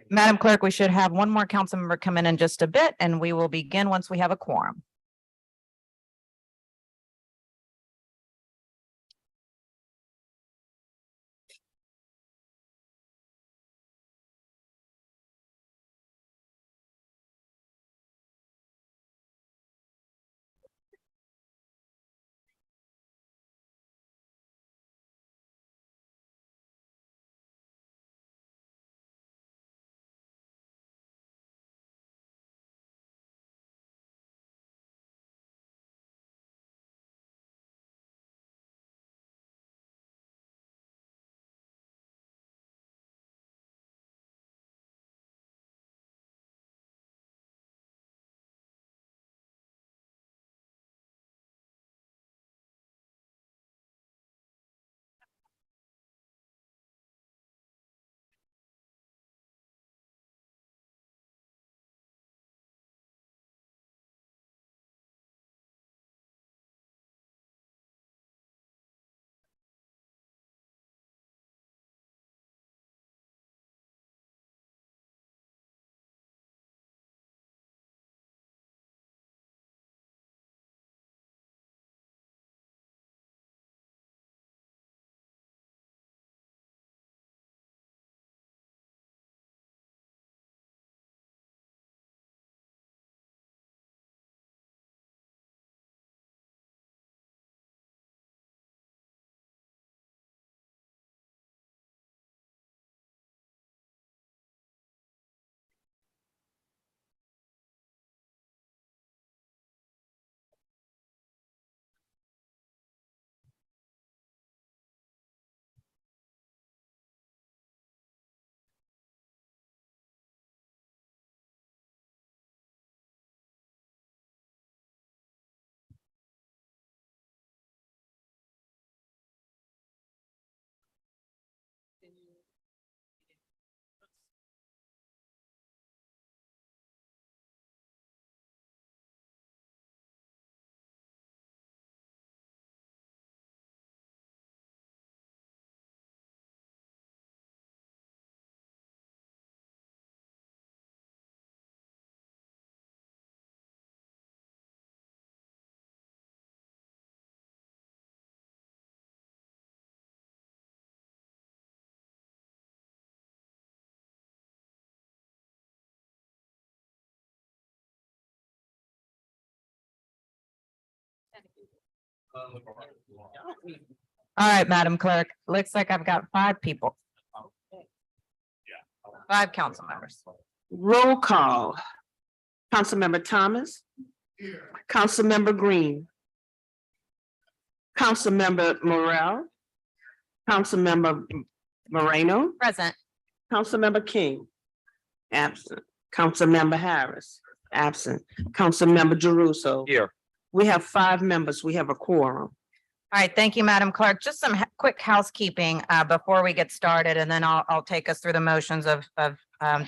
Madam Clerk, we should have one more council member come in just a bit, and we will begin once we have a quorum. All right, Madam Clerk, looks like I've got 5 people. 5 council members. Roll call. Councilmember Thomas. Councilmember Green. Councilmember Morrell. Councilmember Moreno. Present. Councilmember King. Absent. Councilmember Harris. Absent. Councilmember Jeruso. Here. We have 5 members. We have a quorum. All right, thank you, Madam Clerk. Just some quick housekeeping before we get started, and then I'll take us through the motions of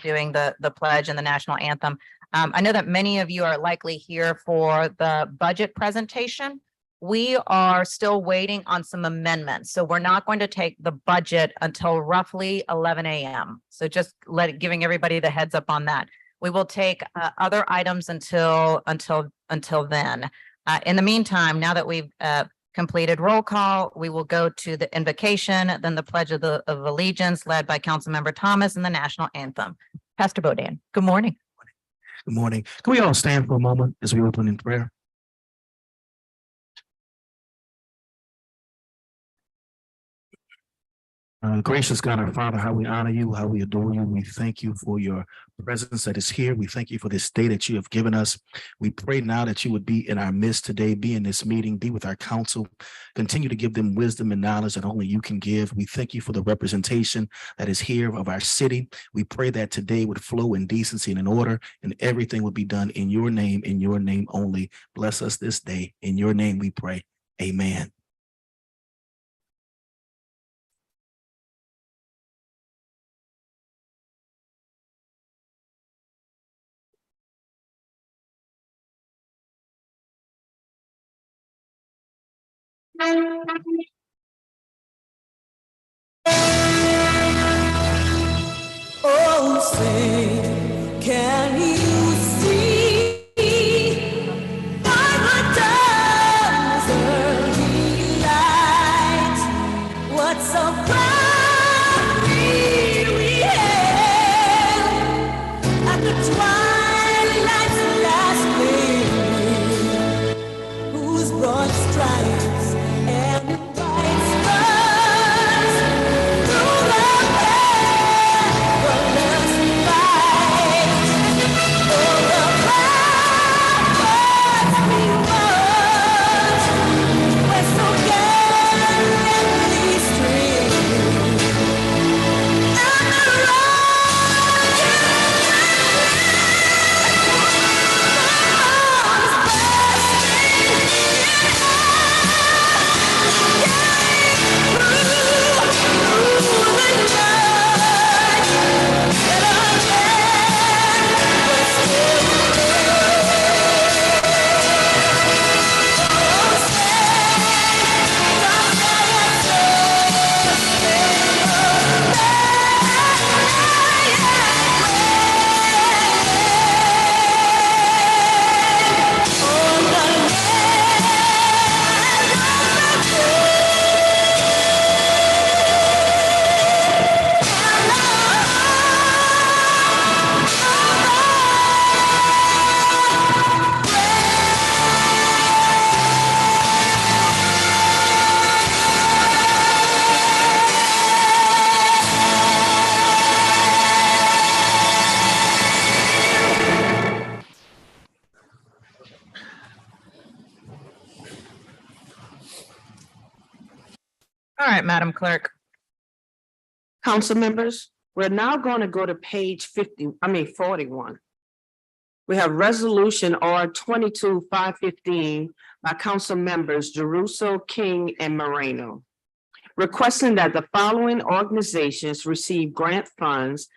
doing the pledge and the national anthem. I know that many of you are likely here for the budget presentation. We are still waiting on some amendments, so we're not going to take the budget until roughly 11 a.m. So just giving everybody the heads up on that. We will take other items until then. In the meantime, now that we've completed roll call, we will go to the invocation, then the pledge of allegiance led by Councilmember Thomas and the national anthem. Pastor Bodan, good morning. Good morning. Can we all stand for a moment as we open in prayer? Gracious God, our Father, how we honor you, how we adore you. We thank you for your presence that is here. We thank you for this day that you have given us. We pray now that you would be in our midst today, be in this meeting, be with our council, continue to give them wisdom and knowledge that only you can give. We thank you for the representation that is here of our city. We pray that today would flow in decency and in order, and everything would be done in your name only. Bless us this day. In your name we pray. Amen. Oh, say, can you see by the dawn's early light what so proudly we hailed at the twilight's last gleaming, whose broad stripes and bright stars through the perilous fight o'er the ramparts we watched, where so gallantly streamed, and the rocket All right, Madam Clerk. Council members, we're now going to go to page 41. We have resolution R 22-515 by council members Jeruso, King, and Moreno, requesting that the following organizations receive grant funds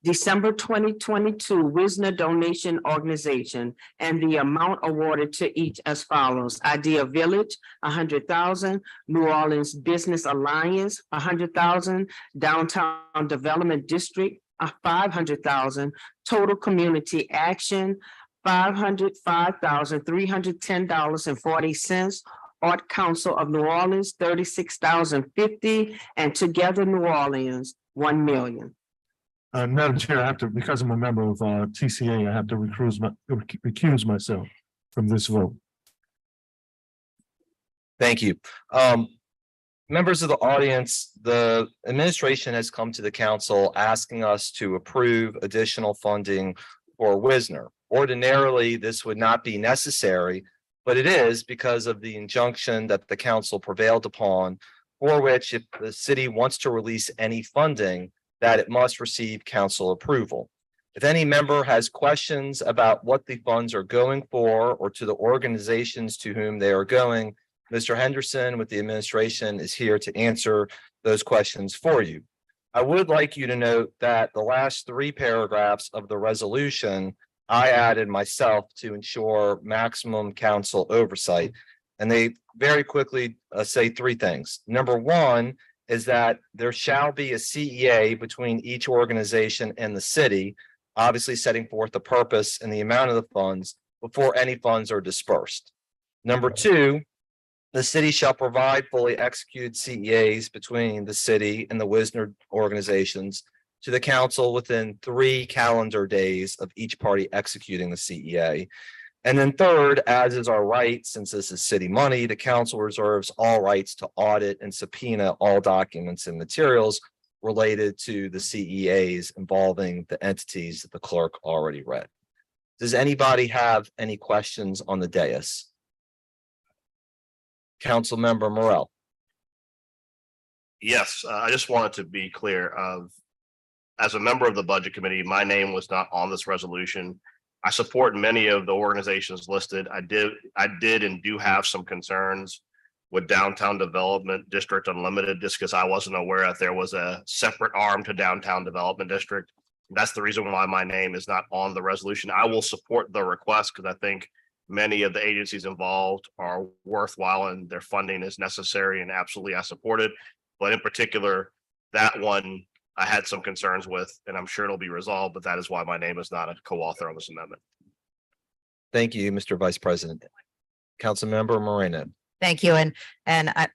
December 2022 Wisner Donation Organization, and the amount awarded to each as follows: Idea Village, 100,000; New Orleans Business Alliance, 100,000; Downtown Development District, 500,000; Total Community Action, $505,310.40; Art Council of New Orleans, $36,050; and Together New Orleans, $1 million. Madam Chair, I have to, because I'm a member of TCA, I have to recuse myself from this vote. Thank you. Members of the audience, the administration has come to the council asking us to approve additional funding for Wisner. Ordinarily, this would not be necessary, but it is because of the injunction that the council prevailed upon, for which if the city wants to release any funding, that it must receive council approval. If any member has questions about what the funds are going for or to the organizations to whom they are going, Mr. Henderson with the administration is here to answer those questions for you. I would like you to note that the last 3 paragraphs of the resolution I added myself to ensure maximum council oversight. And they very quickly say 3 things. Number 1 is that there shall be a CEA between each organization and the city, obviously setting forth the purpose and the amount of the funds before any funds are dispersed. Number 2, the city shall provide fully executed CEAs between the city and the Wisner organizations to the council within 3 calendar days of each party executing the CEA. And then 3rd, as is our right, since this is city money, the council reserves all rights to audit and subpoena all documents and materials related to the CEAs involving the entities that the clerk already read. Does anybody have any questions on the dais? Councilmember Morel. Yes, I just wanted to be clear as a member of the budget committee, my name was not on this resolution. I support many of the organizations listed. I did and do have some concerns with Downtown Development District Unlimited, just because I wasn't aware that there was a separate arm to Downtown Development District. That's the reason why my name is not on the resolution. I will support the request because I think Many of the agencies involved are worthwhile and their funding is necessary and absolutely I support it. But in particular, that one I had some concerns with, and I'm sure it'll be resolved, but that is why my name is not a co-author on this amendment. Thank you, Mr. Vice President. Councilmember Moreno. Thank you. And I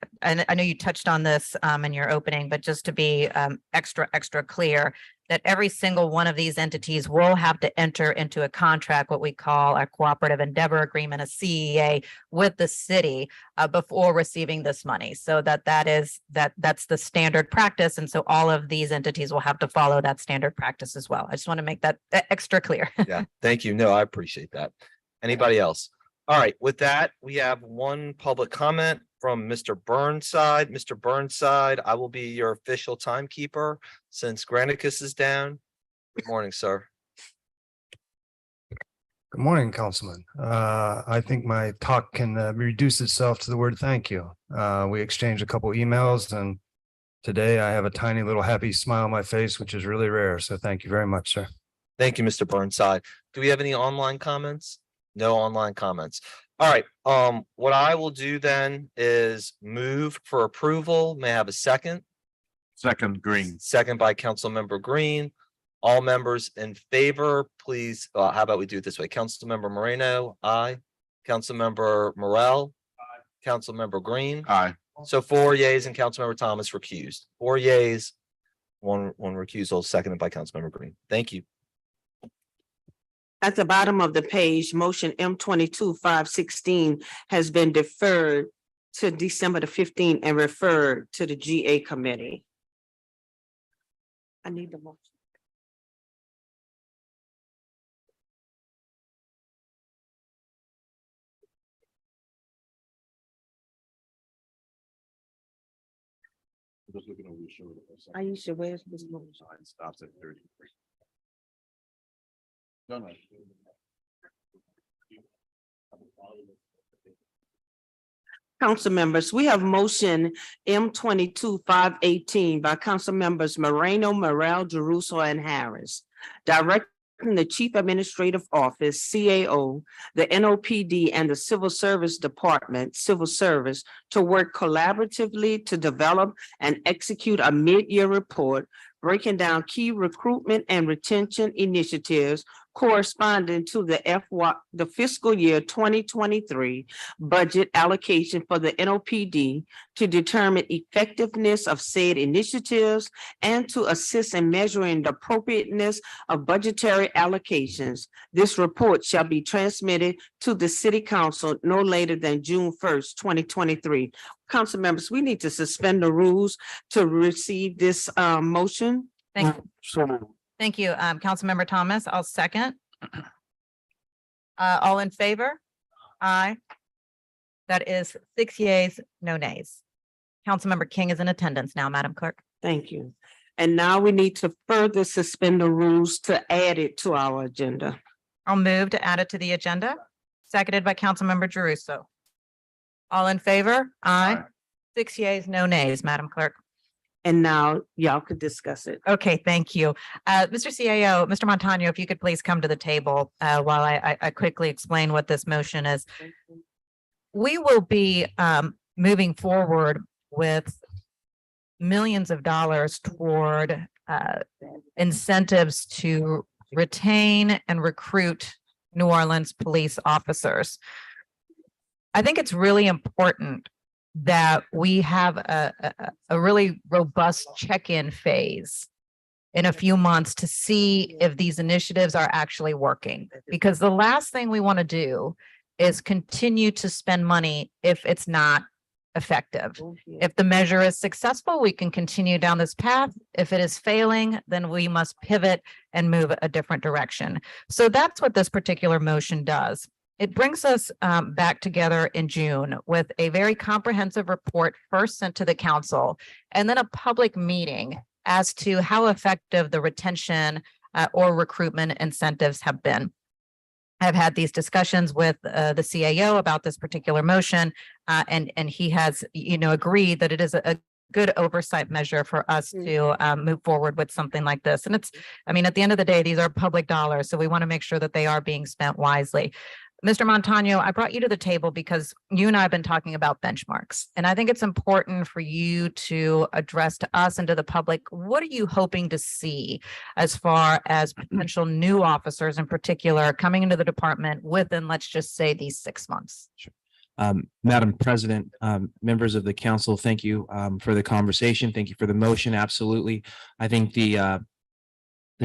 know you touched on this in your opening, but just to be extra clear, that every single one of these entities will have to enter into a contract, what we call a cooperative endeavor agreement, a CEA, with the city before receiving this money. So that's the standard practice. And so all of these entities will have to follow that standard practice as well. I just want to make that extra clear. Yeah, thank you. No, I appreciate that. Anybody else? All right, with that, we have one public comment from Mr. Burnside. Mr. Burnside, I will be your official timekeeper since Granicus is down. Good morning, sir. Good morning, Councilman. I think my talk can reduce itself to the word thank you. We exchanged a couple emails and today I have a tiny little happy smile on my face, which is really rare. So thank you very much, sir. Thank you, Mr. Burnside. Do we have any online comments? No online comments. All right, what I will do then is move for approval. May I have a second? Second, Green. Second by Councilmember Green. All members in favor, please, how about we do it this way? Councilmember Moreno, aye. Councilmember Morel. Aye. Councilmember Green. Aye. So 4 yeas and Councilmember Thomas recused. 4 yeas, one recusal, seconded by Councilmember Green. Thank you. At the bottom of the page, motion M22-516 has been deferred to December the 15th and referred to the GA committee. I need the motion. Aisha, where's this motion? Stops at 30. Council members, we have motion M22-518 by council members Moreno, Morel, Jeruso, and Harris. Directing the Chief Administrative Office, CAO, the NOPD, and the Civil Service Department, Civil Service, to work collaboratively to develop and execute a mid-year report breaking down key recruitment and retention initiatives corresponding to the fiscal year 2023 budget allocation for the NOPD to determine effectiveness of said initiatives and to assist in measuring the appropriateness of budgetary allocations. This report shall be transmitted to the City Council no later than June 1st, 2023. Council members, we need to suspend the rules to receive this motion. Thank you. So Thank you, Councilmember Thomas. I'll second. All in favor? Aye. That is 6 yeas, no nays. Councilmember King is in attendance now, Madam Clerk. Thank you. And now we need to further suspend the rules to add it to our agenda. I'll move to add it to the agenda, seconded by Councilmember Jeruso. All in favor? Aye. 6 yeas, no nays, Madam Clerk. And now y'all could discuss it. Okay, thank you. Mr. CAO, Mr. Montano, if you could please come to the table while I quickly explain what this motion is. We will be moving forward with millions of dollars toward incentives to retain and recruit New Orleans police officers. I think it's really important that we have a really robust check-in phase in a few months to see if these initiatives are actually working. Because the last thing we want to do is continue to spend money if it's not effective. If the measure is successful, we can continue down this path. If it is failing, then we must pivot and move a different direction. So that's what this particular motion does. It brings us back together in June with a very comprehensive report first sent to the council and then a public meeting as to how effective the retention or recruitment incentives have been. I've had these discussions with the CAO about this particular motion and he has, agreed that it is a good oversight measure for us to move forward with something like this. And at the end of the day, these are public dollars, so we want to make sure that they are being spent wisely. Mr. Montano, I brought you to the table because you and I have been talking about benchmarks. And I think it's important for you to address to us and to the public, what are you hoping to see as far as potential new officers in particular coming into the department within, let's just say, these 6 months? Madam President, members of the council, thank you for the conversation. Thank you for the motion. Absolutely. I think the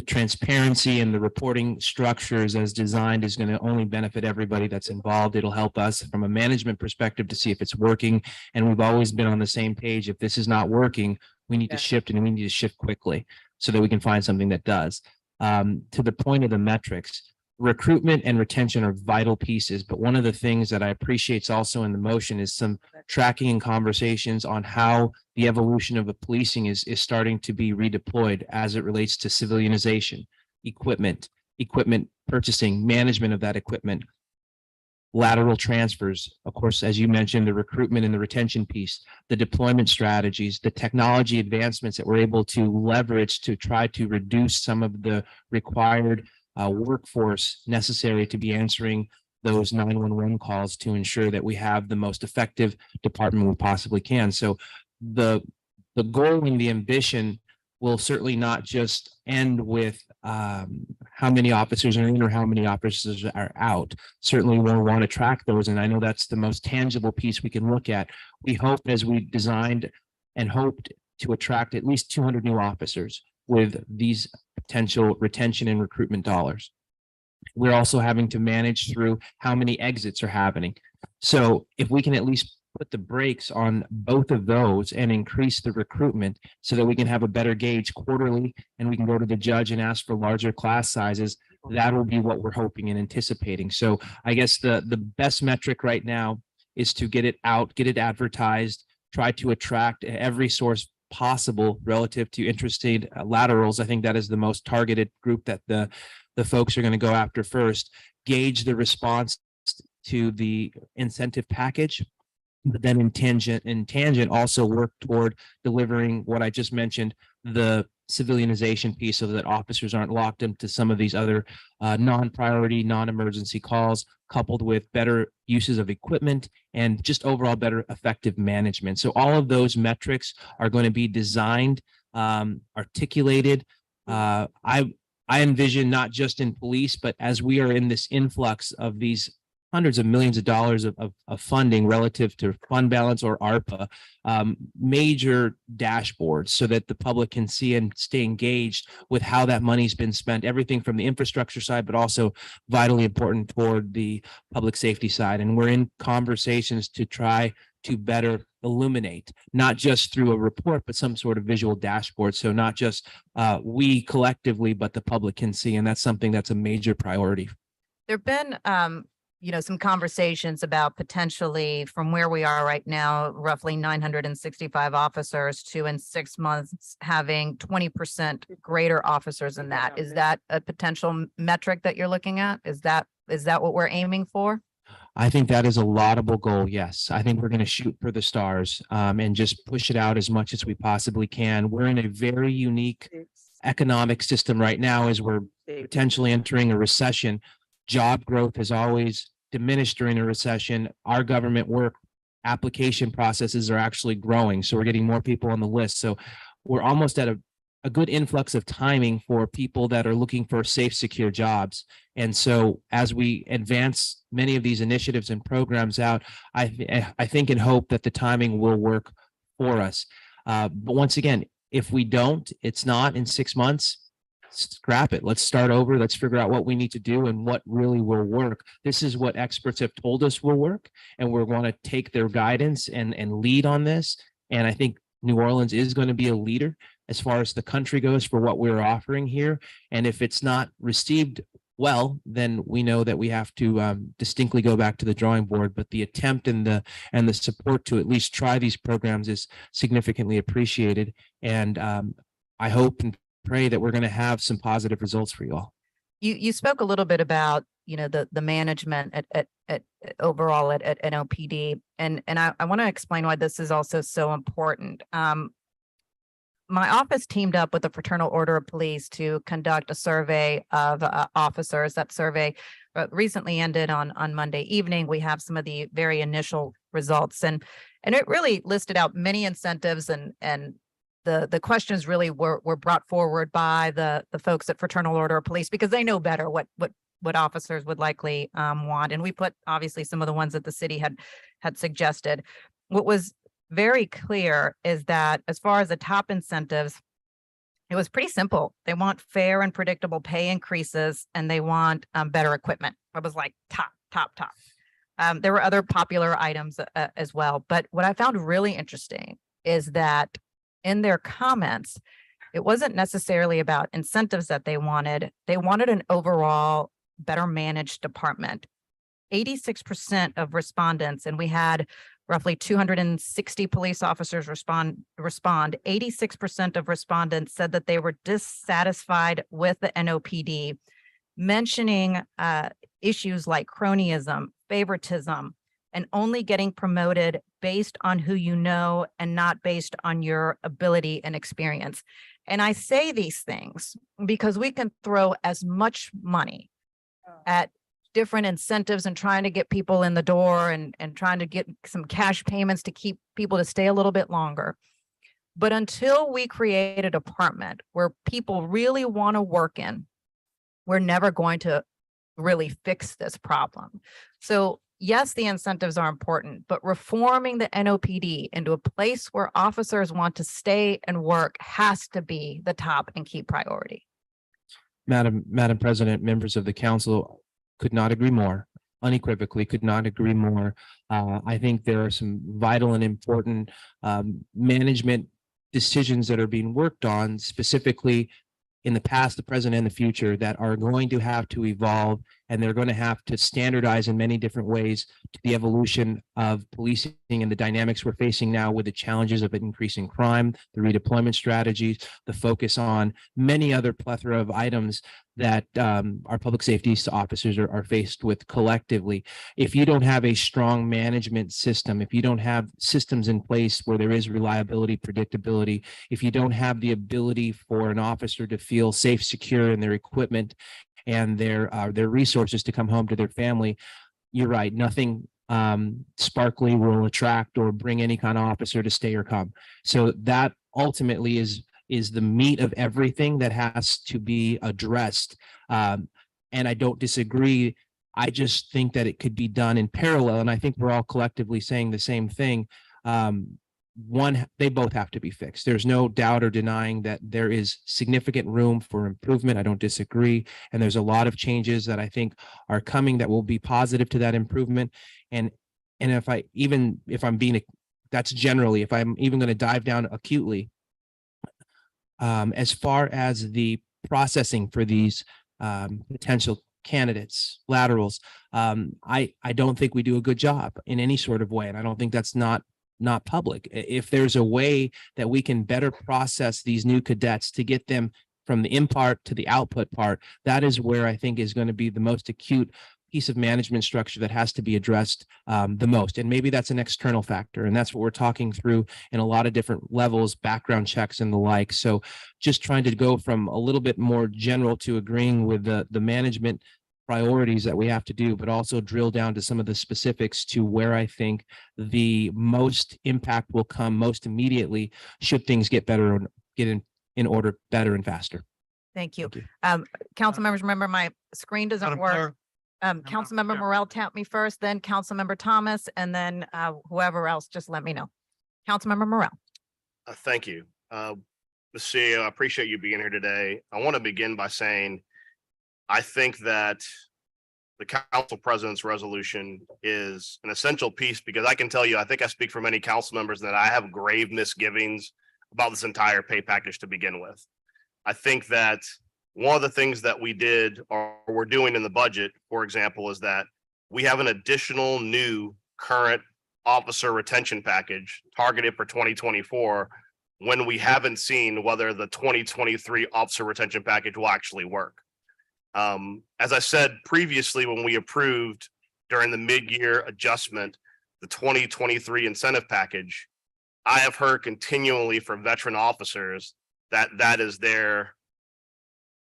transparency and the reporting structures as designed is going to only benefit everybody that's involved. It'll help us from a management perspective to see if it's working. And we've always been on the same page. If this is not working, we need to shift, and we need to shift quickly so that we can find something that does. To the point of the metrics, recruitment and retention are vital pieces, but one of the things that I appreciate also in the motion is some tracking and conversations on how the evolution of the policing is starting to be redeployed as it relates to civilianization, equipment purchasing, management of that equipment, lateral transfers, of course, as you mentioned, the recruitment and the retention piece, the deployment strategies, the technology advancements that we're able to leverage to try to reduce some of the required workforce necessary to be answering those 911 calls to ensure that we have the most effective department we possibly can. So the goal and the ambition will certainly not just end with how many officers are in or how many officers are out. Certainly we'll want to track those, and I know that's the most tangible piece we can look at. We hope, as we designed and hoped, to attract at least 200 new officers with these potential retention and recruitment dollars. We're also having to manage through how many exits are happening. So if we can at least put the brakes on both of those and increase the recruitment so that we can have a better gauge quarterly and we can go to the judge and ask for larger class sizes, that will be what we're hoping and anticipating. So I guess the best metric right now is to get it out, get it advertised, try to attract every source possible relative to interested laterals. I think that is the most targeted group that the folks are going to go after first. Gauge the response to the incentive package, but then in tangent also work toward delivering what I just mentioned, the civilianization piece, so that officers aren't locked into some of these other non-priority, non-emergency calls, coupled with better uses of equipment and just overall better effective management. So all of those metrics are going to be designed, articulated. I envision not just in police, but as we are in this influx of these hundreds of millions of dollars of funding relative to fund balance or ARPA, major dashboards so that the public can see and stay engaged with how that money's been spent, everything from the infrastructure side, but also vitally important toward the public safety side. And we're in conversations to try to better illuminate, not just through a report, but some sort of visual dashboard. So not just we collectively, but the public can see. And that's something that's a major priority. There've been some conversations about potentially from where we are right now, roughly 965 officers to in 6 months having 20% greater officers than that. Is that a potential metric that you're looking at? Is that what we're aiming for? I think that is a laudable goal. Yes, I think we're going to shoot for the stars and just push it out as much as we possibly can. We're in a very unique economic system right now as we're potentially entering a recession. Job growth has always diminished during a recession. Our government work application processes are actually growing. So we're getting more people on the list. So we're almost at a good influx of timing for people that are looking for safe, secure jobs. And so as we advance many of these initiatives and programs out, I think and hope that the timing will work for us. But once again, if we don't, it's not in 6 months, scrap it. Let's start over. Let's figure out what we need to do and what really will work. This is what experts have told us will work, and we're going to take their guidance and lead on this. And I think New Orleans is going to be a leader as far as the country goes for what we're offering here. And if it's not received well, then we know that we have to distinctly go back to the drawing board. But the attempt and the support to at least try these programs is significantly appreciated. And I hope and pray that we're going to have some positive results for you all. You spoke a little bit about the management at overall at NOPD, and I want to explain why this is also so important. My office teamed up with the Fraternal Order of Police to conduct a survey of officers. That survey recently ended on Monday evening. We have some of the very initial results, and it really listed out many incentives, and the questions really were brought forward by the folks at Fraternal Order of Police, because they know better what officers would likely want. And we put obviously some of the ones that the city had suggested. What was very clear is that as far as the top incentives, it was pretty simple. They want fair and predictable pay increases, and they want better equipment. It was like top. There were other popular items as well. But what I found really interesting is that in their comments, it wasn't necessarily about incentives that they wanted. They wanted an overall better managed department. 86% of respondents, and we had roughly 260 police officers respond. 86% of respondents said that they were dissatisfied with the NOPD, mentioning issues like cronyism, favoritism, and only getting promoted based on who you know and not based on your ability and experience. And I say these things because we can throw as much money at different incentives and trying to get people in the door and trying to get some cash payments to keep people to stay a little bit longer. But until we create a department where people really want to work in, we're never going to really fix this problem. So yes, the incentives are important, but reforming the NOPD into a place where officers want to stay and work has to be the top and key priority. Madam President, members of the council, could not agree more. Unequivocally could not agree more. I think there are some vital and important management decisions that are being worked on, specifically in the past, the present, and the future, that are going to have to evolve, and they're going to have to standardize in many different ways to the evolution of policing and the dynamics we're facing now with the challenges of increasing crime, the redeployment strategies, the focus on many other plethora of items that our public safety officers are faced with collectively. If you don't have a strong management system, if you don't have systems in place where there is reliability, predictability, if you don't have the ability for an officer to feel safe, secure in their equipment and their resources to come home to their family, you're right, nothing sparkly will attract or bring any kind of officer to stay or come. So that ultimately is the meat of everything that has to be addressed. And I don't disagree. I just think that it could be done in parallel. And I think we're all collectively saying the same thing. They both have to be fixed. There's no doubt or denying that there is significant room for improvement. I don't disagree. And there's a lot of changes that I think are coming that will be positive to that improvement. And if I'm even going to dive down acutely, as far as the processing for these potential candidates, laterals, I don't think we do a good job in any sort of way. And I don't think that's not public. If there's a way that we can better process these new cadets to get them from the in part to the output part, that is where I think is going to be the most acute piece of management structure that has to be addressed the most. And maybe that's an external factor. And that's what we're talking through in a lot of different levels, background checks and the like. So just trying to go from a little bit more general to agreeing with the management priorities that we have to do, but also drill down to some of the specifics to where I think the most impact will come most immediately should things get better and get in order better and faster. Thank you. Thank you. Council members, remember my screen doesn't Madam work. Clerk, Councilmember Morel tapped me first, then Councilmember Thomas, and then whoever else, just let me know. Councilmember Morel. Thank you. Ms. CEO, I appreciate you being here today. I want to begin by saying, I think that the council president's resolution is an essential piece, because I can tell you, I think I speak for many council members that I have grave misgivings about this entire pay package to begin with. I think that one of the things that we did or we're doing in the budget, for example, is that we have an additional new current officer retention package targeted for 2024, when we haven't seen whether the 2023 officer retention package will actually work. As I said previously, when we approved during the mid-year adjustment, the 2023 incentive package, I have heard continually from veteran officers that that is their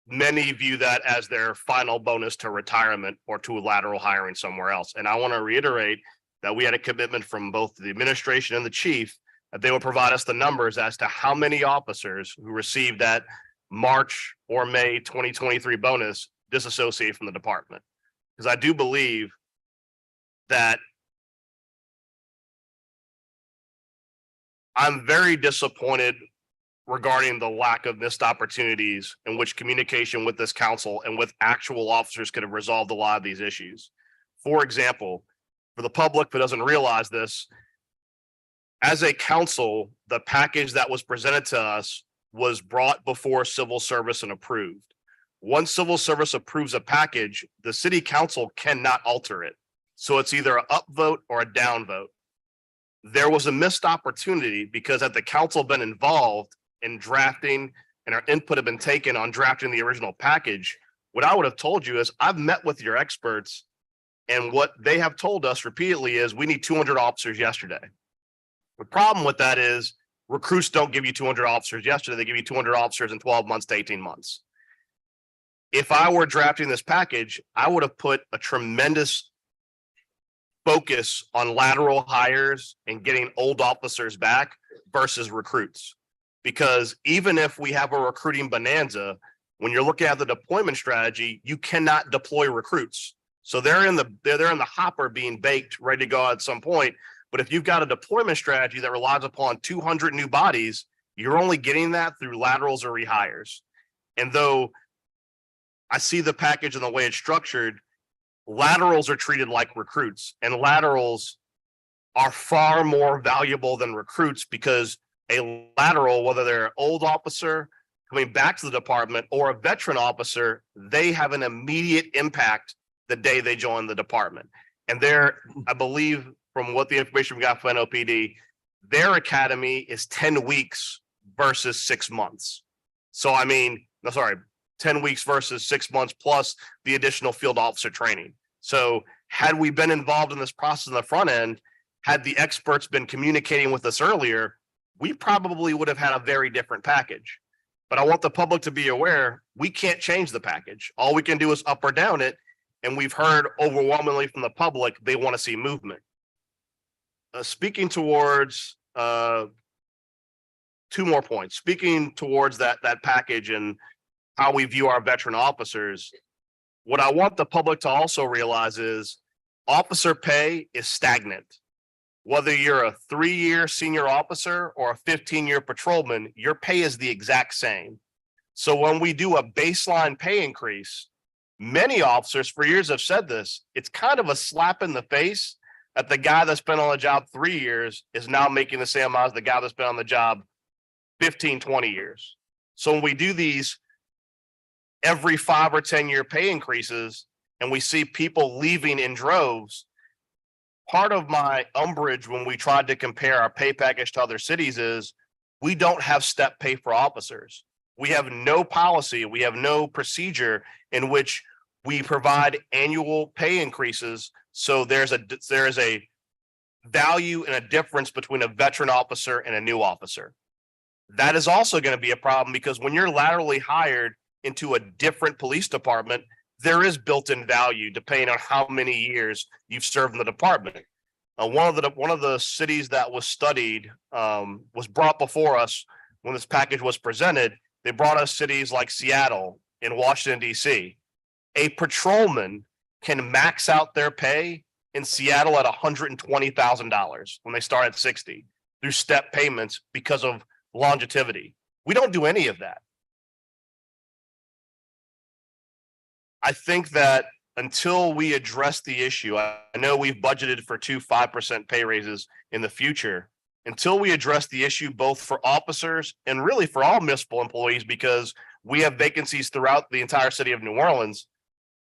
many view that as their final bonus to retirement or to lateral hiring somewhere else. And I want to reiterate that we had a commitment from both the administration and the chief that they would provide us the numbers as to how many officers who received that March or May 2023 bonus disassociate from the department. Because I do believe that I'm very disappointed regarding the lack of missed opportunities in which communication with this council and with actual officers could have resolved a lot of these issues. For example, for the public that doesn't realize this, as a council, the package that was presented to us was brought before civil service and approved. Once civil service approves a package, the city council cannot alter it. So it's either an up vote or a down vote. There was a missed opportunity because had the council been involved in drafting and our input had been taken on drafting the original package, what I would have told you is I've met with your experts and what they have told us repeatedly is we need 200 officers yesterday. The problem with that is recruits don't give you 200 officers yesterday. They give you 200 officers in 12 months to 18 months. If I were drafting this package, I would have put a tremendous focus on lateral hires and getting old officers back versus recruits. Because even if we have a recruiting bonanza, when you're looking at the deployment strategy, you cannot deploy recruits. So they're in the hopper being baked, ready to go at some point. But if you've got a deployment strategy that relies upon 200 new bodies, you're only getting that through laterals or rehires. And though I see the package and the way it's structured, laterals are treated like recruits, and laterals are far more valuable than recruits because a lateral, whether they're an old officer coming back to the department or a veteran officer, they have an immediate impact the day they join the department. And there, I believe from what the information we got from NOPD, their academy is 10 weeks versus 6 months. So, I mean, no, sorry, 10 weeks versus 6 months plus the additional field officer training. So had we been involved in this process on the front end, had the experts been communicating with us earlier, we probably would have had a very different package. But I want the public to be aware, we can't change the package. All we can do is up or down it. And we've heard overwhelmingly from the public, they want to see movement. Speaking towards 2 more points, speaking towards that package and how we view our veteran officers, what I want the public to also realize is officer pay is stagnant. Whether you're a 3-year senior officer or a 15-year patrolman, your pay is the exact same. So when we do a baseline pay increase, many officers for years have said this, it's kind of a slap in the face that the guy that's been on the job 3 years is now making the same amount as the guy that's been on the job 15, 20 years. So when we do these every 5 or 10-year pay increases and we see people leaving in droves, part of my umbrage when we tried to compare our pay package to other cities is we don't have step pay for officers. We have no policy, we have no procedure in which we provide annual pay increases. So there is a value and a difference between a veteran officer and a new officer. That is also going to be a problem because when you're laterally hired into a different police department, there is built-in value depending on how many years you've served in the department. One of the cities that was studied was brought before us when this package was presented. They brought us cities like Seattle and Washington, D.C. A patrolman can max out their pay in Seattle at $120,000 when they start at 60 through step payments because of longevity. We don't do any of that. I think that until we address the issue, I know we've budgeted for 2 5% pay raises in the future. Until we address the issue, both for officers and really for all municipal employees, because we have vacancies throughout the entire city of New Orleans,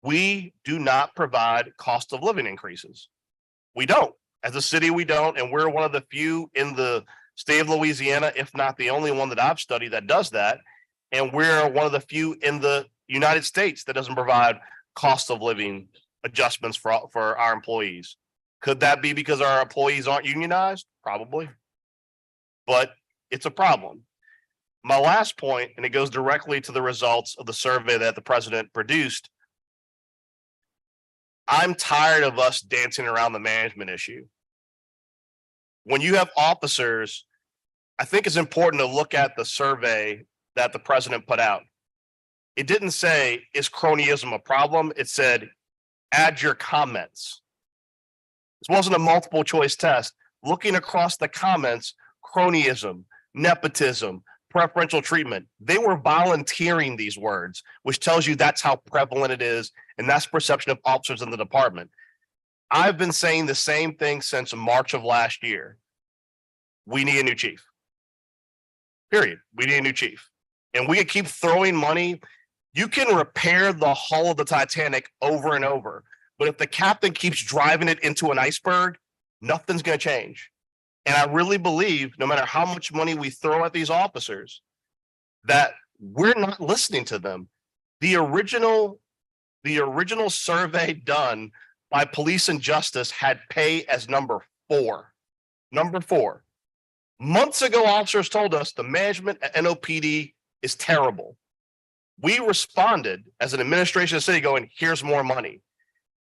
we do not provide cost of living increases. We don't. As a city, we don't. And we're one of the few in the state of Louisiana, if not the only one that I've studied that does that. And we're one of the few in the United States that doesn't provide cost of living adjustments for our employees. Could that be because our employees aren't unionized? Probably. But it's a problem. My last point, and it goes directly to the results of the survey that the president produced. I'm tired of us dancing around the management issue. When you have officers, I think it's important to look at the survey that the president put out. It didn't say, is cronyism a problem? It said, add your comments. This wasn't a multiple choice test. Looking across the comments, cronyism, nepotism, preferential treatment, they were volunteering these words, which tells you that's how prevalent it is. And that's perception of officers in the department. I've been saying the same thing since March of last year. We need a new chief. Period. We need a new chief. And we could keep throwing money. You can repair the hull of the Titanic over and over. But if the captain keeps driving it into an iceberg, nothing's going to change. And I really believe no matter how much money we throw at these officers, that we're not listening to them. The original survey done by Police and Justice had pay as number 4. Number 4. Months ago, officers told us the management at NOPD is terrible. We responded as an administration of the city going, here's more money.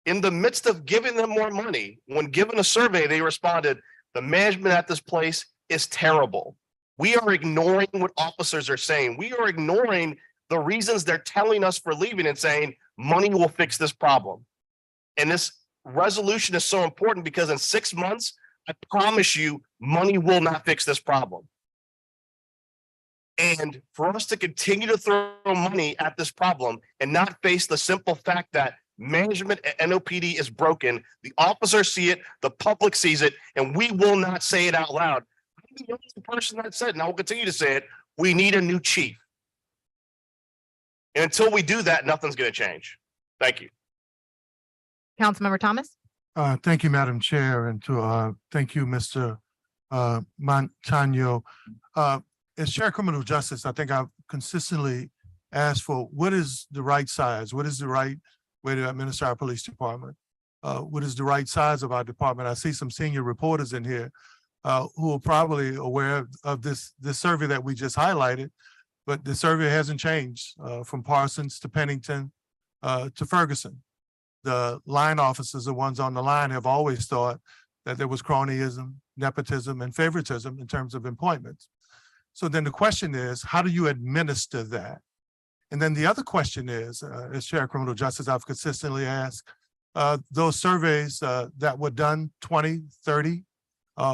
In the midst of giving them more money, when given a survey, they responded, the management at this place is terrible. We are ignoring what officers are saying. We are ignoring the reasons they're telling us for leaving and saying money will fix this problem. And this resolution is so important because in 6 months, I promise you, money will not fix this problem. And for us to continue to throw money at this problem and not face the simple fact that management at NOPD is broken, the officers see it, the public sees it, and we will not say it out loud. I'm the only person that said, and I will continue to say it, we need a new chief. And until we do that, nothing's going to change. Thank you. Councilmember Thomas. Thank you, Madam Chair, and to thank you, Mr. Montano. As Chair of Criminal Justice, I think I've consistently asked for what is the right size? What is the right way to administer our police department? What is the right size of our department? I see some senior reporters in here who are probably aware of this survey that we just highlighted, but the survey hasn't changed from Parsons to Pennington to Ferguson. The line officers, the ones on the line, have always thought that there was cronyism, nepotism, and favoritism in terms of appointments. So then the question is, how do you administer that? And then the other question is, as Chair of Criminal Justice, I've consistently asked, those surveys that were done 20, 30,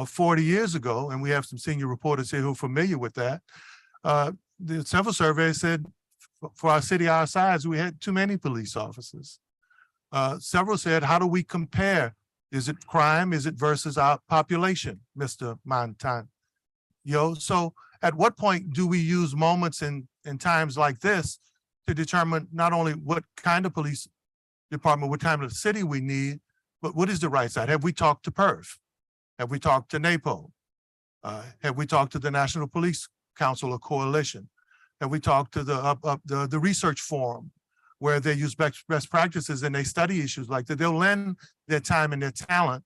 40 years ago, and we have some senior reporters here who are familiar with that, several surveys said for our city our size, we had too many police officers. Several said, how do we compare? Is it crime? Is it versus our population, Mr. Montano? So at what point do we use moments in times like this to determine not only what kind of police department, what kind of city we need, but what is the right side? Have we talked to PERF? Have we talked to NAPO? Have we talked to the National Police Council or Coalition? Have we talked to the research forum where they use best practices and they study issues like that? They'll lend their time and their talent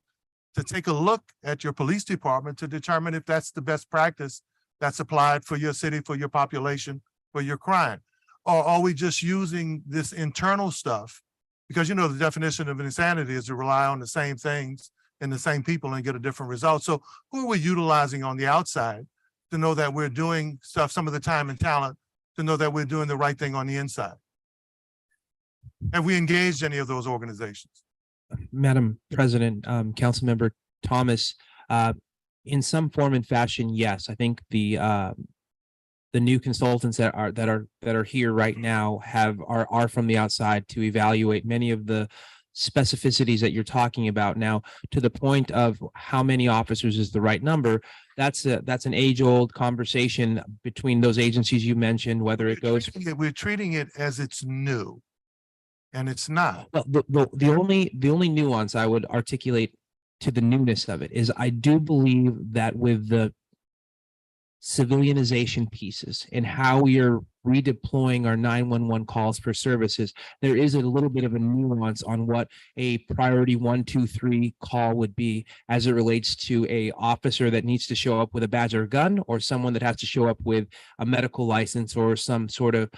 to take a look at your police department to determine if that's the best practice that's applied for your city, for your population, for your crime. Or are we just using this internal stuff? Because the definition of insanity is to rely on the same things and the same people and get a different result. So who are we utilizing on the outside to know that we're doing stuff, some of the time and talent, to know that we're doing the right thing on the inside? Have we engaged any of those organizations? Madam President, Councilmember Thomas, in some form and fashion, yes. I think the new consultants that are here right now are from the outside to evaluate many of the specificities that you're talking about. Now, to the point of how many officers is the right number, that's an age-old conversation between those agencies you mentioned, whether it goes. We're treating it as it's new, and it's not. Well, the only nuance I would articulate to the newness of it is I do believe that with the civilianization pieces and how we are redeploying our 911 calls for services, there is a little bit of a nuance on what a priority 1, 2, 3 call would be as it relates to a officer that needs to show up with a badge or a gun, or someone that has to show up with a medical license or some sort of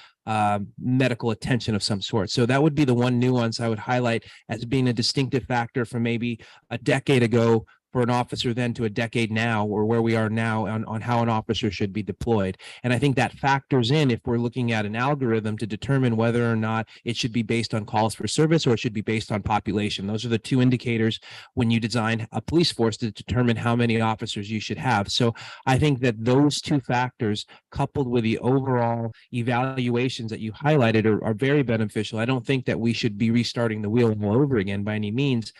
medical attention of some sort. So that would be the one nuance I would highlight as being a distinctive factor from maybe a decade ago for an officer then to a decade now, or where we are now on how an officer should be deployed. And I think that factors in if we're looking at an algorithm to determine whether or not it should be based on calls for service or it should be based on population. Those are the two indicators when you design a police force to determine how many officers you should have. So I think that those two factors, coupled with the overall evaluations that you highlighted, are very beneficial. I don't think that we should be restarting the wheel all over again by any means.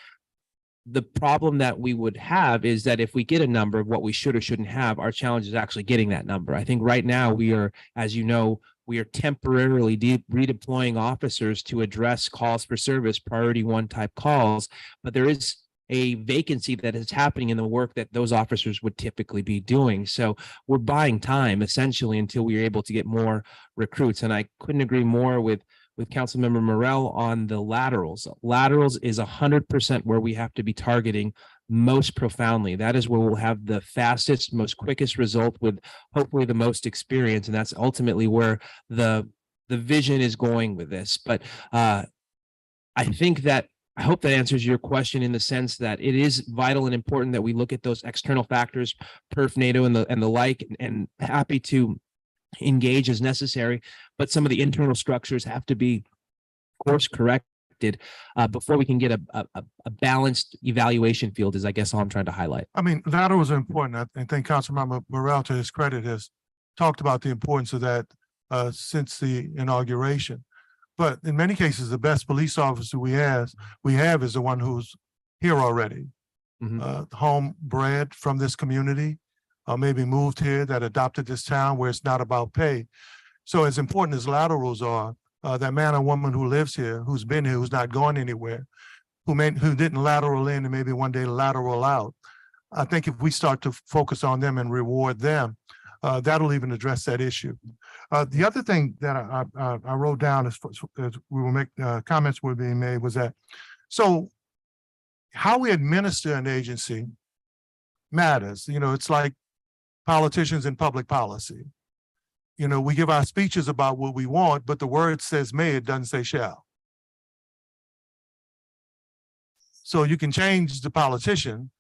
The problem that we would have is that if we get a number of what we should or shouldn't have, our challenge is actually getting that number. I think right now we are, as you know, we are temporarily redeploying officers to address calls for service, priority 1 type calls, but there is a vacancy that is happening in the work that those officers would typically be doing. So we're buying time essentially until we are able to get more recruits. And I couldn't agree more with Councilmember Morell on the laterals. Laterals is 100% where we have to be targeting most profoundly. That is where we'll have the fastest, most quickest result with hopefully the most experience. And that's ultimately where the vision is going with this. But I think that I hope that answers your question in the sense that it is vital and important that we look at those external factors, perf, NATO, and the like, and happy to engage as necessary, but some of the internal structures have to be course corrected before we can get a balanced evaluation field, is I guess all I'm trying to highlight. I mean, laterals are important. I think Councilmember Morell, to his credit, has talked about the importance of that since the inauguration. But in many cases, the best police officer we have is the one who's here already, homebred from this community, maybe moved here, that adopted this town where it's not about pay. So as important as laterals are, that man or woman who lives here, who's been here, who's not going anywhere, who didn't lateral in and maybe one day lateral out. I think if we start to focus on them and reward them, that'll even address that issue. The other thing that I wrote down as we will make comments were being made was that, so how we administer an agency matters. You know, it's like politicians in public policy. You know, we give our speeches about what we want, but the word says may, it doesn't say shall. So you can change the politician,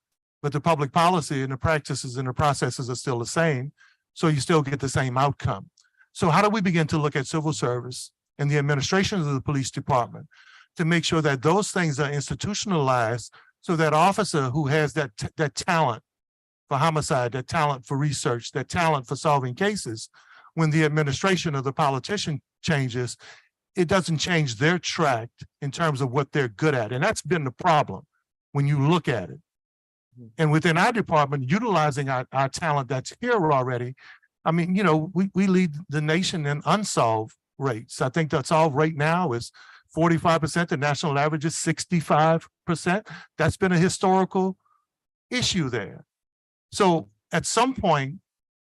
but the public policy and the practices and the processes are still the same. So you still get the same outcome. So how do we begin to look at civil service and the administration of the police department to make sure that those things are institutionalized so that officer who has that talent for homicide, that talent for research, that talent for solving cases, when the administration of the politician changes, it doesn't change their track in terms of what they're good at. And that's been the problem when you look at it. And within our department, utilizing our talent that's here already, I mean, you know, we lead the nation in unsolved rates. I think the solved rate now is 45%. The national average is 65%. That's been a historical issue there. So at some point,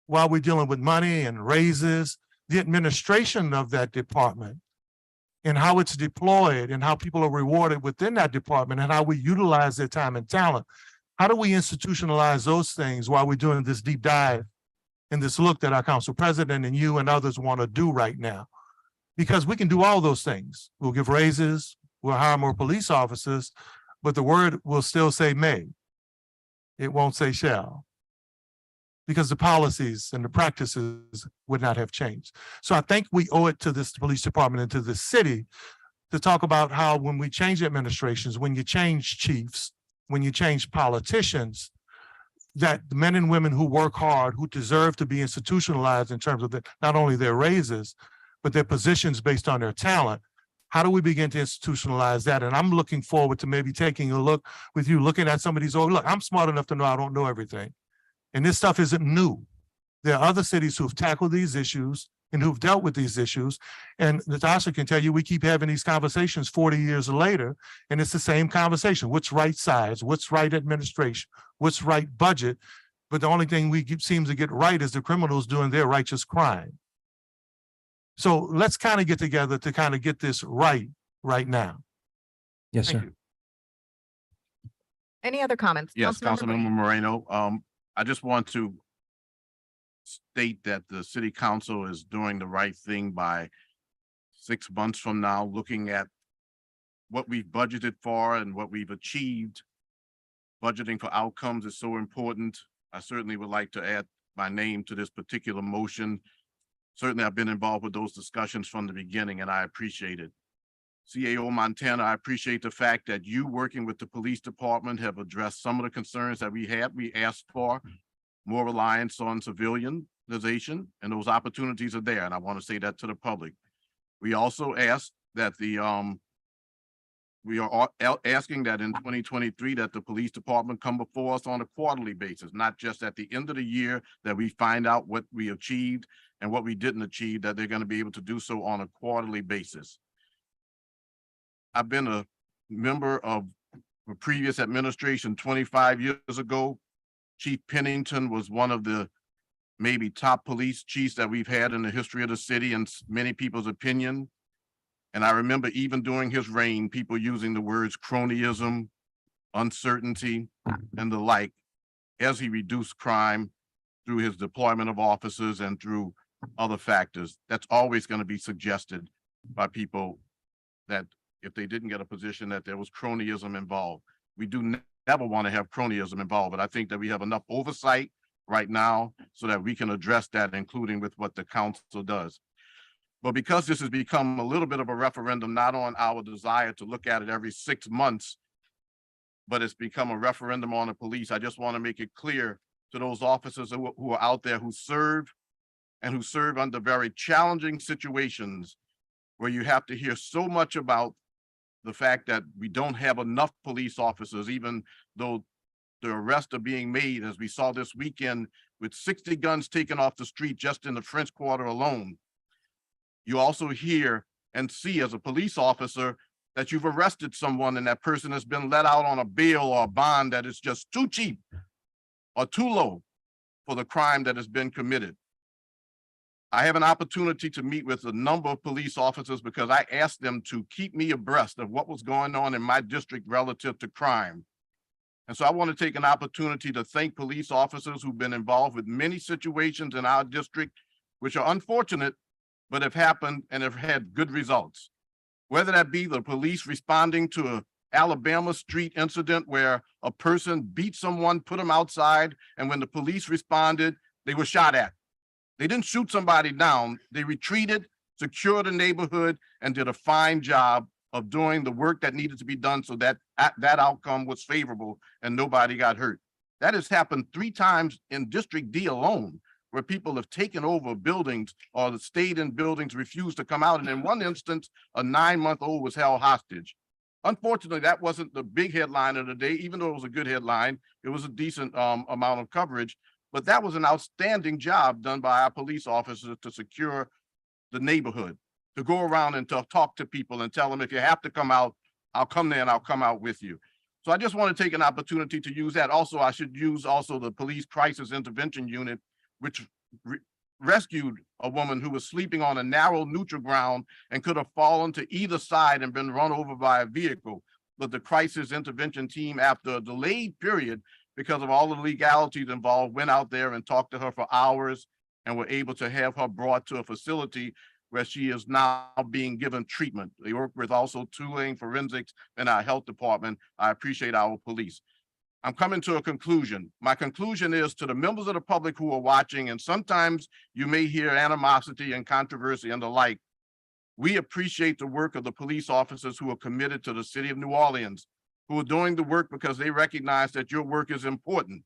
while we're dealing with money and raises, the administration of that department and how it's deployed and how people are rewarded within that department and how we utilize their time and talent, how do we institutionalize those things while we're doing this deep dive and this look that our council president and you and others want to do right now? Because we can do all those things. We'll give raises, we'll hire more police officers, but the word will still say may. It won't say shall, because the policies and the practices would not have changed. So I think we owe it to this police department and to the city to talk about how when we change administrations, when you change chiefs, when you change politicians, that the men and women who work hard, who deserve to be institutionalized in terms of not only their raises, but their positions based on their talent, how do we begin to institutionalize that? And I'm looking forward to maybe taking a look with you, looking at some of these, look, I'm smart enough to know I don't know everything. And this stuff isn't new. There are other cities who've tackled these issues and who've dealt with these issues. And Natasha can tell you, we keep having these conversations 40 years later, and it's the same conversation. What's right size? What's right administration? What's right budget? But the only thing we seem to get right is the criminals doing their righteous crime. So let's kind of get together to kind of get this right now. Yes, Thank sir. you. Any other comments? Yes, Councilmember Brady? Councilmember Moreno, I just want to state that the city council is doing the right thing by 6 months from now, looking at what we've budgeted for and what we've achieved. Budgeting for outcomes is so important. I certainly would like to add my name to this particular motion. Certainly, I've been involved with those discussions from the beginning, and I appreciate it. CAO Montana, I appreciate the fact that you, working with the police department, have addressed some of the concerns that we had. We asked for more reliance on civilization, and those opportunities are there, and I want to say that to the public. We also asked that we are asking that in 2023 that the police department come before us on a quarterly basis, not just at the end of the year, that we find out what we achieved and what we didn't achieve, that they're going to be able to do so on a quarterly basis. I've been a member of a previous administration 25 years ago. Chief Pennington was one of the maybe top police chiefs that we've had in the history of the city, in many people's opinion. And I remember even during his reign, people using the words cronyism, uncertainty, and the like, as he reduced crime through his deployment of officers and through other factors. That's always going to be suggested by people that if they didn't get a position, that there was cronyism involved. We do never want to have cronyism involved, but I think that we have enough oversight right now so that we can address that, including with what the council does. But because this has become a little bit of a referendum, not on our desire to look at it every 6 months, but it's become a referendum on the police, I just want to make it clear to those officers who are out there who serve under very challenging situations where you have to hear so much about the fact that we don't have enough police officers, even though the arrests are being made, as we saw this weekend, with 60 guns taken off the street just in the French Quarter alone. You also hear and see as a police officer that you've arrested someone and that person has been let out on a bail or a bond that is just too cheap or too low for the crime that has been committed. I have an opportunity to meet with a number of police officers because I asked them to keep me abreast of what was going on in my district relative to crime. And so I want to take an opportunity to thank police officers who've been involved with many situations in our district, which are unfortunate, but have happened and have had good results. Whether that be the police responding to an Alabama street incident where a person beat someone, put them outside, and when the police responded, they were shot at. They didn't shoot somebody down. They retreated, secured the neighborhood, and did a fine job of doing the work that needed to be done so that that outcome was favorable and nobody got hurt. That has happened 3 times in District D alone, where people have taken over buildings or stayed in buildings, refused to come out. And in one instance, a 9-month-old was held hostage. Unfortunately, that wasn't the big headline of the day, even though it was a good headline. It was a decent amount of coverage, but that was an outstanding job done by our police officers to secure the neighborhood, to go around and to talk to people and tell them, if you have to come out, I'll come there and I'll come out with you. So I just want to take an opportunity to use that. Also, I should use also the Police Crisis Intervention Unit, which rescued a woman who was sleeping on a narrow neutral ground and could have fallen to either side and been run over by a vehicle. But the crisis intervention team, after a delayed period, because of all the legalities involved, went out there and talked to her for hours and were able to have her brought to a facility where she is now being given treatment. They work with also Tulane Forensics and our health department. I appreciate our police. I'm coming to a conclusion. My conclusion is to the members of the public who are watching, and sometimes you may hear animosity and controversy and the like. We appreciate the work of the police officers who are committed to the city of New Orleans, who are doing the work because they recognize that your work is important.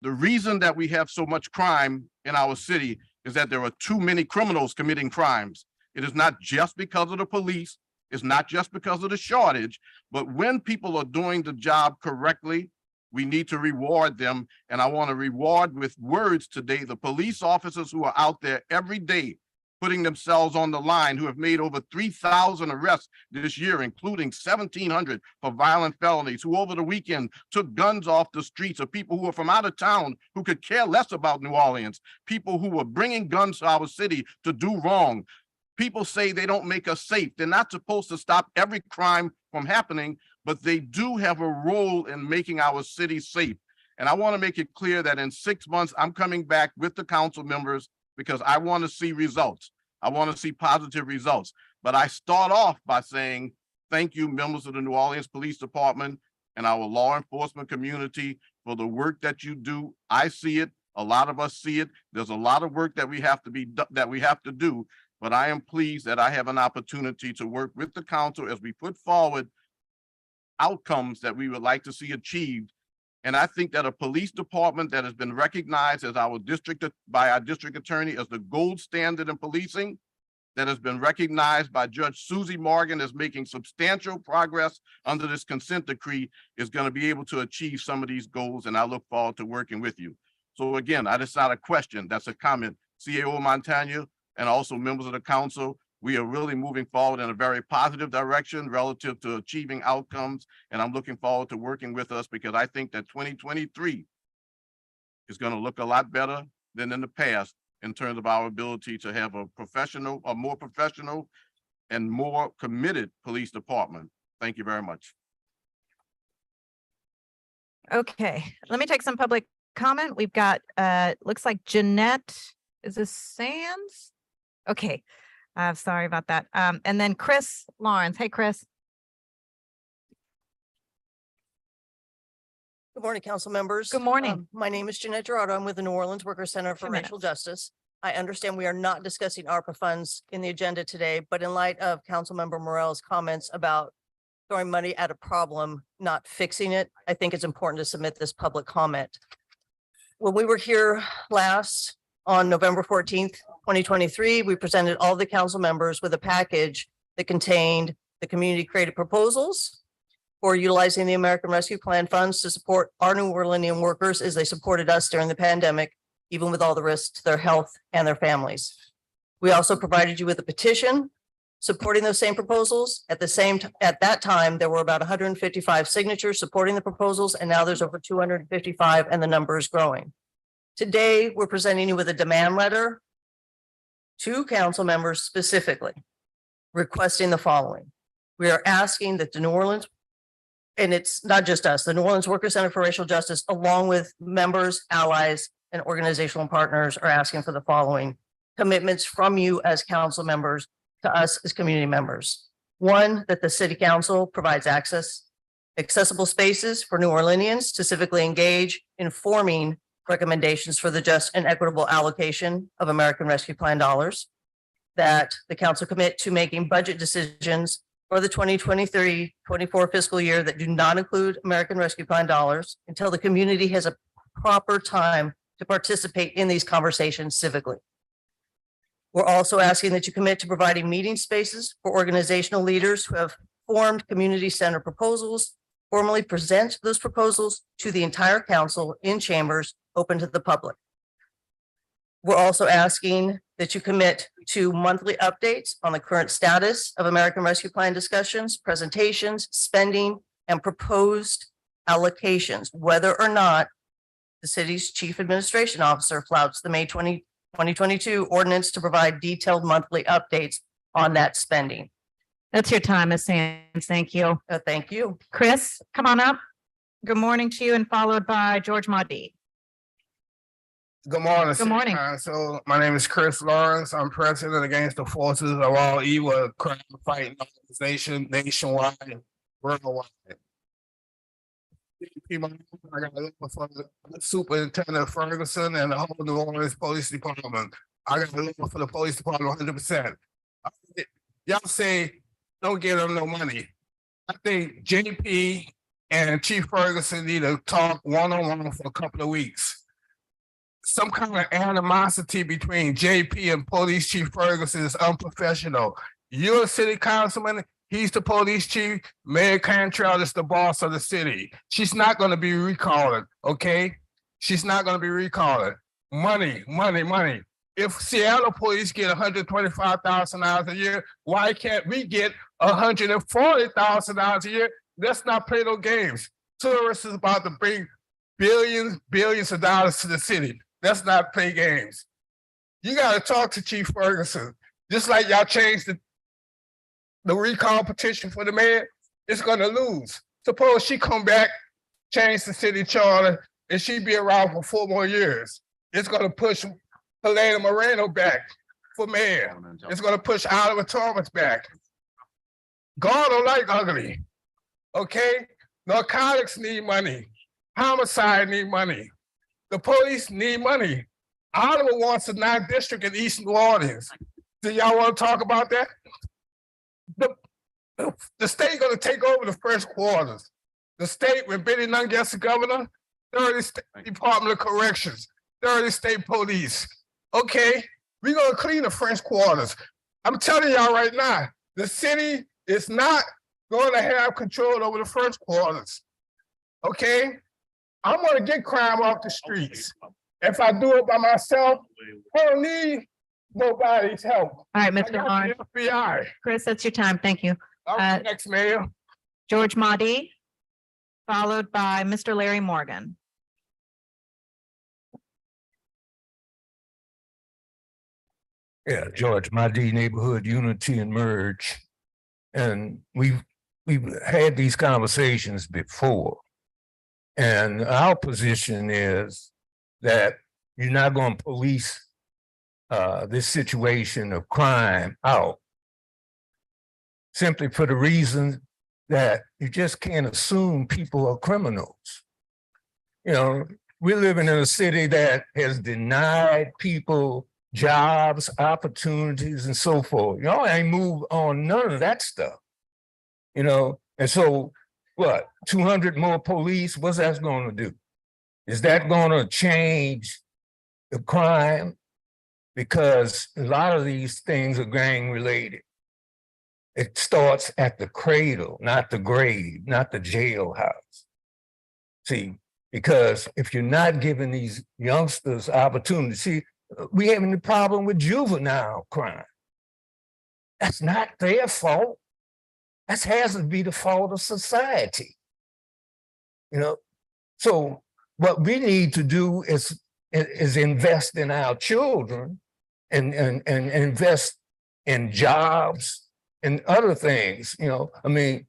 The reason that we have so much crime in our city is that there are too many criminals committing crimes. It is not just because of the police. It's not just because of the shortage, but when people are doing the job correctly, we need to reward them. And I want to reward with words today the police officers who are out there every day putting themselves on the line, who have made over 3,000 arrests this year, including 1,700 for violent felonies, who over the weekend took guns off the streets of people who are from out of town who could care less about New Orleans, people who were bringing guns to our city to do wrong. People say they don't make us safe. They're not supposed to stop every crime from happening, but they do have a role in making our city safe. And I want to make it clear that in 6 months, I'm coming back with the council members because I want to see results. I want to see positive results. But I start off by saying, thank you, members of the New Orleans Police Department and our law enforcement community, for the work that you do. I see it. A lot of us see it. There's a lot of work that we have to do. But I am pleased that I have an opportunity to work with the council as we put forward outcomes that we would like to see achieved. And I think that a police department that has been recognized as by our district attorney as the gold standard in policing, that has been recognized by Judge Susie Morgan as making substantial progress under this consent decree, is going to be able to achieve some of these goals. And I look forward to working with you. So again, that's not a question, that's a comment. CAO Montano and also members of the council, we are really moving forward in a very positive direction relative to achieving outcomes. And I'm looking forward to working with us because I think that 2023 is going to look a lot better than in the past in terms of our ability to have a more professional and more committed police department. Thank you very much. Okay, let me take some public comment. We've got, looks like Jeanette, is this Sands? Okay, sorry about that. And then Chris Lawrence. Hey, Chris. Good morning, council members. Good morning. My name is Jeanette Gerardo. I'm with the New Orleans Workers Center for 2 Racial minutes. Justice. I understand we are not discussing ARPA funds in the agenda today, but in light of Councilmember Morel's comments about throwing money at a problem, not fixing it, I think it's important to submit this public comment. When we were here last on November 14th, 2023, we presented all the council members with a package that contained the community created proposals for utilizing the American Rescue Plan funds to support our New Orleanian workers as they supported us during the pandemic, even with all the risks to their health and their families. We also provided you with a petition supporting those same proposals. At that time, there were about 155 signatures supporting the proposals, and now there's over 255, and the number is growing. Today, we're presenting you with a demand letter to council members specifically requesting the following. We are asking that the New Orleans, and it's not just us, the New Orleans Workers Center for Racial Justice, along with members, allies, and organizational partners, are asking for the following commitments from you as council members to us as community members. One, that the city council provides accessible spaces for New Orleanians to civically engage in forming recommendations for the just and equitable allocation of American Rescue Plan dollars. That the council commit to making budget decisions for the 2023-24 fiscal year that do not include American Rescue Plan dollars until the community has a proper time to participate in these conversations civically. We're also asking that you commit to providing meeting spaces for organizational leaders who have formed community center proposals, formally present those proposals to the entire council in chambers open to the public. We're also asking that you commit to monthly updates on the current status of American Rescue Plan discussions, presentations, spending, and proposed allocations, whether or not the city's chief administration officer flouts the May 2022 ordinance to provide detailed monthly updates on that spending. That's your time, Ms. Sands. Thank you. Thank you. Chris, come on up. Good morning to you, and followed by George Maudie. Good morning. Good morning. So my name is Chris Lawrence. I'm president against the forces of all evil, crime fighting organization nationwide, worldwide. I got to look for Superintendent Ferguson and the whole New Orleans Police Department. I got to look for the police department 100%. Y'all say don't give them no money. I think JP and Chief Ferguson need to talk one-on-one for a couple of weeks. Some kind of animosity between JP and Police Chief Ferguson is unprofessional. You're a city councilman. He's the police chief. Mayor Cantrell is the boss of the city. She's not going to be recalling, okay? She's not going to be recalling. Money, money, money. If Seattle police get $125,000 a year, why can't we get $140,000 a year? Let's not play no games. Tourists is about to bring billions of dollars to the city. Let's not play games. You gotta talk to Chief Ferguson. Just like y'all changed the recall petition for the mayor, it's gonna lose. Suppose she come back, change the city charter, and she be around for 4 more years. It's gonna push Helena Moreno back for mayor. It's gonna push Oliver Thomas back. God don't like ugly, okay? Narcotics need money. Homicide need money. The police need money. Oliver wants a 9th district in East New Orleans. Do y'all want to talk about that? The state gonna take over the first quarters. The state, when Benny Nunn gets the governor, 30 state Department of Corrections, 30 state police. Okay, we're gonna clean the first quarters. I'm telling y'all right now, the city is not going to have control over the first quarters. Okay? I'm gonna get crime off the streets. If I do it by myself, I don't need nobody's help. All right, I Mr. got Lawrence. the FBI. Chris, that's your time. Thank you. Next mayor. George Mahdi, followed by Mr. Larry Morgan. Yeah, George, my D neighborhood unity and merge. And we've had these conversations before. And our position is that you're not going to police this situation of crime out. Simply for the reason that you just can't assume people are criminals. You know, we're living in a city that has denied people jobs, opportunities, and so forth. Y'all ain't moved on none of that stuff. You know, and so what, 200 more police, what's that going to do? Is that going to change the crime? Because a lot of these things are gang related. It starts at the cradle, not the grave, not the jailhouse. See, because if you're not giving these youngsters opportunity, see, we having the problem with juvenile crime. That's not their fault. That has to be the fault of society. You know, so what we need to do is invest in our children and invest in jobs and other things. You know, I mean,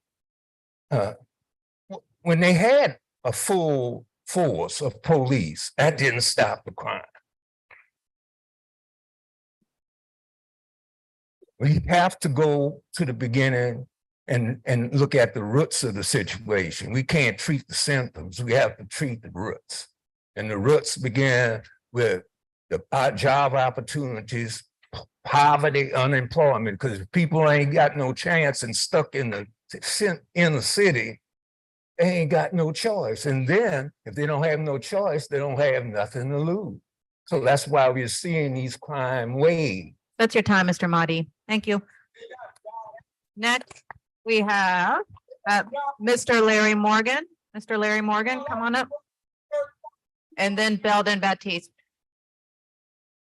when they had a full force of police, that didn't stop the crime. We have to go to the beginning and look at the roots of the situation. We can't treat the symptoms. We have to treat the roots. And the roots began with the job opportunities, poverty, unemployment, because if people ain't got no chance and stuck in the city, they ain't got no choice. And then if they don't have no choice, they don't have nothing to lose. So that's why we're seeing these crime waves. That's your time, Mr. Mahdi. Thank you. Next, we have Mr. Larry Morgan. Mr. Larry Morgan, come on up. And then Belden Baptiste.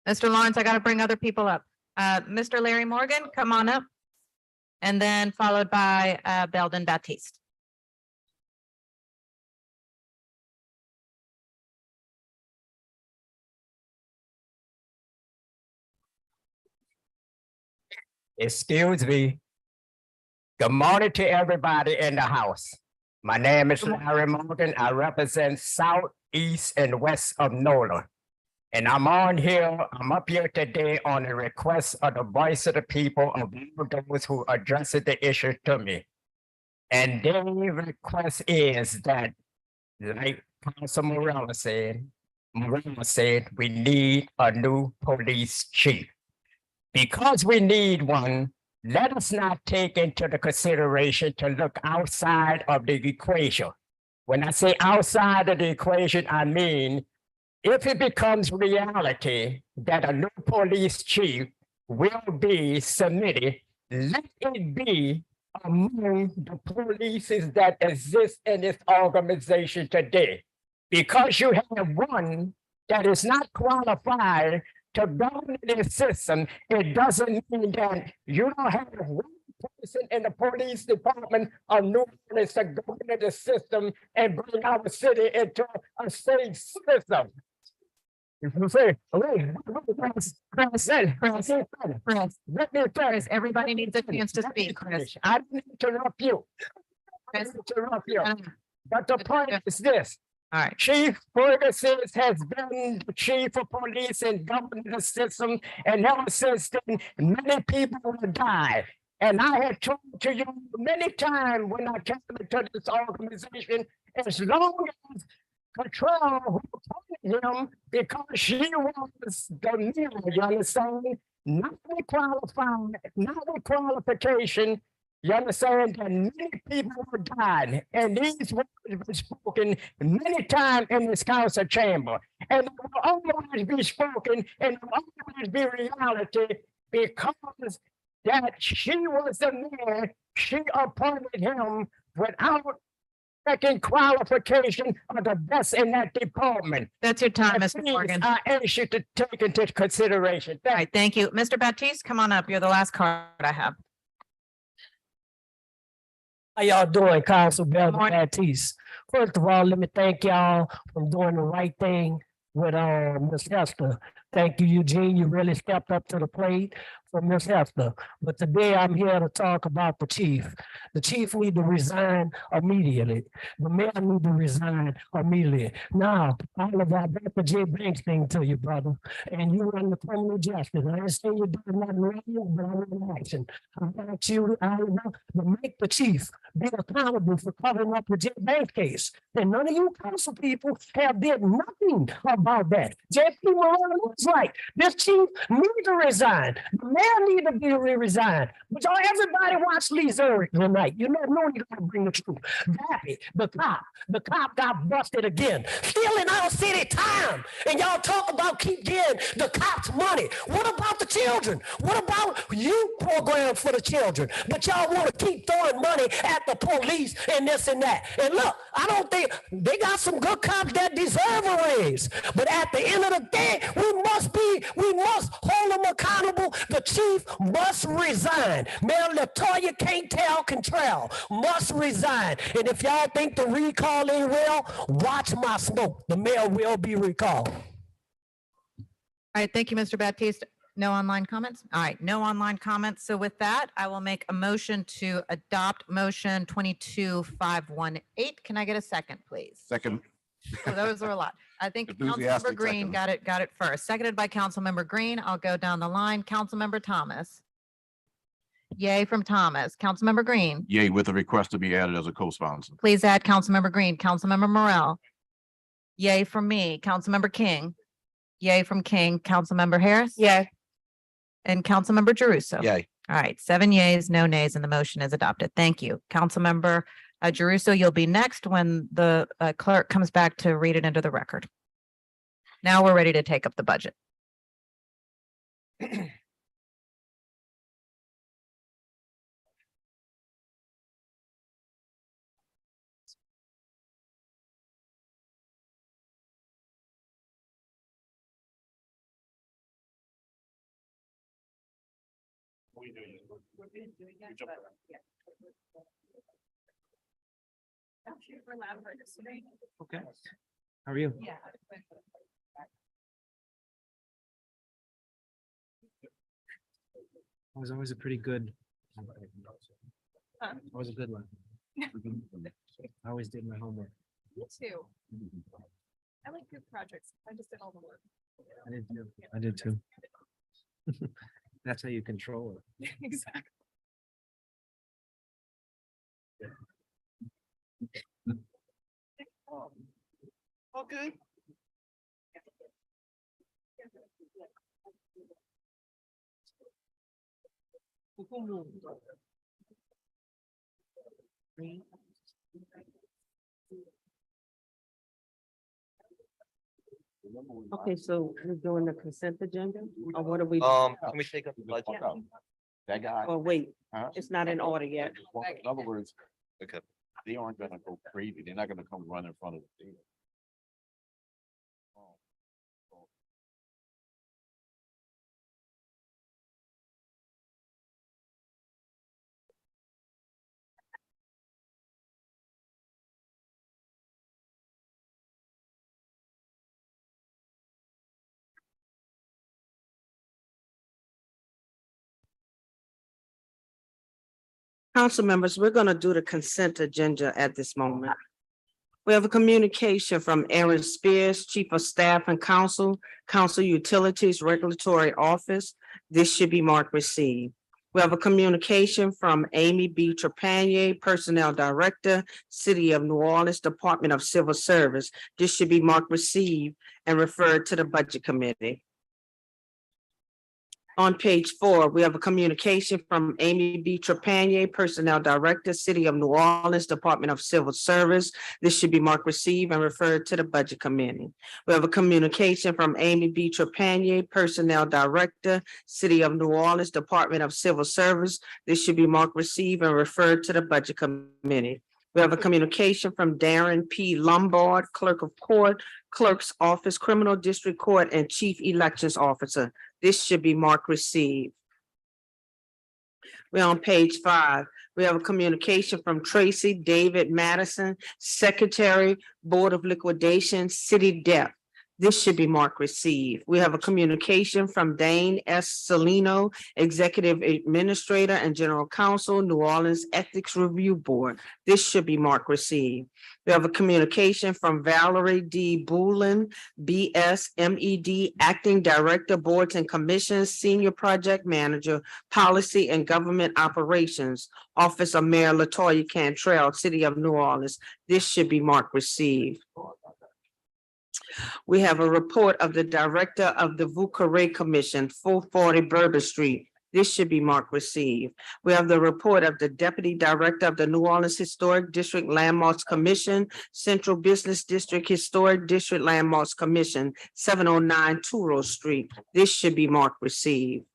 Mr. Lawrence, I got to bring other people up. Mr. Larry Morgan, come on up. And then followed by Belden Baptiste. Excuse me. Good morning to everybody in the house. My name is Larry Morgan. I represent South, East, and West of NOLA. And I'm up here today on the request of the voice of the people of those who addressed the issue to me. And their request is that, like Council Morales said, we need a new police chief. Because we need one, let us not take into the consideration to look outside of the equation. When I say outside of the equation, I mean, if it becomes reality that a new police chief will be submitted, let it be among the polices that exist in this organization today. Because you have one that is not qualified to govern this system, it doesn't mean that you don't have one person in the police department of New Orleans to govern the system and bring our city into a safe system. If you say, let me finish. Everybody needs a chance to speak, Chris. I didn't interrupt you. I didn't interrupt you. But the point is this. All right. Chief Ferguson has been the chief of police and governing the system, and ever since then, many people have died. And I had told to you many times when I came into this organization, as long as Control who appointed him because she was the mayor, you understand? Not the qualified, not the qualification. You understand that many people were died, and these words were spoken many times in this council chamber, and they will always be spoken and will always be reality because that she was the mayor. She appointed him without second qualification of the best in that department. That's your time, And Mr. please, Morgan. I ask you to take into consideration. All right, thank you. Mr. Baptiste, come on up. You're the last card I have. How y'all doing, Council Bell Morning. Baptiste? First of all, let me thank y'all for doing the right thing with Ms. Hester. Thank you, Eugene. You really stepped up to the plate for Ms. Hester. But today I'm here to talk about the chief. The chief need to resign immediately. The mayor need to resign immediately. Now, all of that, Dr. J. Banks thing to you, brother. And you run the criminal justice. I ain't saying you're doing nothing wrong, but I'm in action. I want you to make the chief be accountable for covering up the J. Banks case. And none of you council people have did nothing about that. J.P. Malone was right. This chief needs to resign. The mayor need to be resigned. But y'all, everybody watch Lee Zurich tonight. You know, he's gonna bring the truth. Vappy, the cop got busted again, stealing our city time. And y'all talk about keep getting the cops money. What about the children? What about youth program for the children? But y'all want to keep throwing money at the police and this and that. And look, I don't think they got some good cops that deserve a raise. But at the end of the day, we must hold them accountable. The chief must resign. Mayor Latoya can't tell control, must resign. And if y'all think the recall ain't real, watch my smoke. The mayor will be recalled. All right, thank you, Mr. Baptiste. No online comments? All right, no online comments. So with that, I will make a motion to adopt motion 22518. Can I get a second, please? Second. So those are a lot. I think Councilmember Enthusiastic Green second. got it first. Seconded by Councilmember Green. I'll go down the line. Councilmember Thomas. Yay from Thomas. Councilmember Green. Yay, with a request to be added as a co-sponsor. Please add Councilmember Green. Councilmember Morel. Yay from me. Councilmember King. Yay from King. Councilmember Harris. Yay. And Councilmember Jeruso. Yay. All right, 7 yeas, no nays, and the motion is adopted. Thank you. Councilmember Jeruso, you'll be next when the clerk comes back to read it into the record. Now we're ready to take up the budget. Okay. How are you? Yeah. I was always a pretty good. I was a good one. I always did my homework. Me too. I like group projects. I just did all the work. I did too. I did too. That's how you control it. Exactly. Okay. Okay, so we're doing the consent agenda, or what are we? Can we take up the budget? That guy. Or wait, Huh? it's not in order yet. In other words, Okay. they aren't gonna go crazy. They're not gonna come run in front of the. Council members, we're gonna do the consent agenda at this moment. We have a communication from Aaron Spears, Chief of Staff and Council Utilities Regulatory Office. This should be marked received. We have a communication from Amy B. Trepanier, Personnel Director, City of New Orleans, Department of Civil Service. This should be marked received and referred to the Budget Committee. On page 4, we have a communication from Amy B. Trepanier, Personnel Director, City of New Orleans, Department of Civil Service. This should be marked received and referred to the Budget Committee. We have a communication from Amy B. Trepanier, Personnel Director, City of New Orleans, Department of Civil Service. This should be marked received and referred to the Budget Committee. We have a communication from Darren P. Lombard, Clerk of Court, Clerk's Office, Criminal District Court, and Chief Elections Officer. This should be marked received. We're on page 5. We have a communication from Tracy David Madison, Secretary, Board of Liquidation, City Debt. This should be marked received. We have a communication from Dane S. Salino, Executive Administrator and General Counsel, New Orleans Ethics Review Board. This should be marked received. We have a communication from Valerie D. Boulin, BS MED, Acting Director, Boards and Commissions, Senior Project Manager, Policy and Government Operations, Office of Mayor Latoya Cantrell, City of New Orleans. This should be marked received. We have a report of the Director of the Vucare Commission, 440 Bourbon Street. This should be marked received. We have the report of the Deputy Director of the New Orleans Historic District Landmarks Commission, Central Business District Historic District Landmarks Commission, 709 Turo Street. This should be marked received.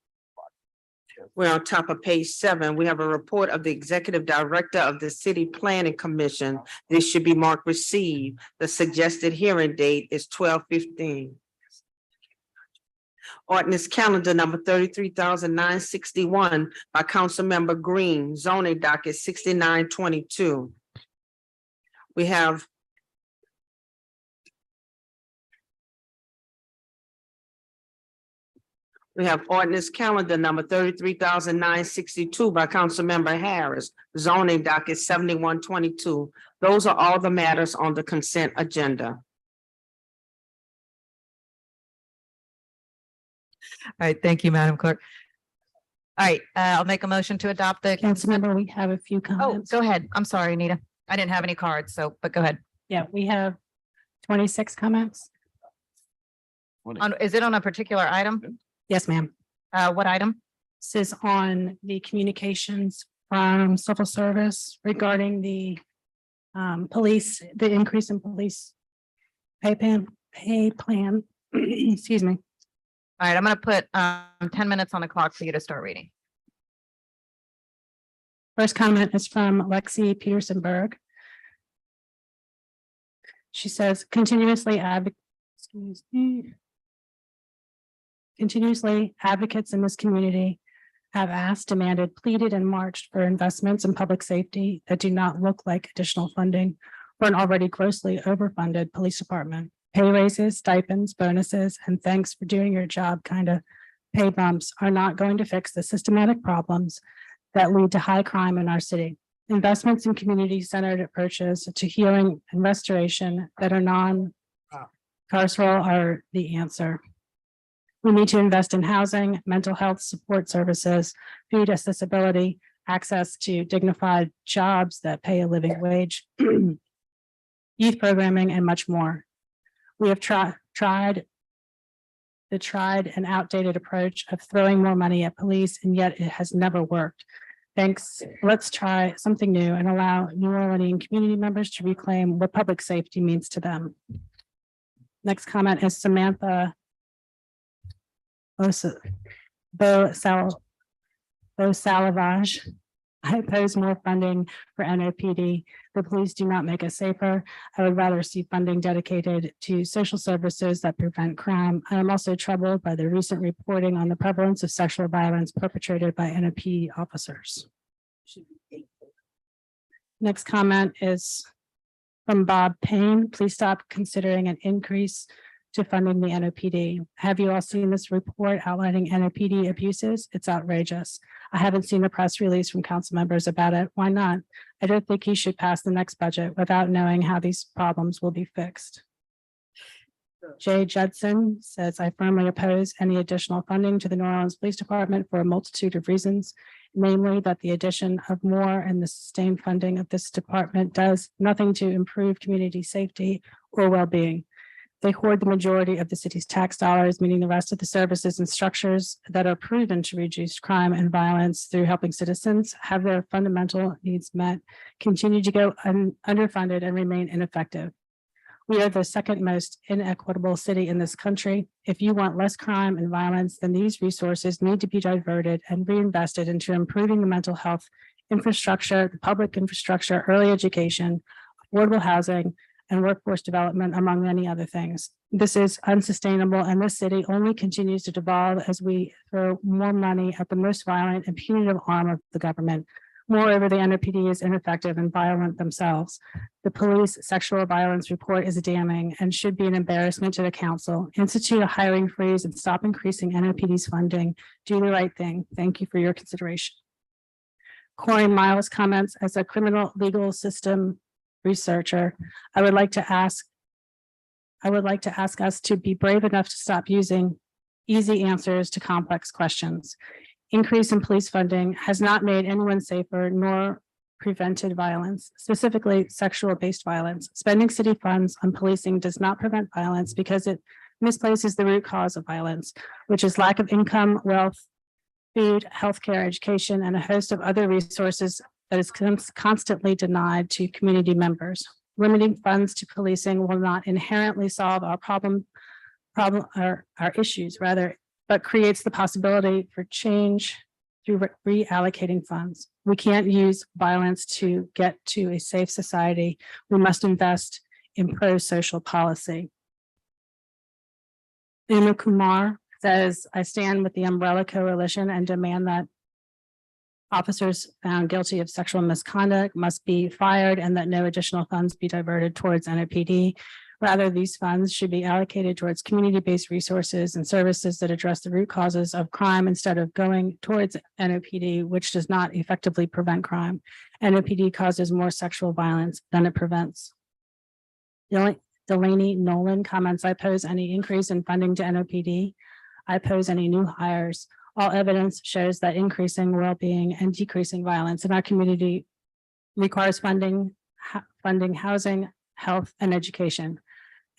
We're on top of page 7. We have a report of the Executive Director of the City Planning Commission. This should be marked received. The suggested hearing date is 12/15. Ordinance calendar number 33,961 by Councilmember Green, zoning docket 6922. We have ordinance calendar number 33,962 by Councilmember Harris, zoning docket 7122. Those are all the matters on the consent agenda. All right, thank you, Madam Clerk. All right, I'll make a motion to adopt the. Councilmember, we have a few Oh, comments. go ahead. I'm sorry, Anita. I didn't have any cards, but go ahead. Yeah, we have 26 comments. Is it on a particular item? Yes, ma'am. What item? This is on the communications from civil service regarding the police, the increase in police pay plan, excuse me. All right, I'm gonna put 10 minutes on the clock for you to start reading. First comment is from Lexi Peterson-Berg. She says continuously advocates in this community have asked, demanded, pleaded, and marched for investments in public safety that do not look like additional funding for an already grossly overfunded police department. Pay raises, stipends, bonuses, and thanks for doing your job kind of pay bumps are not going to fix the systematic problems that lead to high crime in our city. Investments in community-centered approaches to healing and restoration that are non-carceral are the answer. We need to invest in housing, mental health support services, food accessibility, access to dignified jobs that pay a living wage, youth programming, and much more. We have tried an outdated approach of throwing more money at police, and yet it has never worked. Thanks. Let's try something new and allow New Orleans community members to reclaim what public safety means to them. Next comment is Samantha Salavage. I oppose more funding for NOPD. The police do not make us safer. I would rather see funding dedicated to social services that prevent crime. I am also troubled by the recent reporting on the prevalence of sexual violence perpetrated by NOPD officers. Next comment is from Bob Payne. Please stop considering an increase to funding the NOPD. Have you all seen this report outlining NOPD abuses? It's outrageous. I haven't seen a press release from council members about it. Why not? I don't think he should pass the next budget without knowing how these problems will be fixed. Jay Judson says, I firmly oppose any additional funding to the New Orleans Police Department for a multitude of reasons, namely that the addition of more and the sustained funding of this department does nothing to improve community safety or well-being. They hoard the majority of the city's tax dollars, meaning the rest of the services and structures that are proven to reduce crime and violence through helping citizens have their fundamental needs met, continue to go underfunded and remain ineffective. We are the second most inequitable city in this country. If you want less crime and violence, then these resources need to be diverted and reinvested into improving the mental health infrastructure, the public infrastructure, early education, affordable housing, and workforce development, among many other things. This is unsustainable, and this city only continues to devolve as we throw more money at the most violent and punitive arm of the government. Moreover, the NOPD is ineffective and violent themselves. The police sexual violence report is damning and should be an embarrassment to the council. Institute a hiring freeze and stop increasing NOPD's funding. Do the right thing. Thank you for your consideration. Corey Miles comments, as a criminal legal system researcher, I would like to ask us to be brave enough to stop using easy answers to complex questions. Increase in police funding has not made anyone safer nor prevented violence, specifically sexual-based violence. Spending city funds on policing does not prevent violence because it misplaces the root cause of violence, which is lack of income, wealth, food, healthcare, education, and a host of other resources that is constantly denied to community members. Limiting funds to policing will not inherently solve our issues, rather, but creates the possibility for change through reallocating funds. We can't use violence to get to a safe society. We must invest in pro-social policy. Uma Kumar says, I stand with the Umbrella Coalition and demand that officers found guilty of sexual misconduct must be fired and that no additional funds be diverted towards NOPD. Rather, these funds should be allocated towards community-based resources and services that address the root causes of crime instead of going towards NOPD, which does not effectively prevent crime. NOPD causes more sexual violence than it prevents. Delaney Nolan comments, I oppose any increase in funding to NOPD. I oppose any new hires. All evidence shows that increasing well-being and decreasing violence in our community requires funding housing, health, and education.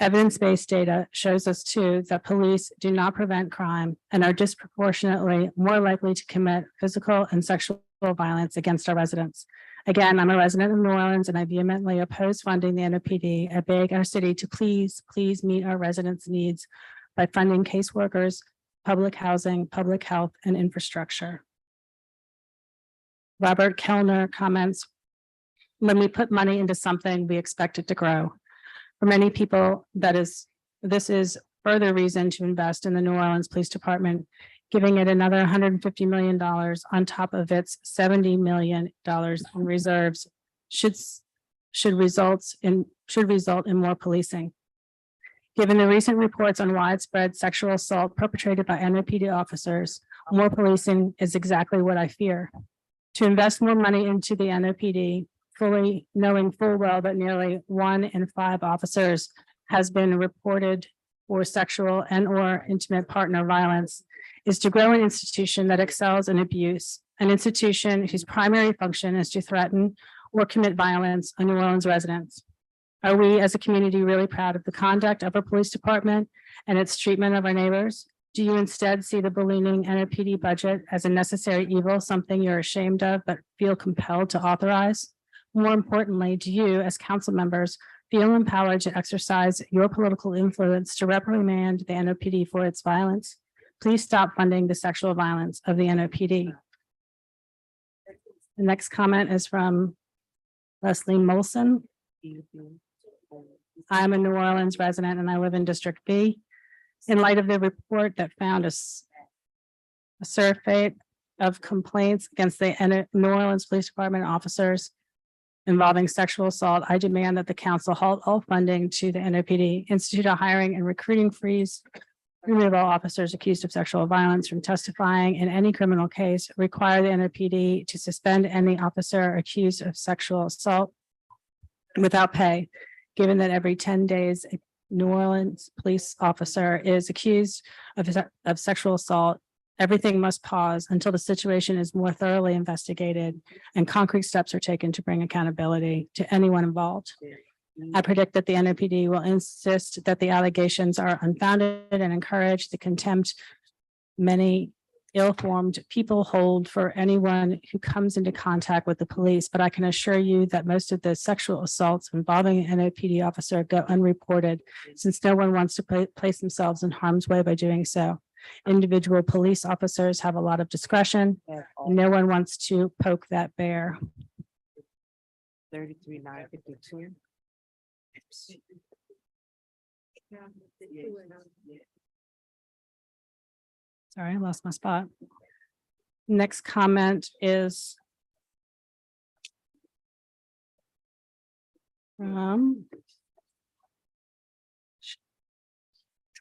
Evidence-based data shows us too that police do not prevent crime and are disproportionately more likely to commit physical and sexual violence against our residents. Again, I'm a resident of New Orleans and I vehemently oppose funding the NOPD. I beg our city to please meet our residents' needs by funding caseworkers, public housing, public health, and infrastructure. Robert Kellner comments, when we put money into something, we expect it to grow. For many people, this is further reason to invest in the New Orleans Police Department, giving it another $150 million on top of its $70 million in reserves should result in more policing. Given the recent reports on widespread sexual assault perpetrated by NOPD officers, more policing is exactly what I fear. To invest more money into the NOPD, fully knowing full well that nearly 1 in 5 officers has been reported for sexual and or intimate partner violence, is to grow an institution that excels in abuse, an institution whose primary function is to threaten or commit violence on New Orleans residents. Are we as a community really proud of the conduct of our police department and its treatment of our neighbors? Do you instead see the ballooning NOPD budget as a necessary evil, something you're ashamed of but feel compelled to authorize? More importantly, do you as council members feel empowered to exercise your political influence to reprimand the NOPD for its violence? Please stop funding the sexual violence of the NOPD. The next comment is from Leslie Molson. I'm a New Orleans resident and I live in District B. In light of the report that found a survey of complaints against the New Orleans Police Department officers, involving sexual assault, I demand that the council halt all funding to the NOPD, institute a hiring and recruiting freeze, remove all officers accused of sexual violence from testifying in any criminal case, require the NOPD to suspend any officer accused of sexual assault without pay, given that every 10 days, a New Orleans police officer is accused of sexual assault. Everything must pause until the situation is more thoroughly investigated and concrete steps are taken to bring accountability to anyone involved. I predict that the NOPD will insist that the allegations are unfounded and encourage the contempt many ill-formed people hold for anyone who comes into contact with the police. But I can assure you that most of the sexual assaults involving an NOPD officer go unreported, since no one wants to place themselves in harm's way by doing so. Individual police officers have a lot of discretion, and no one wants to poke that bear. 33,952. Sorry, I lost my spot. Next comment is from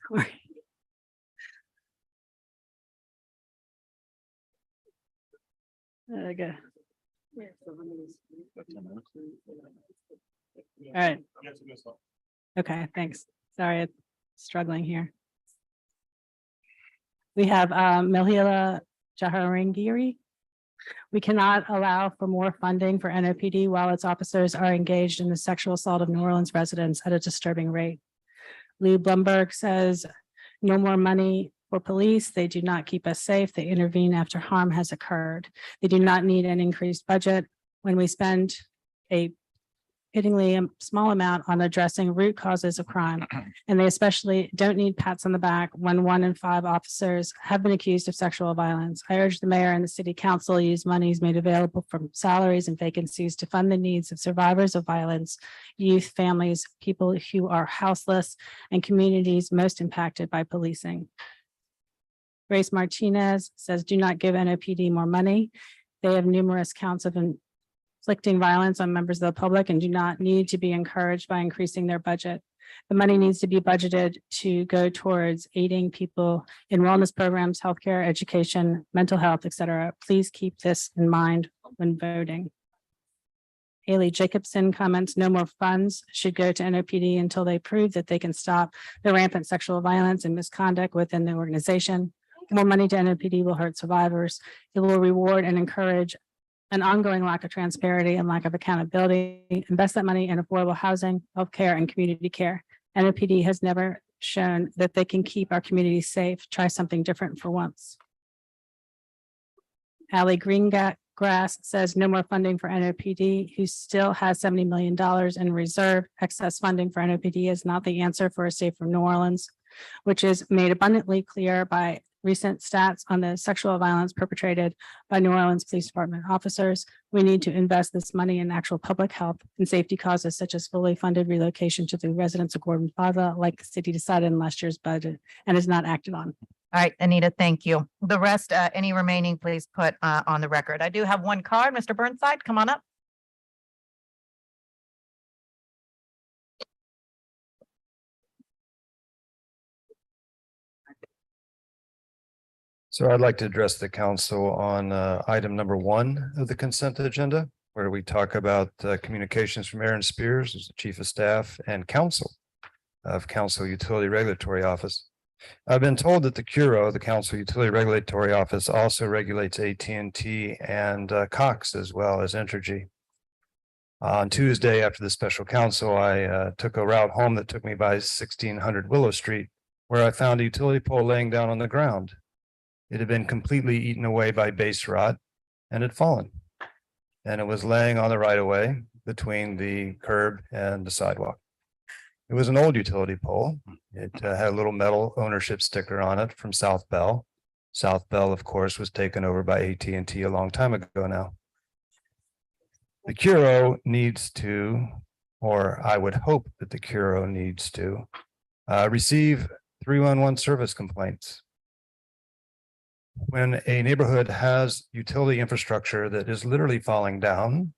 sorry. There we go. All right. Okay, thanks. Sorry, I'm struggling here. We have Melhila Jaharangiri. We cannot allow for more funding for NOPD while its officers are engaged in the sexual assault of New Orleans residents at a disturbing rate. Lee Blumberg says, no more money for police. They do not keep us safe. They intervene after harm has occurred. They do not need an increased budget. When we spend a fittingly small amount on addressing root causes of crime, and they especially don't need pats on the back when 1 in 5 officers have been accused of sexual violence. I urge the mayor and the city council use monies made available from salaries and vacancies to fund the needs of survivors of violence, youth, families, people who are houseless, and communities most impacted by policing. Grace Martinez says, do not give NOPD more money. They have numerous counts of inflicting violence on members of the public and do not need to be encouraged by increasing their budget. The money needs to be budgeted to go towards aiding people in wellness programs, healthcare, education, mental health, etc. Please keep this in mind when voting. Haley Jacobson comments, no more funds should go to NOPD until they prove that they can stop the rampant sexual violence and misconduct within the organization. More money to NOPD will hurt survivors. It will reward and encourage an ongoing lack of transparency and lack of accountability. Invest that money in affordable housing, healthcare, and community care. NOPD has never shown that they can keep our communities safe. Try something different for once. Allie Greengrass says no more funding for NOPD, who still has $70 million in reserve. Excess funding for NOPD is not the answer for a safer New Orleans, which is made abundantly clear by recent stats on the sexual violence perpetrated by New Orleans Police Department officers. We need to invest this money in actual public health and safety causes, such as fully funded relocation to the residents of Gordon Plaza, like the city decided in last year's budget and is not acted on. All right, Anita, thank you. The rest, any remaining, please put on the record. I do have one card. Mr. Burnside, come on up. So I'd like to address the council on item number 1 of the consent agenda, where we talk about communications from Aaron Spears, as the Chief of Staff and Counsel of Council Utility Regulatory Office. I've been told that the CURO, the Council Utility Regulatory Office, also regulates AT&T and Cox as well as Entergy. On Tuesday, after the special council, I took a route home that took me by 1600 Willow Street, where I found a utility pole laying down on the ground. It had been completely eaten away by base rot and had fallen. And it was laying on the right of way between the curb and the sidewalk. It was an old utility pole. It had a little metal ownership sticker on it from South Bell. South Bell, of course, was taken over by AT&T a long time ago now. The CURO needs to, or I would hope that the CURO needs to, receive 311 service complaints. When a neighborhood has utility infrastructure that is literally falling down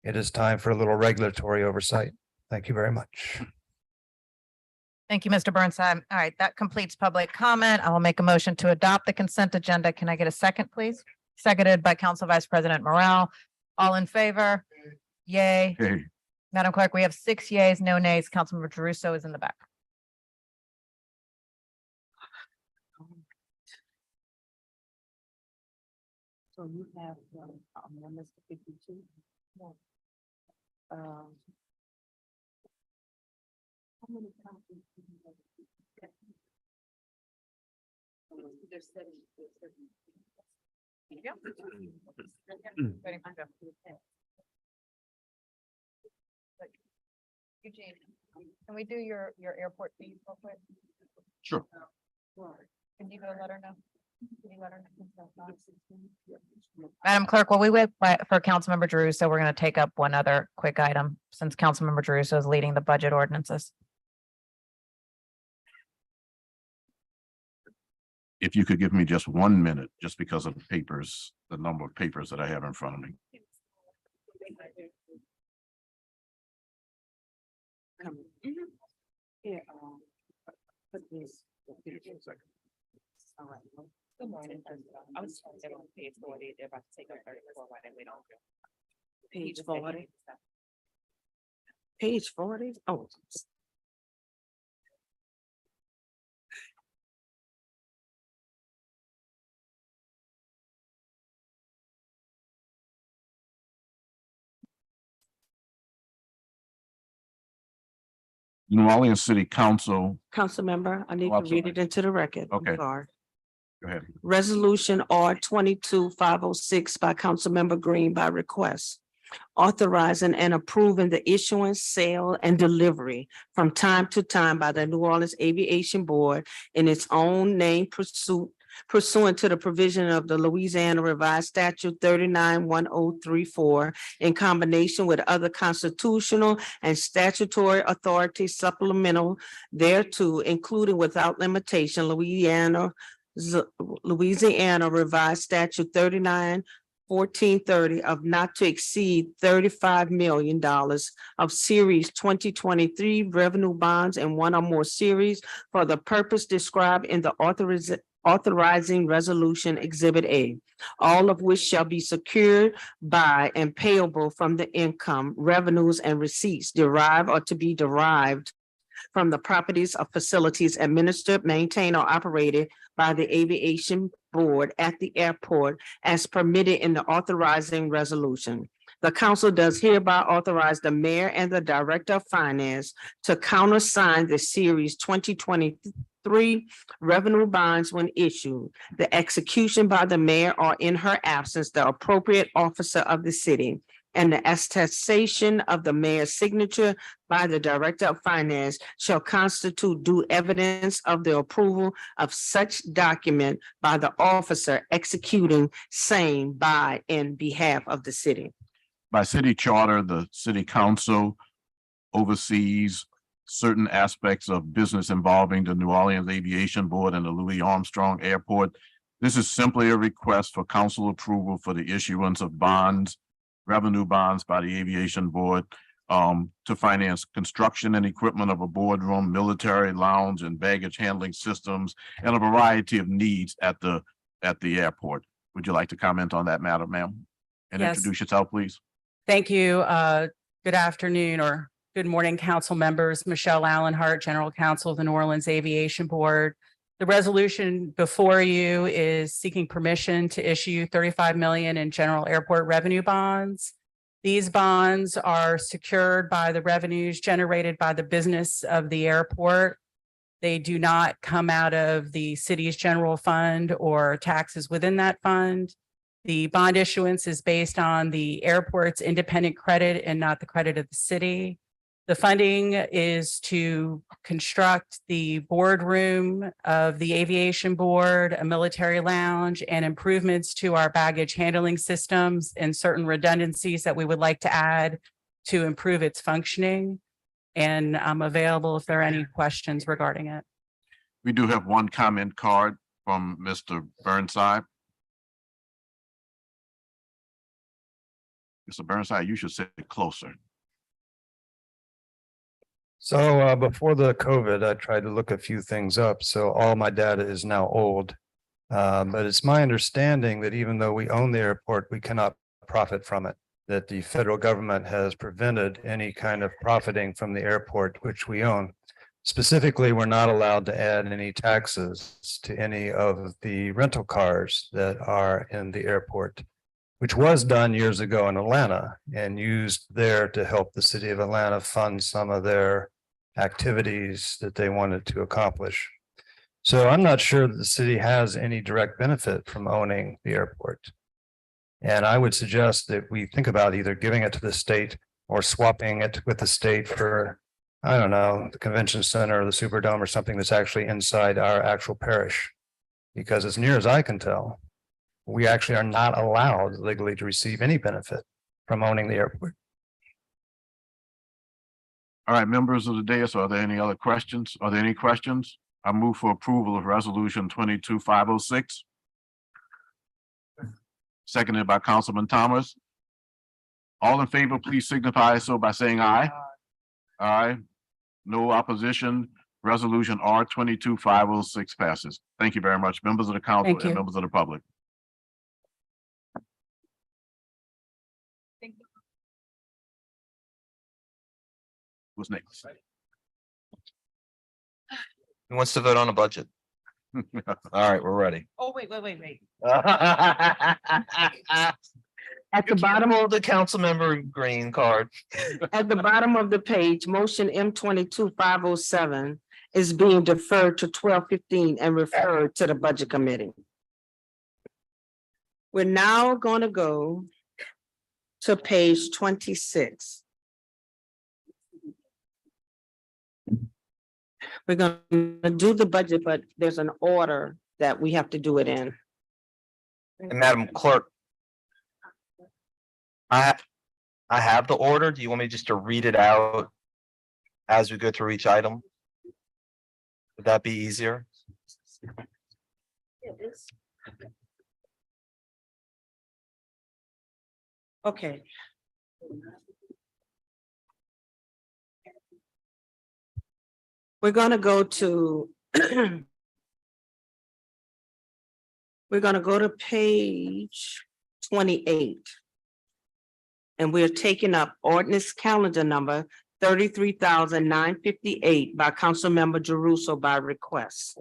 it is time for a little regulatory oversight. Thank you very much. Thank you, Mr. Burnside. All right, that completes public comment. I will make a motion to adopt the consent agenda. Can I get a second, please? Seconded by Council Vice President Morrell. All in favor? Yay. Hey, Madam Clerk, we have 6 yays, no nays. Councilmember Druso is in the back. So you have, amendments to 52? How many copies do you have? There's 7. Eugene, can we do your airport fees real quick? sure. Can you go let her know? Can you let her know? Madam Clerk, while we wait for Councilmember Druso, we're going to take up one other quick item since Councilmember Druso is leading the budget ordinances. If you could give me just 1 minute, just because of the papers, the number of papers that I have in front of me. Yeah. Put this. All right. Good morning. I was trying to on page 40. They're about to take up 34. Why didn't we don't? Page 40. Page 40? Oh. New Orleans City Council, Council member, I need Oh, I'm to read sorry. it into the record. I'm Okay. sorry. go ahead. Resolution R 22-506 by Councilmember Green by request. Authorizing and approving the issuance, sale, and delivery from time to time by the New Orleans Aviation Board in its own name pursuant to the provision of the Louisiana Revised Statute 39-1034 in combination with other constitutional and statutory authorities supplemental thereto, including without limitation Louisiana Revised Statute 39-1430 of not to exceed $35 million of Series 2023 revenue bonds and one or more series for the purpose described in the authorizing resolution Exhibit A, all of which shall be secured by and payable from the income, revenues, and receipts derived or to be derived from the properties of facilities administered, maintained, or operated by the Aviation Board at the airport as permitted in the authorizing resolution. The council does hereby authorize the mayor and the director of finance to countersign the Series 2023 revenue bonds when issued. The execution by the mayor or in her absence, the appropriate officer of the city, and the attestation of the mayor's signature by the director of finance shall constitute due evidence of the approval of such document by the officer executing same by and behalf of the city. By city charter, the city council oversees certain aspects of business involving the New Orleans Aviation Board and the Louis Armstrong Airport. This is simply a request for council approval for the issuance of bonds, revenue bonds by the Aviation Board to finance construction and equipment of a boardroom, military lounge, and baggage handling systems, and a variety of needs at the airport. Would you like to comment on that matter, ma'am? And Yes. introduce yourself, please. Thank you. Good afternoon or good morning, council members. Michelle Allenhart, General Counsel of the New Orleans Aviation Board. The resolution before you is seeking permission to issue 35 million in general airport revenue bonds. These bonds are secured by the revenues generated by the business of the airport. They do not come out of the city's general fund or taxes within that fund. The bond issuance is based on the airport's independent credit and not the credit of the city. The funding is to construct the boardroom of the Aviation Board, a military lounge, and improvements to our baggage handling systems and certain redundancies that we would like to add to improve its functioning. And I'm available if there are any questions regarding it. We do have one comment card from Mr. Burnside. Mr. Burnside, you should sit closer. So before the COVID, I tried to look a few things up. So all my data is now old. But it's my understanding that even though we own the airport, we cannot profit from it. That the federal government has prevented any kind of profiting from the airport, which we own. Specifically, we're not allowed to add any taxes to any of the rental cars that are in the airport, which was done years ago in Atlanta and used there to help the city of Atlanta fund some of their activities that they wanted to accomplish. So I'm not sure that the city has any direct benefit from owning the airport. And I would suggest that we think about either giving it to the state or swapping it with the state for, I don't know, the convention center or the Superdome or something that's actually inside our actual parish. Because as near as I can tell, we actually are not allowed legally to receive any benefit from owning the airport. All right, members of the dais, are there any other questions? Are there any questions? I move for approval of resolution 22-506. Seconded by Councilman Thomas. All in favor, please signify so by saying aye. Aye. No opposition. Resolution R 22-506 passes. Thank you very much, members of the council Thank and you. members of the public. What's next? Who wants to vote on a budget? All right, we're ready. Oh, wait. At the bottom Hold the council member green card. At the bottom of the page, motion M 22-507 is being deferred to 12:15 and referred to the budget committee. We're now going to go to page 26. We're going to do the budget, but there's an order that we have to do it in. And Madam Clerk. I have the order. Do you want me just to read it out as we go through each item? Would that be easier? Okay. We're gonna go to we're gonna go to page 28. And we're taking up ordinance calendar number 33,958 by Councilmember Jeruso by request.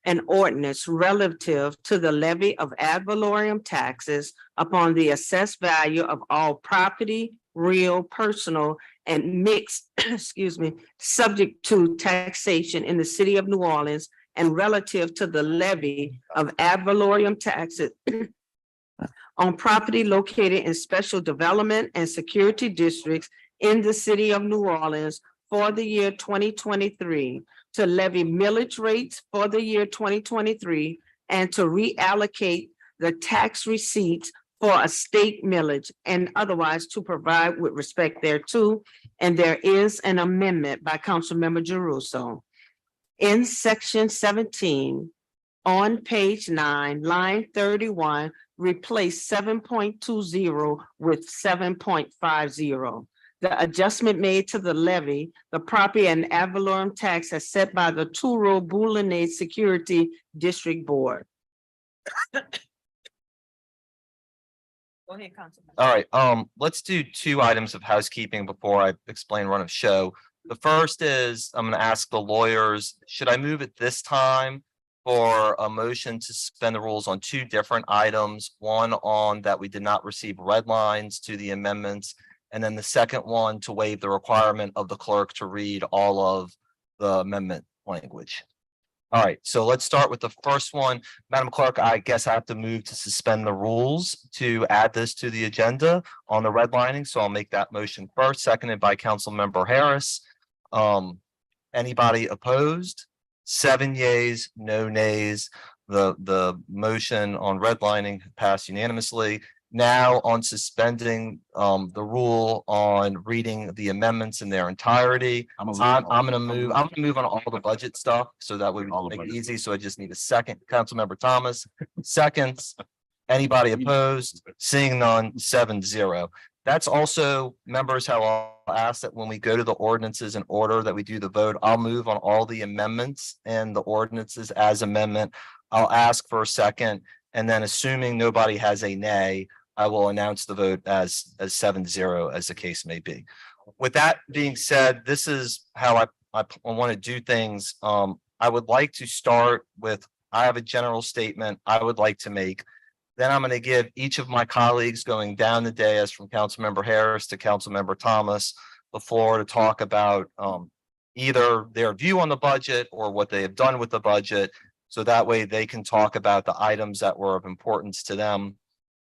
An ordinance relative to the levy of ad valorem taxes upon the assessed value of all property, real, personal, and mixed, subject to taxation in the city of New Orleans and relative to the levy of ad valorem taxes on property located in special development and security districts in the city of New Orleans for the year 2023, to levy millage rates for the year 2023, and to reallocate the tax receipts for a state millage and otherwise to provide with respect thereto. And there is an amendment by Councilmember Jeruso. In section 17, on page 9, line 31, replace 7.20 with 7.50. The adjustment made to the levy, the property and ad valorem tax as set by the Turo Boulonnais Security District Board. Go ahead, Councilman. All right, let's do two items of housekeeping before I explain run of show. The first is, I'm gonna ask the lawyers, should I move it this time for a motion to suspend the rules on two different items? One on that we did not receive red lines to the amendments, and then the second one to waive the requirement of the clerk to read all of the amendment language. All right, so let's start with the first one. Madam Clerk, I guess I have to move to suspend the rules to add this to the agenda on the redlining. So I'll make that motion first, seconded by Councilmember Harris. Anybody opposed? 7 yeas, no nays. The motion on redlining passed unanimously. Now on suspending the rule on reading the amendments in their entirety. I'm gonna move on all the budget stuff so that we make it easy. So I just need a second. Councilmember Thomas, seconds. Anybody opposed? Seeing none, 7-0. That's also, members, how I'll ask that when we go to the ordinances in order that we do the vote, I'll move on all the amendments and the ordinances as amendment. I'll ask for a second, and then assuming nobody has a nay, I will announce the vote as 7-0 as the case may be. With that being said, this is how I want to do things. I would like to start with, I have a general statement I would like to make. Then I'm going to give each of my colleagues going down the dais from Councilmember Harris to Councilmember Thomas the floor to talk about either their view on the budget or what they have done with the budget. So that way they can talk about the items that were of importance to them.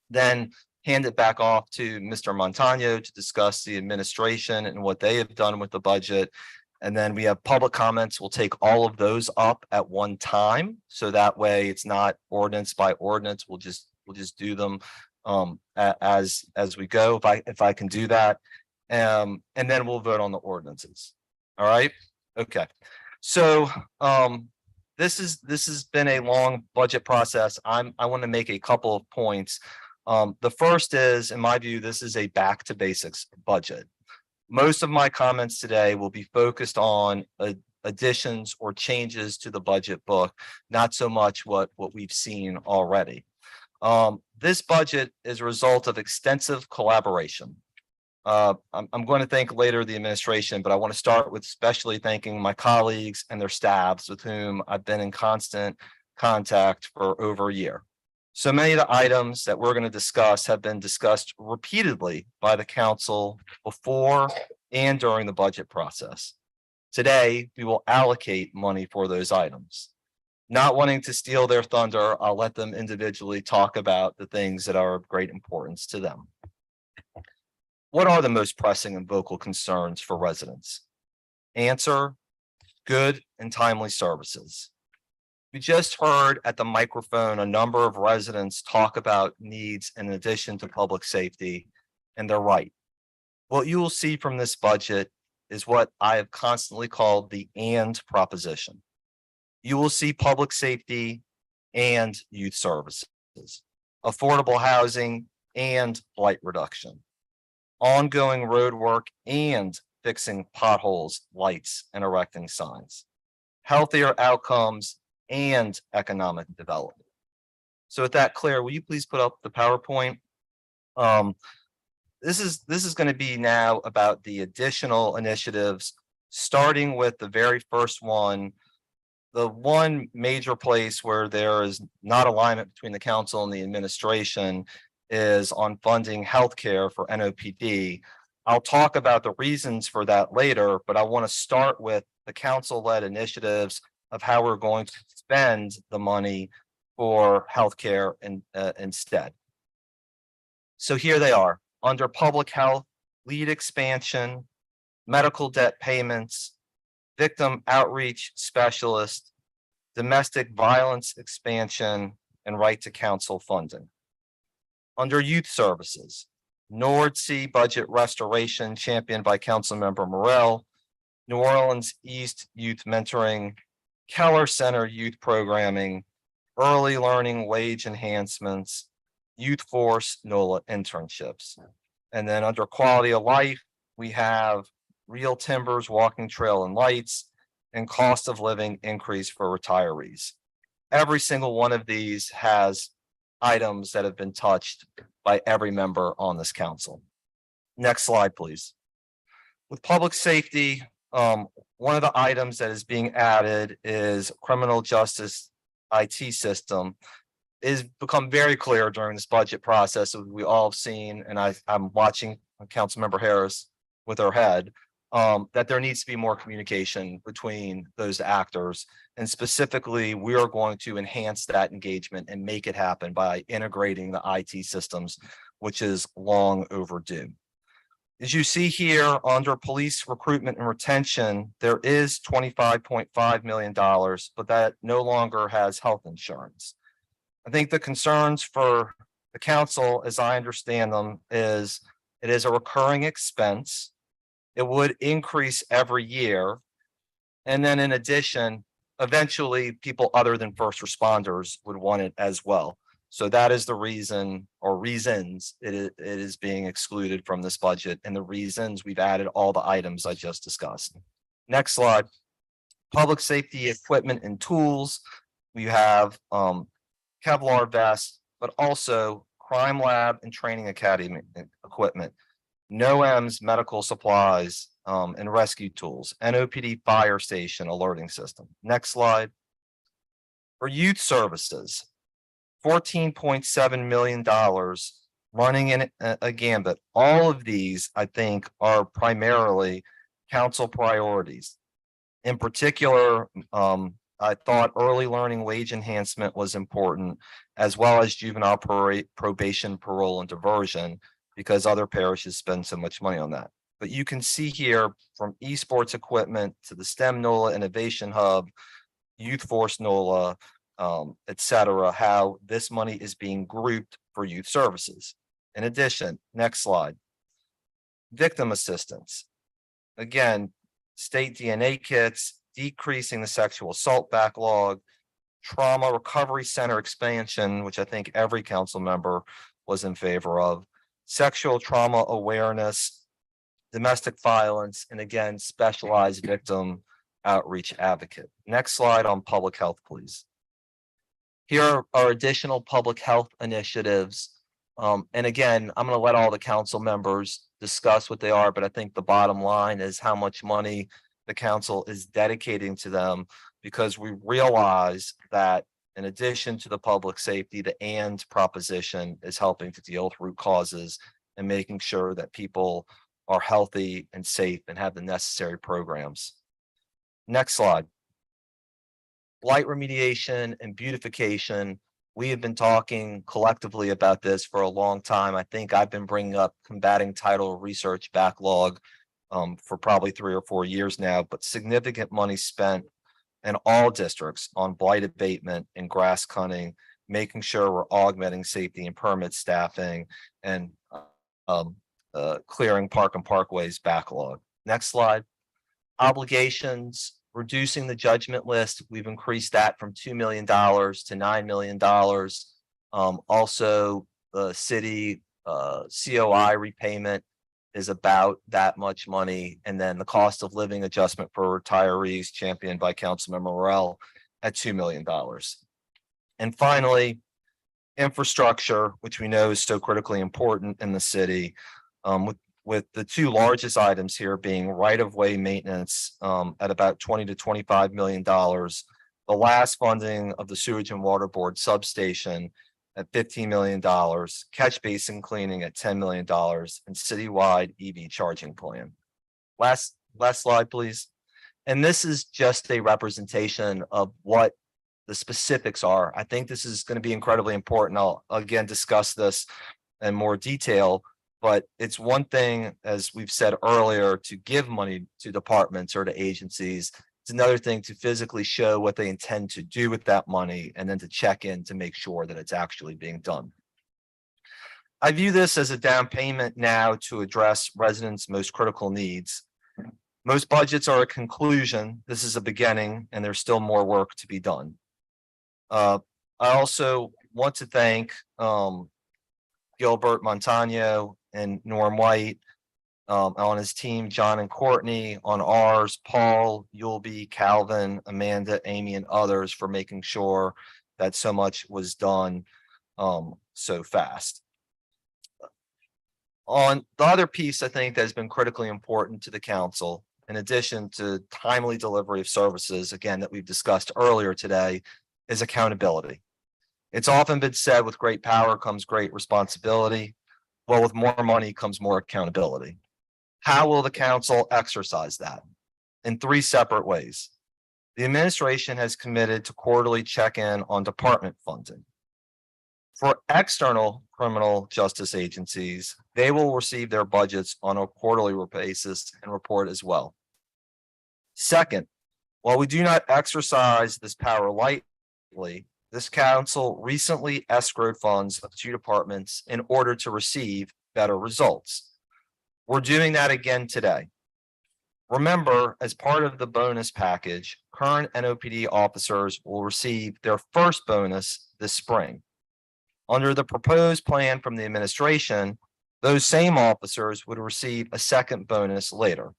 Then hand it back off to Mr. Montano to discuss the administration and what they have done with the budget. And then we have public comments. We'll take all of those up at one time. So that way it's not ordinance by ordinance. We'll just do them as we go, if I can do that. And then we'll vote on the ordinances. All right. Okay. So this has been a long budget process. I want to make a couple of points. The first is, in my view, this is a back to basics budget. Most of my comments today will be focused on additions or changes to the budget book, not so much what we've seen already. This budget is a result of extensive collaboration. I'm going to thank later the administration, but I want to start with especially thanking my colleagues and their staffs with whom I've been in constant contact for over a year. So many of the items that we're going to discuss have been discussed repeatedly by the council before and during the budget process. Today, we will allocate money for those items. Not wanting to steal their thunder, I'll let them individually talk about the things that are of great importance to them. What are the most pressing and vocal concerns for residents? Answer: good and timely services. We just heard at the microphone a number of residents talk about needs in addition to public safety, and they're right. What you will see from this budget is what I have constantly called the "and" proposition. You will see public safety and youth services, affordable housing and blight reduction, ongoing road work and fixing potholes, lights, and erecting signs, healthier outcomes and economic development. So with that, Claire, will you please put up the PowerPoint? This is going to be now about the additional initiatives, starting with the very first one. The one major place where there is not alignment between the council and the administration is on funding healthcare for NOPD. I'll talk about the reasons for that later, but I want to start with the council-led initiatives of how we're going to spend the money for healthcare instead. So here they are. Under public health, lead expansion, medical debt payments, victim outreach specialist, domestic violence expansion, and right to counsel funding. Under youth services, Nordsea budget restoration championed by Councilmember Morrell, New Orleans East youth mentoring, Keller Center youth programming, early learning wage enhancements, youth force NOLA internships. And then under quality of life, we have Real Timbers walking trail and lights, and cost of living increase for retirees. Every single one of these has items that have been touched by every member on this council. Next slide, please. With public safety, one of the items that is being added is criminal justice IT system. Is become very clear during this budget process. We all have seen, and I'm watching Councilmember Harris with her head, that there needs to be more communication between those actors. And specifically, we are going to enhance that engagement and make it happen by integrating the IT systems, which is long overdue. As you see here, under police recruitment and retention, there is $25.5 million, but that no longer has health insurance. I think the concerns for the council, as I understand them, is it is a recurring expense. It would increase every year. And then in addition, eventually people other than first responders would want it as well. So that is the reason or reasons it is being excluded from this budget, and the reasons we've added all the items I just discussed. Next slide. Public safety equipment and tools. We have Kevlar vests, but also crime lab and training academy equipment, NOEMS medical supplies, and rescue tools, NOPD fire station alerting system. Next slide. For youth services, $14.7 million running in a gambit. All of these, I think, are primarily council priorities. In particular, I thought early learning wage enhancement was important, as well as juvenile probation, parole, and diversion, because other parishes spend so much money on that. But you can see here from esports equipment to the STEM NOLA Innovation Hub, Youth Force NOLA, et cetera, how this money is being grouped for youth services. In addition, next slide. Victim assistance. Again, state DNA kits, decreasing the sexual assault backlog, trauma recovery center expansion, which I think every council member was in favor of, sexual trauma awareness, domestic violence, and again, specialized victim outreach advocate. Next slide on public health, please. Here are additional public health initiatives. And again, I'm going to let all the council members discuss what they are, but I think the bottom line is how much money the council is dedicating to them, because we realize that in addition to the public safety, the and proposition is helping to deal with root causes and making sure that people are healthy and safe and have the necessary programs. Next slide. Blight remediation and beautification. We have been talking collectively about this for a long time. I think I've been bringing up combating title research backlog for probably 3 or 4 years now, but significant money spent in all districts on blight abatement and grass cutting, making sure we're augmenting safety and permit staffing and clearing park and parkways backlog. Next slide. Obligations, reducing the judgment list. We've increased that from $2 million to $9 million. Also, the city COI repayment is about that much money. And then the cost of living adjustment for retirees, championed by Councilmember Morel, at $2 million. And finally, infrastructure, which we know is so critically important in the city, with the two largest items here being right-of-way maintenance at about $20 to $25 million, the last funding of the Sewage and Water Board substation at $15 million, catch basin cleaning at $10 million, and citywide EV charging plan. Last slide, please. And this is just a representation of what the specifics are. I think this is going to be incredibly important. I'll again discuss this in more detail, but it's one thing, as we've said earlier, to give money to departments or to agencies. It's another thing to physically show what they intend to do with that money and then to check in to make sure that it's actually being done. I view this as a down payment now to address residents' most critical needs. Most budgets are a conclusion. This is a beginning, and there's still more work to be done. I also want to thank Gilbert Montano and Norm White, on his team, John and Courtney, on ours, Paul, Yulby, Calvin, Amanda, Amy, and others for making sure that so much was done so fast. On the other piece, I think that has been critically important to the council, in addition to timely delivery of services, again, that we've discussed earlier today, is accountability. It's often been said, with great power comes great responsibility. Well, with more money comes more accountability. How will the council exercise that? In 3 separate ways. The administration has committed to quarterly check-in on department funding. For external criminal justice agencies, they will receive their budgets on a quarterly basis and report as well. Second, while we do not exercise this power lightly, this council recently escrowed funds of 2 departments in order to receive better results. We're doing that again today. Remember, as part of the bonus package, current NOPD officers will receive their first bonus this spring. Under the proposed plan from the administration, those same officers would receive a second bonus later.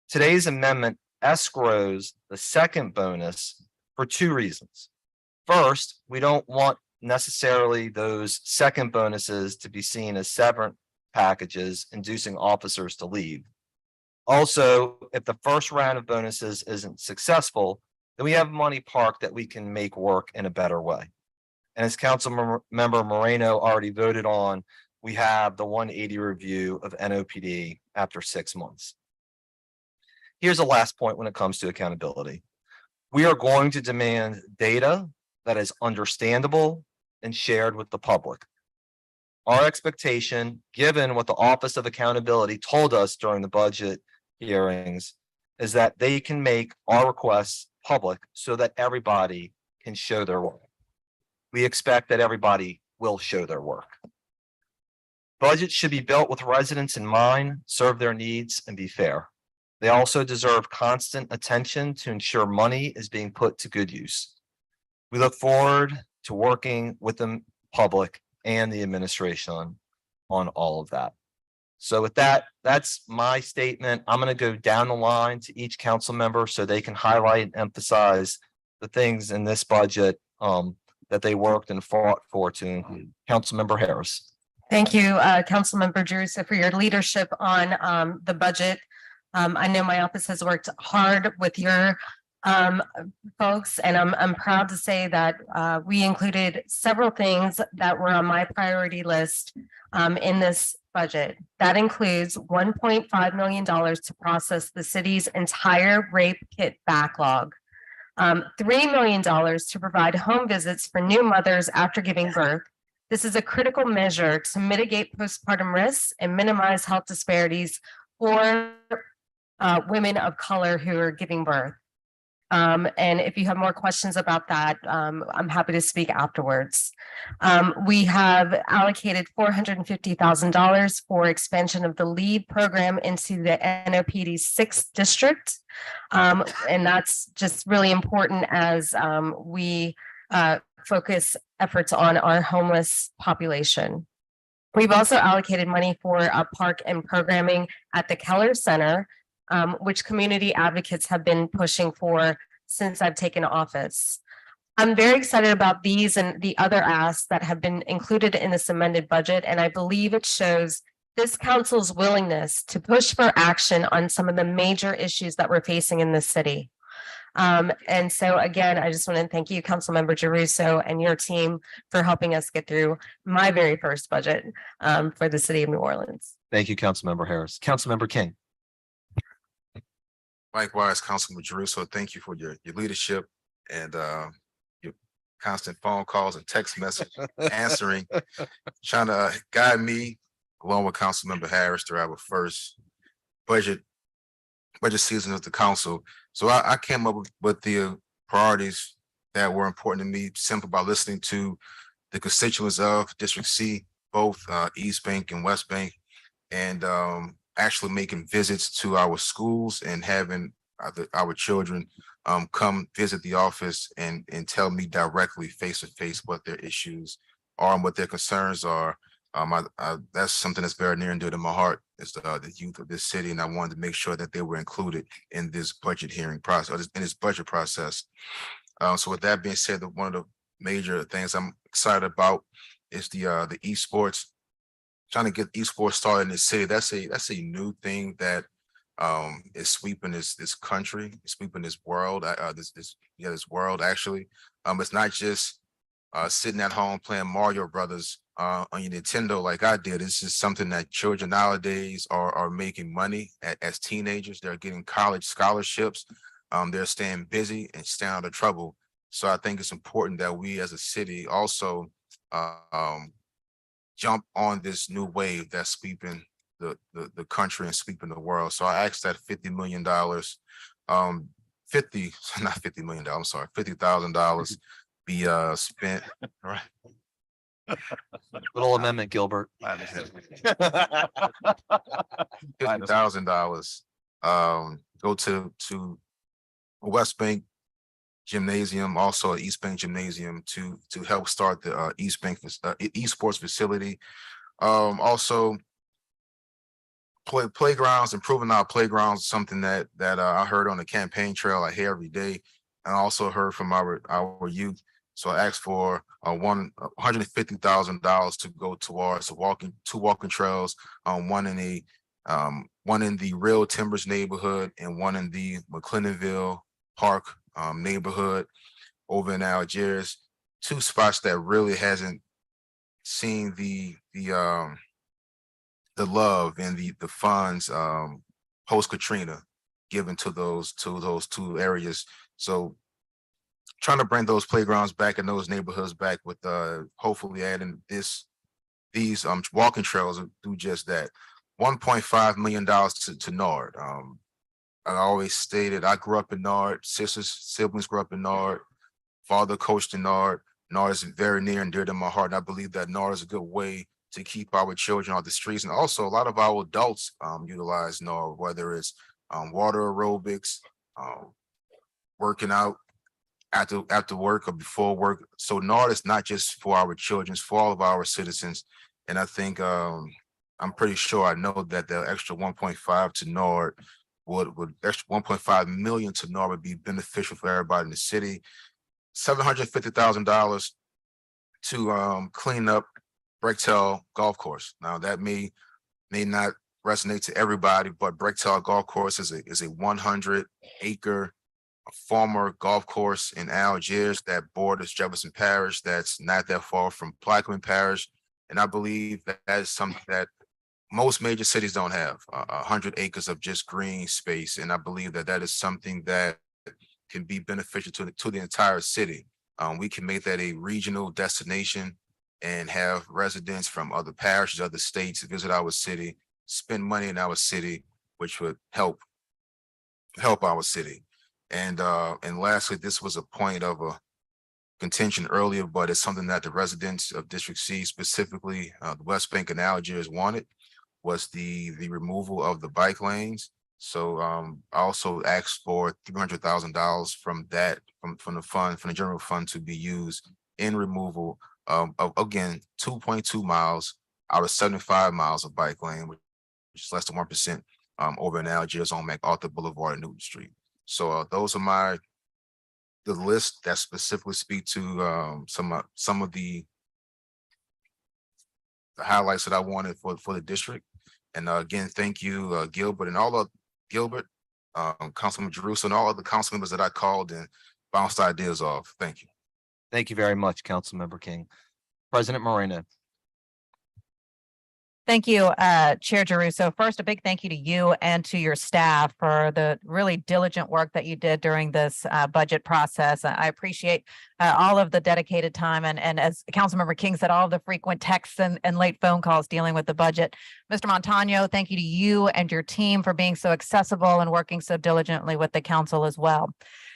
Today's amendment escrows the second bonus for two reasons. First, we don't want necessarily those second bonuses to be seen as severance packages inducing officers to leave. Also, if the first round of bonuses isn't successful, then we have money parked that we can make work in a better way. And as Member Moreno already voted on, we have the 180 review of NOPD after 6 months. Here's the last point when it comes to accountability. We are going to demand data that is understandable and shared with the public. Our expectation, given what the Office of Accountability told us during the budget hearings, is that they can make our requests public so that everybody can show their work. We expect that everybody will show their work. Budgets should be built with residents in mind, serve their needs, and be fair. They also deserve constant attention to ensure money is being put to good use. We look forward to working with the public and the administration on all of that. So with that, that's my statement. I'm going to go down the line to each council member so they can highlight and emphasize the things in this budget that they worked and fought for to include. Councilmember Harris. Thank you, Councilmember Drusa, for your leadership on the budget. I know my office has worked hard with your folks, and I'm proud to say that we included several things that were on my priority list in this budget. That includes $1.5 million to process the city's entire rape kit backlog, $3 million to provide home visits for new mothers after giving birth. This is a critical measure to mitigate postpartum risks and minimize health disparities for women of color who are giving birth. And if you have more questions about that, I'm happy to speak afterwards. We have allocated $450,000 for expansion of the LEAD program into the NOPD's 6th district. And that's just really important as we focus efforts on our homeless population. We've also allocated money for park and programming at the Keller Center, which community advocates have been pushing for since I've taken office. I'm very excited about these and the other asks that have been included in this amended budget, and I believe it shows this council's willingness to push for action on some of the major issues that we're facing in the city. And so again, I just want to thank you, Councilmember Giarrusso, and your team for helping us get through my very first budget for the city of New Orleans. Thank you, Councilmember Harris. Councilmember King. Likewise, Councilmember Giarrusso, thank you for your leadership and your constant phone calls and text message answering, trying to guide me along with Councilmember Harris throughout our first budget season of the council. So I came up with the priorities that were important to me simply by listening to the constituents of District C, both East Bank and West Bank, and actually making visits to our schools and having our children come visit the office and tell me directly face to face what their issues are and what their concerns are. That's something that's very near and dear to my heart, is the youth of this city, and I wanted to make sure that they were included in this budget hearing process, in this budget process. So with that being said, one of the major things I'm excited about is the esports. Trying to get esports started in the city. That's a new thing that is sweeping this country, sweeping this world. This world actually. It's not just sitting at home playing Mario Brothers on your Nintendo like I did. It's just something that children nowadays are making money as teenagers. They're getting college scholarships. They're staying busy and staying out of trouble. So I think it's important that we as a city also jump on this new wave that's sweeping the country and sweeping the world. So I asked that $50 million, not $50 million, I'm sorry, $50,000 be spent. Right. Little amendment, Gilbert. $50,000 go to West Bank Gymnasium, also at East Bank Gymnasium to help start the East Bank esports facility. Also playgrounds, improving our playgrounds, is something that I heard on the campaign trail. I hear every day, and I also heard from our youth. So I asked for $150,000 to go towards two walking trails, one in the Real Timbers neighborhood and one in the McClendonville Park neighborhood over in Algiers. Two spots that really hasn't seen the love and the funds post Katrina given to those two areas. So trying to bring those playgrounds back and those neighborhoods back with hopefully adding these walking trails will do just that. $1.5 million to NARD. I always stated I grew up in NARD, siblings grew up in NARD, father coached in NARD. NARD is very near and dear to my heart. And I believe that NARD is a good way to keep our children off the streets. And also a lot of our adults utilize NARD, whether it's water aerobics, working out after work or before work. So NARD is not just for our children, it's for all of our citizens. And I think I'm pretty sure I know that the extra 1.5 to NARD would extra 1.5 million to NARD would be beneficial for everybody in the city. $750,000 to clean up Breaktail Golf Course. Now that may not resonate to everybody, but Breaktail Golf Course is a 100-acre former golf course in Algiers that borders Jefferson Parish. That's not that far from Plaquemine Parish, and I believe that is something that most major cities don't have. 100 acres of just green space, and I believe that is something that can be beneficial to the entire city. We can make that a regional destination and have residents from other parishes, other states visit our city, spend money in our city, which would help our city. And lastly, this was a point of a contention earlier, but it's something that the residents of District C, specifically the West Bank and Algiers, wanted, was the removal of the bike lanes. So I also asked for $300,000 from the general fund to be used in removal of, again, 2.2 miles out of 75 miles of bike lane, which is less than 1% over in Algiers on MacArthur Boulevard and Newton Street. So those are the list that specifically speak to some of the highlights that I wanted for the district. And again, thank you, Gilbert, and all of Councilman Jerusalem, and all of the council members that I called and bounced ideas off. Thank you. Thank you very much, Councilmember King. President Moreno. Thank you, Chair Jeruso. First, a big thank you to you and to your staff for the really diligent work that you did during this budget process. I appreciate all of the dedicated time and as Councilmember King said, all of the frequent texts and late phone calls dealing with the budget. Mr. Montano, thank you to you and your team for being so accessible and working so diligently with the council as well.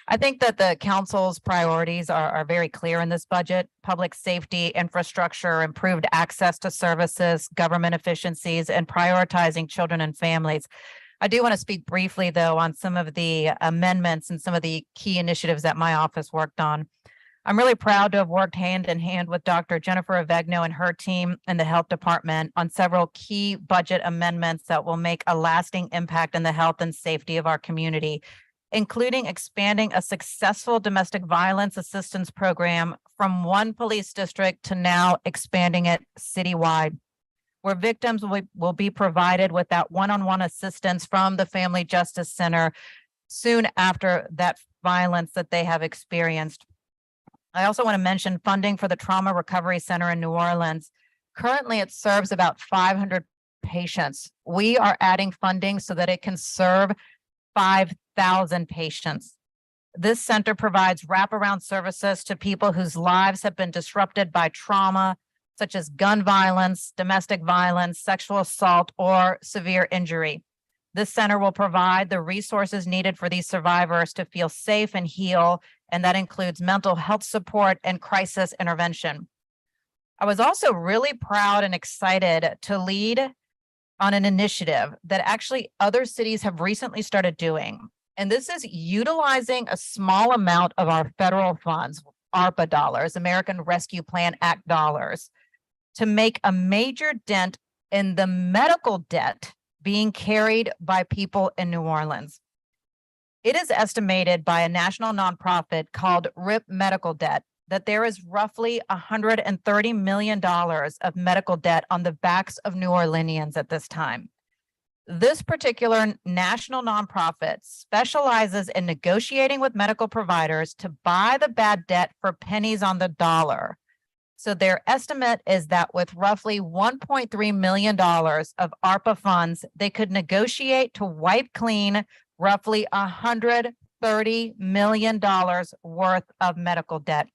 I think that the council's priorities are very clear in this budget: public safety, infrastructure, improved access to services, government efficiencies, and prioritizing children and families. I do want to speak briefly, though, on some of the amendments and some of the key initiatives that my office worked on. I'm really proud to have worked hand in hand with Dr. Jennifer Avegno and her team in the health department on several key budget amendments that will make a lasting impact in the health and safety of our community, including expanding a successful domestic violence assistance program from one police district to now expanding it citywide, where victims will be provided with that one-on-one assistance from the Family Justice Center soon after that violence that they have experienced. I also want to mention funding for the Trauma Recovery Center in New Orleans. Currently, it serves about 500 patients. We are adding funding so that it can serve 5,000 patients. This center provides wraparound services to people whose lives have been disrupted by trauma, such as gun violence, domestic violence, sexual assault, or severe injury. This center will provide the resources needed for these survivors to feel safe and heal, and that includes mental health support and crisis intervention. I was also really proud and excited to lead on an initiative that actually other cities have recently started doing. And this is utilizing a small amount of our federal funds, ARPA dollars, American Rescue Plan Act dollars, to make a major dent in the medical debt being carried by people in New Orleans. It is estimated by a national nonprofit called RIP Medical Debt that there is roughly $130 million of medical debt on the backs of New Orleanians at this time. This particular national nonprofit specializes in negotiating with medical providers to buy the bad debt for pennies on the dollar. So their estimate is that with roughly $1.3 million of ARPA funds, they could negotiate to wipe clean roughly $130 million worth of medical debt.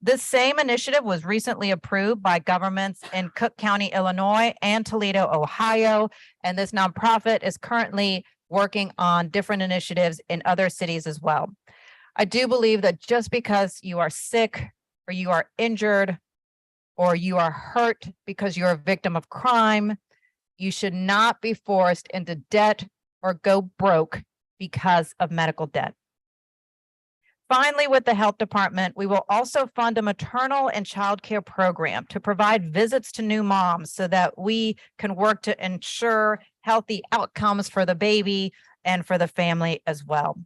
This same initiative was recently approved by governments in Cook County, Illinois, and Toledo, Ohio. And this nonprofit is currently working on different initiatives in other cities as well. I do believe that just because you are sick or you are injured or you are hurt because you're a victim of crime, you should not be forced into debt or go broke because of medical debt. Finally, with the health department, we will also fund a maternal and child care program to provide visits to new moms so that we can work to ensure healthy outcomes for the baby and for the family as well.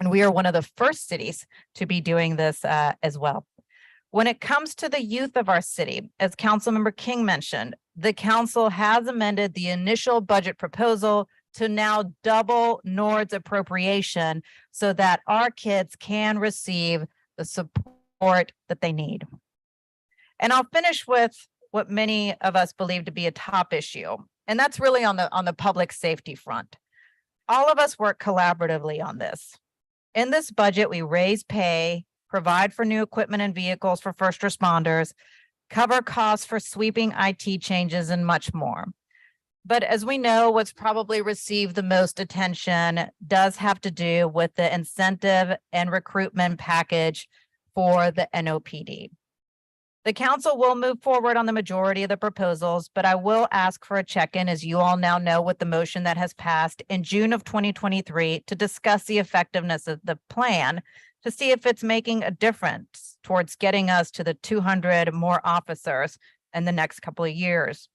And we are one of the first cities to be doing this as well. When it comes to the youth of our city, as Councilmember King mentioned, the council has amended the initial budget proposal to now double NORD's appropriation so that our kids can receive the support that they need. And I'll finish with what many of us believe to be a top issue, and that's really on the public safety front. All of us work collaboratively on this. In this budget, we raise pay, provide for new equipment and vehicles for first responders, cover costs for sweeping IT changes, and much more. But as we know, what's probably received the most attention does have to do with the incentive and recruitment package for the NOPD. The council will move forward on the majority of the proposals, but I will ask for a check-in, as you all now know, with the motion that has passed in June of 2023 to discuss the effectiveness of the plan to see if it's making a difference towards getting us to the 200 more officers in the next couple of years.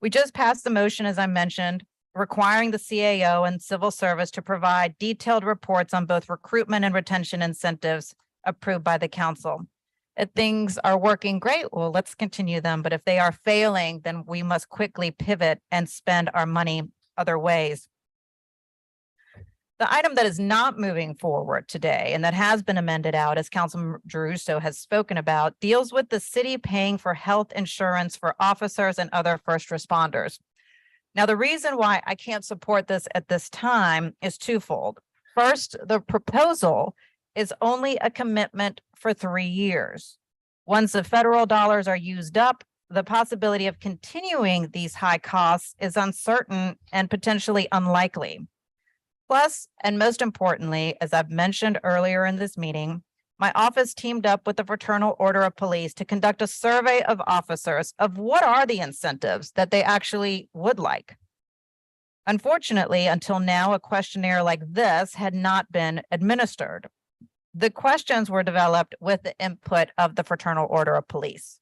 We just passed the motion, as I mentioned, requiring the CAO and civil service to provide detailed reports on both recruitment and retention incentives approved by the council. If things are working great, well, let's continue them. But if they are failing, then we must quickly pivot and spend our money other ways. The item that is not moving forward today and that has been amended out, as Councilman Giarrusso has spoken about, deals with the city paying for health insurance for officers and other first responders. Now, the reason why I can't support this at this time is twofold. First, the proposal is only a commitment for 3 years. Once the federal dollars are used up, the possibility of continuing these high costs is uncertain and potentially unlikely. Plus, and most importantly, as I've mentioned earlier in this meeting, my office teamed up with the Fraternal Order of Police to conduct a survey of officers of what are the incentives that they actually would like. Unfortunately, until now, a questionnaire like this had not been administered. The questions were developed with the input of the Fraternal Order of Police.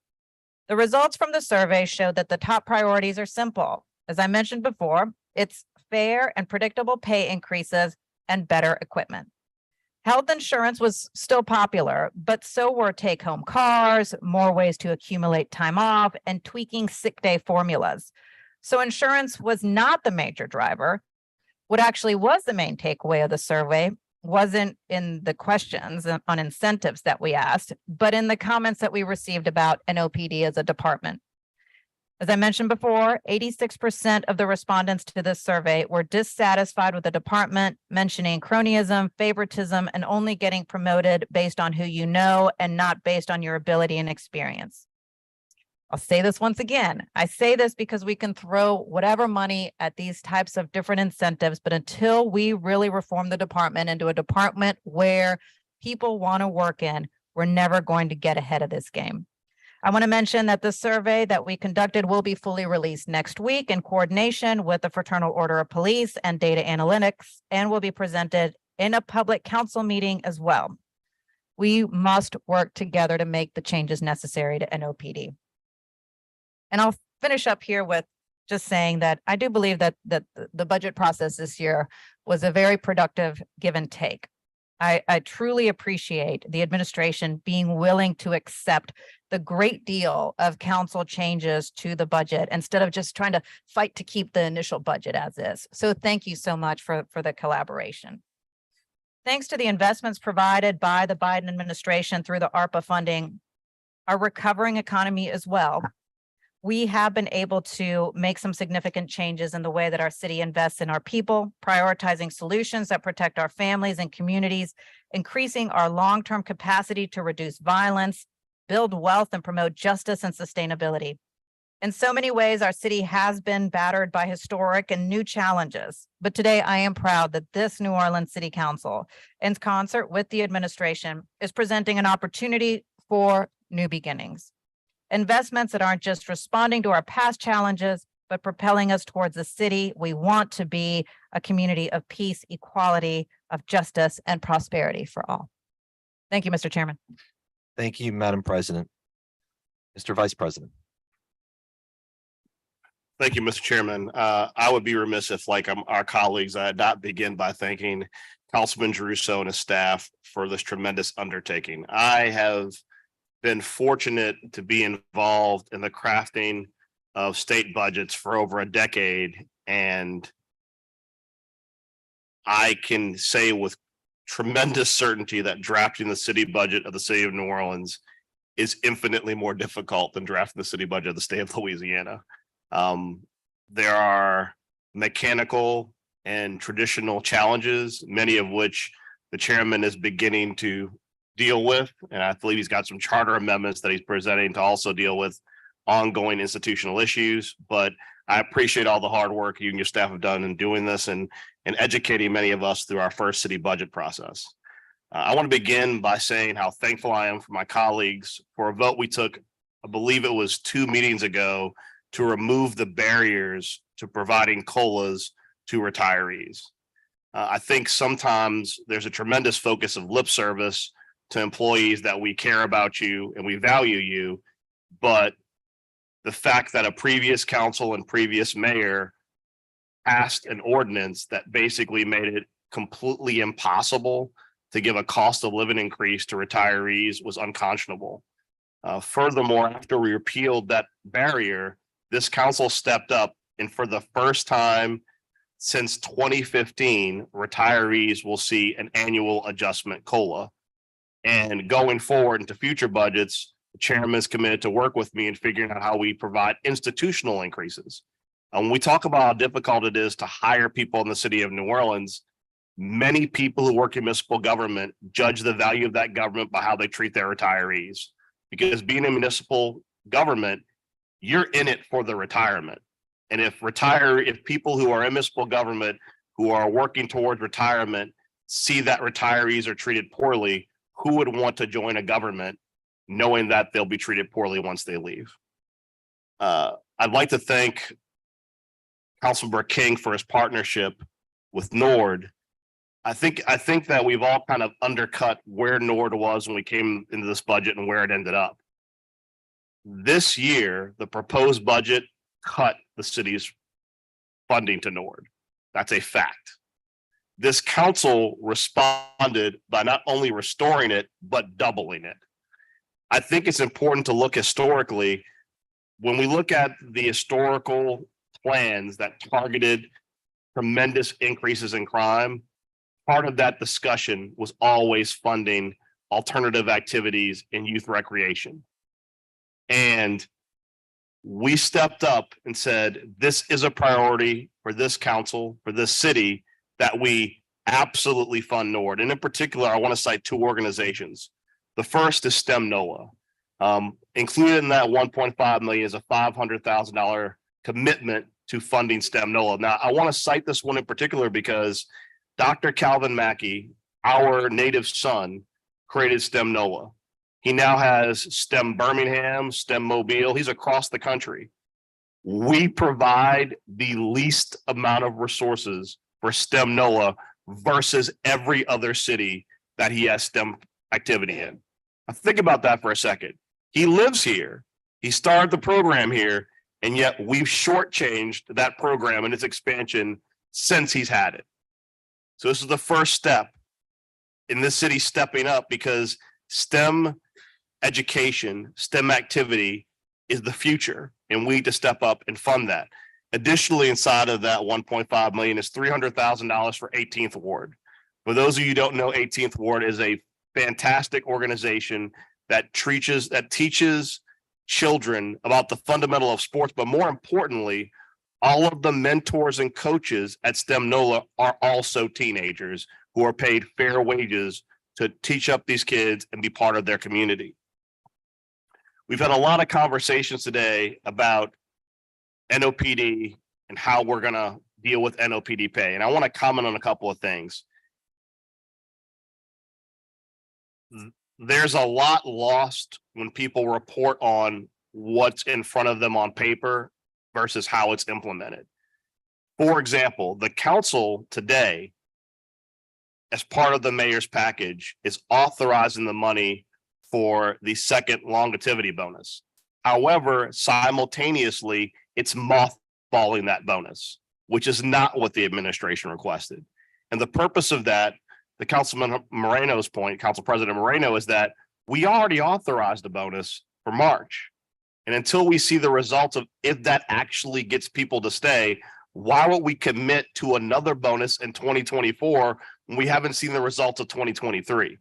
The results from the survey showed that the top priorities are simple. As I mentioned before, it's fair and predictable pay increases and better equipment. Health insurance was still popular, but so were take-home cars, more ways to accumulate time off, and tweaking sick day formulas. So insurance was not the major driver. What actually was the main takeaway of the survey wasn't in the questions on incentives that we asked, but in the comments that we received about NOPD as a department. As I mentioned before, 86% of the respondents to this survey were dissatisfied with the department, mentioning cronyism, favoritism, and only getting promoted based on who you know and not based on your ability and experience. I'll say this once again. I say this because we can throw whatever money at these types of different incentives, but until we really reform the department into a department where people want to work in, we're never going to get ahead of this game. I want to mention that the survey that we conducted will be fully released next week in coordination with the Fraternal Order of Police and Data Analytics, and will be presented in a public council meeting as well. We must work together to make the changes necessary to NOPD. And I'll finish up here with just saying that I do believe that the budget process this year was a very productive give and take. I truly appreciate the administration being willing to accept the great deal of council changes to the budget instead of just trying to fight to keep the initial budget as is. So thank you so much for the collaboration. Thanks to the investments provided by the Biden administration through the ARPA funding, our recovering economy as well, we have been able to make some significant changes in the way that our city invests in our people, prioritizing solutions that protect our families and communities, increasing our long-term capacity to reduce violence, build wealth, and promote justice and sustainability. In so many ways, our city has been battered by historic and new challenges. But today I am proud that this New Orleans City Council, in concert with the administration, is presenting an opportunity for new beginnings. Investments that aren't just responding to our past challenges, but propelling us towards a city we want to be, a community of peace, equality, of justice, and prosperity for all. Thank you, Mr. Chairman. Thank you, Madam President. Mr. Vice President. Thank you, Mr. Chairman. I would be remiss if, like our colleagues, I not begin by thanking Councilman Jeruso and his staff for this tremendous undertaking. I have been fortunate to be involved in the crafting of state budgets for over a decade, and I can say with tremendous certainty that drafting the city budget of the city of New Orleans is infinitely more difficult than drafting the city budget of the state of Louisiana. There are mechanical and traditional challenges, many of which the chairman is beginning to deal with, and I believe he's got some charter amendments that he's presenting to also deal with ongoing institutional issues. But I appreciate all the hard work you and your staff have done in doing this and educating many of us through our first city budget process. I want to begin by saying how thankful I am for my colleagues for a vote we took, I believe it was 2 meetings ago, to remove the barriers to providing COLAs to retirees. I think sometimes there's a tremendous focus of lip service to employees that we care about you and we value you, but the fact that a previous council and previous mayor passed an ordinance that basically made it completely impossible to give a cost of living increase to retirees was unconscionable. Furthermore, after we repealed that barrier, this council stepped up, and for the first time since 2015, retirees will see an annual adjustment COLA. And going forward into future budgets, the chairman is committed to work with me in figuring out how we provide institutional increases. When we talk about how difficult it is to hire people in the city of New Orleans, many people who work in municipal government judge the value of that government by how they treat their retirees. Because being in municipal government, you're in it for the retirement. And if people who are in municipal government who are working towards retirement see that retirees are treated poorly, who would want to join a government knowing that they'll be treated poorly once they leave? I'd like to thank Councilmember King for his partnership with NORD. I think that we've all kind of undercut where NORD was when we came into this budget and where it ended up. This year, the proposed budget cut the city's funding to NORD. That's a fact. This council responded by not only restoring it, but doubling it. I think it's important to look historically. When we look at the historical plans that targeted tremendous increases in crime, part of that discussion was always funding alternative activities in youth recreation. And we stepped up and said, this is a priority for this council, for this city, that we absolutely fund NORD. And in particular, I want to cite 2 organizations. The first is STEM NOLA. Included in that 1.5 million is a $500,000 commitment to funding STEM NOLA. Now, I want to cite this one in particular because Dr. Calvin Mackey, our native son, created STEM NOLA. He now has STEM Birmingham, STEM Mobile. He's across the country. We provide the least amount of resources for STEM NOLA versus every other city that he has STEM activity in. Now think about that for a second. He lives here. He started the program here, and yet we've shortchanged that program and its expansion since he's had it. So this is the first step in this city stepping up, because STEM education, STEM activity is the future, and we need to step up and fund that. Additionally, inside of that 1.5 million is $300,000 for 18th Ward. For those of you who don't know, 18th Ward is a fantastic organization that teaches children about the fundamental of sports, but more importantly, all of the mentors and coaches at STEM NOLA are also teenagers who are paid fair wages to teach up these kids and be part of their community. We've had a lot of conversations today about NOPD and how we're going to deal with NOPD pay. And I want to comment on a couple of things. There's a lot lost when people report on what's in front of them on paper versus how it's implemented. For example, the council today, as part of the mayor's package, is authorizing the money for the second longevity bonus. However, simultaneously, it's mothballing that bonus, which is not what the administration requested. And the purpose of that, the Councilman Moreno's point, Council President Moreno, is that we already authorized the bonus for March. And until we see the results of if that actually gets people to stay, why would we commit to another bonus in 2024 when we haven't seen the results of 2023?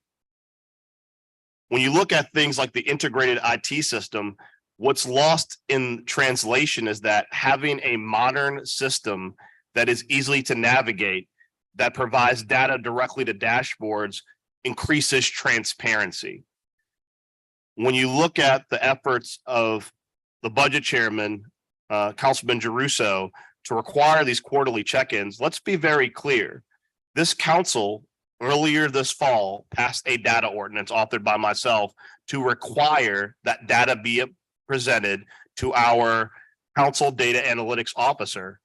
When you look at things like the integrated IT system, what's lost in translation is that having a modern system that is easily to navigate, that provides data directly to dashboards, increases transparency. When you look at the efforts of the budget chairman, Councilman Giarrusso, to require these quarterly check-ins, let's be very clear. This council earlier this fall passed a data ordinance authored by myself to require that data be presented to our council data analytics officer.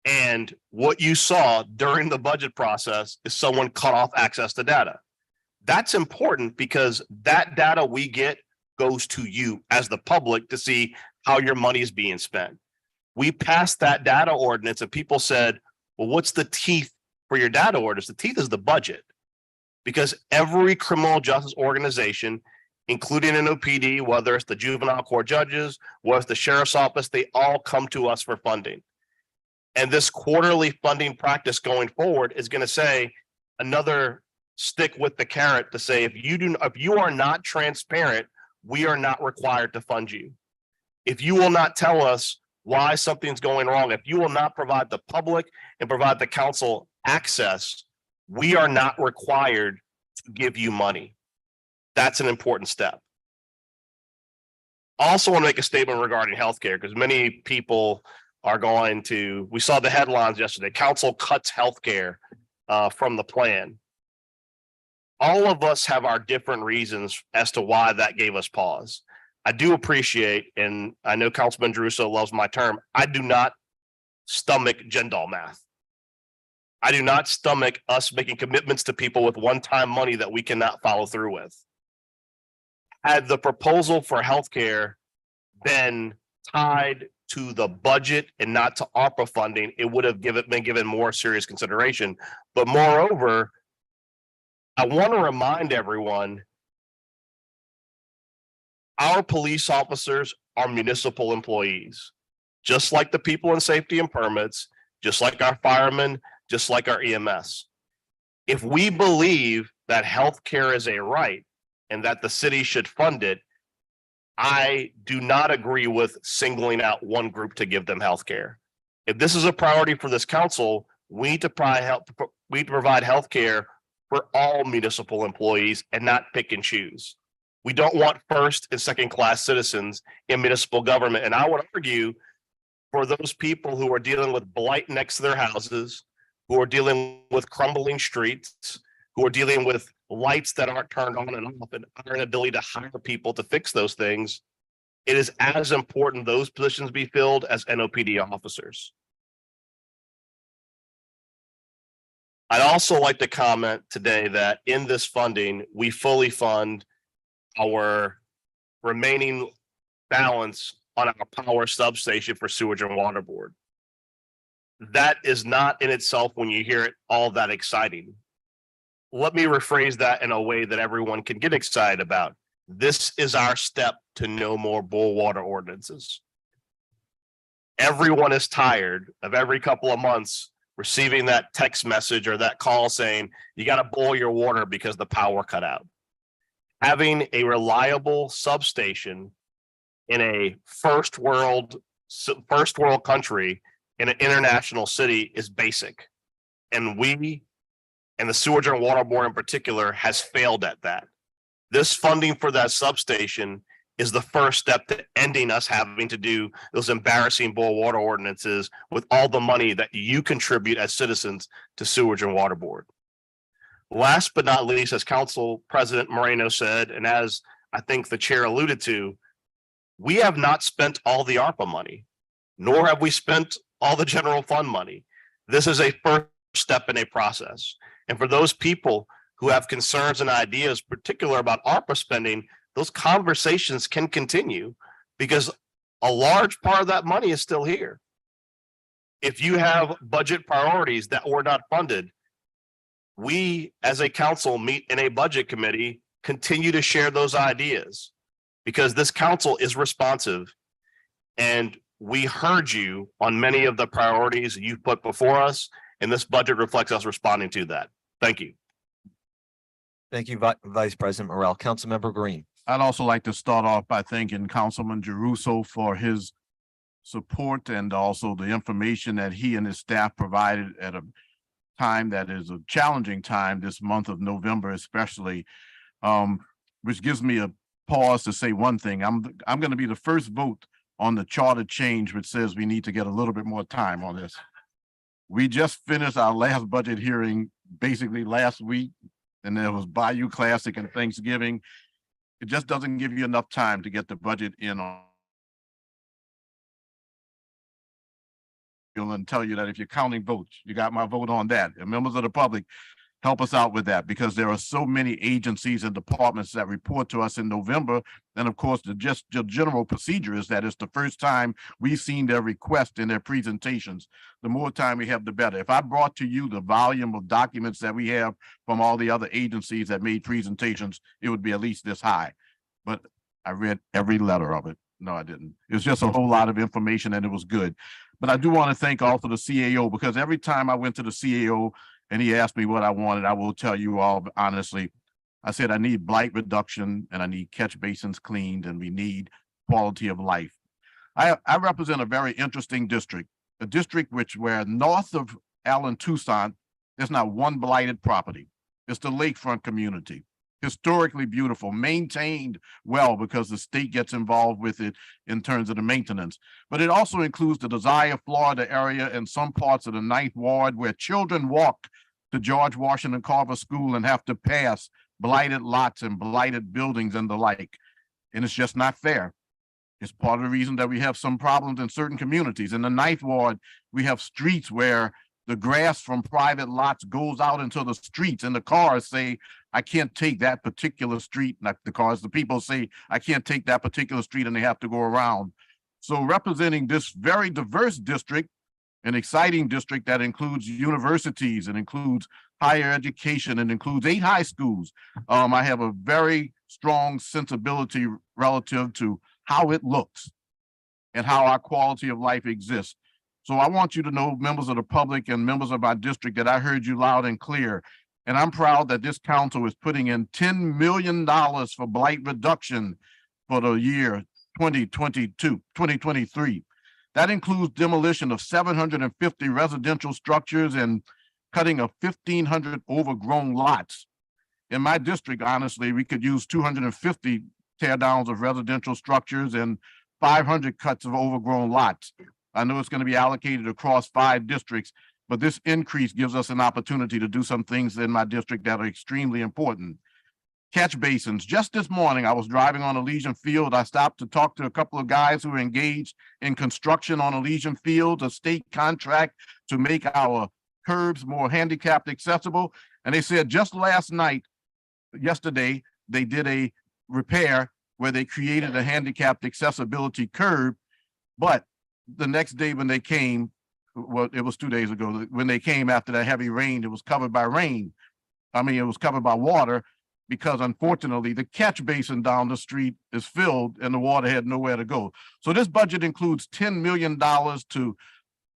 And what you saw during the budget process is someone cut off access to data. That's important because that data we get goes to you as the public to see how your money is being spent. We passed that data ordinance and people said, well, what's the teeth for your data ordinance? The teeth is the budget, because every criminal justice organization, including NOPD, whether it's the juvenile court judges, whether it's the sheriff's office, they all come to us for funding. And this quarterly funding practice going forward is going to say another stick with the carrot to say, if you are not transparent, we are not required to fund you. If you will not tell us why something's going wrong, if you will not provide the public and provide the council access, we are not required to give you money. That's an important step. I also want to make a statement regarding healthcare, because many people are going to, we saw the headlines yesterday, council cuts healthcare from the plan. All of us have our different reasons as to why that gave us pause. I do appreciate, and I know Councilman Giarrusso loves my term, I do not stomach Jindal math. I do not stomach us making commitments to people with one-time money that we cannot follow through with. Had the proposal for healthcare been tied to the budget and not to ARPA funding, it would have been given more serious consideration. But moreover, I want to remind everyone, our police officers are municipal employees, just like the people in safety and permits, just like our firemen, just like our EMS. If we believe that healthcare is a right and that the city should fund it, I do not agree with singling out one group to give them healthcare. If this is a priority for this council, we need to provide healthcare for all municipal employees and not pick and choose. We don't want first and second class citizens in municipal government. And I would argue for those people who are dealing with blight next to their houses, who are dealing with crumbling streets, who are dealing with lights that aren't turned on and off, and our inability to hire people to fix those things, it is as important those positions be filled as NOPD officers. I'd also like to comment today that in this funding, we fully fund our remaining balance on our power substation for sewage and water board. That is not in itself, when you hear it, all that exciting. Let me rephrase that in a way that everyone can get excited about. This is our step to no more boil water ordinances. Everyone is tired of every couple of months receiving that text message or that call saying you got to boil your water because the power cut out. Having a reliable substation in a first world country in an international city is basic. And we, and the Sewage and Water Board in particular, has failed at that. This funding for that substation is the first step to ending us having to do those embarrassing boil water ordinances with all the money that you contribute as citizens to Sewage and Water Board. Last but not least, as Council President Moreno said, and as I think the chair alluded to, we have not spent all the ARPA money, nor have we spent all the general fund money. This is a first step in a process. And for those people who have concerns and ideas, particular about ARPA spending, those conversations can continue because a large part of that money is still here. If you have budget priorities that were not funded, we as a council meet in a budget committee, continue to share those ideas because this council is responsive and we heard you on many of the priorities you put before us, and this budget reflects us responding to that. Thank you. Thank you, Vice President Morrell. Councilmember Green. I'd also like to start off by thanking Councilman Jeruso for his support and also the information that he and his staff provided at a time that is a challenging time this month of November, especially, which gives me a pause to say one thing. I'm going to be the first vote on the charter change, which says we need to get a little bit more time on this. We just finished our last budget hearing basically last week, and there was Bayou Classic and Thanksgiving. It just doesn't give you enough time to get the budget in on. And tell you that if you're counting votes, you got my vote on that. And members of the public, help us out with that because there are so many agencies and departments that report to us in November. And of course, the general procedure is that it's the first time we've seen their request in their presentations. The more time we have, the better. If I brought to you the volume of documents that we have from all the other agencies that made presentations, it would be at least this high. But I read every letter of it. No, I didn't. It was just a whole lot of information and it was good. But I do want to thank also the CAO because every time I went to the CAO and he asked me what I wanted, I will tell you all honestly, I said, I need blight reduction and I need catch basins cleaned and we need quality of life. I represent a very interesting district, a district where north of Allen Toussaint, there's not one blighted property. It's the lakefront community. Historically beautiful, maintained well because the state gets involved with it in terms of the maintenance. But it also includes the Desire, Florida area and some parts of the 9th Ward where children walk to George Washington Carver School and have to pass blighted lots and blighted buildings and the like. And it's just not fair. It's part of the reason that we have some problems in certain communities. In the 9th Ward, we have streets where the grass from private lots goes out into the streets and the cars say, I can't take that particular street. Not the cars, the people say, I can't take that particular street and they have to go around. So representing this very diverse district, an exciting district that includes universities and includes higher education and includes 8 high schools. I have a very strong sensibility relative to how it looks and how our quality of life exists. So I want you to know, members of the public and members of our district, that I heard you loud and clear. And I'm proud that this council is putting in $10 million for blight reduction for the year 2023. That includes demolition of 750 residential structures and cutting of 1,500 overgrown lots. In my district, honestly, we could use 250 tear downs of residential structures and 500 cuts of overgrown lots. I know it's going to be allocated across 5 districts, but this increase gives us an opportunity to do some things in my district that are extremely important. Catch basins. Just this morning, I was driving on Elysian Field. I stopped to talk to a couple of guys who are engaged in construction on Elysian Field, a state contract to make our curbs more handicapped accessible. And they said just yesterday, they did a repair where they created a handicapped accessibility curb. But the next day when they came, well, it was 2 days ago, when they came after that heavy rain, it was covered by rain. I mean, it was covered by water, because unfortunately the catch basin down the street is filled and the water had nowhere to go. So this budget includes $10 million to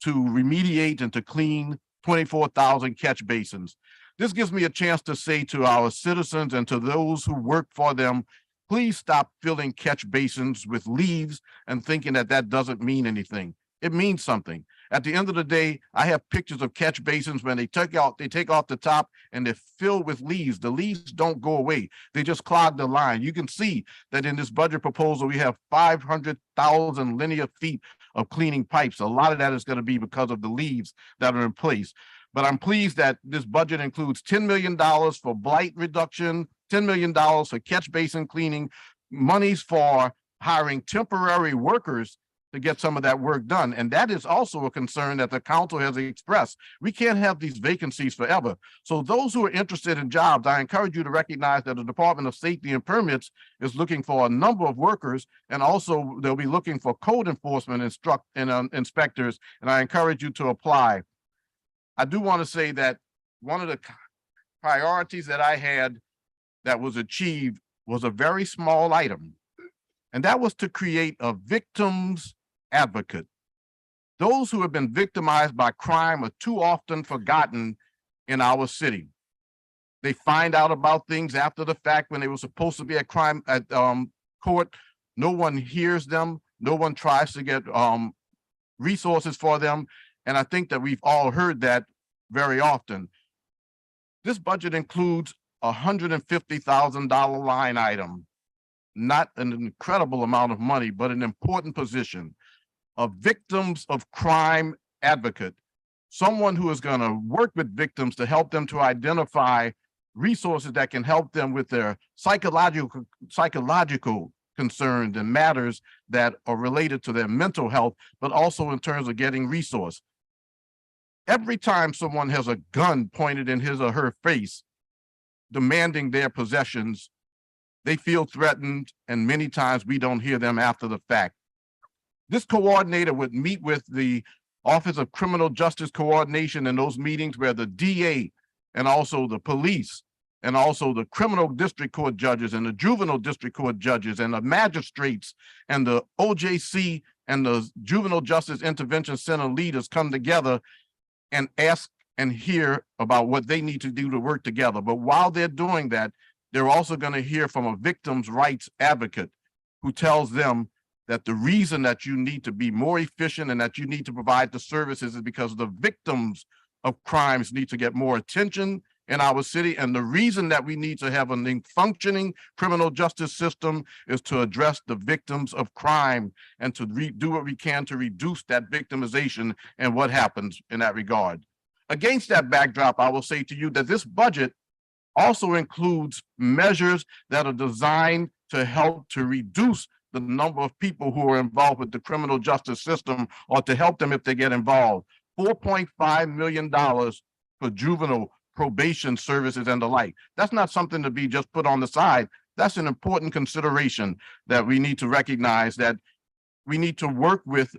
remediate and to clean 24,000 catch basins. This gives me a chance to say to our citizens and to those who work for them, please stop filling catch basins with leaves and thinking that that doesn't mean anything. It means something. At the end of the day, I have pictures of catch basins when they take off the top and they're filled with leaves. The leaves don't go away. They just clog the line. You can see that in this budget proposal, we have 500,000 linear feet of cleaning pipes. A lot of that is going to be because of the leaves that are in place. But I'm pleased that this budget includes $10 million for blight reduction, $10 million for catch basin cleaning, monies for hiring temporary workers to get some of that work done. And that is also a concern that the council has expressed. We can't have these vacancies forever. So those who are interested in jobs, I encourage you to recognize that the Department of Safety and Permits is looking for a number of workers, and also they'll be looking for code enforcement inspectors, and I encourage you to apply. I do want to say that one of the priorities that I had that was achieved was a very small item, and that was to create a victims advocate. Those who have been victimized by crime are too often forgotten in our city. They find out about things after the fact when they were supposed to be at court. No one hears them. No one tries to get resources for them. And I think that we've all heard that very often. This budget includes a $150,000 line item, not an incredible amount of money, but an important position. A victims of crime advocate, someone who is going to work with victims to help them to identify resources that can help them with their psychological concerns and matters that are related to their mental health, but also in terms of getting resource. Every time someone has a gun pointed in his or her face, demanding their possessions, they feel threatened, and many times we don't hear them after the fact. This coordinator would meet with the Office of Criminal Justice Coordination in those meetings where the DA and also the police and also the criminal district court judges and the juvenile district court judges and the magistrates and the OJC and the Juvenile Justice Intervention Center leaders come together and ask and hear about what they need to do to work together. But while they're doing that, they're also going to hear from a victims' rights advocate who tells them that the reason that you need to be more efficient and that you need to provide the services is because the victims of crimes need to get more attention in our city. And the reason that we need to have a functioning criminal justice system is to address the victims of crime and to do what we can to reduce that victimization and what happens in that regard. Against that backdrop, I will say to you that this budget also includes measures that are designed to help to reduce the number of people who are involved with the criminal justice system or to help them if they get involved. $4.5 million for juvenile probation services and the like. That's not something to be just put on the side. That's an important consideration that we need to recognize, that we need to work with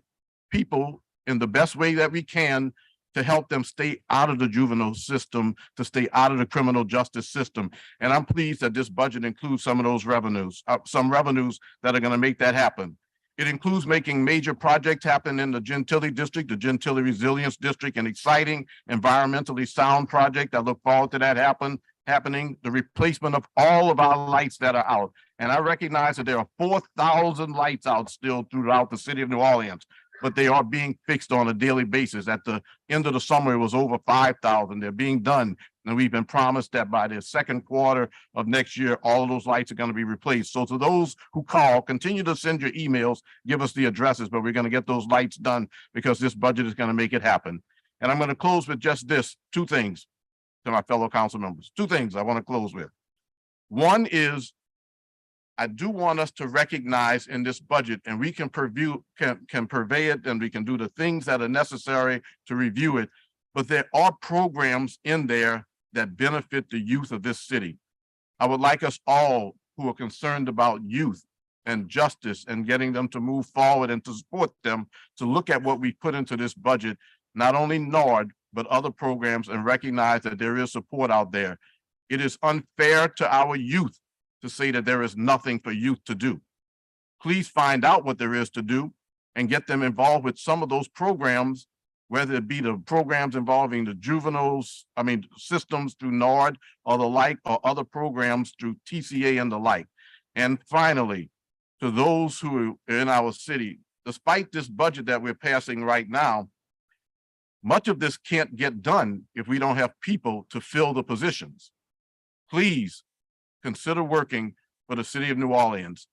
people in the best way that we can to help them stay out of the juvenile system, to stay out of the criminal justice system. And I'm pleased that this budget includes some of those revenues, some revenues that are going to make that happen. It includes making major projects happen in the Gentilly District, the Gentilly Resilience District, an exciting, environmentally sound project. I look forward to that happening, the replacement of all of our lights that are out. And I recognize that there are 4,000 lights out still throughout the city of New Orleans, but they are being fixed on a daily basis. At the end of the summer, it was over 5,000. They're being done. And we've been promised that by the second quarter of next year, all of those lights are going to be replaced. So to those who call, continue to send your emails, give us the addresses, but we're going to get those lights done because this budget is going to make it happen. And I'm going to close with just this, two things to my fellow council members. Two things I want to close with. One is I do want us to recognize in this budget, and we can can purvey it, and we can do the things that are necessary to review it. But there are programs in there that benefit the youth of this city. I would like us all who are concerned about youth and justice and getting them to move forward and to support them to look at what we put into this budget, not only NORD, but other programs, and recognize that there is support out there. It is unfair to our youth to say that there is nothing for youth to do. Please find out what there is to do and get them involved with some of those programs, whether it be the programs involving the juveniles, systems through NORD or the like, or other programs through TCA and the like. And finally, to those who are in our city, despite this budget that we're passing right now, much of this can't get done if we don't have people to fill the positions. Please consider working for the city of New Orleans.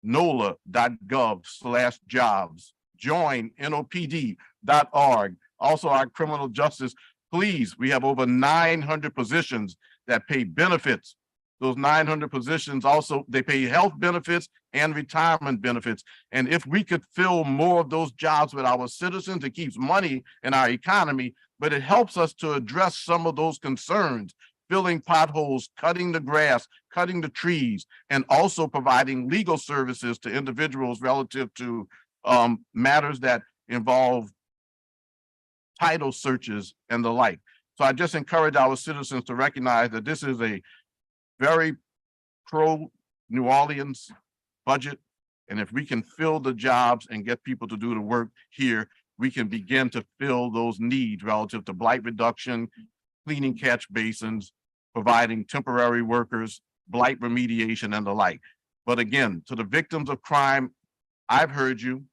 NOLA.gov/jobs. Join NOPD.org. Also our criminal justice. Please, we have over 900 positions that pay benefits. Those 900 positions also, they pay health benefits and retirement benefits. And if we could fill more of those jobs with our citizens, it keeps money in our economy, but it helps us to address some of those concerns, filling potholes, cutting the grass, cutting the trees, and also providing legal services to individuals relative to matters that involve title searches and the like. So I just encourage our citizens to recognize that this is a very pro New Orleans budget. And if we can fill the jobs and get people to do the work here, we can begin to fill those needs relative to blight reduction, cleaning catch basins, providing temporary workers, blight remediation, and the like. But again, to the victims of crime, I've heard you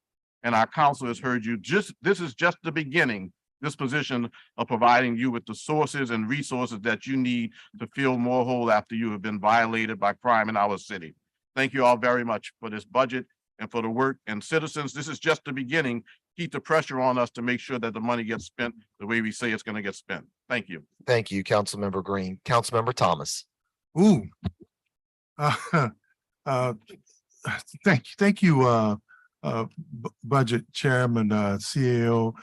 and our council has heard you. This is just the beginning, this position of providing you with the sources and resources that you need to feel more whole after you have been violated by crime in our city. Thank you all very much for this budget and for the work. And citizens, this is just the beginning. Keep the pressure on us to make sure that the money gets spent the way we say it's going to get spent. Thank you. Thank you, Councilmember Green. Councilmember Thomas. Ooh. Thank you, Budget Chairman, CAO.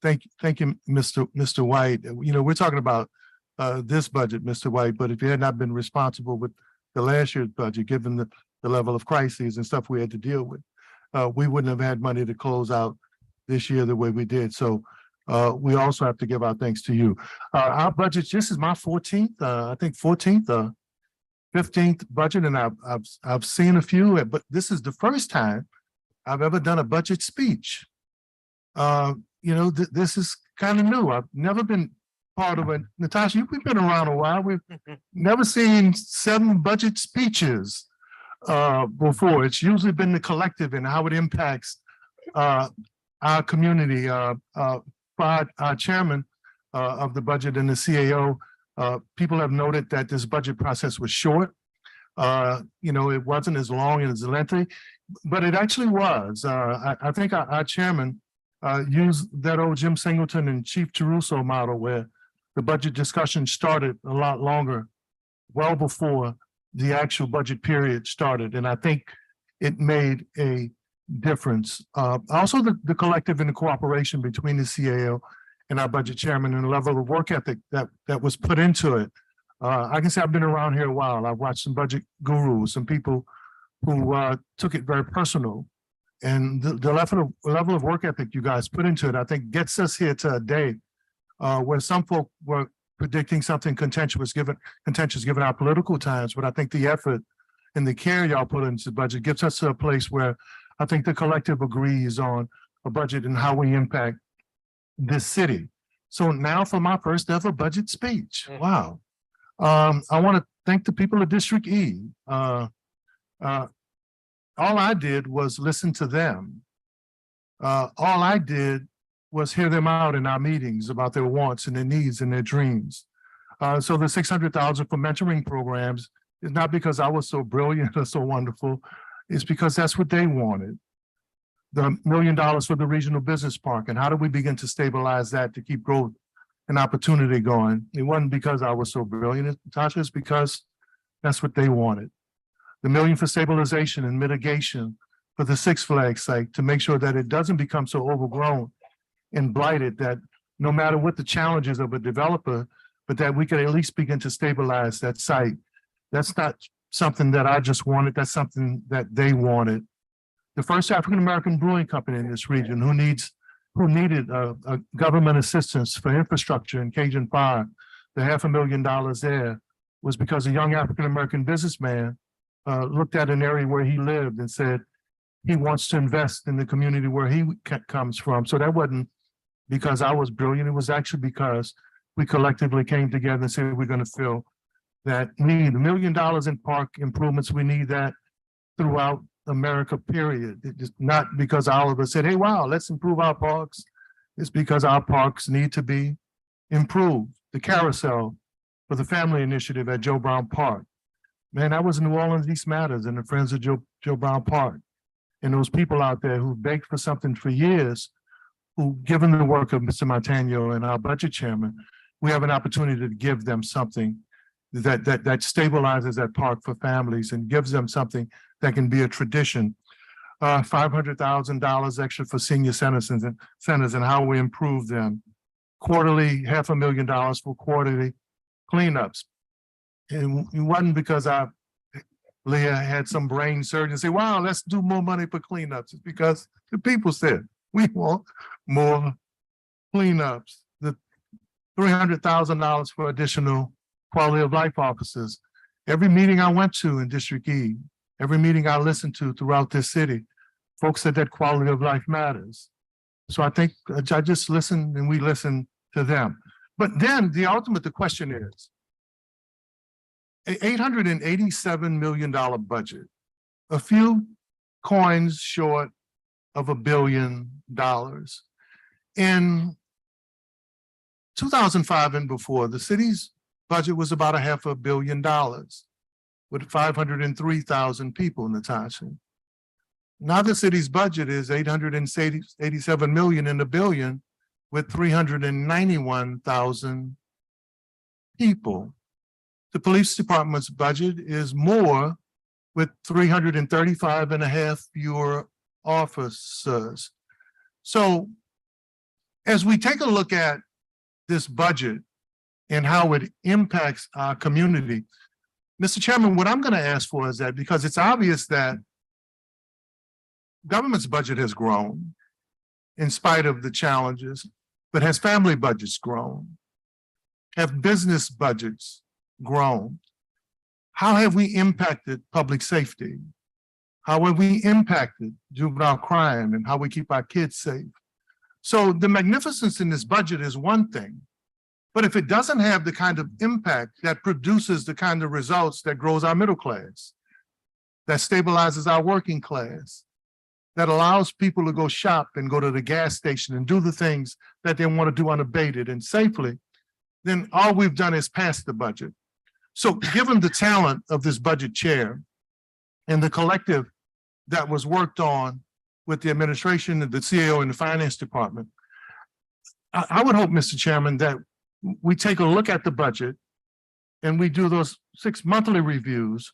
Thank you, Mr. White. You know, we're talking about this budget, Mr. White, but if you had not been responsible with the last year's budget, given the level of crises and stuff we had to deal with, we wouldn't have had money to close out this year the way we did. So we also have to give our thanks to you. Our budget, this is my 14th, I think 14th, 15th budget, and I've seen a few, but this is the first time I've ever done a budget speech. You know, this is kind of new. I've never been part of it. Natasha, we've been around a while. We've never seen 7 budget speeches before. It's usually been the collective and how it impacts our community. Our chairman of the budget and the CAO, people have noted that this budget process was short. You know, it wasn't as long and as lengthy, but it actually was. I think our chairman used that old Jim Singleton and Chief Caruso model where the budget discussion started a lot longer, well before the actual budget period started. And I think it made a difference. Also, the collective and the cooperation between the CAO and our budget chairman and the level of work ethic that was put into it. I can say I've been around here a while. I've watched some budget gurus, some people who took it very personal. And the level of work ethic you guys put into it, I think gets us here to a day where some folk were predicting something contentious given our political times. But I think the effort and the care y'all put into the budget gets us to a place where I think the collective agrees on a budget and how we impact this city. So now for my first ever budget speech. Wow. I want to thank the people of District E. All I did was listen to them. All I did was hear them out in our meetings about their wants and their needs and their dreams. So the $600,000 for mentoring programs is not because I was so brilliant or so wonderful. It's because that's what they wanted. the $1 million for the regional business park, and how do we begin to stabilize that to keep growth and opportunity going? It wasn't because I was so brilliant, Tasha, it's because that's what they wanted. The $1 million for stabilization and mitigation for the Six Flags site to make sure that it doesn't become so overgrown and blighted that no matter what the challenges of a developer, but that we could at least begin to stabilize that site. That's not something that I just wanted, that's something that they wanted. The first African-American brewing company in this region who needed a government assistance for infrastructure in Cajun Fire, the $500,000 there was because a young African-American businessman looked at an area where he lived and said he wants to invest in the community where he comes from. So that wasn't because I was brilliant. It was actually because we collectively came together and said, we're going to fill that need. $1 million in park improvements, we need that throughout America, period. It's not because all of us said, hey, wow, let's improve our parks. It's because our parks need to be improved. The carousel for the family initiative at Joe Brown Park. Man, that was New Orleans East Matters and the Friends of Joe Brown Park. And those people out there who begged for something for years, who, given the work of Mr. Montano and our budget chairman, we have an opportunity to give them something that stabilizes that park for families and gives them something that can be a tradition. $500,000 extra for senior centers and how we improve them. Quarterly, $500,000 for quarterly cleanups. And it wasn't because Leah had some brain surgery and say, wow, let's do more money for cleanups. It's because the people said, we want more cleanups. The $300,000 for additional quality of life officers. Every meeting I went to in District E, every meeting I listened to throughout this city, folks said that quality of life matters. So I think I just listened and we listened to them. But then the question is, $887 million budget, a few coins short of $1 billion. In 2005 and before, the city's budget was about $500 million with 503,000 people in the township. Now the city's budget is 887 million in $1 billion with 391,000 people. The police department's budget is more with 335.5 fewer officers. So as we take a look at this budget and how it impacts our community, Mr. Chairman, what I'm going to ask for is that because it's obvious that government's budget has grown in spite of the challenges, but has family budgets grown? Have business budgets grown? How have we impacted public safety? How have we impacted juvenile crime and how we keep our kids safe? So the magnificence in this budget is one thing, but if it doesn't have the kind of impact that produces the kind of results that grows our middle class, that stabilizes our working class, that allows people to go shop and go to the gas station and do the things that they want to do unabated and safely, then all we've done is pass the budget. So given the talent of this budget chair and the collective that was worked on with the administration and the CAO and the finance department, I would hope, Mr. Chairman, that we take a look at the budget and we do those 6 monthly reviews.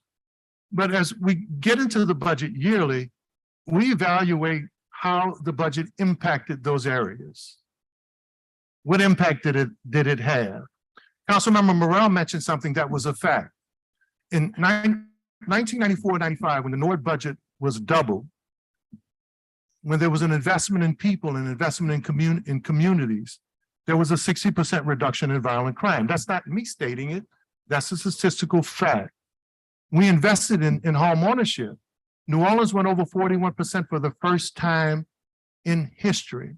But as we get into the budget yearly, we evaluate how the budget impacted those areas. What impact did it have? Councilmember Morrell mentioned something that was a fact. In 1994-95, when the NORD budget was doubled, when there was an investment in people and investment in communities, there was a 60% reduction in violent crime. That's not me stating it. That's a statistical fact. We invested in home ownership. New Orleans went over 41% for the first time in history.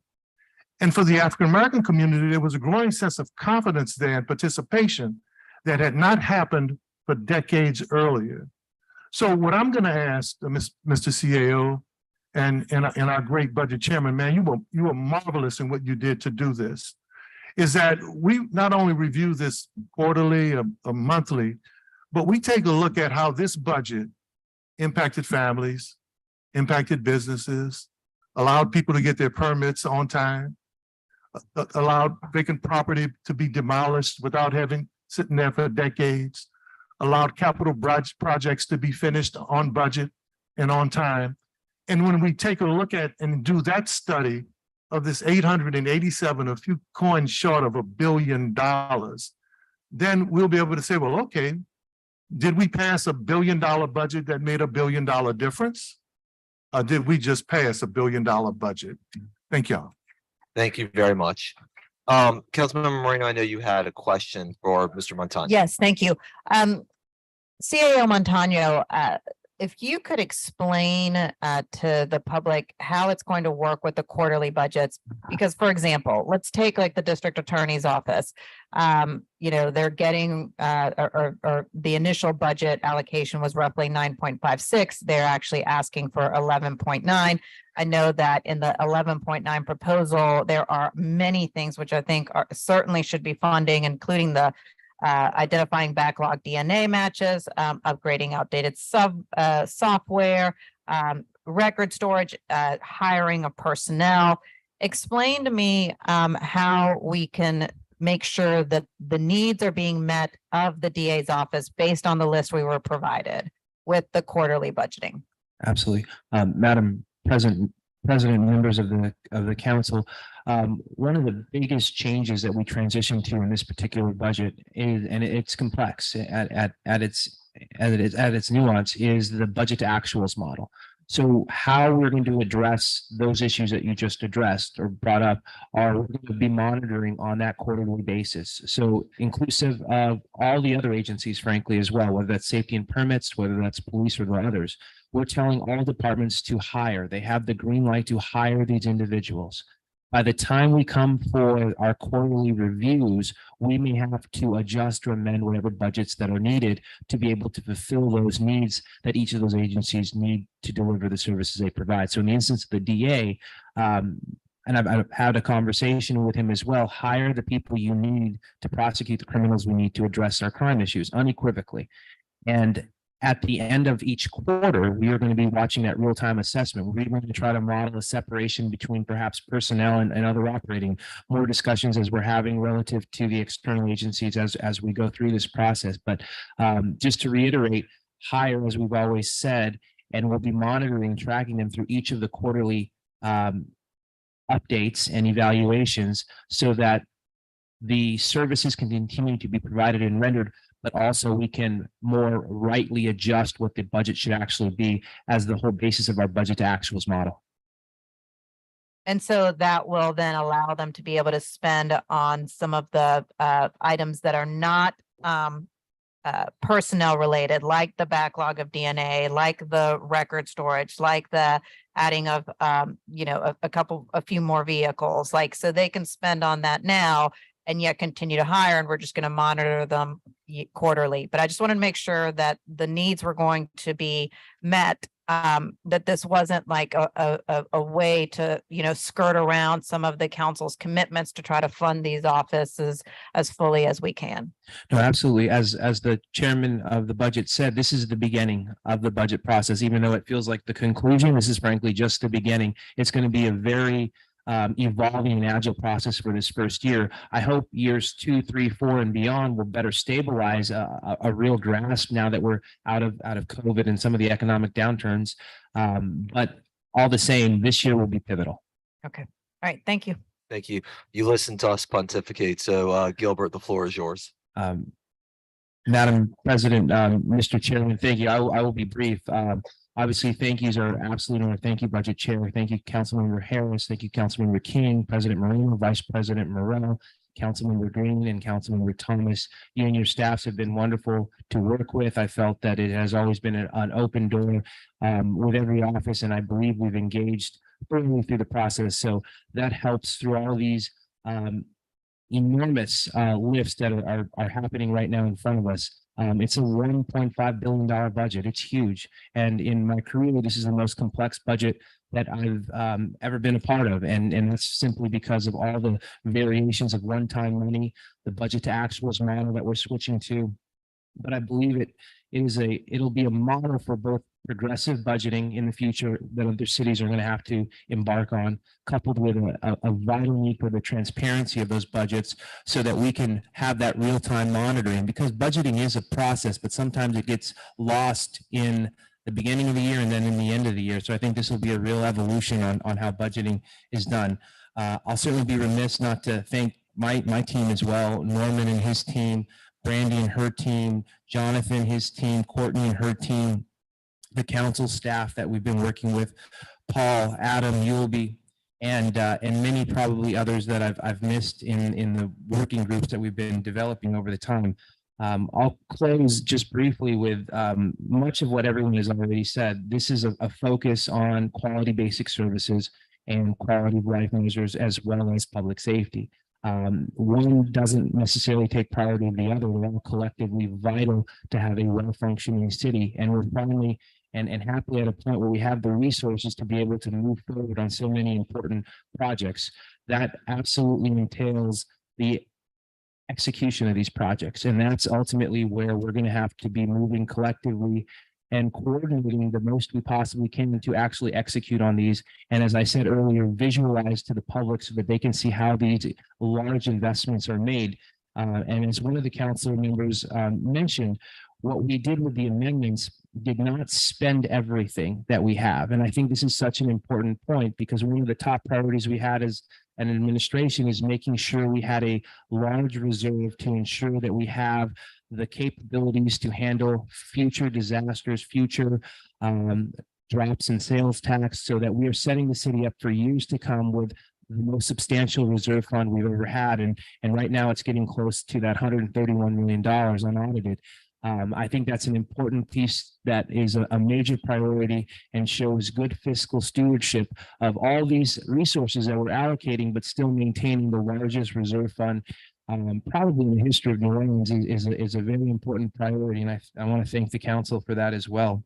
And for the African-American community, there was a growing sense of confidence there and participation that had not happened for decades earlier. So what I'm going to ask Mr. CAO and our great budget chairman, man, you were marvelous in what you did to do this, is that we not only review this quarterly or monthly, but we take a look at how this budget impacted families, impacted businesses, allowed people to get their permits on time, allowed vacant property to be demolished without having sitting there for decades, allowed capital projects to be finished on budget and on time. And when we take a look at and do that study of this 887, a few coins short of $1 billion, then we'll be able to say, well, okay, did we pass $1 billion budget that made $1 billion difference? Or did we just pass $1 billion budget? Thank y'all. Thank you very much. Councilmember Moreno, I know you had a question for Mr. Montano. Yes, thank you. CAO Montano, if you could explain to the public how it's going to work with the quarterly budgets, because for example, let's take like the district attorney's office. They're getting or the initial budget allocation was roughly 9.56. They're actually asking for 11.9. I know that in the 11.9 proposal, there are many things which I think certainly should be funding, including the identifying backlog DNA matches, upgrading outdated software, record storage, hiring of personnel. Explain to me how we can make sure that the needs are being met of the DA's office based on the list we were provided with the quarterly budgeting. Absolutely. Madam President, members of the council, one of the biggest changes that we transitioned to in this particular budget is, and it's complex at its nuance, is the budget to actuals model. So how we're going to address those issues that you just addressed or brought up are we're going to be monitoring on that quarterly basis. So inclusive of all the other agencies, frankly, as well, whether that's safety and permits, whether that's police or the others, we're telling all departments to hire. They have the green light to hire these individuals. By the time we come for our quarterly reviews, we may have to adjust or amend whatever budgets that are needed to be able to fulfill those needs that each of those agencies need to deliver the services they provide. So in the instance of the DA, and I've had a conversation with him as well, hire the people you need to prosecute the criminals we need to address our crime issues unequivocally. And at the end of each quarter, we are going to be watching that real-time assessment. We're going to try to model a separation between perhaps personnel and other operating, more discussions as we're having relative to the external agencies as we go through this process. But just to reiterate, hire, as we've always said, and we'll be monitoring, tracking them through each of the quarterly updates and evaluations so that the services can continue to be provided and rendered, but also we can more rightly adjust what the budget should actually be as the whole basis of our budget to actuals model. And so that will then allow them to be able to spend on some of the items that are not personnel related, like the backlog of DNA, like the record storage, like the adding of a few more vehicles, like, so they can spend on that now and yet continue to hire, and we're just going to monitor them quarterly. But I just wanted to make sure that the needs were going to be met, that this wasn't like a way to, skirt around some of the council's commitments to try to fund these offices as fully as we can. No, absolutely. As the chairman of the budget said, this is the beginning of the budget process. Even though it feels like the conclusion, this is frankly just the beginning. It's going to be a very evolving and agile process for this first year. I hope years 2, 3, 4, and beyond will better stabilize a real grasp now that we're out of COVID and some of the economic downturns. But all the same, this year will be pivotal. Okay. All right. Thank you. Thank you. You listened to us pontificate. So Gilbert, the floor is yours. Madam President, Mr. Chairman, thank you. I will be brief. Obviously, thank yous are absolutely on. Thank you, Budget Chair. Thank you, Councilmember Harris. Thank you, Councilmember King, President Moreno, Vice President Moreno, Councilmember Green, and Councilmember Thomas. You and your staffs have been wonderful to work with. I felt that it has always been an open door with every office, and I believe we've engaged thoroughly through the process. So that helps through all these enormous lifts that are happening right now in front of us. It's a $1.5 billion budget. It's huge. And in my career, this is the most complex budget that I've ever been a part of. And that's simply because of all the variations of one-time money, the budget to actuals model that we're switching to, but I believe it'll be a model for both progressive budgeting in the future that other cities are going to have to embark on, coupled with a vital need for the transparency of those budgets so that we can have that real-time monitoring, because budgeting is a process, but sometimes it gets lost in the beginning of the year and then in the end of the year. So I think this will be a real evolution on how budgeting is done. I'll certainly be remiss not to thank my team as well, Norman and his team, Brandy and her team, Jonathan, his team, Courtney and her team, the council staff that we've been working with, Paul, Adam, Yulby, and many probably others that I've missed in the working groups that we've been developing over the time. I'll close just briefly with much of what everyone has already said. This is a focus on quality basic services and quality of life measures, as well as public safety. One doesn't necessarily take priority of the other. They're all collectively vital to have a well-functioning city. And we're finally and happily at a point where we have the resources to be able to move forward on so many important projects. That absolutely entails the execution of these projects. And that's ultimately where we're going to have to be moving collectively and coordinating the most we possibly can to actually execute on these. And as I said earlier, visualize to the public so that they can see how these large investments are made. And as one of the council members mentioned, what we did with the amendments did not spend everything that we have. And I think this is such an important point, because one of the top priorities we had as an administration is making sure we had a large reserve to ensure that we have the capabilities to handle future disasters, future drops in sales tax, so that we are setting the city up for years to come with the most substantial reserve fund we've ever had. And right now it's getting close to that $131 million unaudited. I think that's an important piece that is a major priority and shows good fiscal stewardship of all these resources that we're allocating, but still maintaining the largest reserve fund probably in the history of New Orleans is a very important priority. And I want to thank the council for that as well.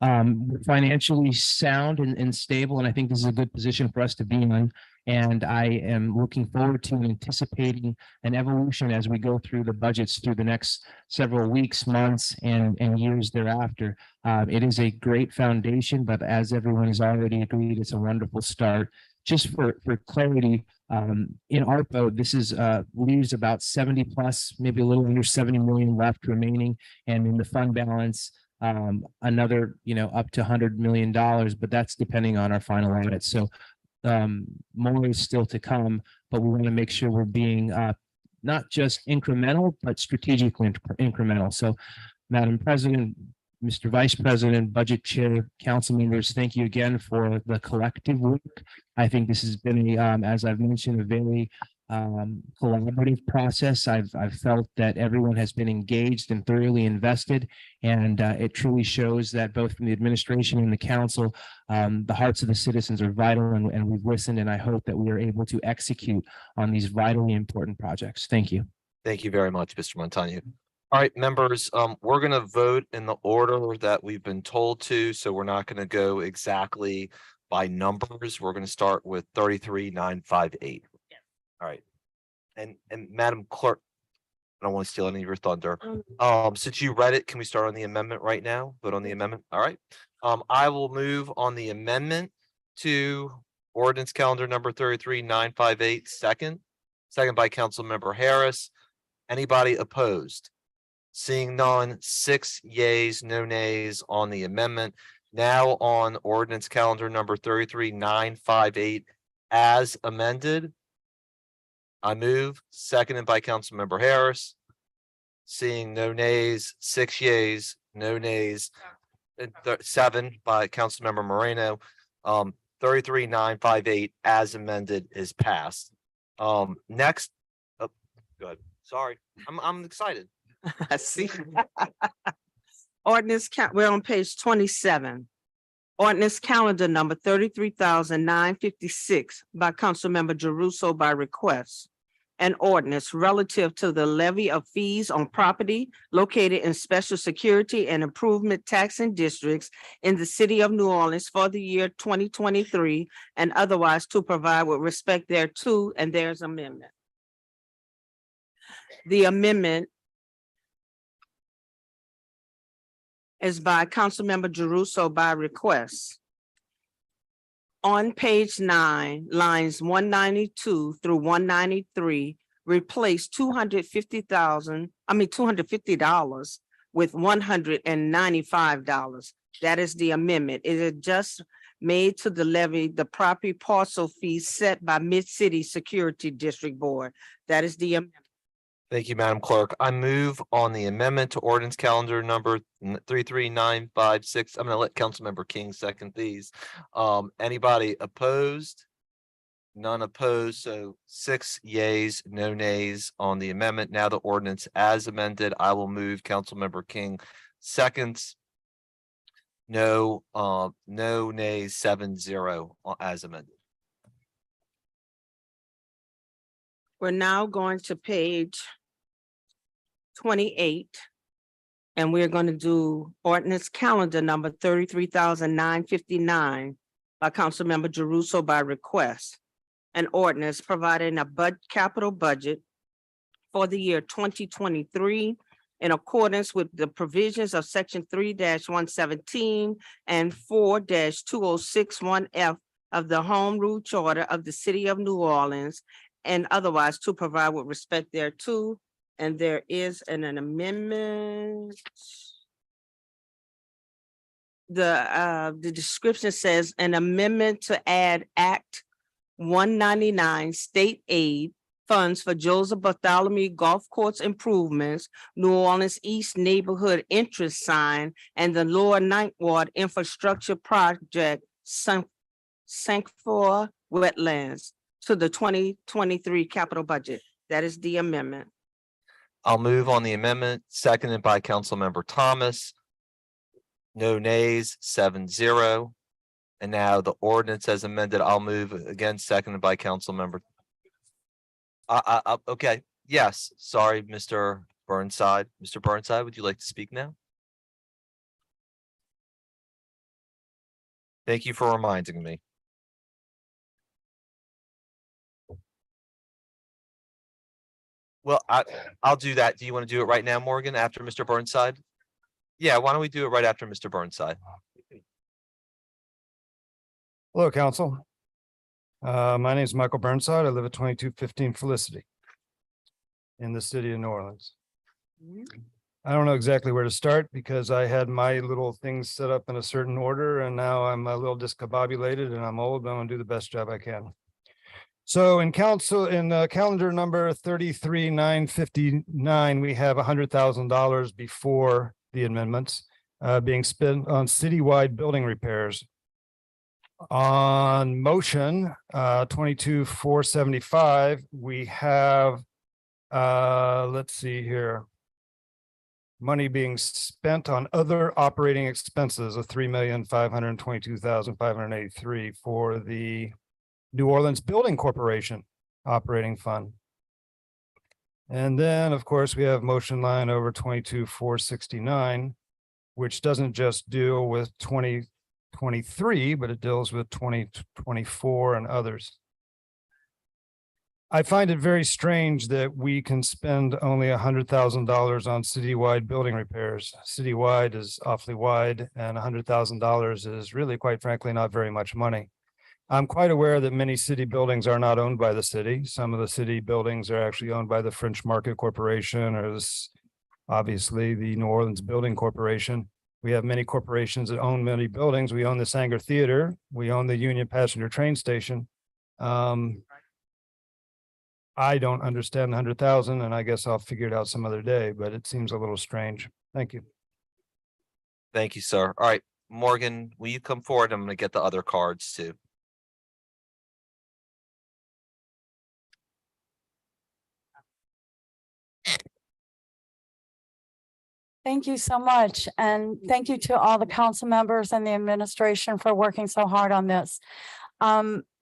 We're financially sound and stable, and I think this is a good position for us to be in. And I am looking forward to anticipating an evolution as we go through the budgets through the next several weeks, months, and years thereafter. It is a great foundation, but as everyone has already agreed, it's a wonderful start. Just for clarity, in ARPO, this is leaves about 70 plus, maybe a little under 70 million left remaining, and in the fund balance, another, up to $100 million, but that's depending on our final audit. So more is still to come, but we want to make sure we're being not just incremental, but strategically incremental. So, Madam President, Mr. Vice President, Budget Chair, council members, thank you again for the collective work. I think this has been, as I've mentioned, a very collaborative process. I've felt that everyone has been engaged and thoroughly invested, and it truly shows that both from the administration and the council, the hearts of the citizens are vital, and we've listened, and I hope that we are able to execute on these vitally important projects. Thank you. Thank you very much, Mr. Montano. All right, members, we're going to vote in the order that we've been told to, so we're not going to go exactly by numbers. We're going to start with 33,958. All right. And Madam Clerk, I don't want to steal any of your thunder. Since you read it, can we start on the amendment right now? Vote on the amendment. All right. I will move on the amendment to ordinance calendar number 33,958. Second by Council Member Harris. Anybody opposed? Seeing none, 6 yeas, no nays on the amendment. Now on ordinance calendar number 33,958 as amended. I move, seconded by Councilmember Harris. Seeing no nays, 6 yeas, no nays, 7 by Councilmember Moreno. 33,958 as amended is passed. Next, oh, good. Sorry, I'm excited. I see. We're on page 27. Ordinance calendar number 33,956 by Councilmember Jeruso by request. An ordinance relative to the levy of fees on property located in special security and improvement taxing districts in the city of New Orleans for the year 2023 and otherwise to provide with respect thereto, and there's amendment. The amendment is by Councilmember Jeruso by request. On page 9, lines 192 through 193, replace $250 with $195. That is the amendment. It is just made to the levy the property parcel fee set by Mid-City Security District Board. That is the amendment. Thank you, Madam Clerk. I move on the amendment to ordinance calendar number 33956. I'm gonna let Councilmember King second these. Anybody opposed? None opposed, so 6 yays, no nays on the amendment. Now the ordinance as amended, I will move. Councilmember King seconds. No nays, 7-0 as amended. We're now going to page 28. And we're going to do ordinance calendar number 33,959 by Councilmember Jeruso by request. An ordinance providing a capital budget for the year 2023 in accordance with the provisions of section 3-117 and 4-2061F of the Home Rule Charter of the City of New Orleans, and otherwise to provide with respect thereto. And there is an amendment. The description says an amendment to add Act 199 State Aid Funds for Joseph Bartholomew Golf Course Improvements, New Orleans East Neighborhood Interest Sign, and the Lower Ninth Ward Infrastructure Project Sanctuary Wetlands to the 2023 capital budget. That is the amendment. I'll move on the amendment, seconded by Councilmember Thomas. No nays, 7-0. And now the ordinance as amended, I'll move again, seconded by Councilmember. Okay, yes, sorry, Mr. Burnside. Mr. Burnside, would you like to speak now? Thank you for reminding me. Well, I'll do that. Do you want to do it right now, Morgan, after Mr. Burnside? Yeah, why don't we do it right after Mr. Burnside? Hello, council. My name is Michael Burnside. I live at 2215 Felicity in the city of New Orleans. I don't know exactly where to start because I had my little things set up in a certain order and now I'm a little discombobulated and I'm old, but I'm gonna do the best job I can. So in calendar number 33,959, we have $100,000 before the amendments being spent on citywide building repairs. On motion 22,475, we have let's see here. Money being spent on other operating expenses of $3,522,583 for the New Orleans Building Corporation operating fund. And then, of course, we have motion line over 22,469, which doesn't just deal with 2023, but it deals with 2024 and others. I find it very strange that we can spend only $100,000 on citywide building repairs. Citywide is awfully wide and $100,000 is really, quite frankly, not very much money. I'm quite aware that many city buildings are not owned by the city. Some of the city buildings are actually owned by the French Market Corporation or this, obviously the New Orleans Building Corporation. We have many corporations that own many buildings. We own the Sanger Theater. We own the Union Passenger Train Station. I don't understand the 100,000 and I guess I'll figure it out some other day, but it seems a little strange. Thank you. Thank you, sir. All right, Morgan, will you come forward? I'm going to get the other cards too. Thank you so much. And thank you to all the council members and the administration for working so hard on this.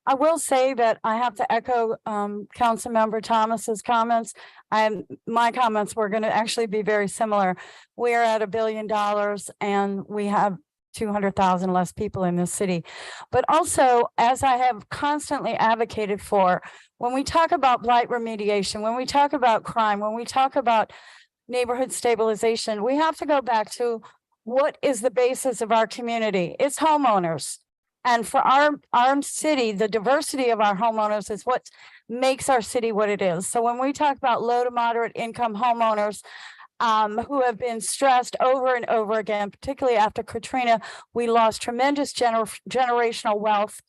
I will say that I have to echo Councilmember Thomas's comments. My comments were going to actually be very similar. We are at $1 billion and we have 200,000 less people in this city. But also, as I have constantly advocated for, when we talk about blight remediation, when we talk about crime, when we talk about neighborhood stabilization, we have to go back to what is the basis of our community? It's homeowners. And for our city, the diversity of our homeowners is what makes our city what it is. So when we talk about low to moderate income homeowners, who have been stressed over and over again, particularly after Katrina, we lost tremendous generational wealth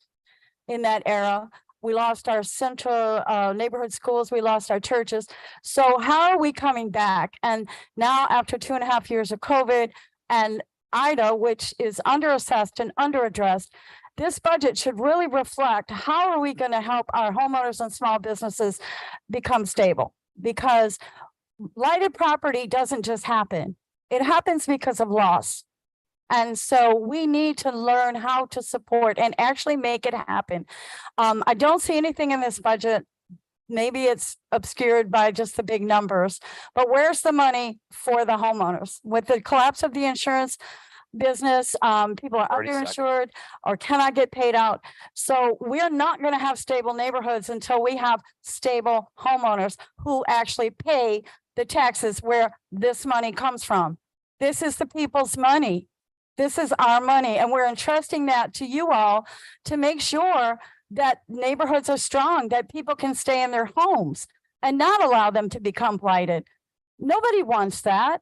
in that era. We lost our central neighborhood schools. We lost our churches. So how are we coming back? And now after 2.5 years of COVID and Ida, which is underassessed and underaddressed, this budget should really reflect how are we going to help our homeowners and small businesses become stable? Because blighted property doesn't just happen. It happens because of loss. And so we need to learn how to support and actually make it happen. I don't see anything in this budget. Maybe it's obscured by just the big numbers, but where's the money for the homeowners? With the collapse of the insurance business, people are 30 seconds. underinsured or cannot get paid out. So we're not going to have stable neighborhoods until we have stable homeowners who actually pay the taxes where this money comes from. This is the people's money. This is our money, and we're entrusting that to you all to make sure that neighborhoods are strong, that people can stay in their homes and not allow them to become blighted. Nobody wants that.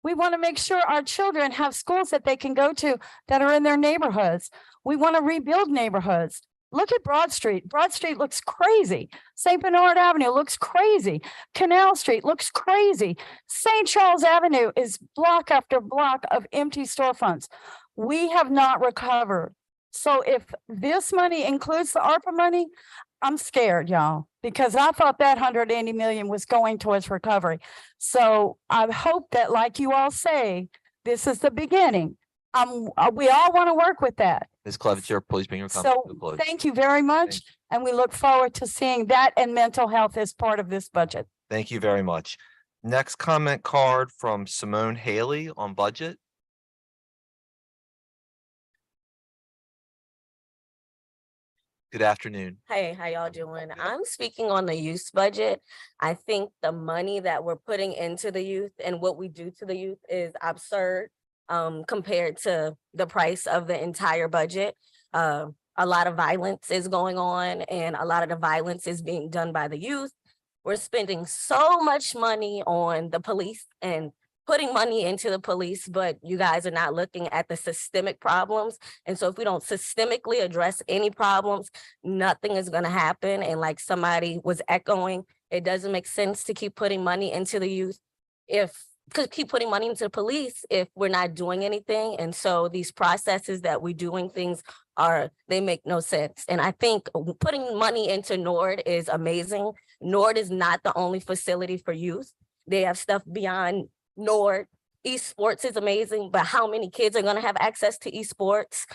We want to make sure our children have schools that they can go to that are in their neighborhoods. We want to rebuild neighborhoods. Look at Broad Street. Broad Street looks crazy. St. Bernard Avenue looks crazy. Canal Street looks crazy. St. Charles Avenue is block after block of empty storefronts. We have not recovered. So if this money includes the ARPA money, I'm scared, y'all, because I thought that 180 million was going towards recovery. So I hope that, like you all say, this is the beginning. We all want to work with that. Ms. Clevenger, please bring your comment to So a close. thank you very much. And we look forward to seeing that and mental health as part of this budget. Thank you very much. Next comment card from Simone Haley on budget. Good afternoon. Hey, how y'all doing? I'm speaking on the youth budget. I think the money that we're putting into the youth and what we do to the youth is absurd compared to the price of the entire budget. A lot of violence is going on, and a lot of the violence is being done by the youth. We're spending so much money on the police and putting money into the police, but you guys are not looking at the systemic problems. And so if we don't systemically address any problems, nothing is going to happen. And like somebody was echoing, it doesn't make sense to keep putting money into the youth keep putting money into the police if we're not doing anything. And so these processes that we're doing things they make no sense. And I think putting money into NORD is amazing. NORD is not the only facility for youth. They have stuff beyond NORD. Esports is amazing, but how many kids are going to have access to esports?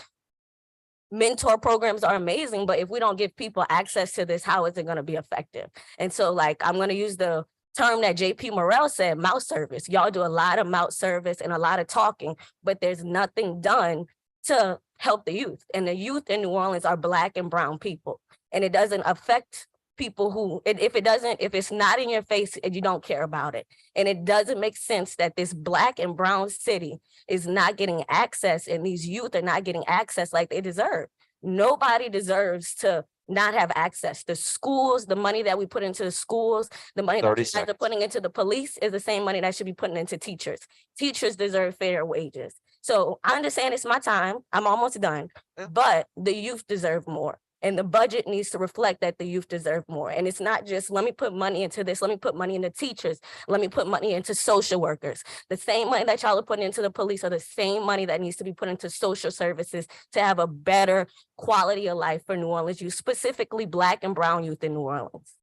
Mentor programs are amazing, but if we don't give people access to this, how is it going to be effective? And so I'm going to use the term that JP Morrell said, mouth service. Y'all do a lot of mouth service and a lot of talking, but there's nothing done to help the youth. And the youth in New Orleans are Black and brown people. And it doesn't affect people who, if it's not in your face and you don't care about it. And it doesn't make sense that this Black and brown city is not getting access and these youth are not getting access like they deserve. Nobody deserves to not have access. The schools, the money that we put into the schools, the money that you guys are putting into the police is the same money that should be putting into teachers. Teachers deserve fair wages. So I understand it's my time. I'm almost done, but the youth deserve more. And the budget needs to reflect that the youth deserve more. And it's not just, let me put money into this, let me put money into teachers, let me put money into social workers. The same money that y'all are putting into the police are the same money that needs to be put into social services to have a better quality of life for New Orleans youth, specifically Black and brown youth in New Orleans.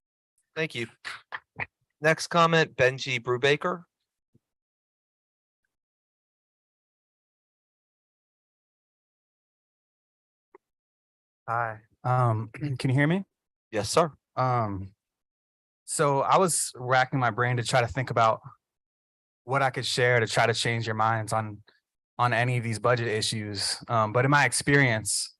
Thank you. Next comment, Benji Brubaker. Hi, can you hear me? Yes, sir. So I was racking my brain to try to think about what I could share to try to change your minds on any of these budget issues. But in my experience,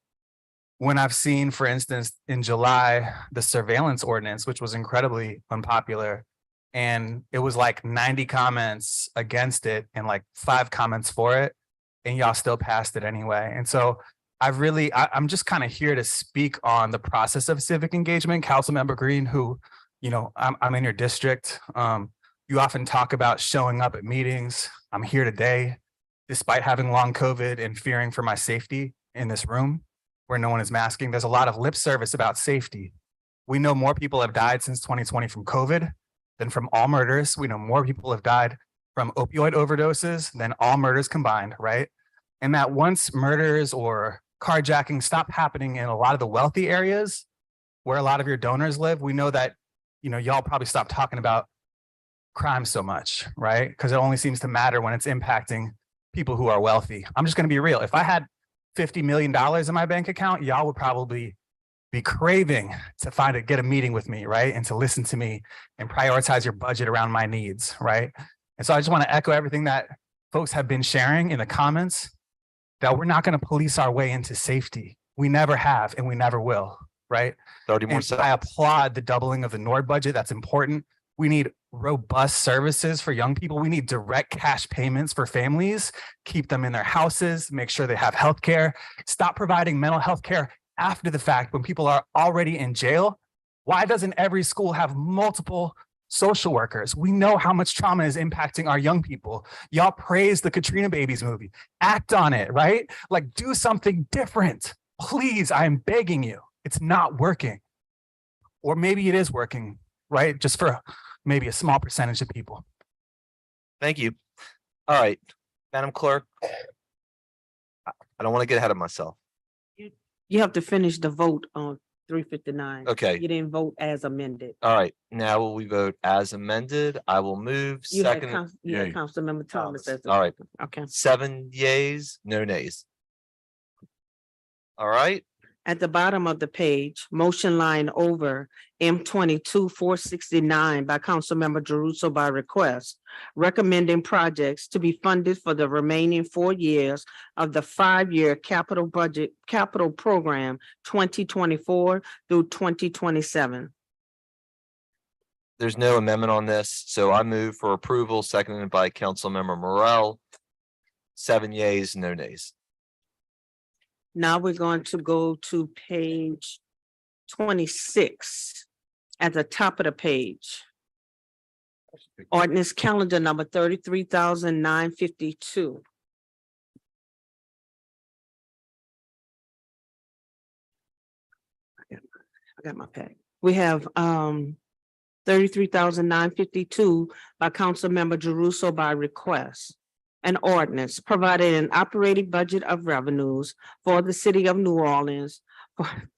when I've seen, for instance, in July, the surveillance ordinance, which was incredibly unpopular, and it was like 90 comments against it and like 5 comments for it. and y'all still passed it anyway. And so I'm just kind of here to speak on the process of civic engagement. Councilmember Green, who, you know, I'm in your district. You often talk about showing up at meetings. I'm here today, despite having long COVID and fearing for my safety in this room where no one is masking. There's a lot of lip service about safety. We know more people have died since 2020 from COVID than from all murders. We know more people have died from opioid overdoses than all murders combined, right? And that once murders or carjacking stop happening in a lot of the wealthy areas where a lot of your donors live, we know that, you know, y'all probably stop talking about crime so much, right? Because it only seems to matter when it's impacting people who are wealthy. I'm just going to be real. If I had $50 million in my bank account, y'all would probably be craving to get a meeting with me, right? And to listen to me and prioritize your budget around my needs, right? And so I just want to echo everything that folks have been sharing in the comments, that we're not going to police our way into safety. We never have, and we never will, right? 30 more And seconds. I applaud the doubling of the NORD budget. That's important. We need robust services for young people. We need direct cash payments for families, keep them in their houses, make sure they have health care. Stop providing mental health care after the fact when people are already in jail. Why doesn't every school have multiple social workers? We know how much trauma is impacting our young people. Y'all praise the Katrina Babies movie. Act on it, right? Like, do something different. Please, I am begging you. It's not working. Or maybe it is working, right? Just for maybe a small percentage of people. Thank you. All right, Madam Clerk. I don't want to get ahead of myself. You have to finish the vote on 359. Okay. You didn't vote as amended. All right, now will we vote as amended? I will move You had second. Councilmember Thomas as. All right, Okay. 7 yeas, no nays. All right, At the bottom of the page, motion line over M22-469 by Councilmember Jeruso by request, recommending projects to be funded for the remaining 4 years of the 5-year capital program 2024 through 2027. there's no amendment on this, so I move for approval, seconded by Councilmember Morel. 7 yeas, no nays. Now we're going to go to page 26 at the top of the page. Ordinance calendar number 33,952. I got my pack. We have 33,952 by Councilmember Jeruso by request. An ordinance providing an operating budget of revenues for the city of New Orleans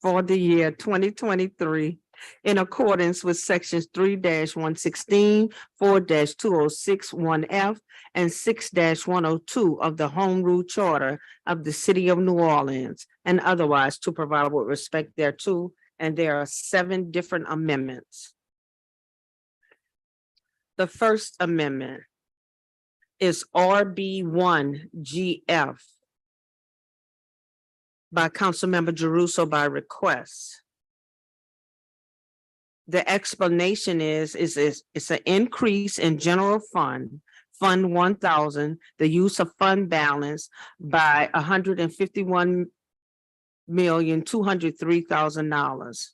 for the year 2023 in accordance with sections 3-116, 4-2061F, and 6-102 of the Home Rule Charter of the city of New Orleans, and otherwise to provide with respect thereto. And there are 7 different amendments. The first amendment is RB1GF by Councilmember Jeruso by request. The explanation is it's an increase in general fund 1000, the use of fund balance by $151,203,000.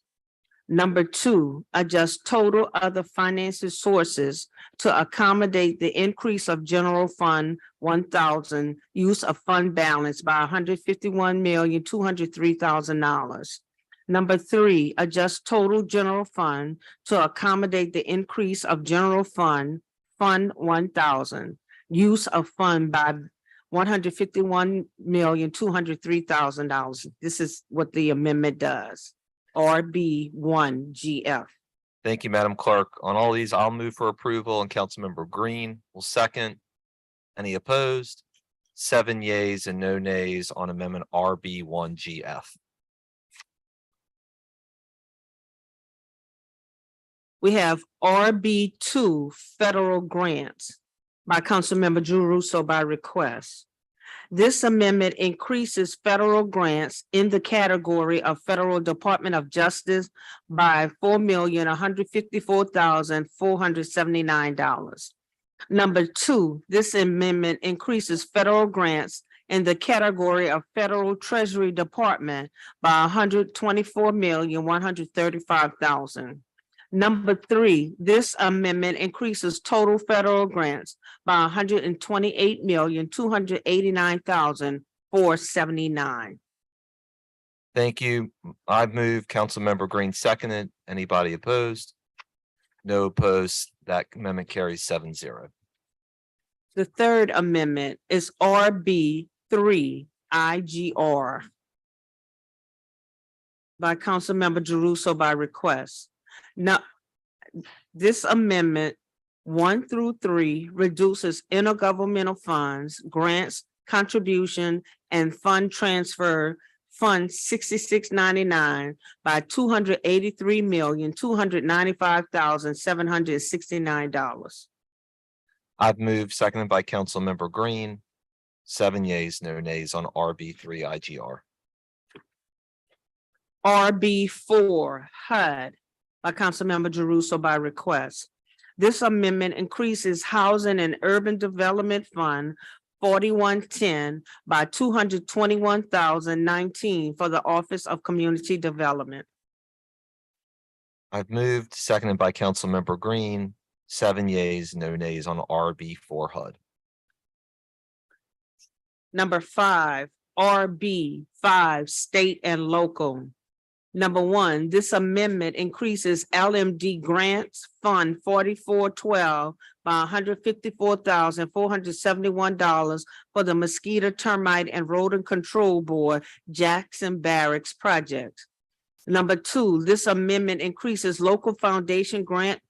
Number 2, adjust total other financing sources to accommodate the increase of general fund 1000, use of fund balance by $151,203,000. Number 3, adjust total general fund to accommodate the increase of general fund 1000, use of fund by $151,203,000. This is what the amendment does. RB1GF. Thank you, Madam Clerk. On all these, I'll move for approval, and Councilmember Green will second. Any opposed? 7 yeas and no nays on amendment RB1GF. We have RB2 federal grants by Councilmember Jeruso by request. This amendment increases federal grants in the category of Federal Department of Justice by $4,154,479. Number 2, this amendment increases federal grants in the category of Federal Treasury Department by $124,135,000. Number 3, this amendment increases total federal grants by $128,289,479. Thank you. I've moved, Councilmember Green seconded. Anybody opposed? No opposed. That amendment carries 7-0. The third amendment is RB 3 IGR by Councilmember Jeruso by request. Now, this amendment 1 through 3 reduces intergovernmental funds, grants, contribution, and fund transfer Fund 6699 by $283,295,769. I've moved, seconded by Councilmember Green. 7 yeas, no nays on RB 3 IGR. RB 4 HUD by Councilmember Jeruso by request. This amendment increases Housing and Urban Development Fund 4110 by $221,019 for the Office of Community Development. I've moved, seconded by Councilmember Green. 7 yeas, no nays on RB 4 HUD. Number 5, RB 5 State and Local. Number 1, this amendment increases LMD Grants Fund 4412 by $154,471 for the Mosquito, Termite, and Rodent Control Board Jackson Barracks project. Number 2, this amendment increases Local Foundation Grant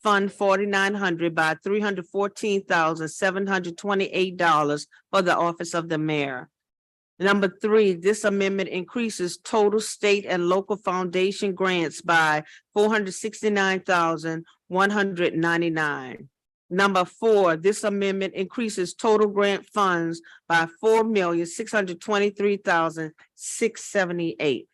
Fund 4900 by $314,728 for the Office of the Mayor. Number 3, this amendment increases total state and local foundation grants by $469,199. Number 4, this amendment increases total grant funds by $4,623,678.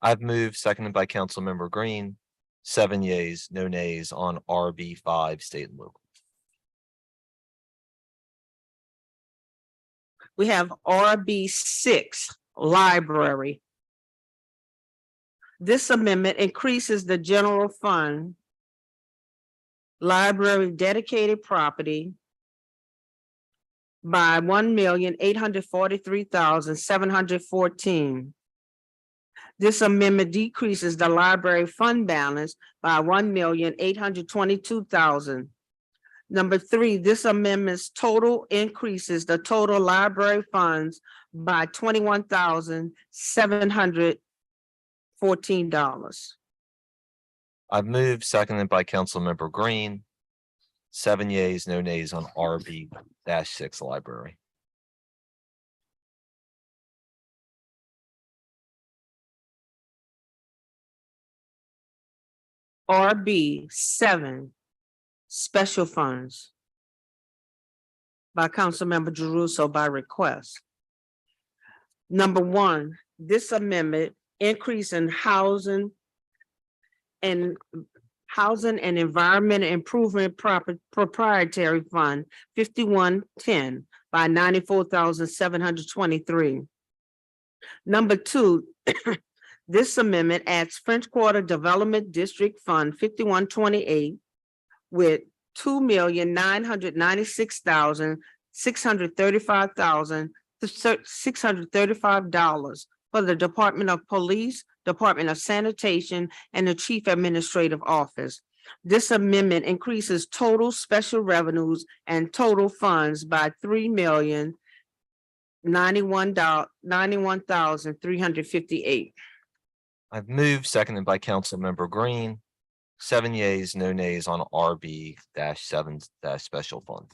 I've moved, seconded by Councilmember Green. 7 yeas, no nays on RB 5 State and Local. We have RB 6 Library. This amendment increases the general fund library dedicated property by $1,843,714. This amendment decreases the library fund balance by $1,822,000. Number 3, this amendment's total increases the total library funds by $21,714. I've moved, seconded by Councilmember Green. 7 yeas, no nays on RB-6 Library. RB 7 Special Funds by Councilmember Jeruso by request. Number 1, this amendment increase in housing and environmental improvement proprietary fund 5110 by $94,723. Number 2, this amendment adds French Quarter Development District Fund 5128 with $2,996,635,635 for the Department of Police, Department of Sanitation, and the Chief Administrative Office. This amendment increases total special revenues and total funds by $3,091,358. I've moved, seconded by Councilmember Green. 7 yeas, no nays on RB-7 Special Fund.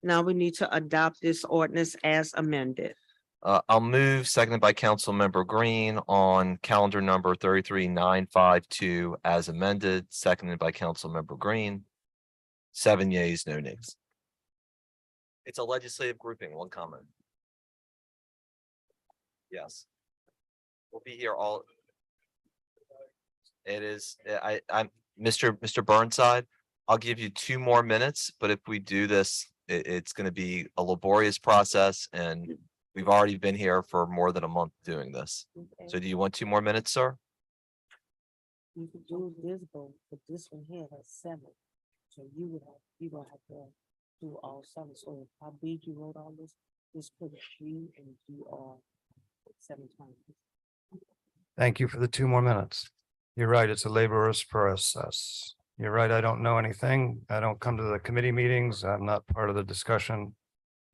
Now we need to adopt this ordinance as amended. I'll move, seconded by Councilmember Green on calendar number 33952 as amended, seconded by Councilmember Green. 7 yeas, no nays. It's a legislative grouping, one comment. Yes. We'll be here all. It is, I'm Mr. Burnside, I'll give you 2 more minutes, but if we do this It's going to be a laborious process and we've already been here for more than a month doing this. So do you want 2 more minutes, sir? You could do this vote, but this one here has 7. So you gonna have to do all 7. So how big you wrote all this put 3 and do all 7 times. Thank you for the 2 more minutes. You're right, it's a laborious process. You're right, I don't know anything. I don't come to the committee meetings. I'm not part of the discussion.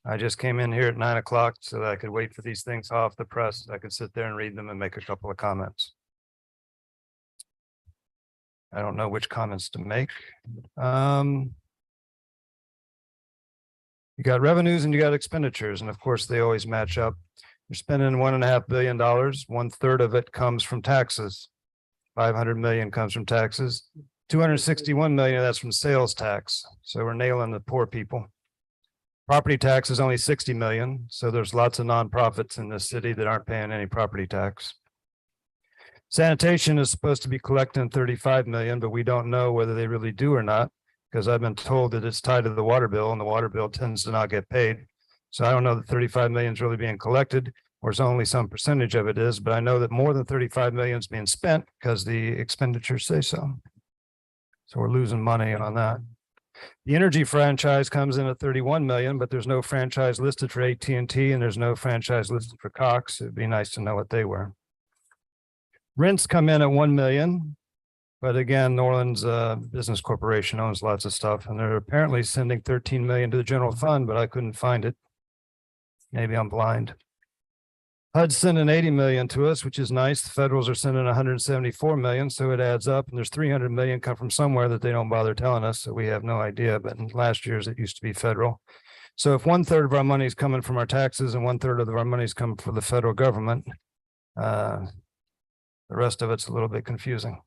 I just came in here at 9 o'clock so that I could wait for these things off the press. I could sit there and read them and make a couple of comments. I don't know which comments to make. You got revenues and you got expenditures, and of course, they always match up. You're spending $1.5 billion. 1/3 of it comes from taxes. 500 million comes from taxes. 261 million of that's from sales tax. So we're nailing the poor people. Property tax is only 60 million. So there's lots of nonprofits in this city that aren't paying any property tax. Sanitation is supposed to be collecting 35 million, but we don't know whether they really do or not, because I've been told that it's tied to the water bill and the water bill tends to not get paid. So I don't know that 35 million is really being collected, or it's only some percentage of it is, but I know that more than 35 million is being spent because the expenditures say so. So we're losing money on that. The energy franchise comes in at 31 million, but there's no franchise listed for AT&T and there's no franchise listed for Cox. It'd be nice to know what they were. Rents come in at 1 million, but again, New Orleans Business Corporation owns lots of stuff and they're apparently sending 13 million to the general fund, but I couldn't find it. Maybe I'm blind. HUD's sending 80 million to us, which is nice. The federals are sending 174 million, so it adds up. And there's 300 million come from somewhere that they don't bother telling us, so we have no idea. But in last year's, it used to be federal. So if 1/3 of our money is coming from our taxes and 1/3 of our money is coming from the federal government, the rest of it's a little bit confusing.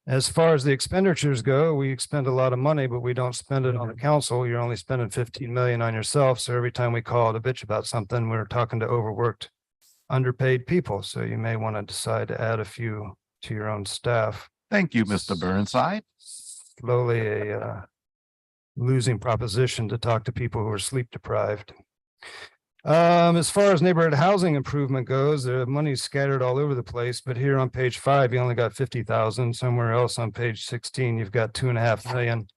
As far as the expenditures go, we expend a lot of money, but we don't spend it on the council. You're only spending 15 million on yourself. So every time we call it a bitch about something, we're talking to overworked, underpaid people. So you may want to decide to add a few to your own staff. Thank you, Mr. Burnside. Slowly a losing proposition to talk to people who are sleep deprived. As far as neighborhood housing improvement goes, the money's scattered all over the place, but here on page 5, you only got 50,000. Somewhere else on page 16, you've got 2.5 million,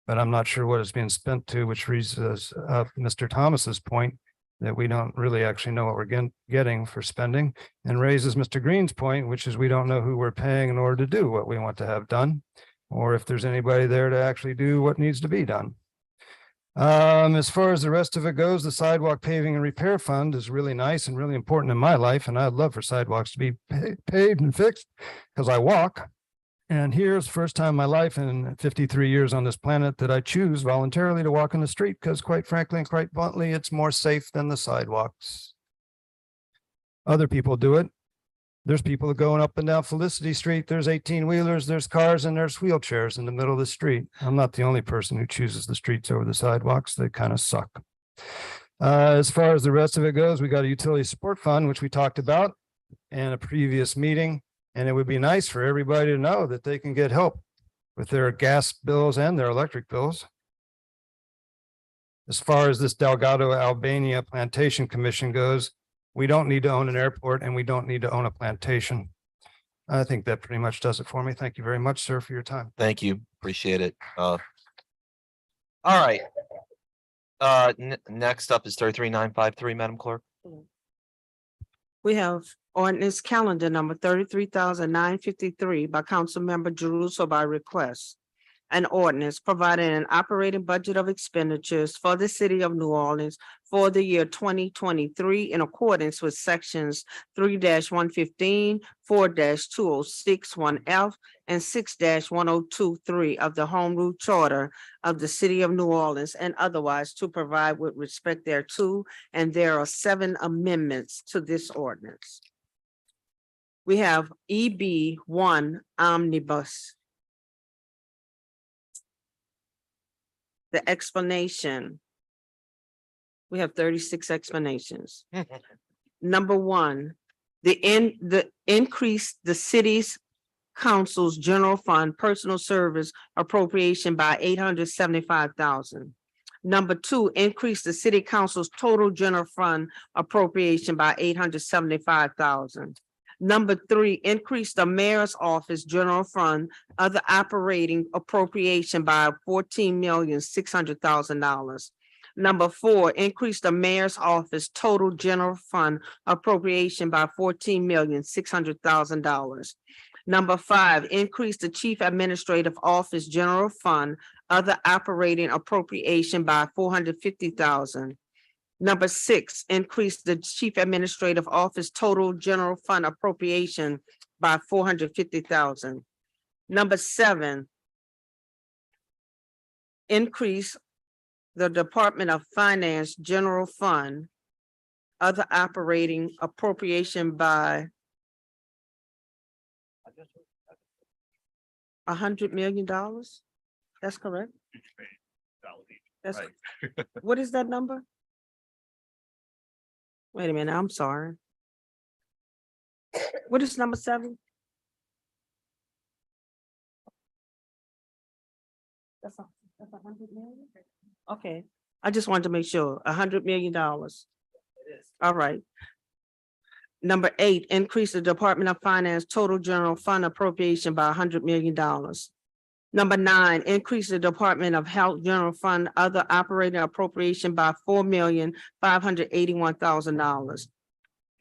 but I'm not sure what it's being spent to, which raises up Mr. Thomas's point that we don't really actually know what we're getting for spending, and raises Mr. Green's point, which is we don't know who we're paying in order to do what we want to have done, or if there's anybody there to actually do what needs to be done. As far as the rest of it goes, the sidewalk paving and repair fund is really nice and really important in my life. And I'd love for sidewalks to be paved and fixed because I walk. And here's the first time in my life in 53 years on this planet that I choose voluntarily to walk in the street because quite frankly and quite bluntly, it's more safe than the sidewalks. Other people do it. There's people going up and down Felicity Street. There's 18-wheelers, there's cars, and there's wheelchairs in the middle of the street. I'm not the only person who chooses the streets over the sidewalks. They kind of suck. As far as the rest of it goes, we got a utility support fund, which we talked about in a previous meeting. And it would be nice for everybody to know that they can get help with their gas bills and their electric bills. As far as this Delgado Albania Plantation Commission goes, we don't need to own an airport and we don't need to own a plantation. I think that pretty much does it for me. Thank you very much, sir, for your time. Thank you. Appreciate it. All right. Next up is 33953, Madam Clerk. We have ordinance calendar number 33,953 by Councilmember Jeruso by request. An ordinance providing an operating budget of expenditures for the city of New Orleans for the year 2023 in accordance with sections 3-115, 4-2061F, and 6-1023 of the Home Rule Charter of the city of New Orleans and otherwise to provide with respect thereto. And there are 7 amendments to this ordinance. We have EB1 omnibus. The explanation. We have 36 explanations. Number 1, the increase the city's council's general fund personal service appropriation by 875,000. Number two, increase the city council's total general fund appropriation by $875,000. Number three, increase the mayor's office general fund other operating appropriation by $14,600,000. Number four, increase the mayor's office total general fund appropriation by $14,600,000. Number five, increase the chief administrative office general fund other operating appropriation by $450,000. Number six, increase the chief administrative office total general fund appropriation by $450,000. Number seven, increase the Department of Finance general fund other operating appropriation by $100 million. That's correct. That's, what is that number? Wait a minute, I'm sorry. What is number seven? That's $100 million? Okay, I just wanted to make sure, $100 million. All right. Number eight, increase the Department of Finance total general fund appropriation by $100 million. Number nine, increase the Department of Health general fund other operating appropriation by $4,581,000.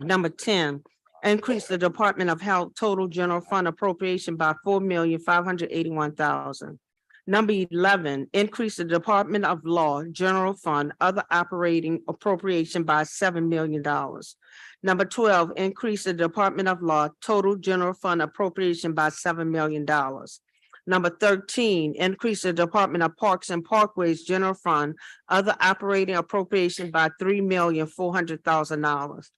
Number 10, increase the Department of Health total general fund appropriation by $4,581,000. Number 11, increase the Department of Law general fund other operating appropriation by $7 million. Number 12, increase the Department of Law total general fund appropriation by $7 million. Number 13, increase the Department of Parks and Parkways general fund other operating appropriation by $3,400,000.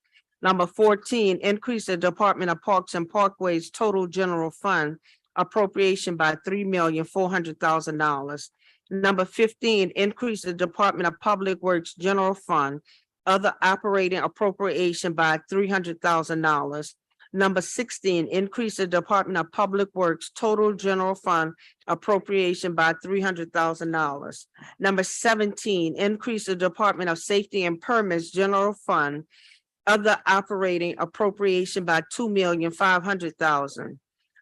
Number 14, increase the Department of Parks and Parkways total general fund appropriation by $3,400,000. Number 15, increase the Department of Public Works general fund other operating appropriation by $300,000. Number 16, increase the Department of Public Works total general fund appropriation by $300,000. Number 17, increase the Department of Safety and Permits general fund other operating appropriation by $2,500,000.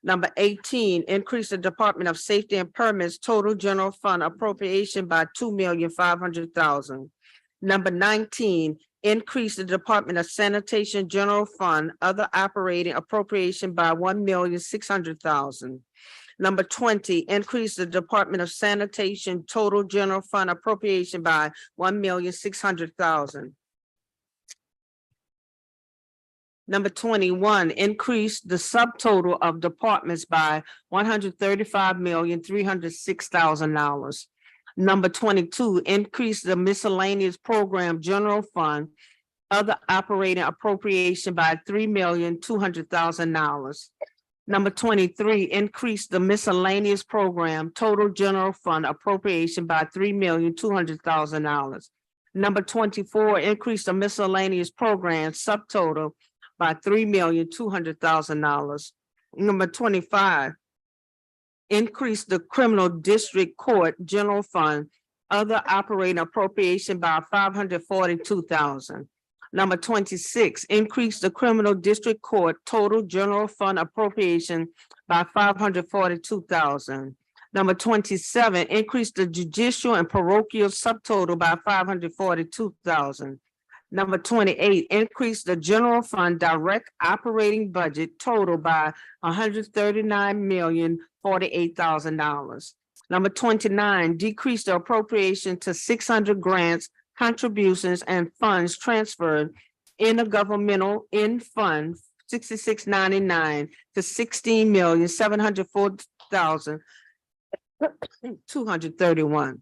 Number 18, increase the Department of Safety and Permits total general fund appropriation by $2,500,000. Number 19, increase the Department of Sanitation general fund other operating appropriation by $1,600,000. Number 20, increase the Department of Sanitation total general fund appropriation by $1,600,000. Number 21, increase the subtotal of departments by $135,306,000. Number 22, increase the miscellaneous program general fund other operating appropriation by $3,200,000. Number 23, increase the miscellaneous program total general fund appropriation by $3,200,000. Number 24, increase the miscellaneous program subtotal by $3,200,000. Number 25, increase the criminal district court general fund other operating appropriation by $542,000. Number 26, increase the criminal district court total general fund appropriation by $542,000. Number 27, increase the judicial and parochial subtotal by $542,000. Number 28, increase the general fund direct operating budget total by $139,048,000. Number 29, decrease the appropriation to 600 grants, contributions, and funds transferred intergovernmental in fund 6699 to $16,704,231.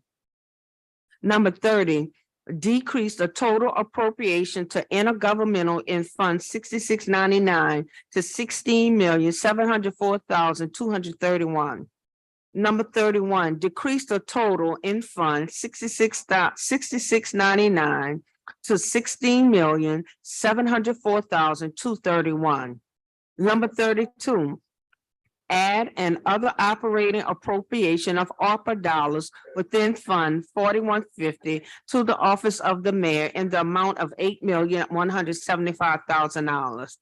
Number 30, decrease the total appropriation to intergovernmental in fund 6699 to $16,704,231. Number 31, decrease the total in fund 6699 to $16,704,231. Number 32, Add and other operating appropriation of ARPA dollars within Fund 4150 to the Office of the Mayor in the amount of $8,175,000.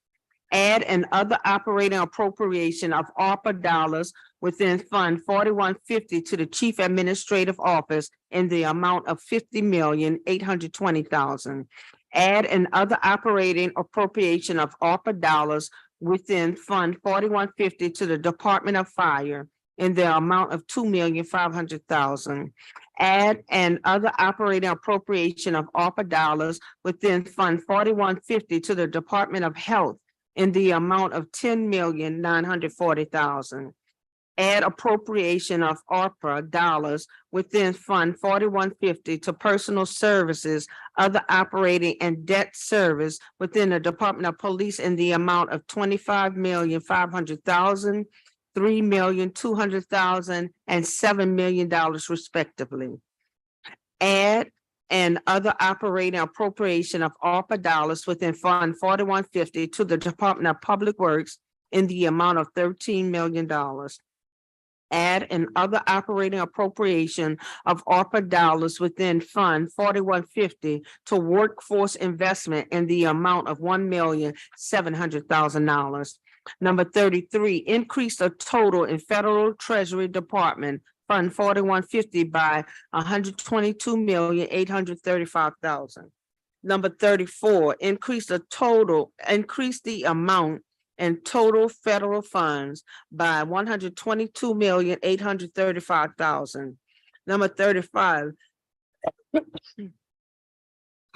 Add and other operating appropriation of ARPA dollars within Fund 4150 to the Chief Administrative Office in the amount of $50,820,000. Add and other operating appropriation of ARPA dollars within Fund 4150 to the Department of Fire in the amount of $2,500,000. Add and other operating appropriation of ARPA dollars within Fund 4150 to the Department of Health in the amount of $10,940,000. Add appropriation of ARPA dollars within Fund 4150 to personal services, other operating and debt service within the Department of Police in the amount of $25,500,000, $3,200,000, and $7 million respectively. Add and other operating appropriation of ARPA dollars within Fund 4150 to the Department of Public Works in the amount of $13 million. Add and other operating appropriation of ARPA dollars within Fund 4150 to workforce investment in the amount of $1,700,000. Number 33, increase the total in Federal Treasury Department Fund 4150 by $122,835,000. Number 34, increase the amount and total federal funds by $122,835,000. Number 35,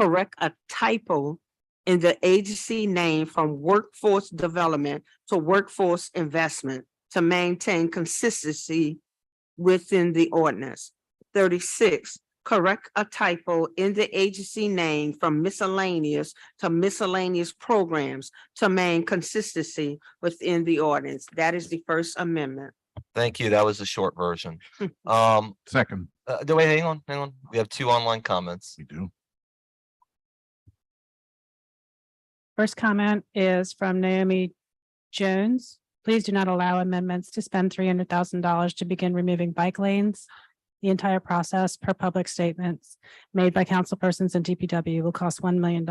correct a typo in the agency name from workforce development to workforce investment to maintain consistency within the ordinance. 36, correct a typo in the agency name from miscellaneous to miscellaneous programs to maintain consistency within the ordinance. That is the First Amendment. Thank you. That was the short version. Second. Hang on. We have 2 online comments. We do. First comment is from Naomi Jones. Please do not allow amendments to spend $300,000 to begin removing bike lanes. The entire process per public statements made by councilpersons and DPW will cost $1 million.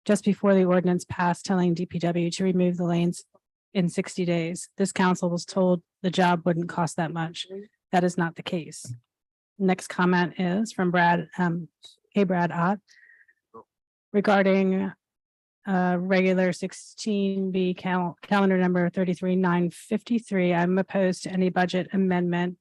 Just before the ordinance passed telling DPW to remove the lanes in 60 days, this council was told the job wouldn't cost that much. That is not the case. Next comment is from Brad Ott regarding regular 16B calendar number 33953. I'm opposed to any budget amendment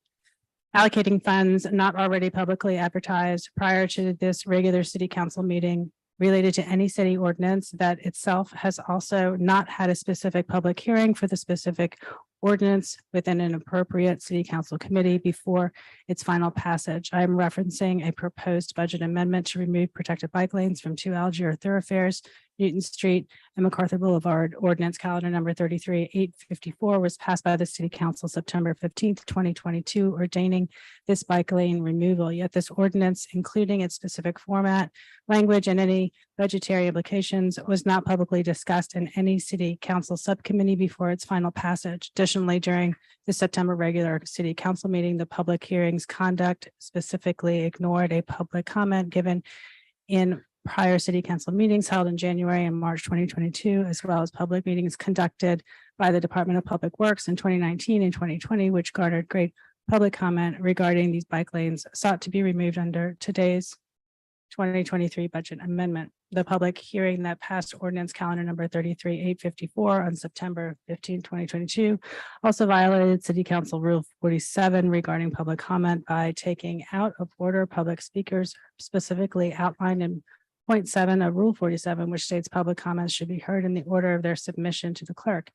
allocating funds not already publicly advertised prior to this regular city council meeting related to any city ordinance that itself has also not had a specific public hearing for the specific ordinance within an appropriate city council committee before its final passage. I am referencing a proposed budget amendment to remove protected bike lanes from 2 Algier thoroughfares, Newton Street and MacArthur Boulevard. Ordinance calendar number 33854 was passed by the city council September 15th, 2022, ordaining this bike lane removal. Yet this ordinance, including its specific format, language, and any budgetary implications, was not publicly discussed in any city council subcommittee before its final passage. Additionally, during the September regular city council meeting, the public hearings conduct specifically ignored a public comment given in prior city council meetings held in January and March 2022, as well as public meetings conducted by the Department of Public Works in 2019 and 2020, which garnered great public comment regarding these bike lanes sought to be removed under today's 2023 budget amendment. The public hearing that passed ordinance calendar number 33854 on September 15, 2022, also violated City Council Rule 47 regarding public comment by taking out of order public speakers specifically outlined in Point 7 of Rule 47, which states public comments should be heard in the order of their submission to the clerk.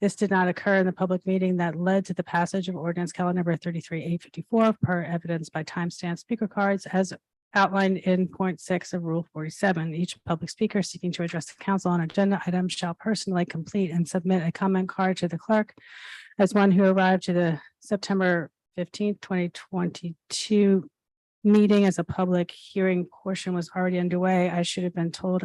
This did not occur in the public meeting that led to the passage of ordinance calendar number 33854 per evidence by timestamp speaker cards as outlined in Point 6 of Rule 47. Each public speaker seeking to address the council on agenda items shall personally complete and submit a comment card to the clerk. As one who arrived to the September 15th, 2022 meeting as a public hearing portion was already underway, I should have been told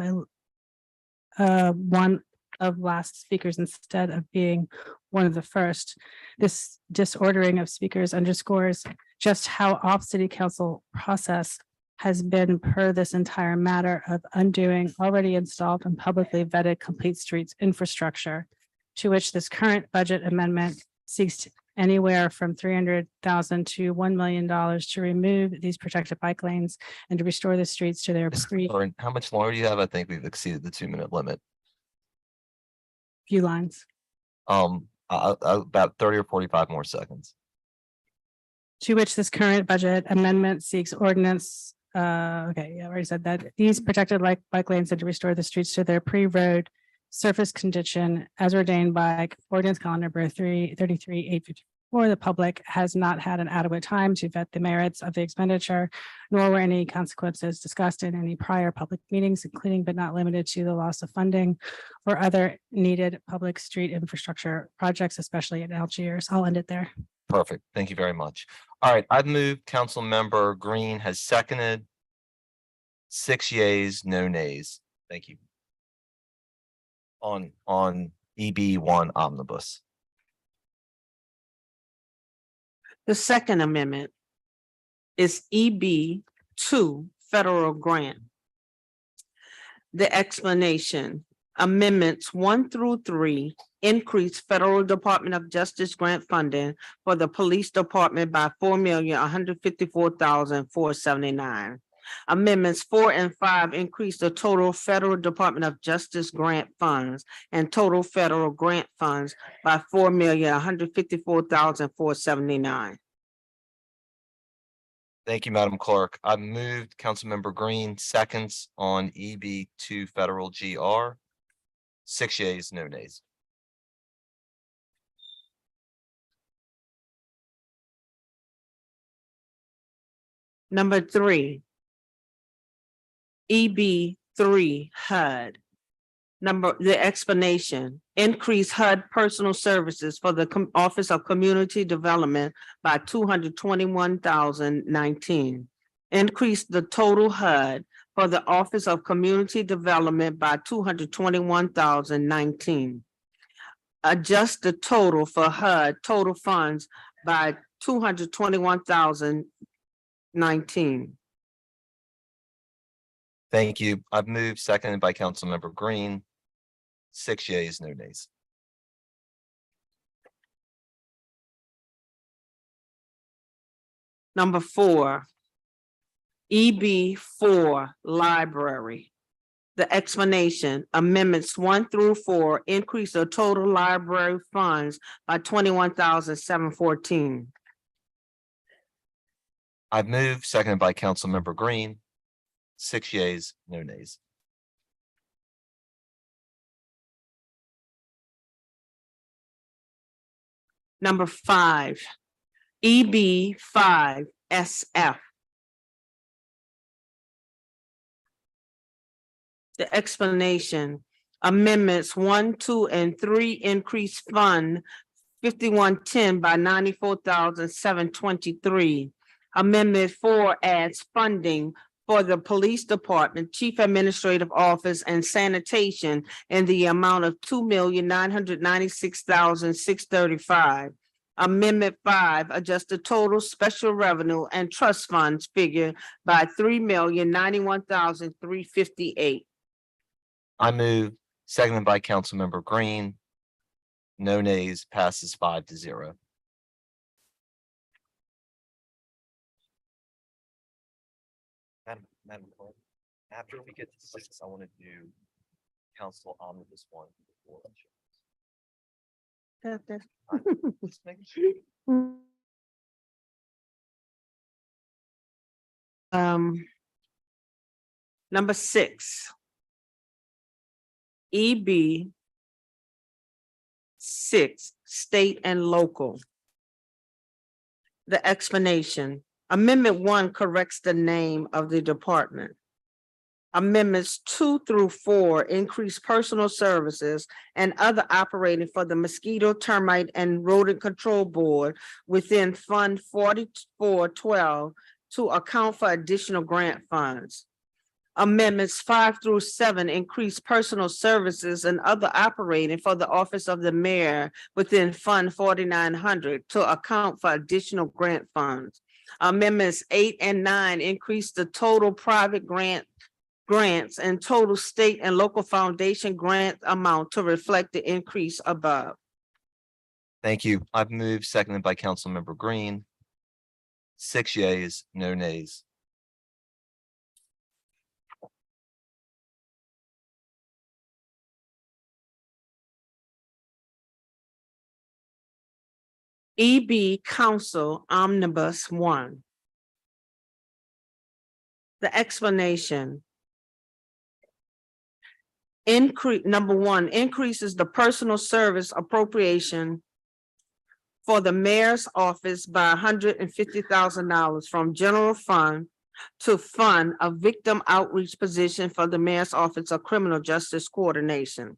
1 of last speakers instead of being one of the first. This disordering of speakers underscores just how off city council process has been per this entire matter of undoing already installed and publicly vetted complete streets infrastructure, to which this current budget amendment seeks anywhere from $300,000 to $1 million to remove these protected bike lanes and to restore the streets to their Mr. Curran, how much longer do you have? I think we've exceeded the 2-minute limit. few lines. About 30 or 45 more seconds. To which this current budget amendment seeks ordinance. Okay, yeah, I already said that. These protected like bike lanes and to restore the streets to their pre-road surface condition as ordained by ordinance calendar number 333-854. The public has not had an adequate time to vet the merits of the expenditure, nor were any consequences discussed in any prior public meetings, including but not limited to the loss of funding or other needed public street infrastructure projects, especially in Algiers. I'll end it there. Perfect. Thank you very much. All right, I've moved. Councilmember Green has seconded. 6 yeas, no nays. Thank you. On EB1 omnibus. The second amendment is EB2 federal grant. The explanation, amendments 1 through 3 increase federal Department of Justice grant funding for the police department by $4,154,479. Amendments 4 and 5 increase the total federal Department of Justice grant funds and total federal grant funds by $4,154,479. Thank you, Madam Clerk. I've moved. Councilmember Green seconds on EB2 federal GR. 6 yeas, no nays. Number 3. EB3 HUD. The explanation, increase HUD personal services for the Office of Community Development by $221,019. Increase the total HUD for the Office of Community Development by $221,019. Adjust the total for HUD total funds by $221,019. Thank you. I've moved, seconded by Councilmember Green. 6 yeas, no nays. Number 4, EB4 library. The explanation, amendments 1 through 4 increase the total library funds by $21,714. I've moved, seconded by Councilmember Green. 6 yeas, no nays. Number 5, EB5 SF. The explanation, amendments 1, 2, and 3 increase fund 5110 by $94,723. Amendment 4 adds funding for the police department, chief administrative office, and sanitation in the amount of $2,996,635. Amendment 5 adjusts the total special revenue and trust funds figure by $3,091,358. I move, seconded by Councilmember Green. No nays, passes 5-0. Madam Clerk, after we get to 6, I want to do council omnibus 1 before. Just making sure. Number 6. EB 6, state and local. The explanation, Amendment 1 corrects the name of the department. Amendments 2 through 4 increase personal services and other operating for the Mosquito, Termite, and Rodent Control Board within Fund 4412 to account for additional grant funds. Amendments 5 through 7 increase personal services and other operating for the office of the mayor within Fund 4900 to account for additional grant funds. Amendments 8 and 9 increase the total private grants and total state and local foundation grant amount to reflect the increase above. Thank you. I've moved, seconded by Councilmember Green. 6 yeas, no nays. EB Council Omnibus 1. The explanation. Number 1, increases the personal service appropriation for the mayor's office by $150,000 from general fund to fund a victim outreach position for the mayor's office of criminal justice coordination.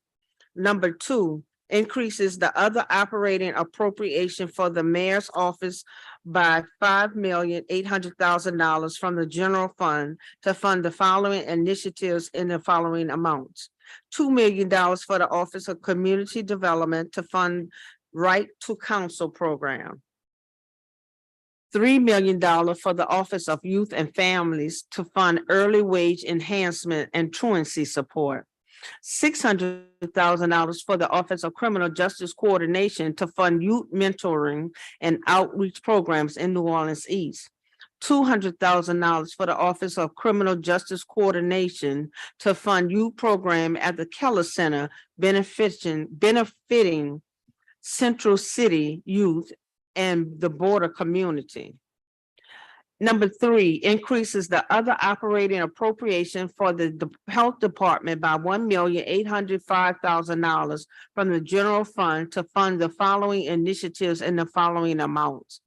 Number 2, increases the other operating appropriation for the mayor's office by $5,800,000 from the general fund to fund the following initiatives in the following amounts. $2 million for the Office of Community Development to fund Right to Counsel program. $3 million for the Office of Youth and Families to fund early wage enhancement and truancy support. $600,000 for the Office of Criminal Justice Coordination to fund youth mentoring and outreach programs in New Orleans East. $200,000 for the Office of Criminal Justice Coordination to fund youth program at the Keller Center benefiting Central City youth and the border community. Number 3, increases the other operating appropriation for the health department by $1,805,000 from the general fund to fund the following initiatives in the following amounts.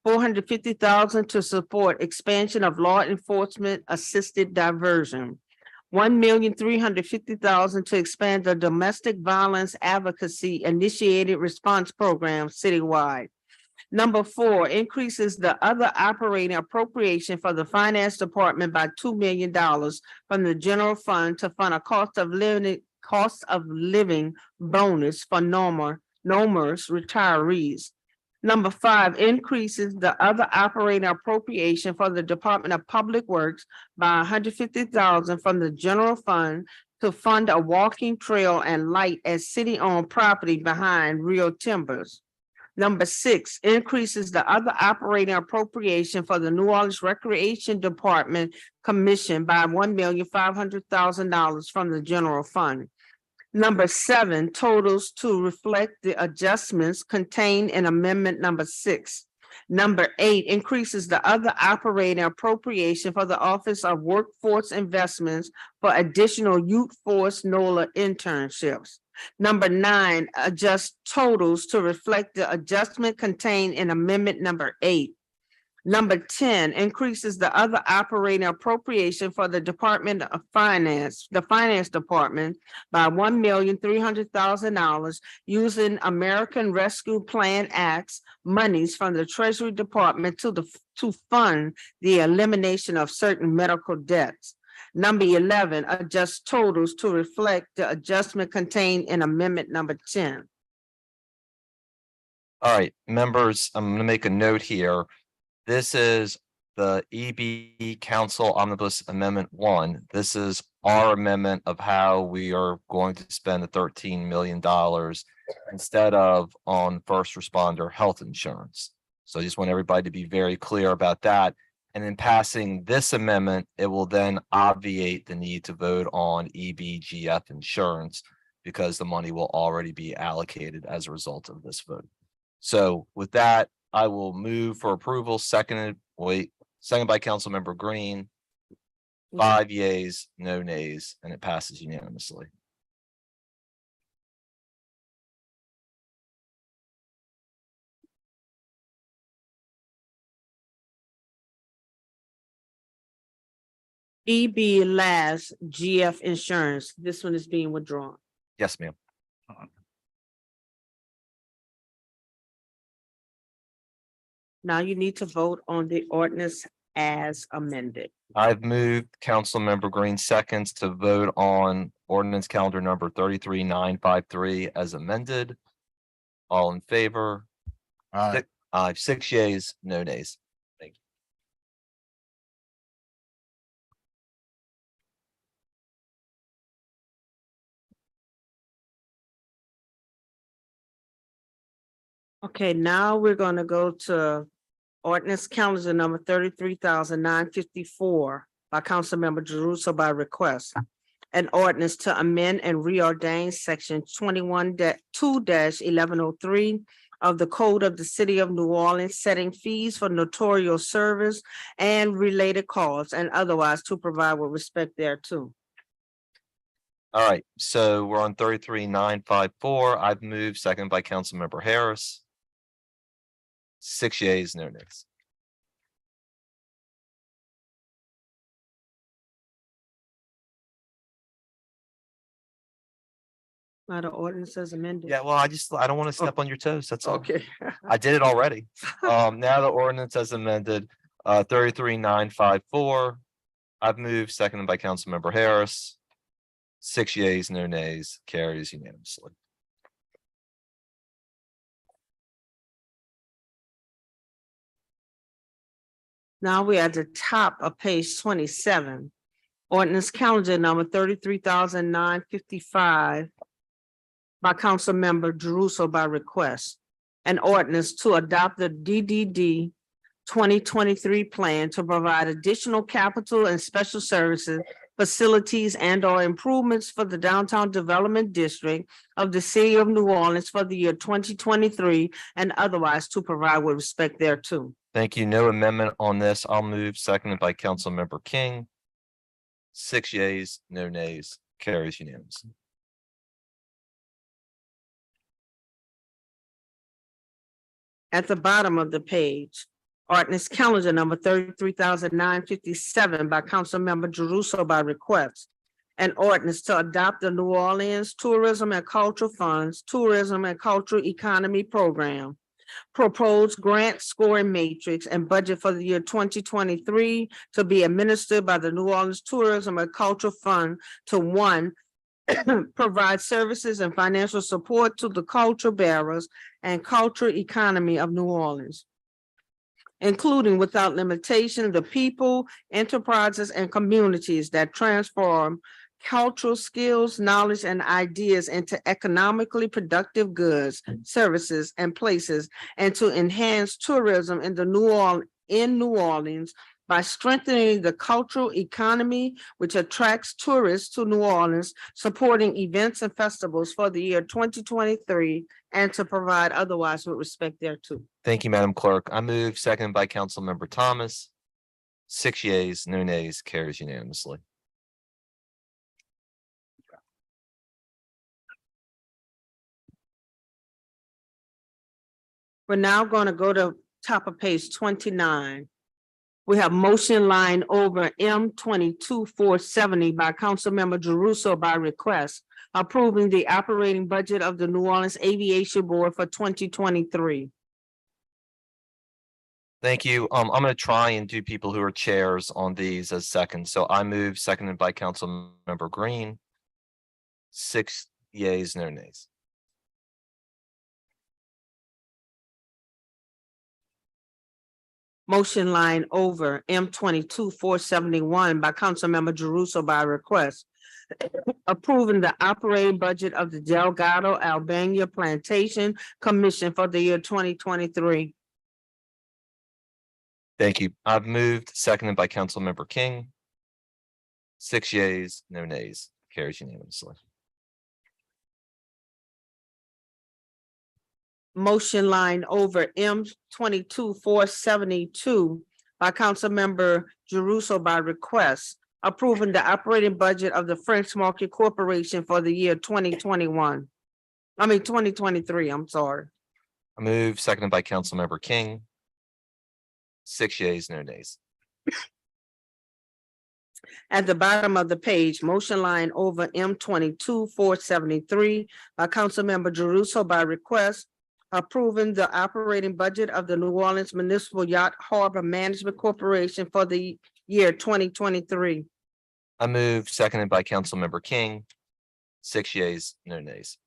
$450,000 to support expansion of law enforcement assisted diversion. $1,350,000 to expand the domestic violence advocacy initiated response program citywide. Number 4, increases the other operating appropriation for the finance department by $2 million from the general fund to fund a cost of living bonus for NOMA's retirees. Number 5, increases the other operating appropriation for the Department of Public Works by $150,000 from the general fund to fund a walking trail and light at city-owned property behind Rio Timbers. Number 6, increases the other operating appropriation for the New Orleans Recreation Department Commission by $1,500,000 from the general fund. Number 7, totals to reflect the adjustments contained in amendment number 6. Number 8, increases the other operating appropriation for the Office of Workforce Investments for additional Youth Force NOLA internships. Number 9, adjust totals to reflect the adjustment contained in amendment number 8. Number 10, increases the other operating appropriation for the Department of Finance, the Finance Department by $1,300,000 using American Rescue Plan Act's monies from the Treasury Department to fund the elimination of certain medical debts. Number 11, adjust totals to reflect the adjustment contained in amendment number 10. All right, members, I'm gonna make a note here. This is the EB Council Omnibus Amendment 1. This is our amendment of how we are going to spend the $13 million instead of on first responder health insurance. So I just want everybody to be very clear about that. And in passing this amendment, it will then obviate the need to vote on EBGF insurance because the money will already be allocated as a result of this vote. So with that, I will move for approval, seconded by Councilmember Green. 5 yeas, no nays, and it passes unanimously. EB last GF insurance. This one is being withdrawn. Yes, ma'am. Now you need to vote on the ordinance as amended. I've moved Councilmember Green seconds to vote on ordinance calendar number 33953 as amended. All in favor? Aye. Aye, 6 yeas, no nays. Thank you. Okay, now we're gonna go to ordinance calendar number 33,954 by Councilmember Jeruso by request. An ordinance to amend and reordain section 21-2-1103 of the Code of the City of New Orleans, setting fees for notarial service and related costs and otherwise to provide with respect thereto. All right, so we're on 33,954. I've moved, second by Councilmember Harris. 6 yeas, no nays. Now the ordinance as amended. Yeah, well, I don't want to step on your toes. That's all. Okay. I did it already. Now the ordinance as amended, 33,954. I've moved, seconded by Councilmember Harris. 6 yeas, no nays, carries unanimously. Now we're at the top of page 27. Ordinance calendar number 33,955 by Councilmember Jeruso by request. An ordinance to adopt the DDD 2023 plan to provide additional capital and special services, facilities and or improvements for the downtown development district of the City of New Orleans for the year 2023 and otherwise to provide with respect thereto. Thank you. No amendment on this. I'll move, seconded by Councilmember King. 6 yeas, no nays, carries unanimously. At the bottom of the page, ordinance calendar number 33,957 by Councilmember Jeruso by request. An ordinance to adopt the New Orleans Tourism and Cultural Funds Tourism and Cultural Economy Program. Proposed grant scoring matrix and budget for the year 2023 to be administered by the New Orleans Tourism and Cultural Fund to one, provide services and financial support to the culture bearers and cultural economy of New Orleans, including without limitation the people, enterprises, and communities that transform cultural skills, knowledge, and ideas into economically productive goods, services, and places, and to enhance tourism in New Orleans by strengthening the cultural economy, which attracts tourists to New Orleans, supporting events and festivals for the year 2023, and to provide otherwise with respect thereto. Thank you, Madam Clerk. I move, seconded by Councilmember Thomas. 6 yeas, no nays, carries unanimously. We're now going to go to top of page 29. We have motion line over M22-470 by Councilmember Jeruso by request, approving the operating budget of the New Orleans Aviation Board for 2023. Thank you. I'm going to try and do people who are chairs on these as seconds. So I move, seconded by Councilmember Green. 6 yeas, no nays. Motion line over M22-471 by Councilmember Jeruso by request, approving the operating budget of the Delgado Albania Plantation Commission for the year 2023. Thank you. I've moved, seconded by Councilmember King. 6 yeas, no nays, carries unanimously. Motion line over M22-472 by Councilmember Jeruso by request, approving the operating budget of the French Market Corporation for the year 2023, I'm sorry. I move, seconded by Councilmember King. 6 yeas, no nays. At the bottom of the page, motion line over M22-473 by Councilmember Jeruso by request, approving the operating budget of the New Orleans Municipal Yacht Harbor Management Corporation for the year 2023. I move, seconded by Councilmember King. 6 yeas, no nays.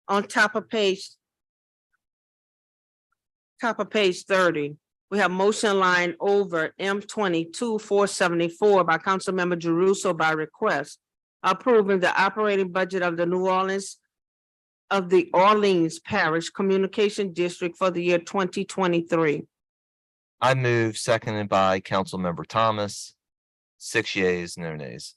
On top of page 30, we have motion line over M22-474 by Councilmember Jeruso by request, approving the operating budget of the Orleans Parish Communication District for the year 2023. I move, seconded by Councilmember Thomas. 6 yeas, no nays.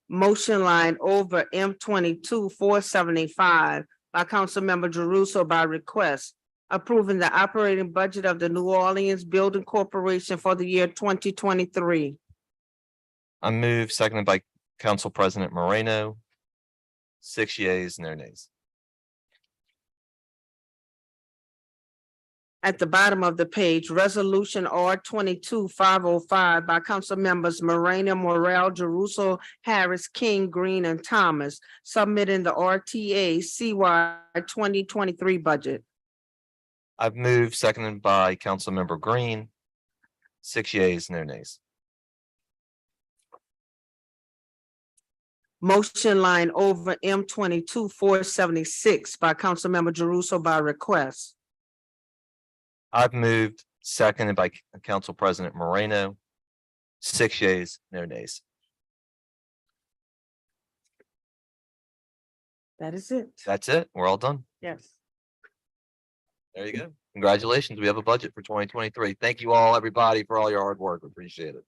Motion line over M22-475 by Councilmember Jeruso by request, approving the operating budget of the New Orleans Building Corporation for the year 2023. I move, seconded by Council President Moreno. 6 yeas, no nays. At the bottom of the page, Resolution R22-505 by Council Members Moreno, Morel, Jeruso, Harris, King, Green, and Thomas, submitting the RTA CY 2023 budget. I've moved, seconded by Councilmember Green. 6 yeas, no nays. Motion line over M22-476 by Councilmember Jeruso by request. I've moved, seconded by Council President Moreno. 6 yeas, no nays. That is it. That's it. We're all done. Yes. There you go. Congratulations. We have a budget for 2023. Thank you all, everybody, for all your hard work. Appreciate it.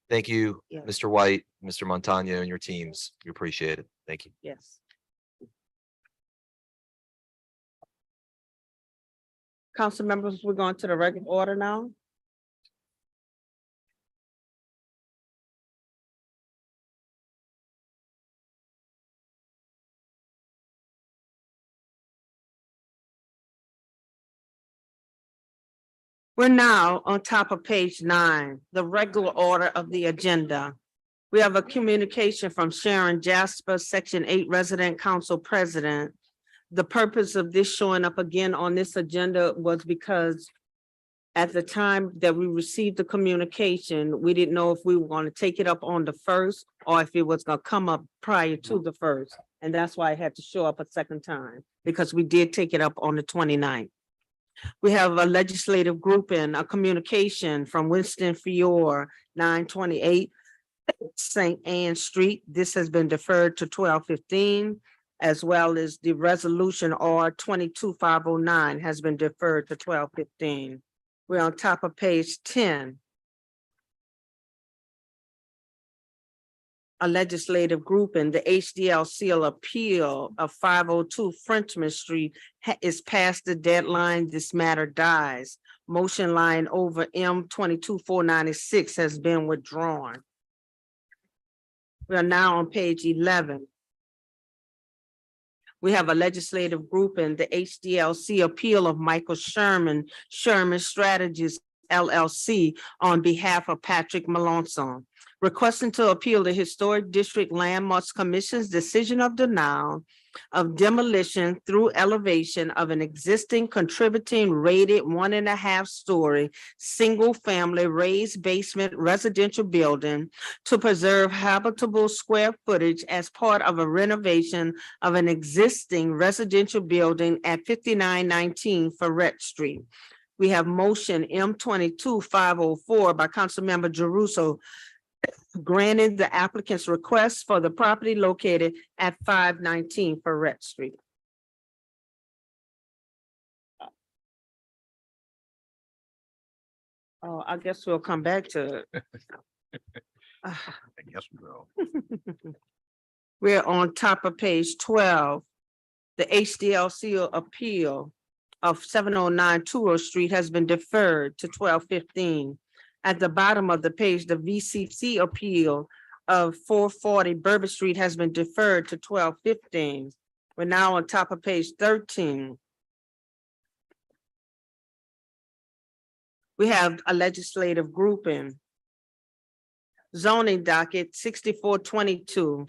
Thank you, Yes. Mr. White, Mr. Montano, and your teams. We appreciate it. Thank you. Yes. Council members, we're going to the regular order now. We're now on top of page 9, the regular order of the agenda. We have a communication from Sharon Jasper, Section 8 Resident Council President. The purpose of this showing up again on this agenda was because at the time that we received the communication, we didn't know if we were going to take it up on the 1st or if it was going to come up prior to the 1st. And that's why it had to show up a second time, because we did take it up on the 29th. We have a legislative grouping, a communication from Winston Fiore, 928 St. Anne Street. This has been deferred to 12/15, as well as the resolution R22-509 has been deferred to 12/15. We're on top of page 10. A legislative grouping, the HDLC appeal of 502 Frenchman Street is past the deadline. This matter dies. Motion line over M22-496 has been withdrawn. We are now on page 11. We have a legislative grouping, the HDLC appeal of Michael Sherman Strategies LLC on behalf of Patrick Melanson, requesting to appeal the Historic District Landmarks Commission's decision of denial of demolition through elevation of an existing contributing rated 1.5-story single-family raised basement residential building to preserve habitable square footage as part of a renovation of an existing residential building at 5919 Ferret Street. We have motion M22-504 by Councilmember Jeruso, granting the applicant's request for the property located at 519 Ferret Street. Oh, I guess we'll come back to it. I guess we will. We're on top of page 12. The HDLC appeal of 709 Touro Street has been deferred to 12/15. At the bottom of the page, the VCC appeal of 440 Bourbon Street has been deferred to 12/15. We're now on top of page 13. We have a legislative grouping. Zoning docket 6422.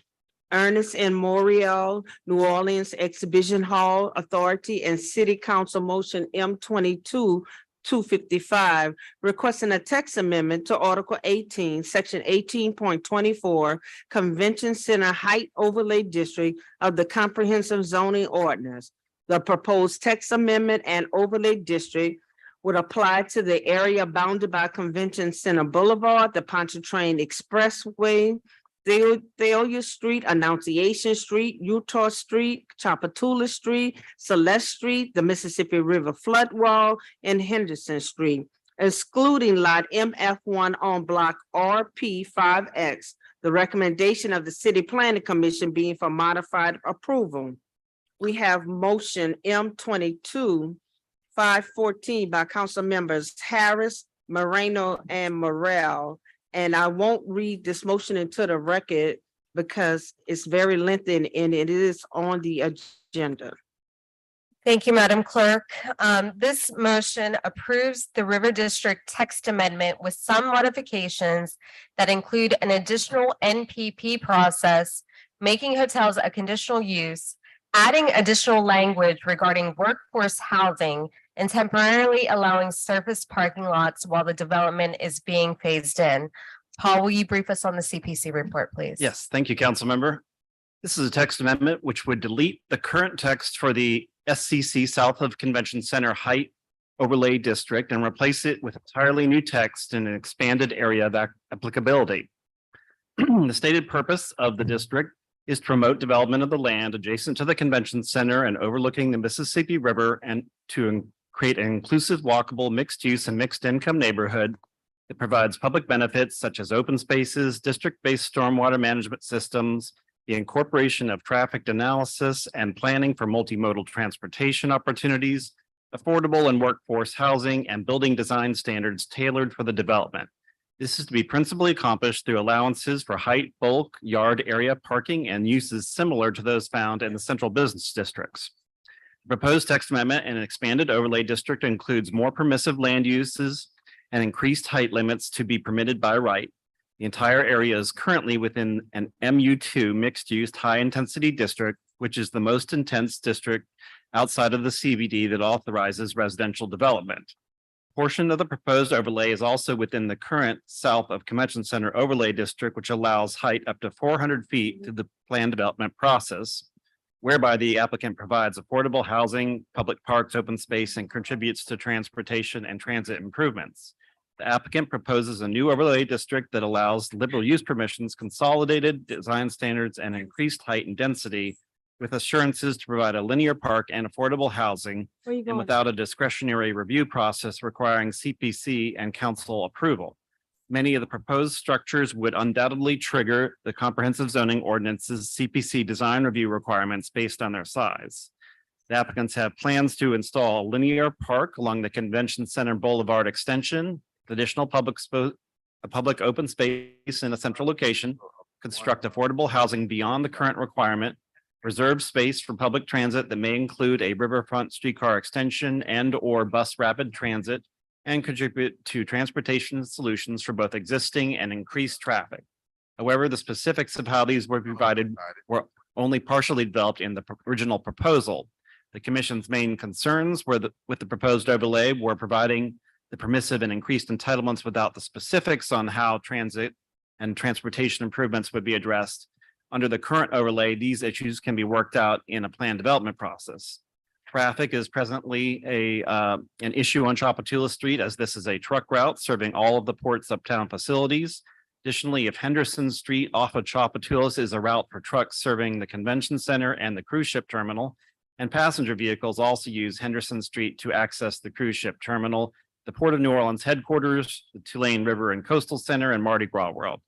Ernest and Morial, New Orleans Exhibition Hall Authority and City Council Motion M22-255, requesting a text amendment to Article 18, Section 18.24, Convention Center Height Overlay District of the Comprehensive Zoning Ordinance. The proposed text amendment and overlay district would apply to the area bounded by Convention Center Boulevard, the Pontchartrain Expressway, Thalia Street, Annunciation Street, Utah Street, Chapatula Street, Celeste Street, the Mississippi River Flood Wall, and Henderson Street, excluding Lot MF1 on Block RP5X. The recommendation of the City Planning Commission being for modified approval. We have motion M22-514 by council members Harris, Moreno, and Morel. And I won't read this motion into the record because it's very lengthy and it is on the agenda. Thank you, Madam Clerk. This motion approves the River District text amendment with some modifications that include an additional NPP process, making hotels a conditional use, adding additional language regarding workforce housing, and temporarily allowing surface parking lots while the development is being phased in. Paul, will you brief us on the CPC report, please? Yes, thank you, council member. This is a text amendment which would delete the current text for the SCC south of Convention Center Height Overlay District and replace it with entirely new text in an expanded area of applicability. The stated purpose of the district is to promote development of the land adjacent to the Convention Center and overlooking the Mississippi River and to create an inclusive, walkable, mixed-use and mixed-income neighborhood that provides public benefits such as open spaces, district-based stormwater management systems, the incorporation of traffic analysis and planning for multimodal transportation opportunities, affordable and workforce housing, and building design standards tailored for the development. This is to be principally accomplished through allowances for height, bulk, yard area parking, and uses similar to those found in the central business districts. The proposed text amendment and an expanded overlay district includes more permissive land uses and increased height limits to be permitted by right. The entire area is currently within an MU2 mixed-use high-intensity district, which is the most intense district outside of the CBD that authorizes residential development. Portion of the proposed overlay is also within the current south of Convention Center overlay district, which allows height up to 400 feet to the planned development process, whereby the applicant provides affordable housing, public parks, open space, and contributes to transportation and transit improvements. The applicant proposes a new overlay district that allows liberal use permissions, consolidated design standards, and increased height and density with assurances to provide a linear park and affordable housing and without a discretionary review process requiring CPC and council approval. Many of the proposed structures would undoubtedly trigger the comprehensive zoning ordinance's CPC design review requirements based on their size. The applicants have plans to install a linear park along the Convention Center Boulevard extension, additional public open space in a central location, construct affordable housing beyond the current requirement, reserve space for public transit that may include a riverfront streetcar extension and or bus rapid transit, and contribute to transportation solutions for both existing and increased traffic. However, the specifics of how these were provided were only partially developed in the original proposal. The commission's main concerns with the proposed overlay were providing the permissive and increased entitlements without the specifics on how transit and transportation improvements would be addressed. Under the current overlay, these issues can be worked out in a planned development process. Traffic is presently an issue on Chapatula Street, as this is a truck route serving all of the port's uptown facilities. Additionally, if Henderson Street off of Chapatulas is a route for trucks serving the Convention Center and the cruise ship terminal, and passenger vehicles also use Henderson Street to access the cruise ship terminal, the Port of New Orleans headquarters, the Tulane River and Coastal Center, and Mardi Gras World.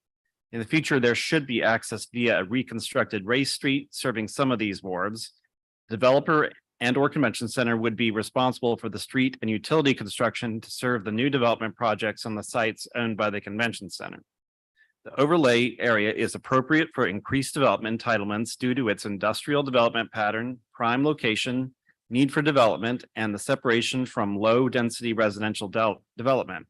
In the future, there should be access via a reconstructed race street serving some of these wards. Developer and or convention center would be responsible for the street and utility construction to serve the new development projects on the sites owned by the convention center. The overlay area is appropriate for increased development entitlements due to its industrial development pattern, prime location, need for development, and the separation from low density residential development.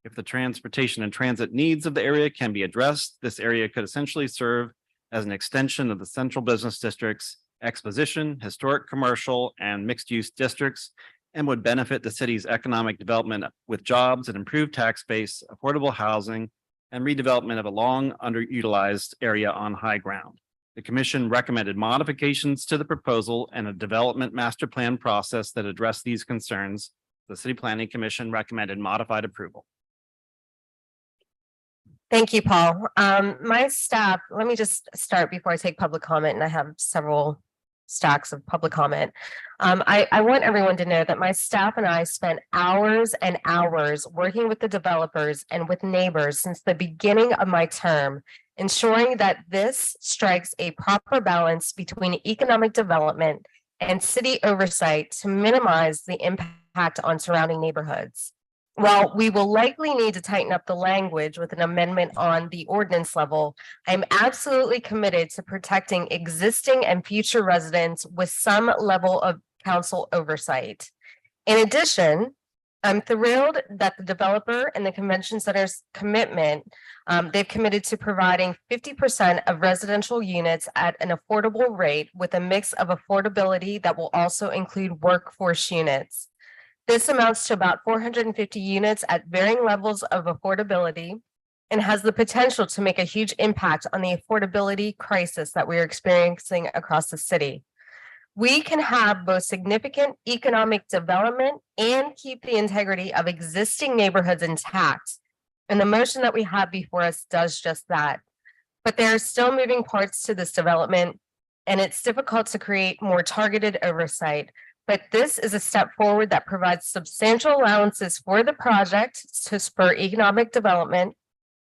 If the transportation and transit needs of the area can be addressed, this area could essentially serve as an extension of the central business districts, exposition, historic, commercial, and mixed-use districts, and would benefit the city's economic development with jobs and improved tax base, affordable housing, and redevelopment of a long underutilized area on high ground. The commission recommended modifications to the proposal and a development master plan process that address these concerns. The City Planning Commission recommended modified approval. Thank you, Paul. My staff, let me just start before I take public comment, and I have several stacks of public comment. I want everyone to know that my staff and I spent hours and hours working with the developers and with neighbors since the beginning of my term, ensuring that this strikes a proper balance between economic development and city oversight to minimize the impact on surrounding neighborhoods. While we will likely need to tighten up the language with an amendment on the ordinance level, I'm absolutely committed to protecting existing and future residents with some level of council oversight. In addition, I'm thrilled that the developer and the convention center's commitment, they've committed to providing 50% of residential units at an affordable rate with a mix of affordability that will also include workforce units. This amounts to about 450 units at varying levels of affordability and has the potential to make a huge impact on the affordability crisis that we are experiencing across the city. We can have both significant economic development and keep the integrity of existing neighborhoods intact. And the motion that we have before us does just that. But there are still moving parts to this development, and it's difficult to create more targeted oversight. But this is a step forward that provides substantial allowances for the project to spur economic development,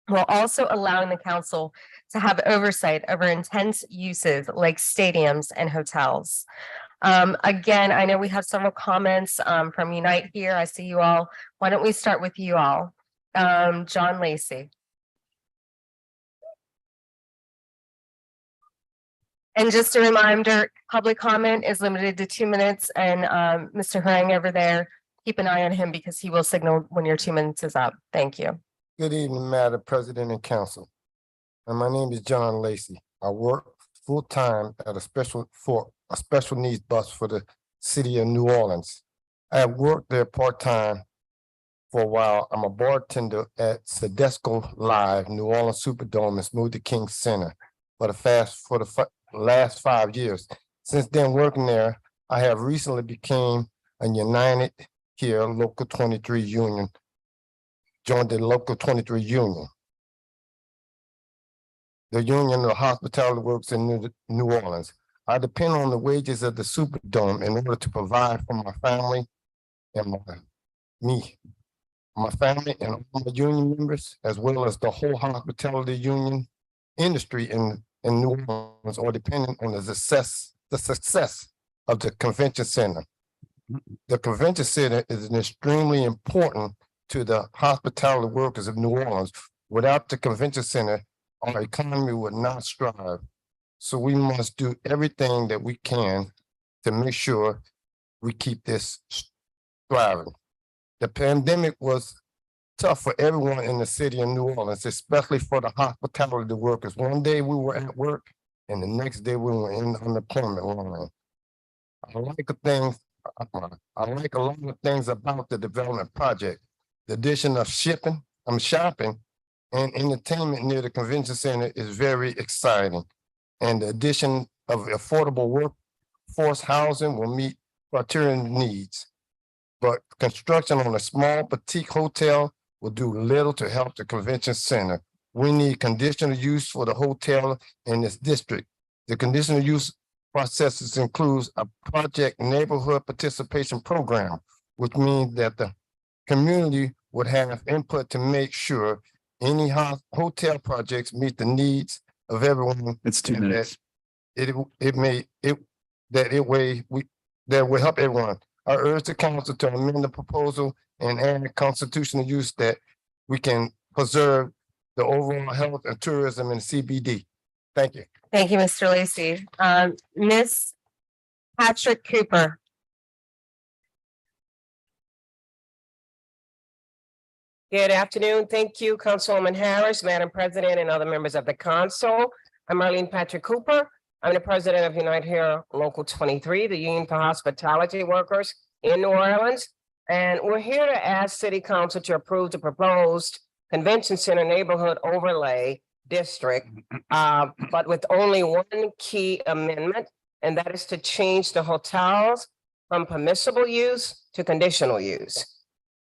while also allowing the council to have oversight over intense uses like stadiums and hotels. Again, I know we have several comments from Unite here. I see you all. Why don't we start with you all? John Lacy. And just a reminder, public comment is limited to 2 minutes, and Mr. Harang over there, keep an eye on him because he will signal when your 2 minutes is up. Thank you. Good evening, Madam President and Council. And my name is John Lacy. I work full-time at a special needs bus for the city of New Orleans. I have worked there part-time for a while. I'm a bartender at Sedesco Live, New Orleans Superdome and Smoothie King Center for the last 5 years. Since then, working there, I have recently became a United here Local 23 union, joined the Local 23 union. The Union of Hospitality Works in New Orleans. I depend on the wages of the Superdome in order to provide for my family and my family and all my union members, as well as the whole hospitality union industry in New Orleans, or depending on the success of the convention center. The convention center is extremely important to the hospitality workers of New Orleans. Without the convention center, our economy would not strive. So we must do everything that we can to make sure we keep this thriving. The pandemic was tough for everyone in the city of New Orleans, especially for the hospitality workers. One day we were at work and the next day we were in the unemployment line. I like a lot of things about the development project. The addition of shopping and entertainment near the convention center is very exciting. And the addition of affordable workforce housing will meet criterion needs. But construction on a small boutique hotel will do little to help the convention center. We need conditional use for the hotel in this district. The conditional use processes includes a project neighborhood participation program, which means that the community would have input to make sure any hotel projects meet the needs of everyone. It's 2 minutes. That will help everyone. I urge the council to amend the proposal and add constitutional use that we can preserve the overall health and tourism in CBD. Thank you. Thank you, Mr. Lacy. Ms. Patrick Cooper. Good afternoon. Thank you, Councilwoman Harris, Madam President, and other members of the council. I'm Marlene Patrick Cooper. I'm the president of Unite Here Local 23, the Union for Hospitality Workers in New Orleans. And we're here to ask City Council to approve the proposed Convention Center Neighborhood Overlay District, but with only one key amendment, and that is to change the hotels from permissible use to conditional use.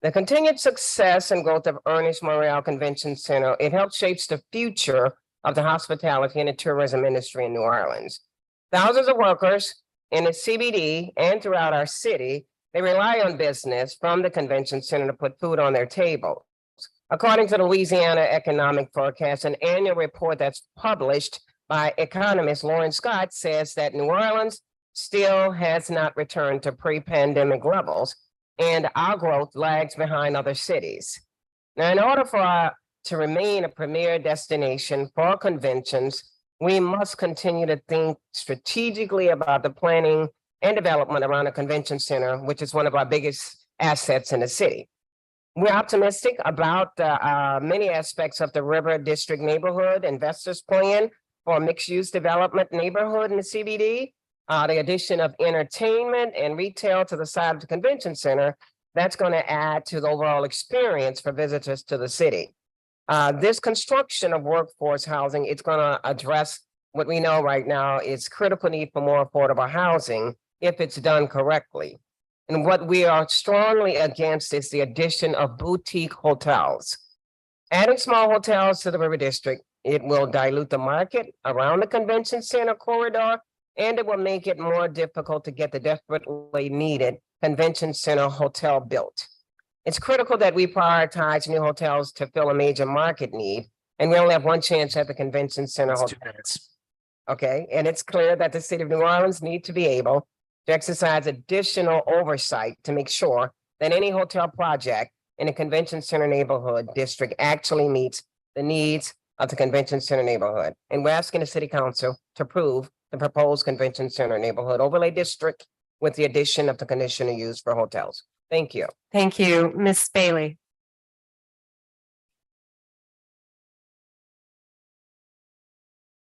The continued success and growth of Ernest Morial Convention Center, it helps shapes the future of the hospitality and the tourism industry in New Orleans. Thousands of workers in the CBD and throughout our city, they rely on business from the convention center to put food on their table. According to the Louisiana Economic Forecast, an annual report that's published by economist Lauren Scott says that New Orleans still has not returned to pre-pandemic levels, and our growth lags behind other cities. Now, in order for to remain a premier destination for conventions, we must continue to think strategically about the planning and development around a convention center, which is one of our biggest assets in the city. We're optimistic about many aspects of the River District neighborhood investors plan for a mixed-use development neighborhood in the CBD. The addition of entertainment and retail to the side of the convention center, that's going to add to the overall experience for visitors to the city. This construction of workforce housing, it's going to address what we know right now is critical need for more affordable housing if it's done correctly. And what we are strongly against is the addition of boutique hotels. Adding small hotels to the River District, it will dilute the market around the convention center corridor, and it will make it more difficult to get the desperately needed convention center hotel built. It's critical that we prioritize new hotels to fill a major market need, and we only have one chance at the convention center. Okay, and it's clear that the city of New Orleans need to be able to exercise additional oversight to make sure that any hotel project in a convention center neighborhood district actually meets the needs of the convention center neighborhood. And we're asking the city council to approve the proposed convention center neighborhood overlay district with the addition of the conditional use for hotels. Thank you. Thank you, Ms. Bailey.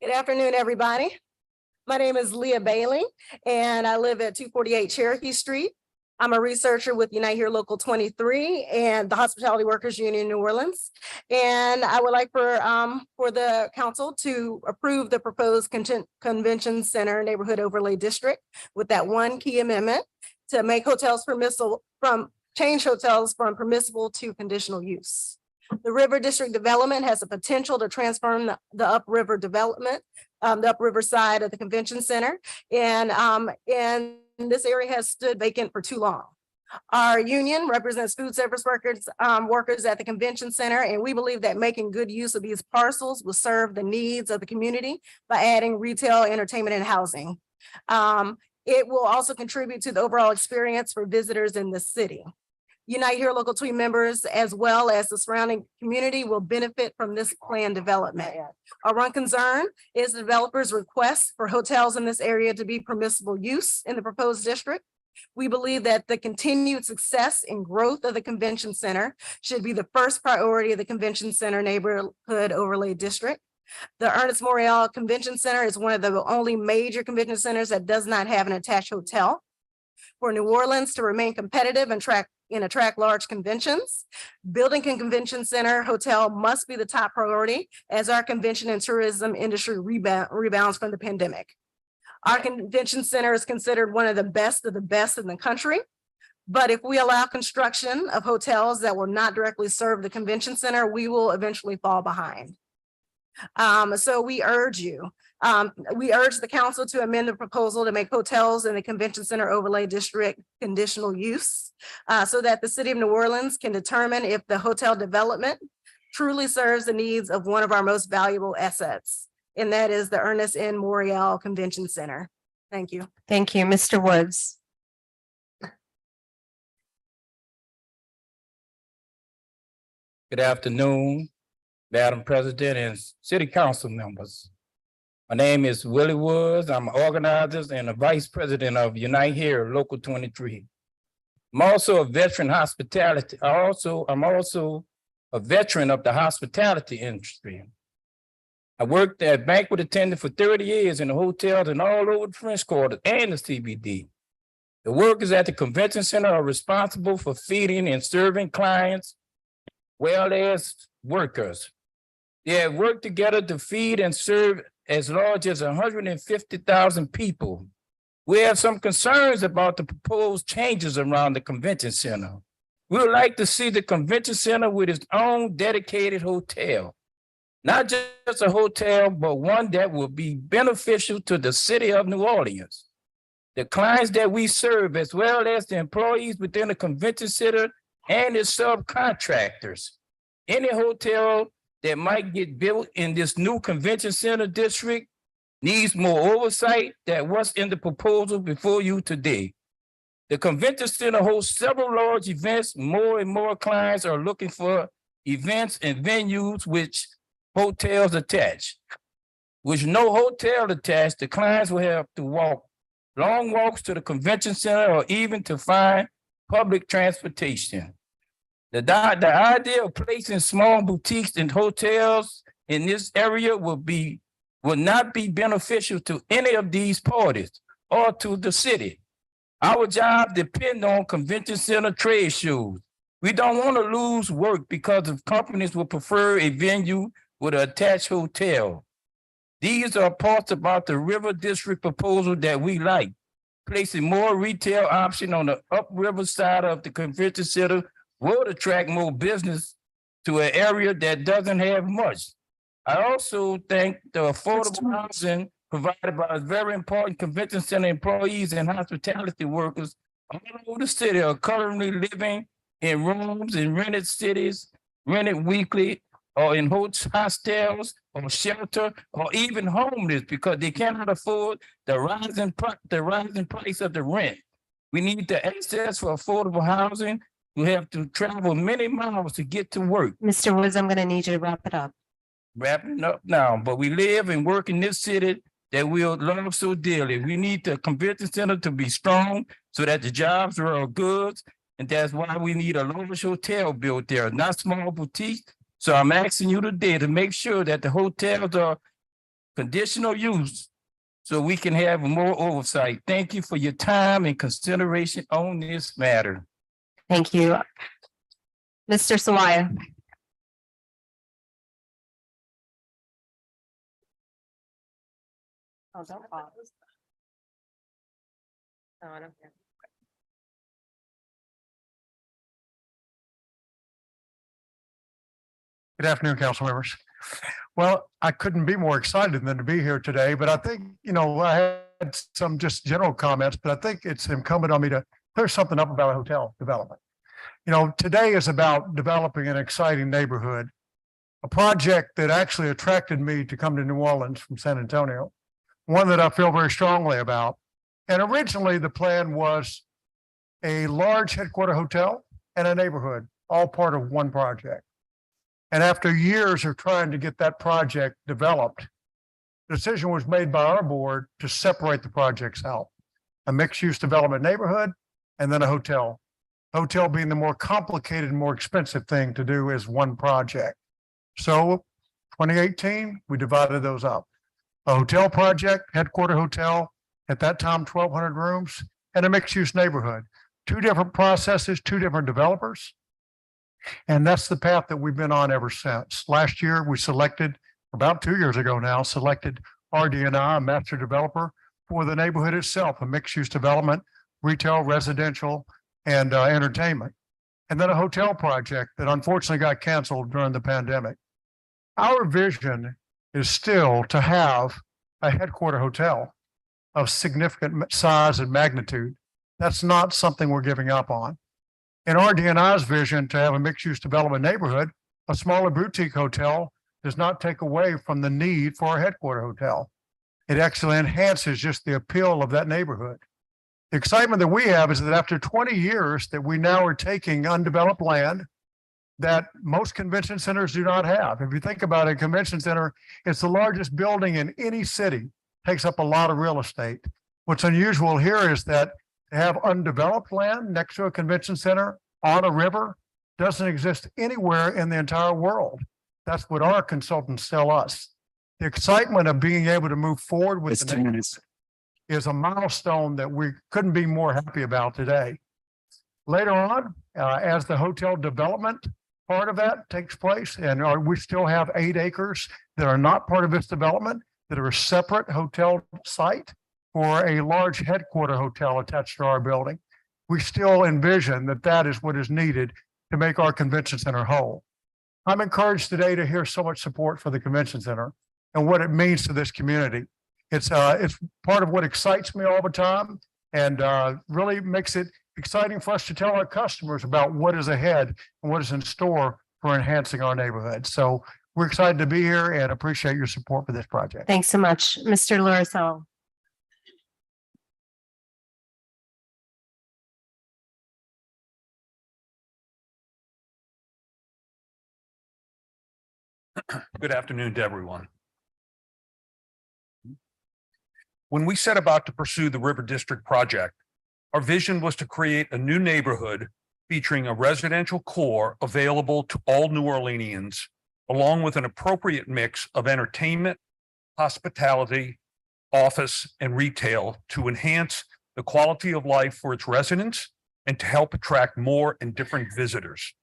Good afternoon, everybody. My name is Leah Bailey, and I live at 248 Cherokee Street. I'm a researcher with Unite Here Local 23 and the Hospitality Workers Union New Orleans. And I would like for the council to approve the proposed convention center neighborhood overlay district with that one key amendment to make hotels permissible change hotels from permissible to conditional use. The River District development has the potential to transform the upriver development, the upriver side of the convention center. And this area has stood vacant for too long. Our union represents food service workers at the convention center, and we believe that making good use of these parcels will serve the needs of the community by adding retail, entertainment, and housing. It will also contribute to the overall experience for visitors in the city. Unite Here Local 2 members, as well as the surrounding community, will benefit from this planned development. Our one concern is the developer's request for hotels in this area to be permissible use in the proposed district. We believe that the continued success and growth of the convention center should be the first priority of the convention center neighborhood overlay district. The Ernest Morial Convention Center is one of the only major convention centers that does not have an attached hotel. For New Orleans to remain competitive and attract large conventions, building a convention center hotel must be the top priority as our convention and tourism industry rebounds from the pandemic. Our convention center is considered one of the best in the country. But if we allow construction of hotels that will not directly serve the convention center, we will eventually fall behind. So we urge the council to amend the proposal to make hotels in the convention center overlay district conditional use so that the city of New Orleans can determine if the hotel development truly serves the needs of one of our most valuable assets, and that is the Ernest N. Morial Convention Center. Thank you. Thank you, Mr. Woods. Good afternoon, Madam President and City Council members. My name is Willie Woods. I'm an organizer and a vice president of Unite Here Local 23. I'm also a veteran hospitality. I'm also a veteran of the hospitality industry. I worked as banquet attendant for 30 years in the hotels and all over the French Quarter and the CBD. The workers at the convention center are responsible for feeding and serving clients, well as workers. They have worked together to feed and serve as large as 150,000 people. We have some concerns about the proposed changes around the convention center. We would like to see the convention center with its own dedicated hotel. Not just a hotel, but one that will be beneficial to the city of New Orleans. The clients that we serve, as well as the employees within the convention center and its subcontractors. Any hotel that might get built in this new convention center district needs more oversight than what's in the proposal before you today. The convention center hosts several large events. More and more clients are looking for events and venues which hotels attached. With no hotel attached, the clients will have to walk long walks to the convention center or even to find public transportation. The idea of placing small boutiques and hotels in this area will not be beneficial to any of these parties or to the city. Our job depends on convention center trade shows. We don't want to lose work because of companies will prefer a venue with an attached hotel. These are parts about the River District proposal that we like. Placing more retail option on the upriver side of the convention center will attract more business to an area that doesn't have much. I also think the affordable housing provided by very important convention center employees and hospitality workers all over the city are currently living in rooms in rented cities, rented weekly, or in hostels or shelter, or even homeless because they cannot afford the rising price of the rent. We need the access for affordable housing. We have to travel many miles to get to work. Mr. Woods, I'm going to need you to wrap it up. Wrapping up now, but we live and work in this city that we love so dearly. We need the convention center to be strong so that the jobs are all good. And that's why we need a large hotel built there, not small boutiques. So I'm asking you today to make sure that the hotels are conditional use so we can have more oversight. Thank you for your time and consideration on this matter. Thank you. Mr. Sawaya. Oh, don't pause. No, I don't care. Good afternoon, council members. Well, I couldn't be more excited than to be here today, but I think, I had some just general comments, but I think it's incumbent on me to clear something up about hotel development. Today is about developing an exciting neighborhood, a project that actually attracted me to come to New Orleans from San Antonio, one that I feel very strongly about. And originally the plan was a large headquarter hotel and a neighborhood, all part of one project. And after years of trying to get that project developed, the decision was made by our board to separate the projects out. A mixed-use development neighborhood and then a hotel. Hotel being the more complicated, more expensive thing to do is one project. So 2018, we divided those up. A hotel project, headquarter hotel, at that time, 1,200 rooms, and a mixed-use neighborhood. Two different processes, two different developers. And that's the path that we've been on ever since. Last year, we selected, about 2 years ago now, selected RD&I, a master developer for the neighborhood itself, a mixed-use development, retail, residential, and entertainment. And then a hotel project that unfortunately got canceled during the pandemic. Our vision is still to have a headquarter hotel of significant size and magnitude. That's not something we're giving up on. In RD&I's vision to have a mixed-use development neighborhood, a smaller boutique hotel does not take away from the need for a headquarter hotel. It actually enhances just the appeal of that neighborhood. The excitement that we have is that after 20 years that we now are taking undeveloped land that most convention centers do not have. If you think about it, a convention center, it's the largest building in any city, takes up a lot of real estate. What's unusual here is that to have undeveloped land next to a convention center on a river doesn't exist anywhere in the entire world. That's what our consultants tell us. The excitement of being able to move forward with the neighborhood is a milestone that we couldn't be more happy about today. Later on, as the hotel development part of that takes place, and we still have 8 acres that are not part of this development, that are a separate hotel site for a large headquarter hotel attached to our building. We still envision that that is what is needed to make our convention center whole. I'm encouraged today to hear so much support for the convention center and what it means to this community. It's part of what excites me all the time, and really makes it exciting for us to tell our customers about what is ahead and what is in store for enhancing our neighborhood. So we're excited to be here and appreciate your support for this project. Thanks so much, Mr. Larissel. Good afternoon to everyone. When we set about to pursue the River District project, our vision was to create a new neighborhood featuring a residential core available to all New Orleanians, along with an appropriate mix of entertainment, hospitality, office, and retail to enhance the quality of life for its residents and to help attract more and different visitors.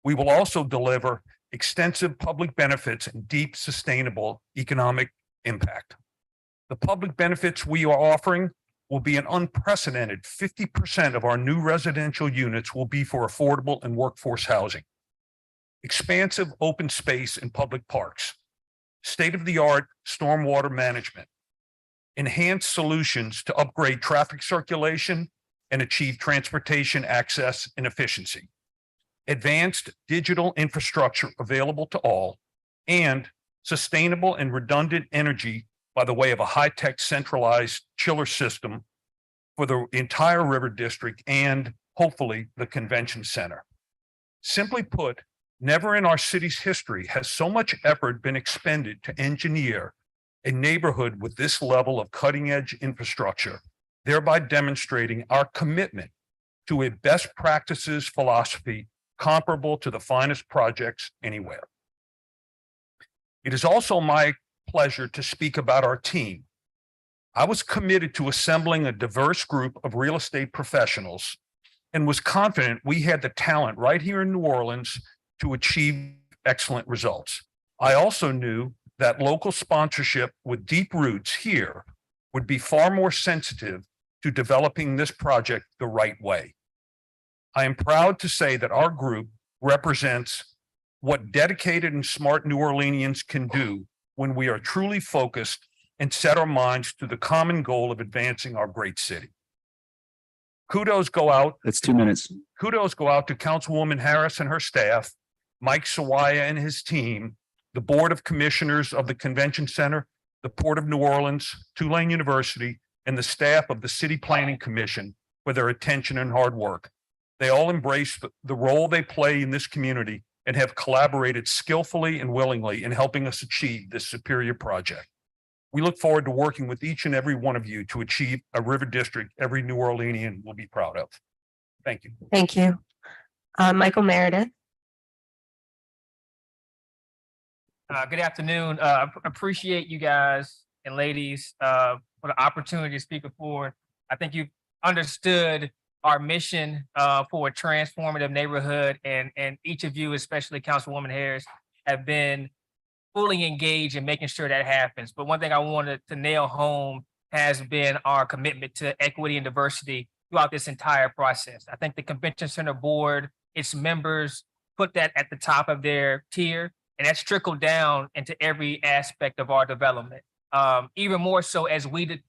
We will also deliver extensive public benefits and deep sustainable economic impact. The public benefits we are offering will be an unprecedented 50% of our new residential units will be for affordable and workforce housing. Expansive open space in public parks, state-of-the-art stormwater management, enhanced solutions to upgrade traffic circulation and achieve transportation access and efficiency, advanced digital infrastructure available to all, and sustainable and redundant energy by the way of a high-tech centralized chiller system for the entire River District and hopefully the convention center. Simply put, never in our city's history has so much effort been expended to engineer a neighborhood with this level of cutting-edge infrastructure, thereby demonstrating our commitment to a best practices philosophy comparable to the finest projects anywhere. It is also my pleasure to speak about our team. I was committed to assembling a diverse group of real estate professionals and was confident we had the talent right here in New Orleans to achieve excellent results. I also knew that local sponsorship with deep roots here would be far more sensitive to developing this project the right way. I am proud to say that our group represents what dedicated and smart New Orleanians can do when we are truly focused and set our minds to the common goal of advancing our great city. Kudos go out. That's 2 minutes. Kudos go out to Councilwoman Harris and her staff, Mike Sawaya and his team, the Board of Commissioners of the Convention Center, the Port of New Orleans, Tulane University, and the staff of the City Planning Commission for their attention and hard work. They all embrace the role they play in this community and have collaborated skillfully and willingly in helping us achieve this superior project. We look forward to working with each and every one of you to achieve a River District every New Orleanian will be proud of. Thank you. Thank you. Michael Meredith. Good afternoon. Appreciate you guys and ladies for the opportunity to speak before. I think you've understood our mission for a transformative neighborhood, and each of you, especially Councilwoman Harris, have been fully engaged in making sure that happens. But one thing I wanted to nail home has been our commitment to equity and diversity throughout this entire process. I think the Convention Center Board, its members, put that at the top of their tier, and that's trickled down into every aspect of our development. Even more so as we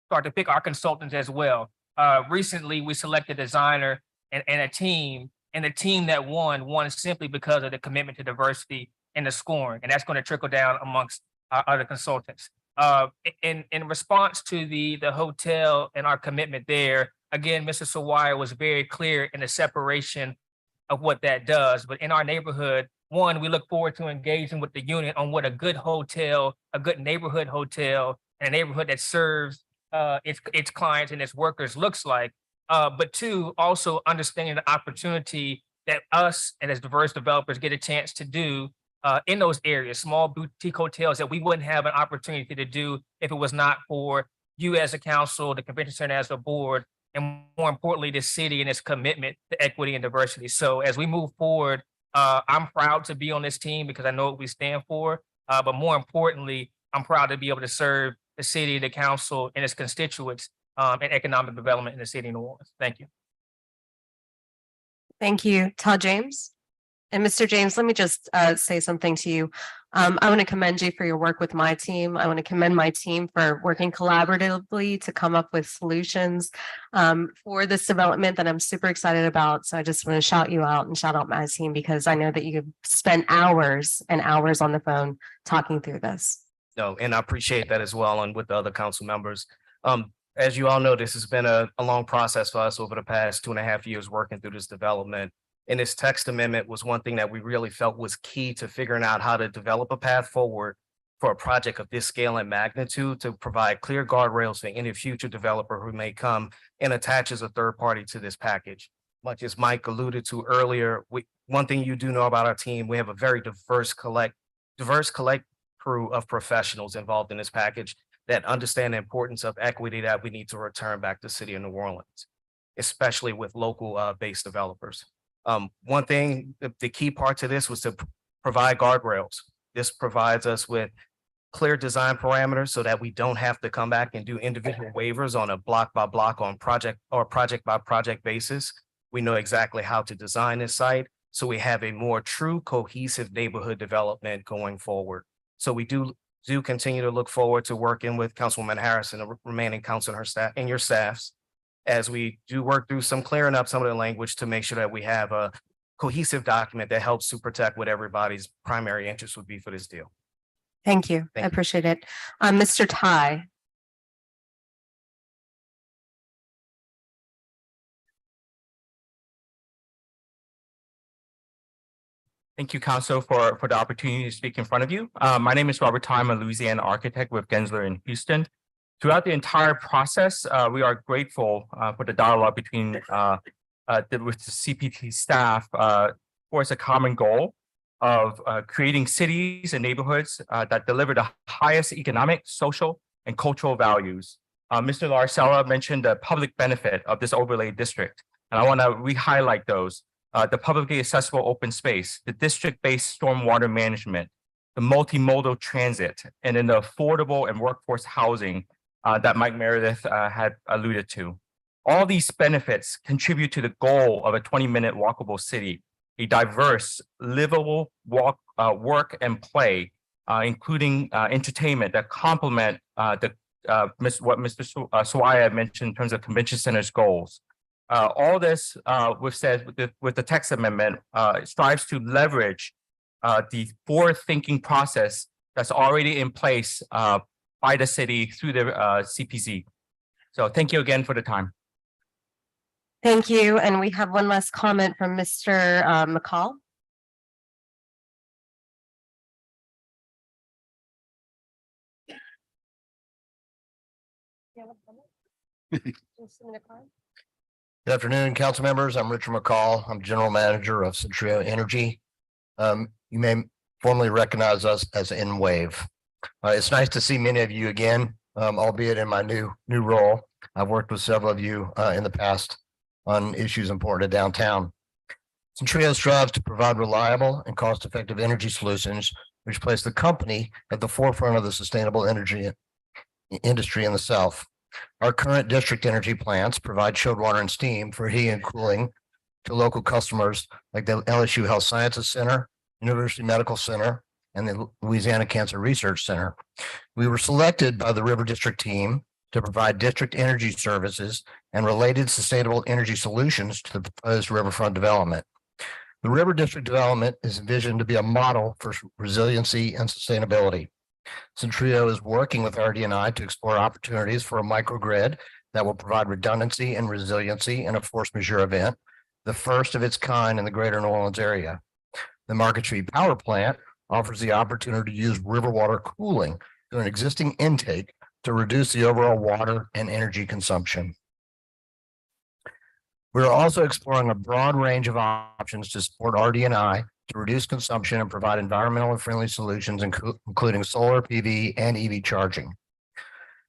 start to pick our consultants as well. Recently, we selected a designer and a team, and the team that won simply because of the commitment to diversity and the scoring, and that's going to trickle down amongst our other consultants. In response to the hotel and our commitment there, again, Mr. Sawaya was very clear in the separation of what that does. But in our neighborhood, one, we look forward to engaging with the unit on what a good hotel, a good neighborhood hotel, and a neighborhood that serves its clients and its workers looks like. But two, also understanding the opportunity that us and as diverse developers get a chance to do in those areas, small boutique hotels that we wouldn't have an opportunity to do if it was not for you as a council, the convention center as a board, and more importantly, the city and its commitment to equity and diversity. So as we move forward, I'm proud to be on this team because I know what we stand for. But more importantly, I'm proud to be able to serve the city, the council, and its constituents and economic development in the city of New Orleans. Thank you. Thank you, Todd James. And Mr. James, let me just say something to you. I want to commend you for your work with my team. I want to commend my team for working collaboratively to come up with solutions for this development that I'm super excited about. So I just want to shout you out and shout out my team because I know that you spent hours and hours on the phone talking through this. No, and I appreciate that as well, and with the other council members. As you all know, this has been a long process for us over the past 2.5 years working through this development. And this text amendment was one thing that we really felt was key to figuring out how to develop a path forward for a project of this scale and magnitude to provide clear guardrails for any future developer who may come and attach as a third party to this package. Much as Mike alluded to earlier, one thing you do know about our team, we have a very diverse collect crew of professionals involved in this package that understand the importance of equity that we need to return back to the city of New Orleans, especially with local based developers. One thing, the key part to this was to provide guardrails. This provides us with clear design parameters so that we don't have to come back and do individual waivers on a block by block on project or project by project basis. We know exactly how to design this site, so we have a more true cohesive neighborhood development going forward. So we do continue to look forward to working with Councilwoman Harris and the remaining council and her staff and your staffs as we do work through clearing up some of the language to make sure that we have a cohesive document that helps to protect what everybody's primary interest would be for this deal. Thank you. I appreciate it. Mr. Ty. Thank you, Council, for the opportunity to speak in front of you. My name is Robert Ty. I'm a Louisiana architect with Gensler in Houston. Throughout the entire process, we are grateful for the dialogue between with the CPT staff towards a common goal of creating cities and neighborhoods that deliver the highest economic, social, and cultural values. Mr. Larcella mentioned the public benefit of this overlay district, and I want to re-highlight those. The publicly accessible open space, the district-based stormwater management, the multimodal transit, and then the affordable and workforce housing that Mike Meredith had alluded to. All these benefits contribute to the goal of a 20-minute walkable city, a diverse, livable work and play, including entertainment that complement what Mr. Swaya mentioned in terms of convention center's goals. All this we've said with the text amendment strives to leverage the forward-thinking process that's already in place by the city through the CPZ. So thank you again for the time. Thank you. And we have one last comment from Mr. McCall. Good afternoon, council members. I'm Richard McCall. I'm General Manager of Centrio Energy. You may formally recognize us as N-Wave. It's nice to see many of you again, albeit in my new role. I've worked with several of you in the past on issues important to downtown. Centrio strives to provide reliable and cost-effective energy solutions, which place the company at the forefront of the sustainable energy industry in the South. Our current district energy plants provide chilled water and steam for heating and cooling to local customers like the LSU Health Sciences Center, University Medical Center, and the Louisiana Cancer Research Center. We were selected by the River District team to provide district energy services and related sustainable energy solutions to the proposed riverfront development. The River District development is envisioned to be a model for resiliency and sustainability. Centrio is working with RD&I to explore opportunities for a microgrid that will provide redundancy and resiliency in a force majeure event, the first of its kind in the greater New Orleans area. The Market Street Power Plant offers the opportunity to use river water cooling through an existing intake to reduce the overall water and energy consumption. We are also exploring a broad range of options to support RD&I to reduce consumption and provide environmentally friendly solutions, including solar PV and EV charging.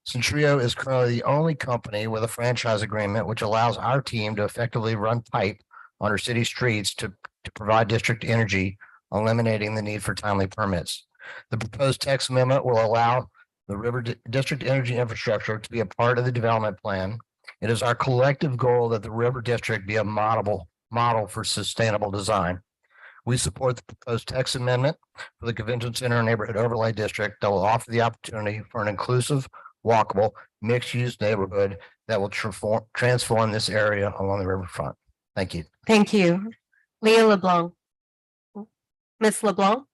Centrio is currently the only company with a franchise agreement which allows our team to effectively run pipe on our city streets to provide district energy, eliminating the need for timely permits. The proposed text amendment will allow the River District energy infrastructure to be a part of the development plan. It is our collective goal that the River District be a model for sustainable design. We support the proposed text amendment for the Convention Center Neighborhood Overlay District that will offer the opportunity for an inclusive, walkable, mixed-use neighborhood that will transform this area along the riverfront. Thank you. Thank you. Leah LeBlanc. Ms. LeBlanc.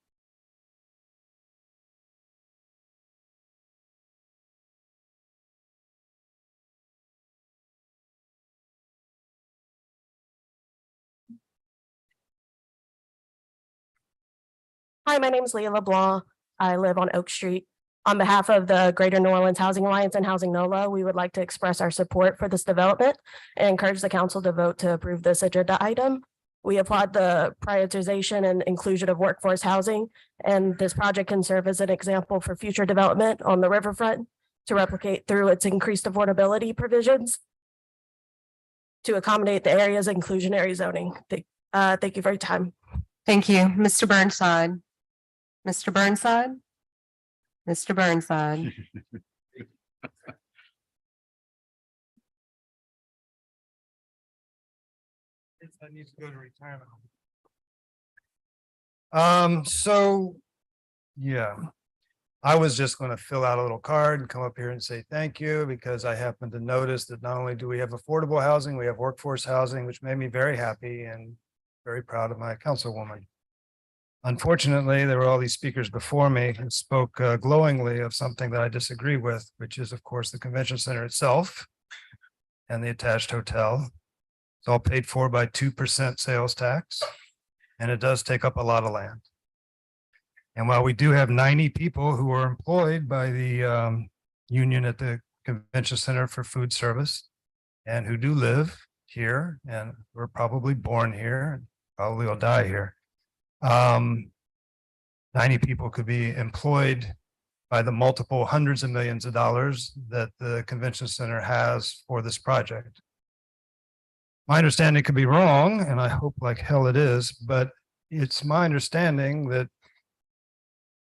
Hi, my name is Leah LeBlanc. I live on Oak Street. On behalf of the Greater New Orleans Housing Alliance and Housing NOLA, we would like to express our support for this development and encourage the council to vote to approve this agenda item. We applaud the prioritization and inclusion of workforce housing, and this project can serve as an example for future development on the riverfront to replicate through its increased affordability provisions to accommodate the area's inclusionary zoning. Thank you for your time. Thank you. Mr. Burnside. Mr. Burnside. Mr. Burnside. I need to go to retirement. Yeah, I was just going to fill out a little card and come up here and say thank you because I happened to notice that not only do we have affordable housing, we have workforce housing, which made me very happy and very proud of my councilwoman. Unfortunately, there were all these speakers before me who spoke glowingly of something that I disagree with, which is, of course, the convention center itself and the attached hotel. It's all paid for by 2% sales tax, and it does take up a lot of land. And while we do have 90 people who are employed by the union at the convention center for food service and who do live here and were probably born here and probably will die here, 90 people could be employed by the multiple hundreds of millions of dollars that the convention center has for this project. My understanding could be wrong, and I hope like hell it is, but it's my understanding that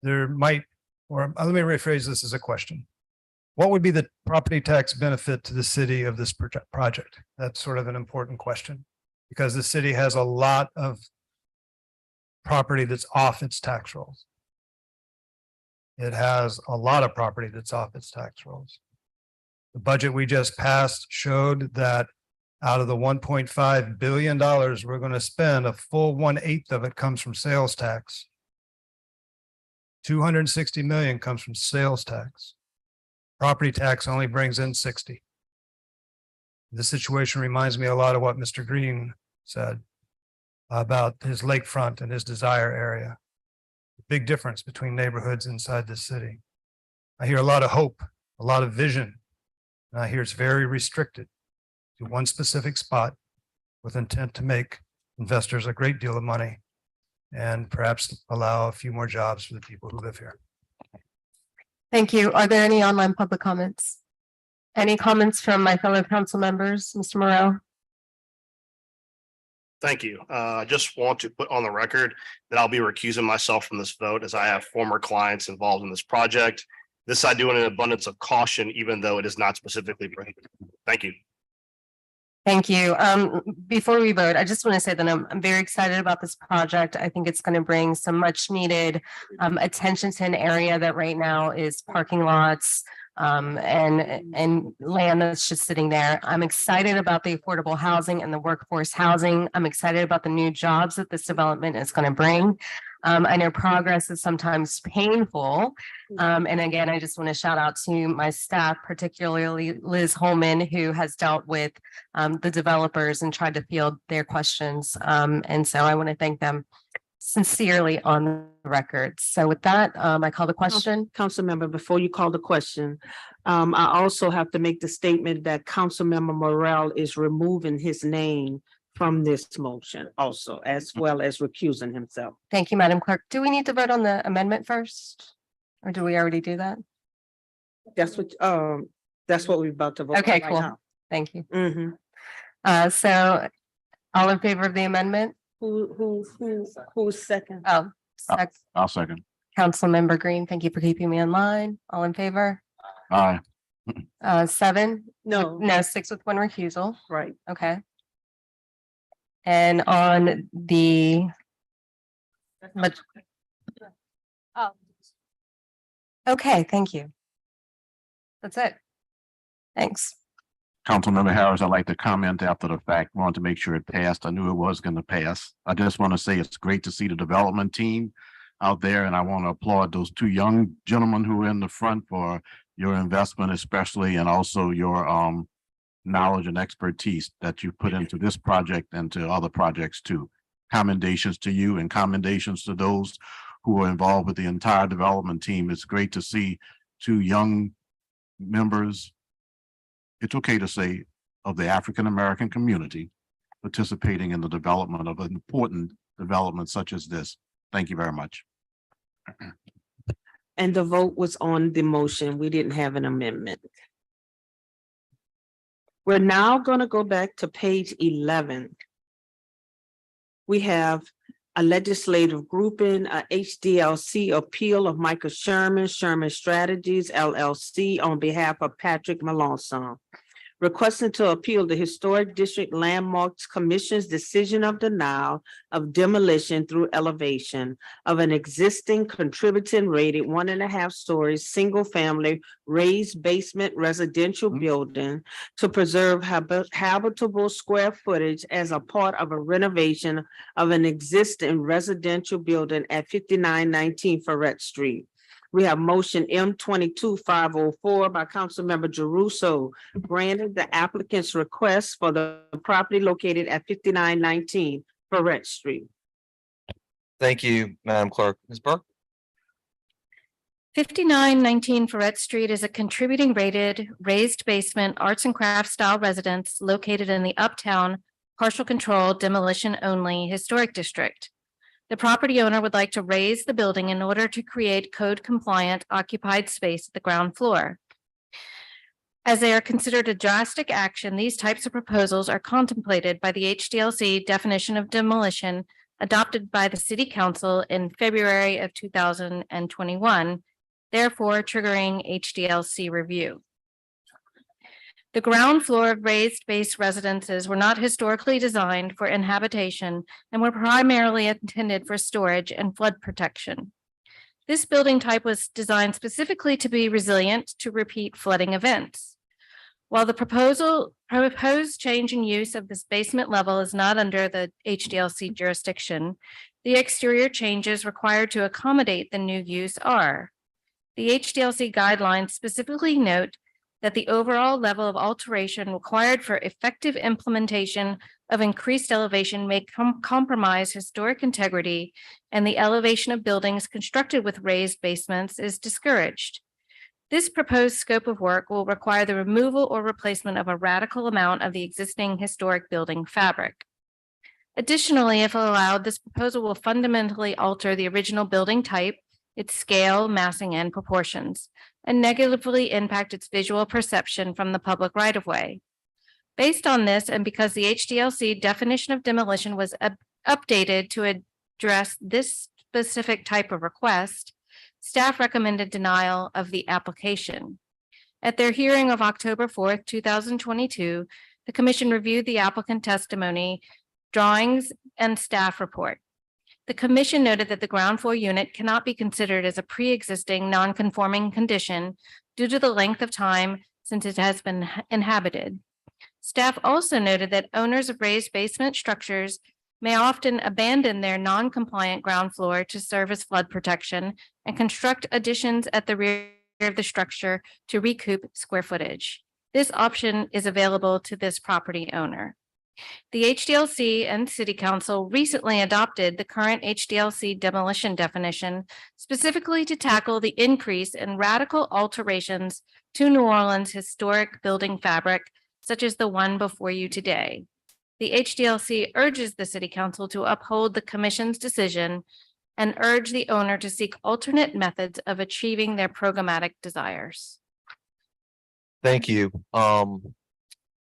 there might, or let me rephrase this as a question. What would be the property tax benefit to the city of this project? That's sort of an important question because the city has a lot of property that's off its tax rolls. It has a lot of property that's off its tax rolls. The budget we just passed showed that out of the $1.5 billion we're going to spend, a full 1/8 of it comes from sales tax. 260 million comes from sales tax. Property tax only brings in 60. This situation reminds me a lot of what Mr. Green said about his lakefront and his desire area. Big difference between neighborhoods inside the city. I hear a lot of hope, a lot of vision, and I hear it's very restricted to one specific spot with intent to make investors a great deal of money and perhaps allow a few more jobs for the people who live here. Thank you. Are there any online public comments? Any comments from my fellow council members? Mr. Morrell? Thank you. I just want to put on the record that I'll be recusing myself from this vote as I have former clients involved in this project. This I do in an abundance of caution, even though it is not specifically prohibited. Thank you. Thank you. Before we vote, I just want to say that I'm very excited about this project. I think it's going to bring some much needed attention to an area that right now is parking lots and land that's just sitting there. I'm excited about the affordable housing and the workforce housing. I'm excited about the new jobs that this development is going to bring. I know progress is sometimes painful. And again, I just want to shout out to my staff, particularly Liz Holman, who has dealt with the developers and tried to field their questions. And so I want to thank them. sincerely on the record. So with that, I call the question. Councilmember, before you call the question, I also have to make the statement that Councilmember Morrell is removing his name from this motion also, as well as recusing himself. Thank you, Madam Clerk. Do we need to vote on the amendment first? Or do we already do that? That's what we're about to vote. Okay, on right cool. now. Thank you. Mhm. So all in favor of the amendment? Who's second? Oh, I'll second. Councilmember Green, thank you for keeping me in line. All in favor? Aye. 7? No. No, 6 with one recusal. Right. Okay. And on the. Oh. Okay, thank you. That's it. Thanks. Councilmember Harris, I'd like to comment after the fact. Wanted to make sure it passed. I knew it was going to pass. I just want to say it's great to see the development team out there, and I want to applaud those two young gentlemen who are in the front for your investment, especially, and also your knowledge and expertise that you put into this project and to other projects too. Commendations to you and commendations to those who are involved with the entire development team. It's great to see two young members, it's okay to say, of the African-American community participating in the development of an important development such as this. Thank you very much. And the vote was on the motion. We didn't have an amendment. We're now going to go back to page 11. We have a legislative grouping, a HDLC appeal of Michael Sherman Strategies LLC on behalf of Patrick Melanson, requesting to appeal the Historic District Landmarks Commission's decision of denial of demolition through elevation of an existing contributing rated 1.5 stories, single-family raised basement residential building to preserve habitable square footage as a part of a renovation of an existing residential building at 5919 Ferret Street. We have motion M22-504 by Councilmember Jeruso, granted the applicant's request for the property located at 5919 Ferret Street. Thank you, Madam Clerk. Ms. Burke? 5919 Ferret Street is a contributing rated raised basement arts and crafts style residence located in the Uptown Partial Control Demolition Only Historic District. The property owner would like to raise the building in order to create code compliant occupied space at the ground floor. As they are considered a drastic action, these types of proposals are contemplated by the HDLC definition of demolition adopted by the City Council in February of 2021, therefore triggering HDLC review. The ground floor of raised base residences were not historically designed for inhabitation and were primarily intended for storage and flood protection. This building type was designed specifically to be resilient to repeat flooding events. While the proposed change in use of this basement level is not under the HDLC jurisdiction, the exterior changes required to accommodate the new use are. The HDLC guidelines specifically note that the overall level of alteration required for effective implementation of increased elevation may compromise historic integrity, and the elevation of buildings constructed with raised basements is discouraged. This proposed scope of work will require the removal or replacement of a radical amount of the existing historic building fabric. Additionally, if allowed, this proposal will fundamentally alter the original building type, its scale, massing, and proportions, and negatively impact its visual perception from the public right-of-way. Based on this, and because the HDLC definition of demolition was updated to address this specific type of request, staff recommended denial of the application. At their hearing of October 4th, 2022, the commission reviewed the applicant testimony, drawings, and staff report. The commission noted that the ground floor unit cannot be considered as a pre-existing non-conforming condition due to the length of time since it has been inhabited. Staff also noted that owners of raised basement structures may often abandon their non-compliant ground floor to serve as flood protection and construct additions at the rear of the structure to recoup square footage. This option is available to this property owner. The HDLC and City Council recently adopted the current HDLC demolition definition specifically to tackle the increase in radical alterations to New Orleans historic building fabric, such as the one before you today. The HDLC urges the City Council to uphold the Commission's decision and urge the owner to seek alternate methods of achieving their programmatic desires. Thank you.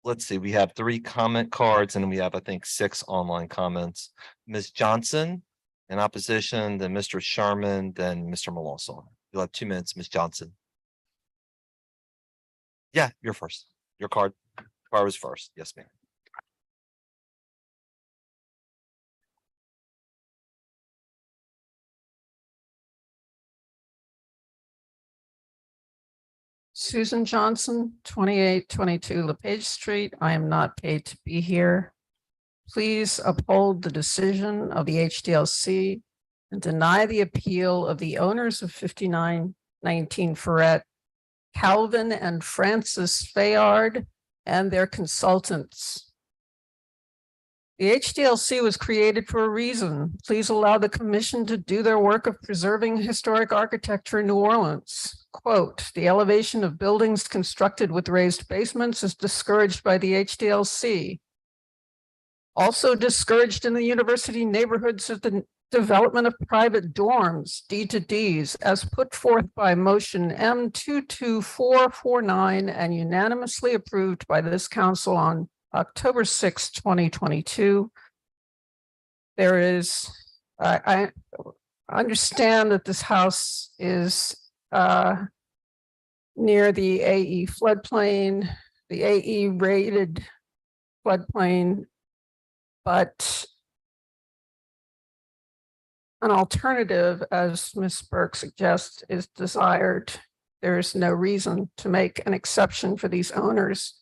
Let's see, we have 3 comment cards and we have, I think, 6 online comments. Ms. Johnson in opposition, then Mr. Sherman, then Mr. Malonzo. You'll have 2 minutes, Ms. Johnson. Yeah, you're first. Your card was first. Yes, ma'am. Susan Johnson, 2822 LePage Street. I am not paid to be here. Please uphold the decision of the HDLC and deny the appeal of the owners of 5919 Ferret, Calvin and Francis Fayard, and their consultants. The HDLC was created for a reason. Please allow the commission to do their work of preserving historic architecture in New Orleans. Quote, the elevation of buildings constructed with raised basements is discouraged by the HDLC. Also discouraged in the university neighborhoods is the development of private dorms, D to Ds, as put forth by motion M22449 and unanimously approved by this council on October 6, 2022. There is, I understand that this house is near the AE floodplain, the AE rated floodplain, but an alternative, as Ms. Burke suggests, is desired. There is no reason to make an exception for these owners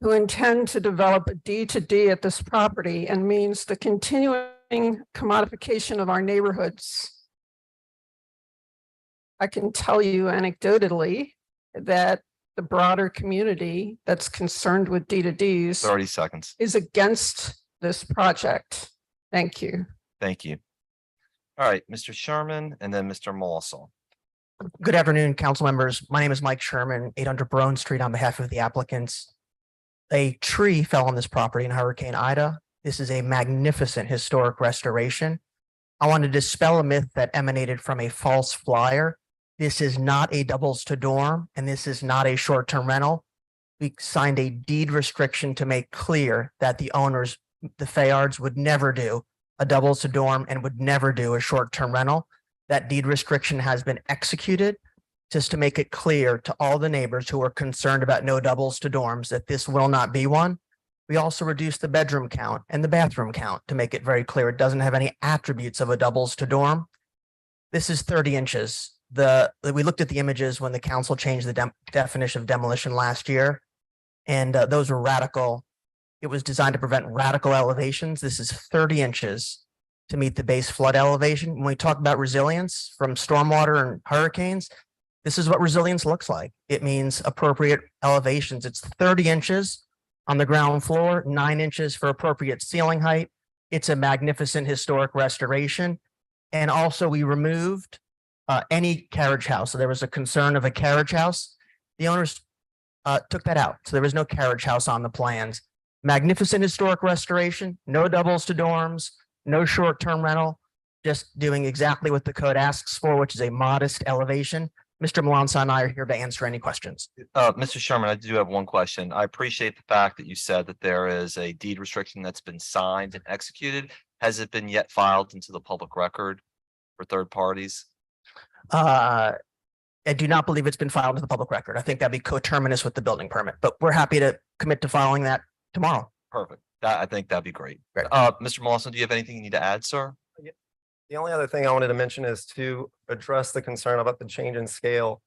who intend to develop a D to D at this property and means the continuing commodification of our neighborhoods. I can tell you anecdotally that the broader community that's concerned with D to Ds 30 seconds. is against this project. Thank you. Thank you. All right, Mr. Sherman and then Mr. Malonzo. Good afternoon, council members. My name is Mike Sherman, 800 Brown Street on behalf of the applicants. A tree fell on this property in Hurricane Ida. This is a magnificent historic restoration. I want to dispel a myth that emanated from a false flyer. This is not a doubles to dorm, and this is not a short-term rental. We signed a deed restriction to make clear that the owners, the Fayards, would never do a doubles to dorm and would never do a short-term rental. That deed restriction has been executed just to make it clear to all the neighbors who are concerned about no doubles to dorms that this will not be one. We also reduced the bedroom count and the bathroom count to make it very clear it doesn't have any attributes of a doubles to dorm. This is 30 inches. We looked at the images when the council changed the definition of demolition last year, and those were radical. It was designed to prevent radical elevations. This is 30 inches to meet the base flood elevation. When we talk about resilience from stormwater and hurricanes, this is what resilience looks like. It means appropriate elevations. It's 30 inches on the ground floor, 9 inches for appropriate ceiling height. It's a magnificent historic restoration. And also we removed any carriage house. So there was a concern of a carriage house. The owners took that out. So there was no carriage house on the plans. Magnificent historic restoration, no doubles to dorms, no short-term rental, just doing exactly what the code asks for, which is a modest elevation. Mr. Malonzo and I are here to answer any questions. Mr. Sherman, I do have one question. I appreciate the fact that you said that there is a deed restriction that's been signed and executed. Has it been yet filed into the public record for third parties? I do not believe it's been filed into the public record. I think that'd be coterminous with the building permit, but we're happy to commit to filing that tomorrow. Perfect. I think that'd be great. Mr. Malonzo, do you have anything you need to add, sir? The only other thing I wanted to mention is to address the concern about the change in scale.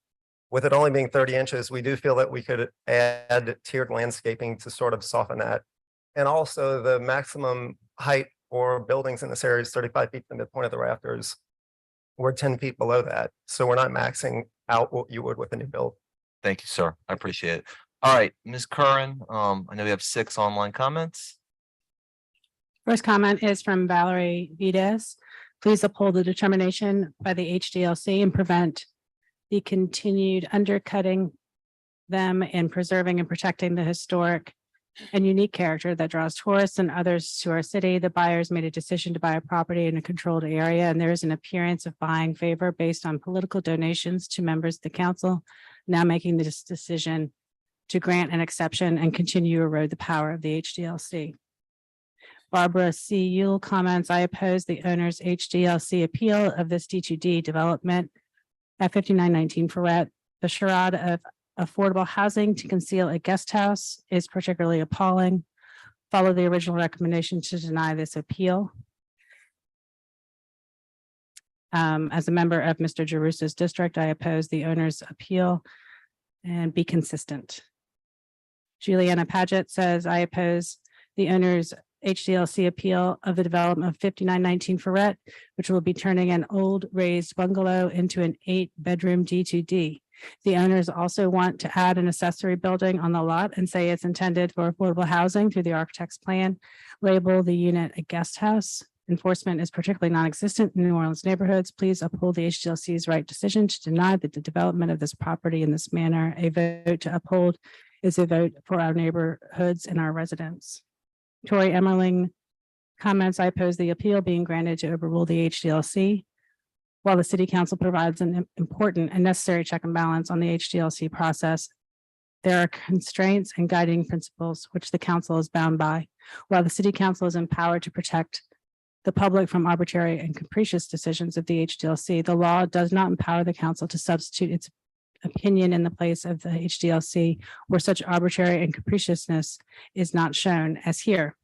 With it only being 30 inches, we do feel that we could add tiered landscaping to sort of soften that. And also the maximum height for buildings in this area is 35 feet from the midpoint of the rafters. We're 10 feet below that. So we're not maxing out what you would with a new build. Thank you, sir. I appreciate it. All right, Ms. Curran, I know we have 6 online comments. First comment is from Valerie Vides. Please uphold the determination by the HDLC and prevent the continued undercutting them in preserving and protecting the historic and unique character that draws tourists and others to our city. The buyers made a decision to buy a property in a controlled area, and there is an appearance of buying favor based on political donations to members of the council, now making this decision to grant an exception and continue to erode the power of the HDLC. Barbara C. Yule comments, I oppose the owner's HDLC appeal of this D2D development at 5919 Ferret. The charade of affordable housing to conceal a guest house is particularly appalling. Follow the original recommendation to deny this appeal. As a member of Mr. Jerusso's district, I oppose the owner's appeal and be consistent. Juliana Paget says, I oppose the owner's HDLC appeal of the development of 5919 Ferret, which will be turning an old raised bungalow into an 8-bedroom D2D. The owners also want to add an accessory building on the lot and say it's intended for affordable housing through the architect's plan. Label the unit a guest house. Enforcement is particularly non-existent in New Orleans neighborhoods. Please uphold the HDLC's right decision to deny the development of this property in this manner. A vote to uphold is a vote for our neighborhoods and our residents. Tori Emmerling comments, I oppose the appeal being granted to overrule the HDLC. While the city council provides an important and necessary check and balance on the HDLC process, there are constraints and guiding principles which the council is bound by. While the city council is empowered to protect the public from arbitrary and capricious decisions of the HDLC, the law does not empower the council to substitute its opinion in the place of the HDLC where such arbitrary and capriciousness is not shown, as here.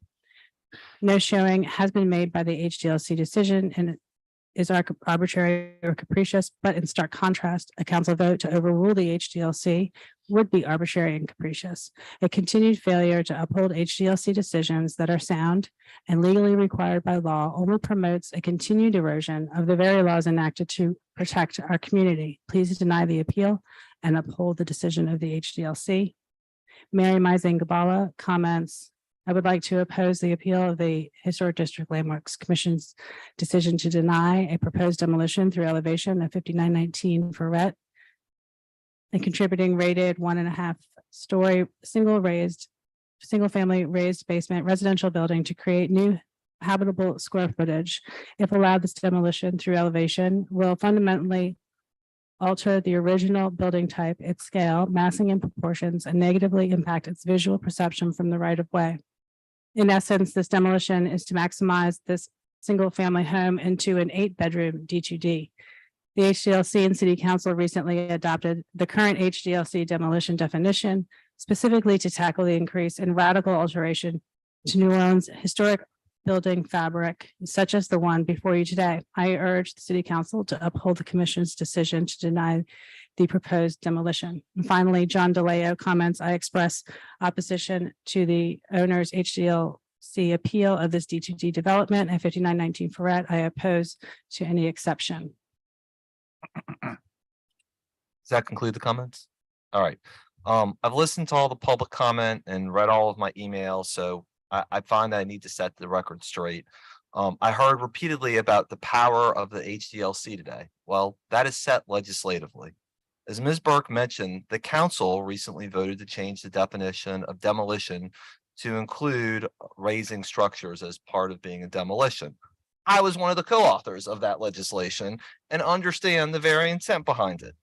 No showing has been made by the HDLC decision and is arbitrary or capricious, but in stark contrast, a council vote to overrule the HDLC would be arbitrary and capricious. A continued failure to uphold HDLC decisions that are sound and legally required by law only promotes a continued erosion of the very laws enacted to protect our community. Please deny the appeal and uphold the decision of the HDLC. Mary Mizing Gabala comments, I would like to oppose the appeal of the Historic District Landmarks Commission's decision to deny a proposed demolition through elevation of 5919 Ferret, a contributing rated 1.5 story single family raised basement residential building to create new habitable square footage. If allowed, this demolition through elevation will fundamentally alter the original building type, its scale, massing and proportions, and negatively impact its visual perception from the right of way. In essence, this demolition is to maximize this single family home into an 8-bedroom D2D. The HDLC and City Council recently adopted the current HDLC demolition definition specifically to tackle the increase in radical alteration to New Orleans historic building fabric, such as the one before you today. I urge the City Council to uphold the Commission's decision to deny the proposed demolition. And finally, John DeLeo comments, I express opposition to the owner's HDLC appeal of this D2D development at 5919 Ferret. I oppose to any exception. Does that conclude the comments? All right. I've listened to all the public comment and read all of my emails, so I find that I need to set the record straight. I heard repeatedly about the power of the HDLC today. Well, that is set legislatively. As Ms. Burke mentioned, the council recently voted to change the definition of demolition to include raising structures as part of being a demolition. I was one of the co-authors of that legislation and understand the very intent behind it.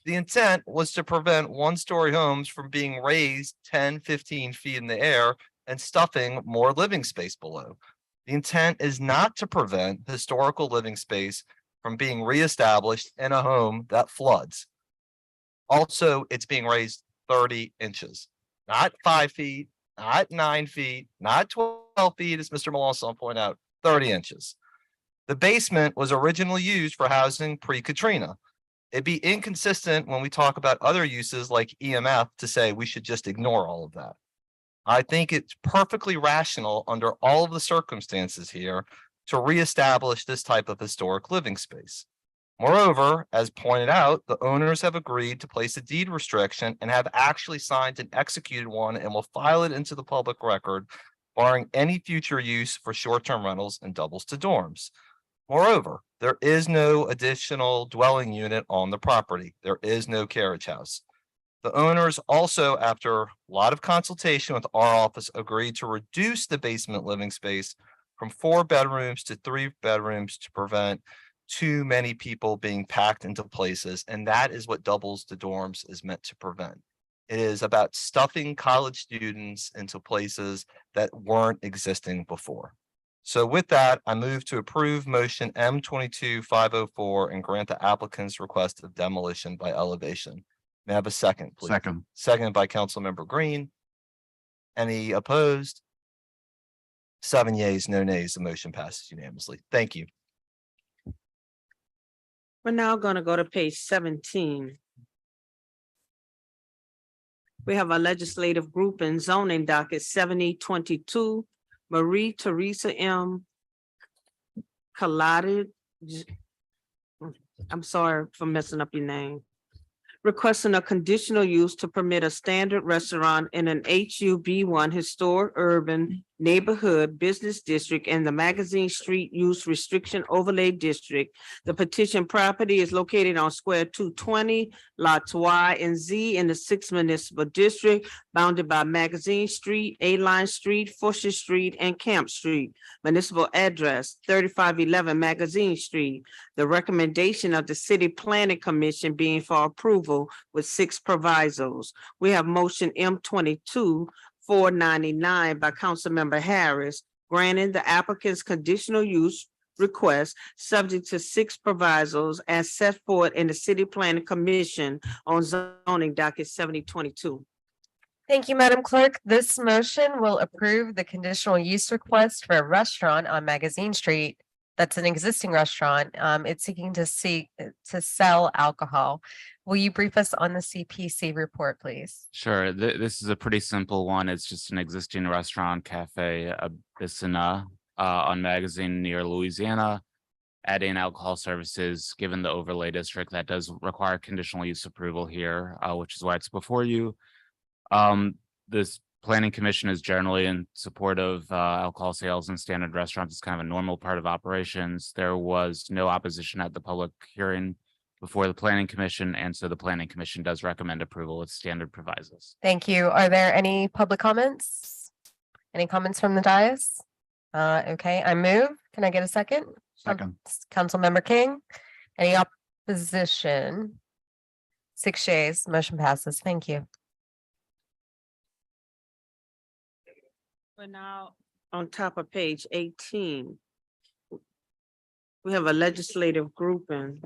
The intent was to prevent one-story homes from being raised 10, 15 feet in the air and stuffing more living space below. The intent is not to prevent historical living space from being reestablished in a home that floods. Also, it's being raised 30 inches, not 5 feet, not 9 feet, not 12 feet, as Mr. Melanson pointed out, 30 inches. The basement was originally used for housing pre-Katrina. It'd be inconsistent when we talk about other uses like EMF to say we should just ignore all of that. I think it's perfectly rational under all of the circumstances here to reestablish this type of historic living space. Moreover, as pointed out, the owners have agreed to place a deed restriction and have actually signed and executed one and will file it into the public record barring any future use for short-term rentals and doubles to dorms. Moreover, there is no additional dwelling unit on the property. There is no carriage house. The owners also, after a lot of consultation with our office, agreed to reduce the basement living space from 4 bedrooms to 3 bedrooms to prevent too many people being packed into places. And that is what doubles to dorms is meant to prevent. It is about stuffing college students into places that weren't existing before. So with that, I move to approve motion M22-504 and grant the applicant's request of demolition by elevation. May I have a second, please? Second. Second by Councilmember Green. Any opposed? 7 yeas, no nays. The motion passes unanimously. Thank you. We're now gonna go to page 17. We have a legislative group in zoning docket 7022, Marie Teresa M. Collided. I'm sorry for messing up your name. Requesting a conditional use to permit a standard restaurant in an HUB1 historic urban neighborhood business district in the Magazine Street Use Restriction Overlay District. The petition property is located on square 220, lots Y and Z in the 6th Municipal District, bounded by Magazine Street, A-Line Street, Fusher Street, and Camp Street. Municipal address 3511 Magazine Street. The recommendation of the City Planning Commission being for approval with 6 provisos. We have motion M22-499 by Councilmember Harris, granting the applicant's conditional use request subject to 6 provisos as set forth in the City Planning Commission on zoning docket 7022. Thank you, Madam Clerk. This motion will approve the conditional use request for a restaurant on Magazine Street. That's an existing restaurant. It's seeking to sell alcohol. Will you brief us on the CPC report, please? Sure. This is a pretty simple one. It's just an existing restaurant, Cafe Abyssina, on Magazine near Louisiana, adding alcohol services. Given the overlay district, that does require conditional use approval here, which is why it's before you. This Planning Commission is generally in support of alcohol sales in standard restaurants. It's kind of a normal part of operations. There was no opposition at the public hearing before the Planning Commission, and so the Planning Commission does recommend approval with standard provisos. Thank you. Are there any public comments? Any comments from the dais? Okay, I move. Can I get a second? Second. Councilmember King. Any opposition? 6 yeas, motion passes. Thank you. We're now on top of page 18. We have a legislative grouping.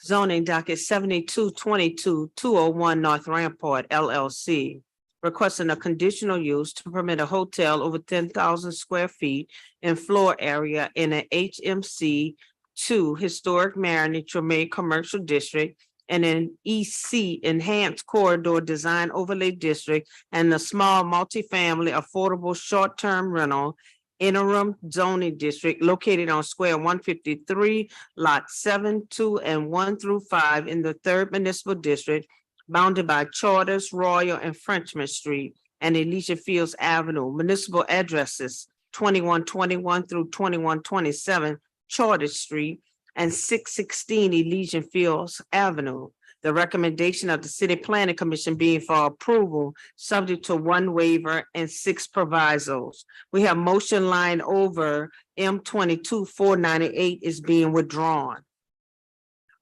Zoning docket 7222 201 North Rampart LLC. Requesting a conditional use to permit a hotel over 10,000 square feet in floor area in an HMC 2 Historic Mariner Treme Commercial District and an EC Enhanced Corridor Design Overlay District and a small multifamily affordable short-term rental interim zoning district located on square 153, lot 7, 2, and 1 through 5 in the 3rd Municipal District, bounded by Charters, Royal, and Frenchman Street and Elysian Fields Avenue. Municipal addresses 2121 through 2127 Charters Street and 616 Elysian Fields Avenue. The recommendation of the City Planning Commission being for approval, subject to 1 waiver and 6 provisos. We have motion line over M22-498 is being withdrawn.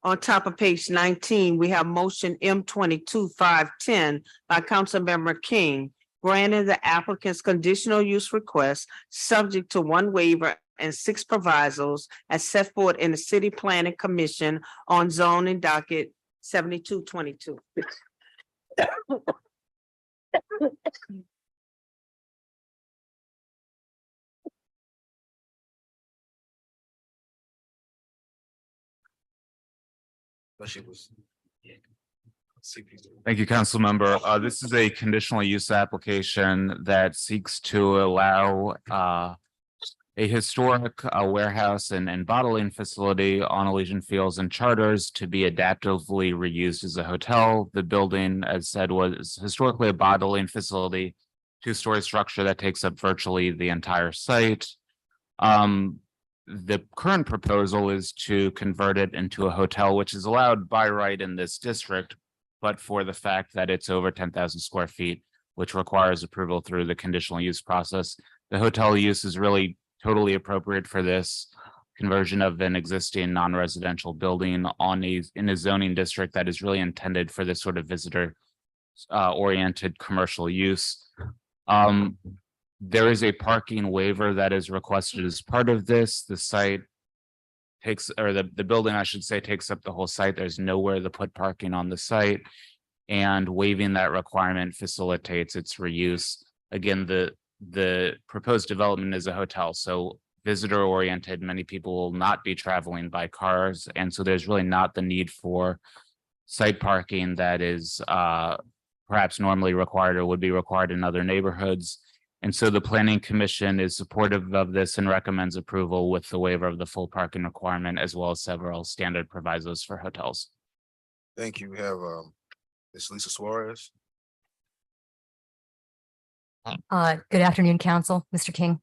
On top of page 19, we have motion M22-510 by Councilmember King, granting the applicant's conditional use request, subject to 1 waiver and 6 provisos as set forth in the City Planning Commission on zoning docket 7222. Thank you, Council Member. This is a conditional use application that seeks to allow a historic warehouse and bottling facility on Elysian Fields and Charters to be adaptively reused as a hotel. The building, as said, was historically a bottling facility two-story structure that takes up virtually the entire site. The current proposal is to convert it into a hotel, which is allowed by right in this district, but for the fact that it's over 10,000 square feet, which requires approval through the conditional use process. The hotel use is really totally appropriate for this conversion of an existing non-residential building in a zoning district that is really intended for this sort of visitor oriented commercial use. There is a parking waiver that is requested as part of this. The site takes, or the building, I should say, takes up the whole site. There's nowhere to put parking on the site. And waiving that requirement facilitates its reuse. Again, the proposed development is a hotel, so visitor oriented. Many people will not be traveling by cars. And so there's really not the need for site parking that is perhaps normally required or would be required in other neighborhoods. And so the Planning Commission is supportive of this and recommends approval with the waiver of the full parking requirement, as well as several standard provisos for hotels. Thank you. We have Ms. Lisa Suarez. Good afternoon, Council, Mr. King.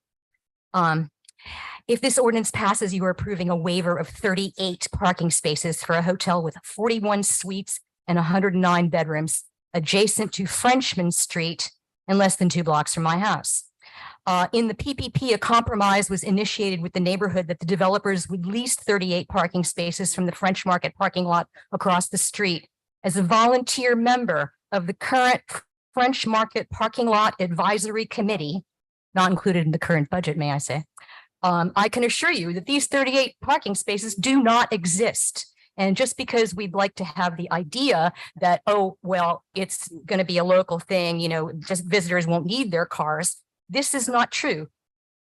If this ordinance passes, you are approving a waiver of 38 parking spaces for a hotel with 41 suites and 109 bedrooms adjacent to Frenchman Street and less than 2 blocks from my house. In the PPP, a compromise was initiated with the neighborhood that the developers would lease 38 parking spaces from the French Market parking lot across the street. As a volunteer member of the current French Market Parking Lot Advisory Committee, not included in the current budget, may I say, I can assure you that these 38 parking spaces do not exist. And just because we'd like to have the idea that, oh, well, it's going to be a local thing, you know, just visitors won't need their cars. This is not true.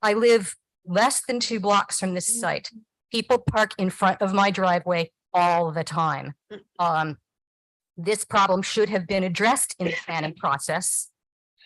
I live less than 2 blocks from this site. People park in front of my driveway all the time. This problem should have been addressed in the planning process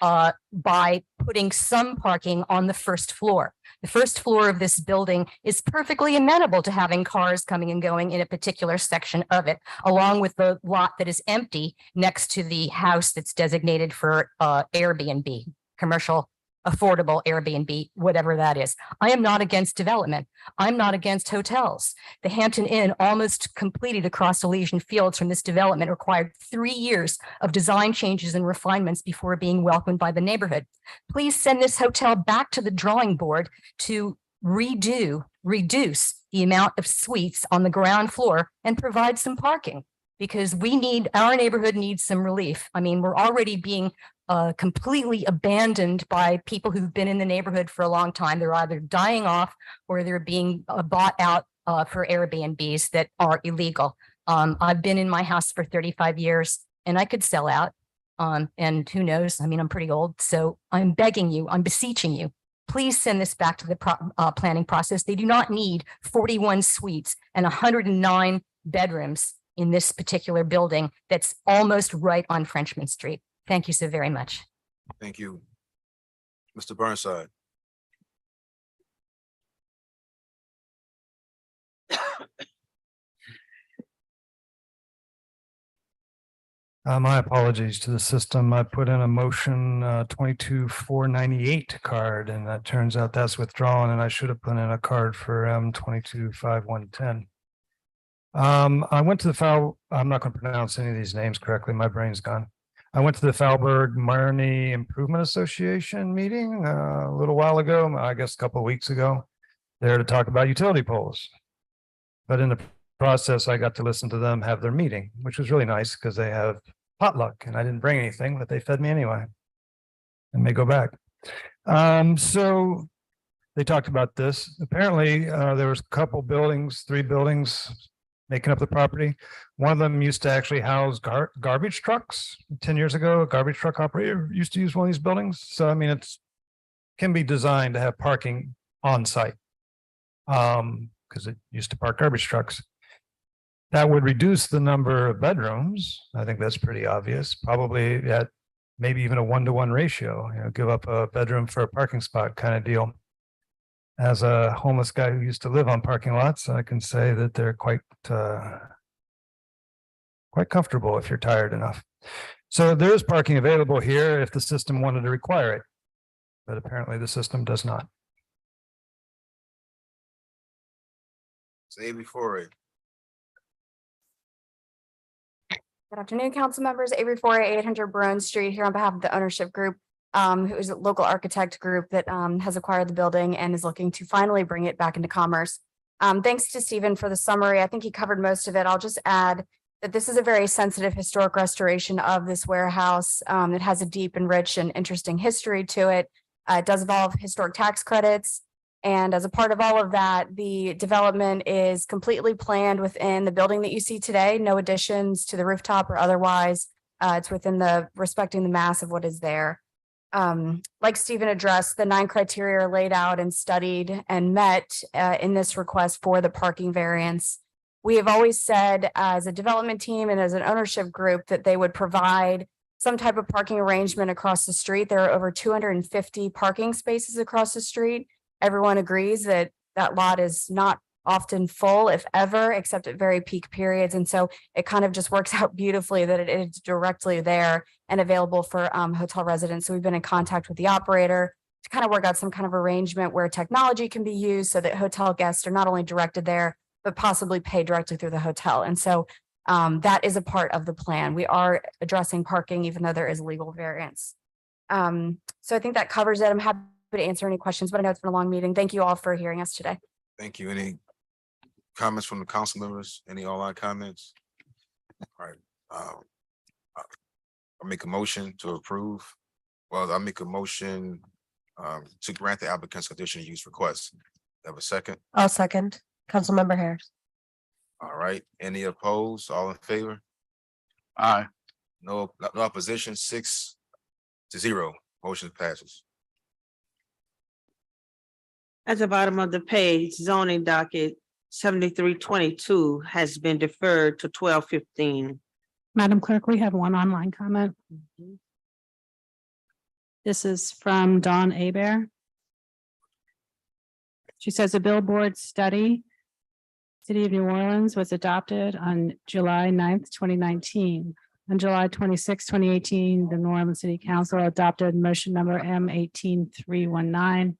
by putting some parking on the first floor. The first floor of this building is perfectly amenable to having cars coming and going in a particular section of it, along with the lot that is empty next to the house that's designated for Airbnb, commercial, affordable Airbnb, whatever that is. I am not against development. I'm not against hotels. The Hampton Inn, almost completed across Elysian Fields from this development, required 3 years of design changes and refinements before being welcomed by the neighborhood. Please send this hotel back to the drawing board to reduce the amount of suites on the ground floor and provide some parking, because our neighborhood needs some relief. I mean, we're already being completely abandoned by people who've been in the neighborhood for a long time. They're either dying off or they're being bought out for Airbnbs that are illegal. I've been in my house for 35 years and I could sell out. And who knows? I mean, I'm pretty old. So I'm begging you, I'm beseeching you, please send this back to the planning process. They do not need 41 suites and 109 bedrooms in this particular building that's almost right on Frenchman Street. Thank you so very much. Thank you. Mr. Burnside. My apologies to the system. I put in a motion 22-498 card, and that turns out that's withdrawn, and I should have put in a card for 22-5110. I went to the I'm not going to pronounce any of these names correctly. My brain's gone. I went to the Falberg Marne Improvement Association meeting a little while ago, I guess a couple of weeks ago, there to talk about utility poles. But in the process, I got to listen to them have their meeting, which was really nice because they have potluck and I didn't bring anything, but they fed me anyway. And may go back. So they talked about this. Apparently, there was a couple buildings, 3 buildings making up the property. One of them used to actually house garbage trucks. 10 years ago, a garbage truck operator used to use one of these buildings. So, I mean, can be designed to have parking on site because it used to park garbage trucks. That would reduce the number of bedrooms. I think that's pretty obvious. Probably at maybe even a 1-to-1 ratio, give up a bedroom for a parking spot kind of deal. As a homeless guy who used to live on parking lots, I can say that they're quite comfortable if you're tired enough. So there is parking available here if the system wanted to require it. but apparently the system does not. Say before it. Good afternoon, council members. Avery Four, 800 Brown Street, here on behalf of the ownership group, who is a local architect group that has acquired the building and is looking to finally bring it back into commerce. Thanks to Stephen for the summary. I think he covered most of it. I'll just add that this is a very sensitive historic restoration of this warehouse. It has a deep and rich and interesting history to it. It does involve historic tax credits. And as a part of all of that, the development is completely planned within the building that you see today, no additions to the rooftop or otherwise. It's within respecting the mass of what is there. Like Stephen addressed, the 9 criteria are laid out and studied and met in this request for the parking variance. We have always said as a development team and as an ownership group that they would provide some type of parking arrangement across the street. There are over 250 parking spaces across the street. Everyone agrees that that lot is not often full, if ever, except at very peak periods. And so it kind of just works out beautifully that it is directly there and available for hotel residents. So we've been in contact with the operator to kind of work out some kind of arrangement where technology can be used so that hotel guests are not only directed there, but possibly pay directly through the hotel. And so that is a part of the plan. We are addressing parking, even though there is legal variance. So I think that covers it. I'm happy to answer any questions, but I know it's been a long meeting. Thank you all for hearing us today. Thank you. Any comments from the council members? Any online comments? All right. I'll make a motion to approve. Well, I'll make a motion to grant the applicant's conditional use request. Have a second? I'll second. Councilmember Harris. All right. Any opposed? All in favor? Aye. No opposition, 6-0. Motion passes. At the bottom of the page, zoning docket 7322 has been deferred to 12/15. Madam Clerk, we have one online comment. This is from Dawn Aber. She says a billboard study, City of New Orleans, was adopted on July 9th, 2019. On July 26, 2018, the New Orleans City Council adopted motion number M18319,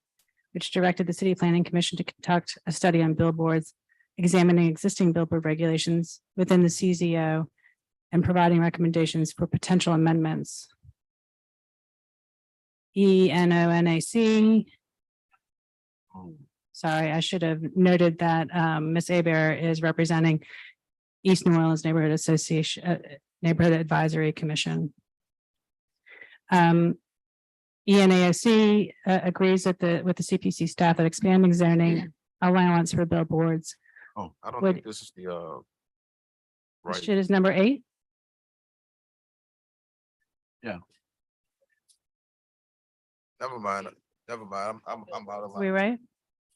which directed the City Planning Commission to conduct a study on billboards, examining existing billboard regulations within the CZO and providing recommendations for potential amendments. ENONAC. Sorry, I should have noted that Ms. Aber is representing East New Orleans Neighborhood Association, Neighborhood Advisory Commission. ENAOC agrees with the CPC staff that expanding zoning allowance for billboards. Oh, I don't Would- think this is the right. Shit is number 8. Never mind. Never mind. I'm out of Are we line. right?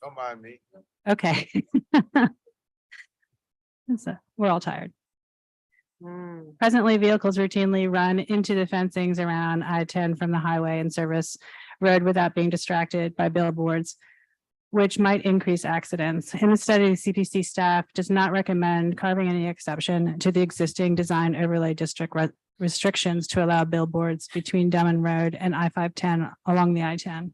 Don't mind me. Okay. So, we're all tired. Presently, vehicles routinely run into the fencings around I-10 from the highway and service road without being distracted by billboards, which might increase accidents. In the study, the CPC staff does not recommend carving any exception to the existing design overlay district restrictions to allow billboards between Demon Road and I-510 along the I-10.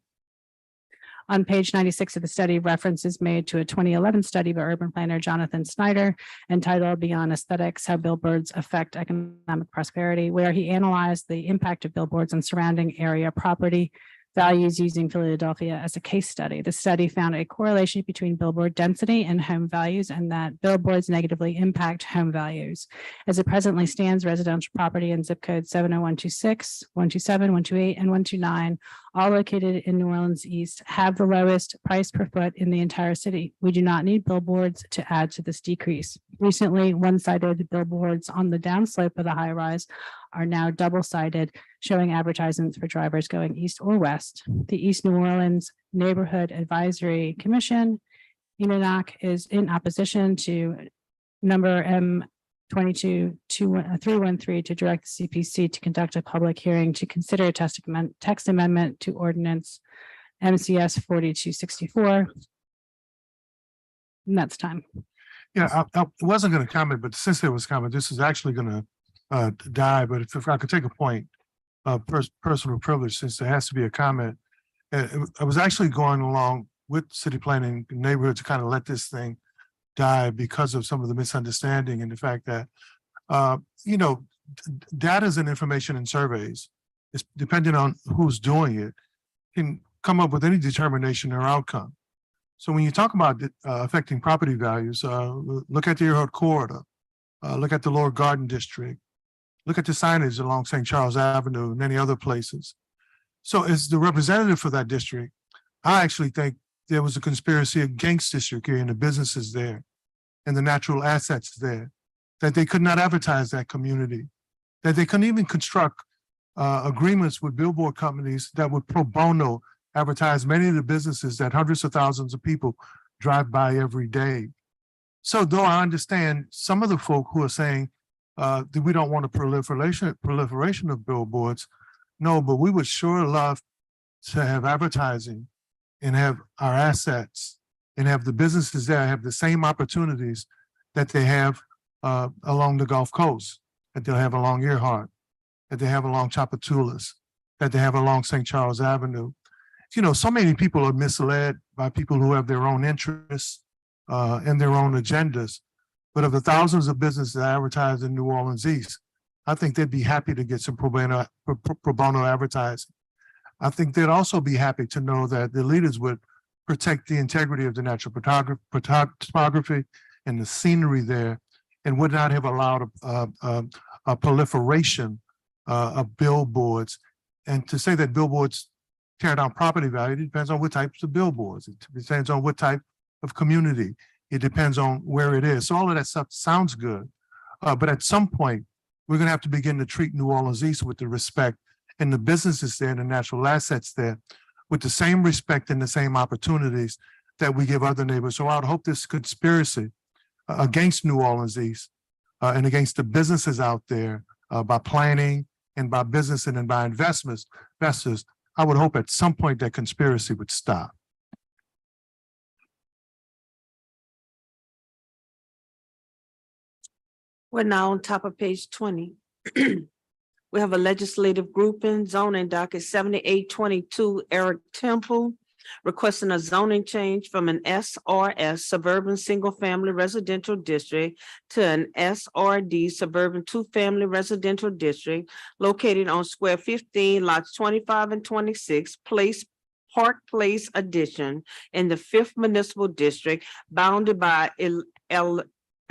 On page 96 of the study, reference is made to a 2011 study by urban planner Jonathan Snyder entitled Beyond Aesthetics, How Billboards Affect Economic Prosperity, where he analyzed the impact of billboards on surrounding area property values using Philadelphia as a case study. The study found a correlation between billboard density and home values, and that billboards negatively impact home values. As it presently stands, residential property in zip code 70126, 127, 128, and 129, all located in New Orleans East, have the lowest price per foot in the entire city. We do not need billboards to add to this decrease. Recently, one-sided billboards on the downslope of the high rise are now double-sided, showing advertisements for drivers going east or west. The East New Orleans Neighborhood Advisory Commission, ENONAC, is in opposition to number M22-313 to direct the CPC to conduct a public hearing to consider a text amendment to ordinance MCS 4264. And that's time. Yeah, I wasn't going to comment, but since there was comment, this is actually going to die. But if I could take a point of personal privilege, since there has to be a comment, I was actually going along with city planning neighborhood to kind of let this thing die because of some of the misunderstanding and the fact that, you know, data and information and surveys, it's depending on who's doing it, can come up with any determination or outcome. So when you talk about affecting property values, look at the Earhart corridor, look at the Lower Garden District, look at the signage along St. Charles Avenue and many other places. So as the representative for that district, I actually think there was a conspiracy against district here and the businesses there and the natural assets there, that they could not advertise that community, that they couldn't even construct agreements with billboard companies that would pro bono advertise many of the businesses that hundreds of thousands of people drive by every day. So though I understand some of the folk who are saying that we don't want a proliferation of billboards, no, but we would sure love to have advertising and have our assets and have the businesses there have the same opportunities that they have along the Gulf Coast, that they'll have along Earhart, that they have along Chapatulas, that they have along St. Charles Avenue. You know, so many people are misled by people who have their own interests and their own agendas. But of the thousands of businesses that advertise in New Orleans East, I think they'd be happy to get some pro bono advertising. I think they'd also be happy to know that the leaders would protect the integrity of the natural topography and the scenery there, and would not have allowed a proliferation of billboards. And to say that billboards tear down property value, it depends on what types of billboards. It depends on what type of community. It depends on where it is. So all of that stuff sounds good. But at some point, we're going to have to begin to treat New Orleans East with the respect and the businesses there and the natural assets there with the same respect and the same opportunities that we give other neighbors. So I would hope this conspiracy against New Orleans East and against the businesses out there by planning and by business and by investors, I would hope at some point that conspiracy would stop. We're now on top of page 20. We have a legislative grouping, zoning docket 7822, Eric Temple, requesting a zoning change from an SRS suburban single-family residential district to an SRD suburban two-family residential district located on square 15, lots 25 and 26, Park Place addition in the 5th Municipal District, bounded by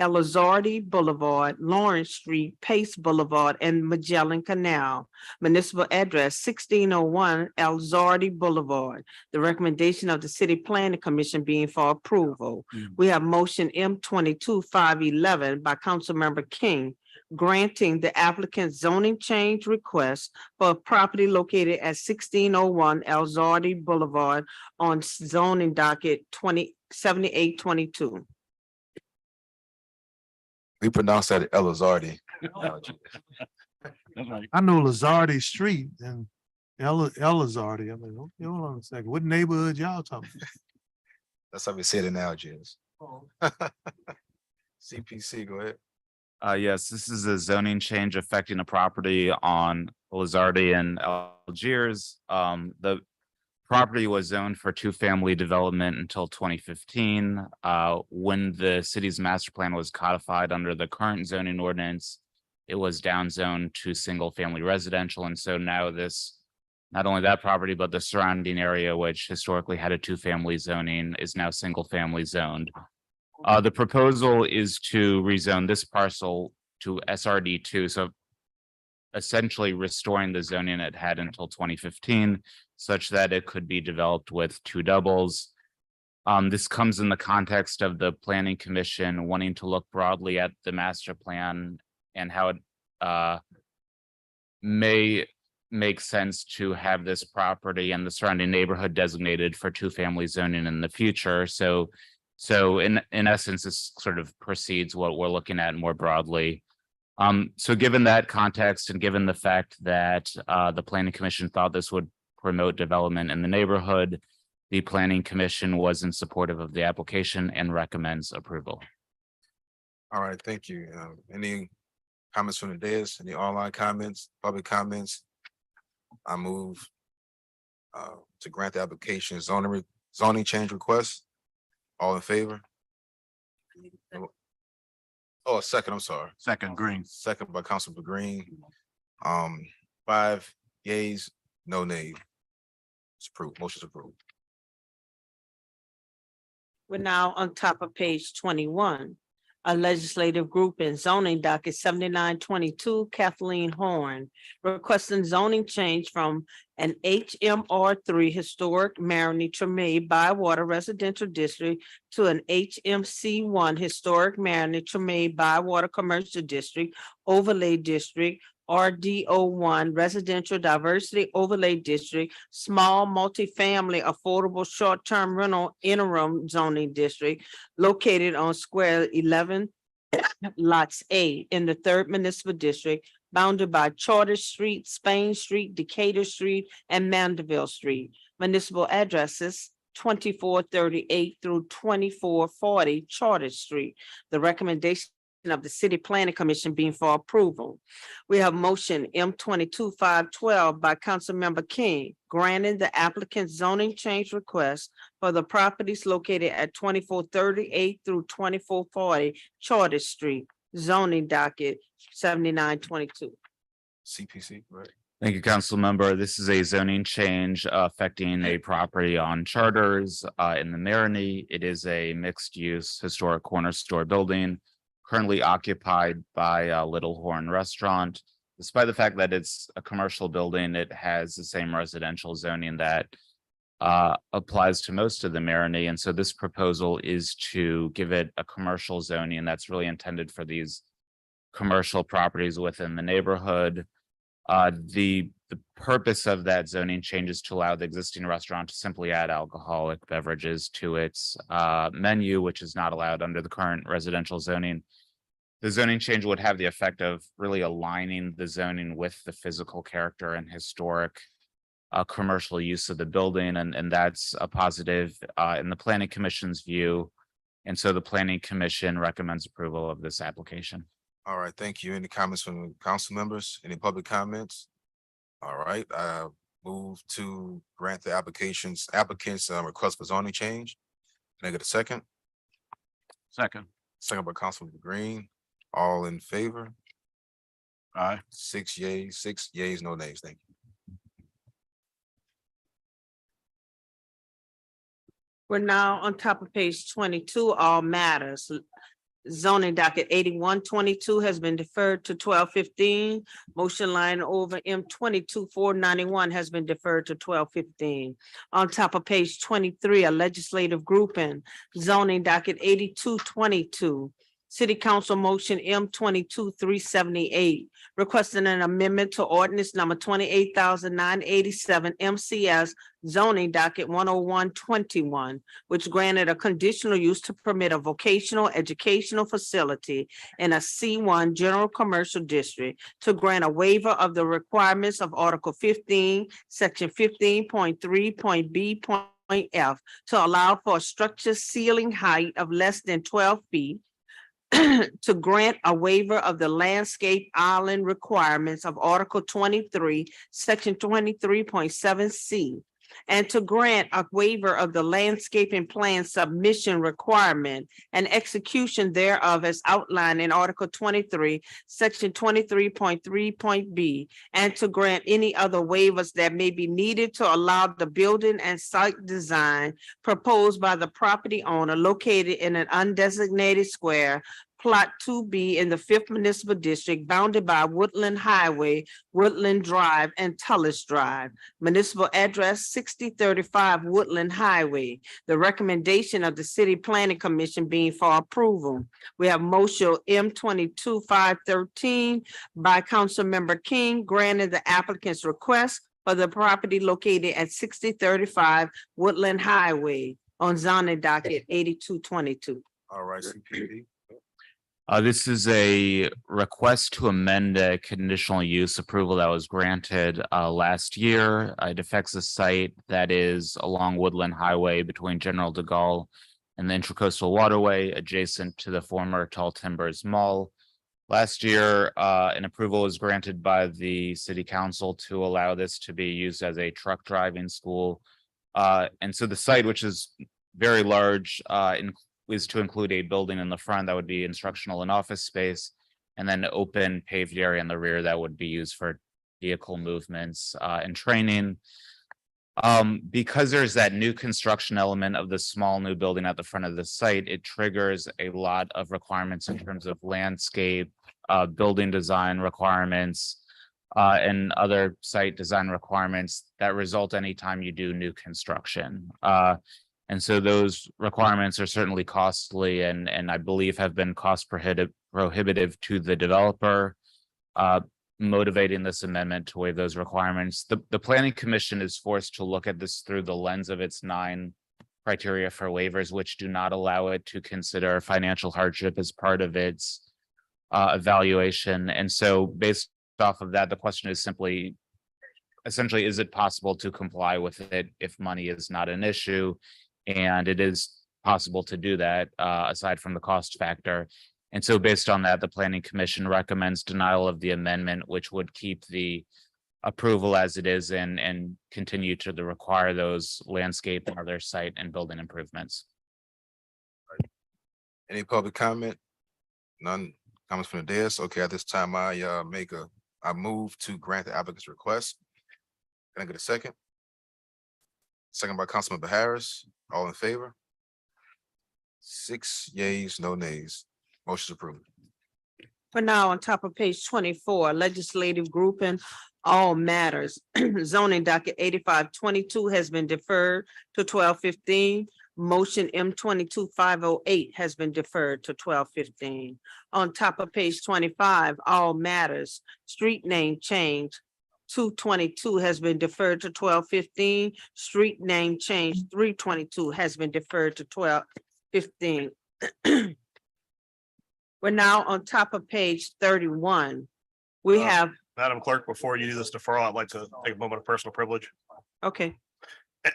Elizardi Boulevard, Lawrence Street, Pace Boulevard, and Magellan Canal. Municipal address 1601 Elizardi Boulevard. The recommendation of the City Planning Commission being for approval. We have motion M22-511 by Councilmember King, granting the applicant zoning change request for a property located at 1601 Elizardi Boulevard on zoning docket 7822. We pronounce that Elizardi. I know Lazardi Street and Elizardi. I mean, okay, hold on a second. What neighborhood y'all talking? That's how we say it now, James. CPC, go ahead. Yes, this is a zoning change affecting a property on Lizardi and Algiers. The property was zoned for two-family development until 2015. When the city's master plan was codified under the current zoning ordinance, it was downzoned to single-family residential. And so now this, not only that property, but the surrounding area, which historically had a two-family zoning, is now single-family zoned. The proposal is to rezone this parcel to SRD2, so essentially restoring the zoning it had until 2015, such that it could be developed with two doubles. This comes in the context of the Planning Commission wanting to look broadly at the master plan and how it may make sense to have this property and the surrounding neighborhood designated for two-family zoning in the future. So in essence, this sort of precedes what we're looking at more broadly. So given that context and given the fact that the Planning Commission thought this would promote development in the neighborhood, the Planning Commission was in supportive of the application and recommends approval. All right, thank you. Any comments from the dais? Any online comments, public comments? I move to grant the application zoning change request. All in favor? Oh, a second, I'm sorry. Second, Green. Second by Councilman Green. 5 yeas, no nays. It's approved, motion's approved. We're now on top of page 21. A legislative group in zoning docket 7922, Kathleen Horn, requesting zoning change from an HMR3 historic Marigny Treme Bywater Residential District to an HMC1 historic Marigny Treme Bywater Commercial District Overlay District, RDO1 Residential Diversity Overlay District, Small Multifamily Affordable Short-Term Rental Interim Zoning District located on Square 11, Lots A in the Third Municipal District, bounded by Charter Street, Spain Street, Decatur Street, and Mandeville Street. Municipal addresses 2438 through 2440 Charter Street. The recommendation of the City Planning Commission being for approval. We have motion M 22-512 by Councilmember King, granting the applicant zoning change request for the properties located at 2438 through 2440 Charter Street, zoning docket 7922. CPC, right? Thank you, council member. This is a zoning change affecting a property on Charters in the Marigny. It is a mixed-use historic corner store building currently occupied by a Little Horn Restaurant. Despite the fact that it's a commercial building, it has the same residential zoning that applies to most of the Marigny. And so this proposal is to give it a commercial zoning that's really intended for these commercial properties within the neighborhood. The purpose of that zoning change is to allow the existing restaurant to simply add alcoholic beverages to its menu, which is not allowed under the current residential zoning. The zoning change would have the effect of really aligning the zoning with the physical character and historic commercial use of the building, and that's a positive in the Planning Commission's view. And so the Planning Commission recommends approval of this application. All right, thank you. Any comments from the council members? Any public comments? All right, move to grant the applicant's request for zoning change. Can I get a second? Second. Second by Councilman Green. All in favor? Aye. 6 yeas, no nays. Thank you. We're now on top of page 22, all matters. Zoning docket 8122 has been deferred to 12:15. Motion line over M 22-491 has been deferred to 12:15. On top of page 23, a legislative grouping, zoning docket 8222. City Council motion M 22-378, requesting an amendment to ordinance number 28,987 MCS zoning docket 10121, which granted a conditional use to permit a vocational educational facility in a C1 general commercial district to grant a waiver of the requirements of Article 15, Section 15.3.B.F to allow for a structure ceiling height of less than 12 feet, to grant a waiver of the landscape island requirements of Article 23, Section 23.7C, and to grant a waiver of the landscaping plan submission requirement and execution thereof as outlined in Article 23, Section 23.3.B, and to grant any other waivers that may be needed to allow the building and site design proposed by the property owner located in an undesignated square, Plot 2B in the 5th Municipal District, bounded by Woodland Highway, Woodland Drive, and Tullis Drive. Municipal address 6035 Woodland Highway. The recommendation of the City Planning Commission being for approval. We have motion M 22-513 by Councilmember King, granting the applicant's request for the property located at 6035 Woodland Highway on zoning docket 8222. All right, CPD. This is a request to amend a conditional use approval that was granted last year. It affects a site that is along Woodland Highway between General de Gaulle and the Intracoastal Waterway, adjacent to the former Tall Timbers Mall. Last year, an approval was granted by the city council to allow this to be used as a truck driving school. And so the site, which is very large, is to include a building in the front that would be instructional and office space, and then open paved area in the rear that would be used for vehicle movements and training. Because there's that new construction element of the small new building at the front of the site, it triggers a lot of requirements in terms of landscape, building design requirements, and other site design requirements that result anytime you do new construction. And so those requirements are certainly costly and I believe have been cost prohibitive to the developer. Motivating this amendment to waive those requirements. The planning commission is forced to look at this through the lens of its 9 criteria for waivers, which do not allow it to consider financial hardship as part of its evaluation. And so based off of that, the question is simply, essentially, is it possible to comply with it if money is not an issue? And it is possible to do that aside from the cost factor. And so based on that, the planning commission recommends denial of the amendment, which would keep the approval as it is and continue to require those landscape and other site and building improvements. Any public comment? None comments from the dais? Okay, at this time, I move to grant the applicant's request. Can I get a second? Second by Councilmember Harris. All in favor? 6 yeas, no nays. Motion approved. For now, on top of page 24, legislative grouping, all matters. Zoning docket 8522 has been deferred to 12:15. Motion M 22-508 has been deferred to 12:15. On top of page 25, all matters, street name change 222 has been deferred to 12:15. Street name change 322 has been deferred to 12:15. We're now on top of page 31. We have, Madam Clerk, before you do this deferral, I'd like to take a moment of personal privilege. okay,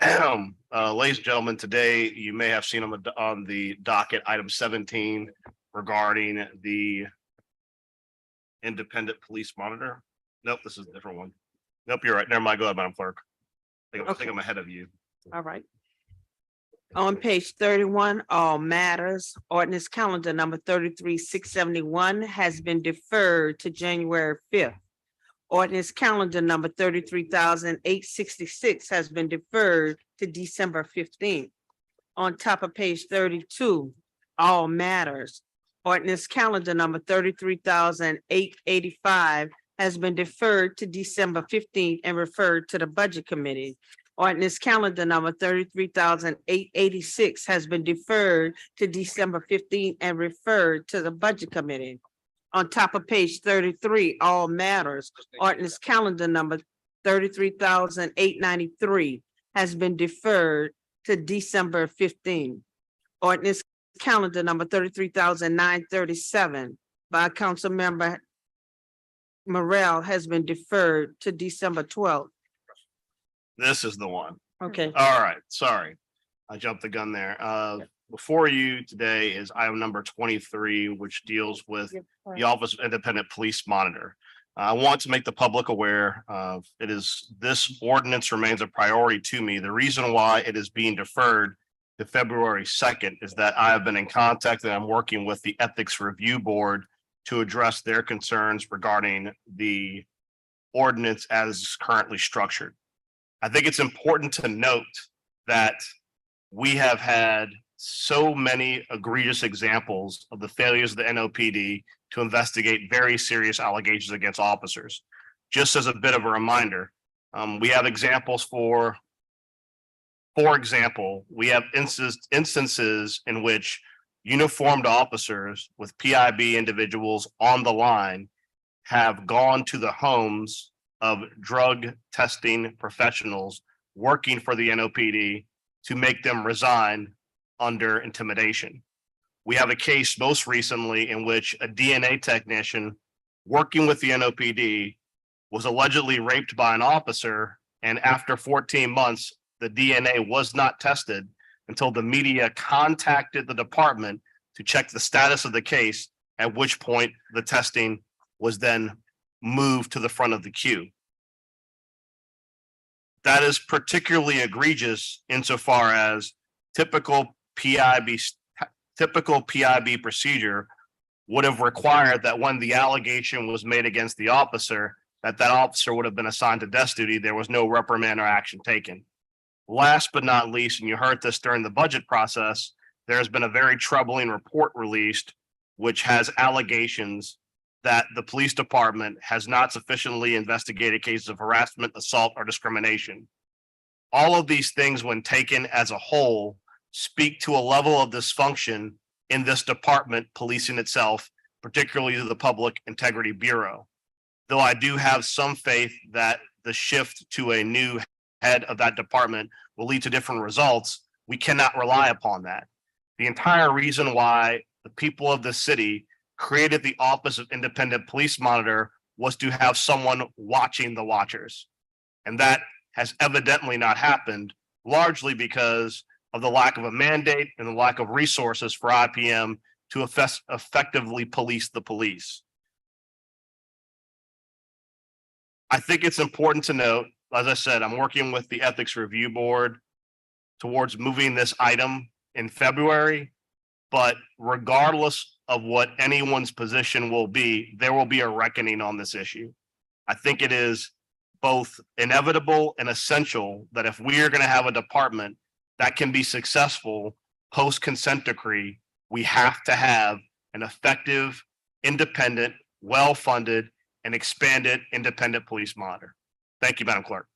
Ladies and gentlemen, today you may have seen on the docket, item 17 regarding the independent police monitor. Nope, this is a different one. Nope, you're right. Never mind. Go ahead, Madam Clerk. I think I'm ahead of you. all right. On page 31, all matters, ordinance calendar number 33-671 has been deferred to January 5th. Ordinance calendar number 33,866 has been deferred to December 15th. On top of page 32, all matters, ordinance calendar number 33,885 has been deferred to December 15th and referred to the Budget Committee. Ordinance calendar number 33,886 has been deferred to December 15th and referred to the Budget Committee. On top of page 33, all matters, ordinance calendar number 33,893 has been deferred to December 15th. Ordinance calendar number 33,937 by Councilmember Morrell has been deferred to December 12th. This is the one. Okay. All right, sorry. I jumped the gun there. Before you today is item number 23, which deals with the Office of Independent Police Monitor. I want to make the public aware of this ordinance remains a priority to me. The reason why it is being deferred to February 2nd is that I have been in contact and I'm working with the Ethics Review Board to address their concerns regarding the ordinance as currently structured. I think it's important to note that we have had so many egregious examples of the failures of the NOPD to investigate very serious allegations against officers. Just as a bit of a reminder, we have examples for example, we have instances in which uniformed officers with PIB individuals on the line have gone to the homes of drug testing professionals working for the NOPD to make them resign under intimidation. We have a case most recently in which a DNA technician working with the NOPD was allegedly raped by an officer, and after 14 months, the DNA was not tested until the media contacted the department to check the status of the case, at which point the testing was then moved to the front of the queue. That is particularly egregious insofar as typical PIB procedure would have required that when the allegation was made against the officer, that officer would have been assigned to desk duty. There was no reprimand or action taken. Last but not least, and you heard this during the budget process, there has been a very troubling report released, which has allegations that the police department has not sufficiently investigated cases of harassment, assault, or discrimination. All of these things, when taken as a whole, speak to a level of dysfunction in this department policing itself, particularly the Public Integrity Bureau. Though I do have some faith that the shift to a new head of that department will lead to different results, we cannot rely upon that. The entire reason why the people of the city created the Office of Independent Police Monitor was to have someone watching the watchers. And that has evidently not happened, largely because of the lack of a mandate and the lack of resources for IPM to effectively police the police. I think it's important to note, as I said, I'm working with the Ethics Review Board towards moving this item in February, but regardless of what anyone's position will be, there will be a reckoning on this issue. I think it is both inevitable and essential that if we are going to have a department that can be successful post consent decree, we have to have an effective, independent, well-funded, and expanded independent police monitor. Thank you, Madam Clerk.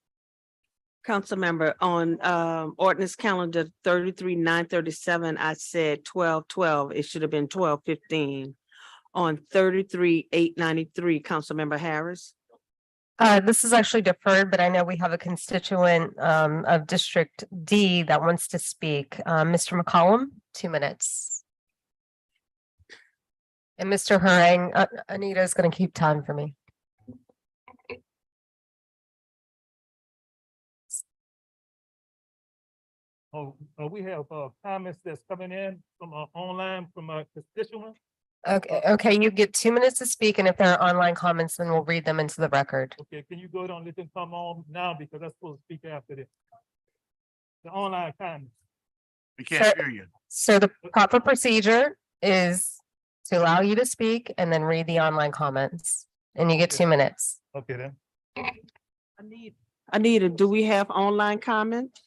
Councilmember, on ordinance calendar 33-937, I said 12-12. It should have been 12-15. On 33-893, Councilmember Harris. This is actually deferred, but I know we have a constituent of District D that wants to speak. Mr. McCollum, 2 minutes. And Mr. Harang, Anita is going to keep time for me. We have comments that's coming in from online from our constituents. Okay, you get 2 minutes to speak, and if there are online comments, then we'll read them into the record. Okay, can you go ahead and let them come on now because I'm supposed to speak after this. The online comments. We can't hear you. So the proper procedure is to allow you to speak and then read the online comments, and you get 2 minutes. Okay then. Anita, do we have online comments?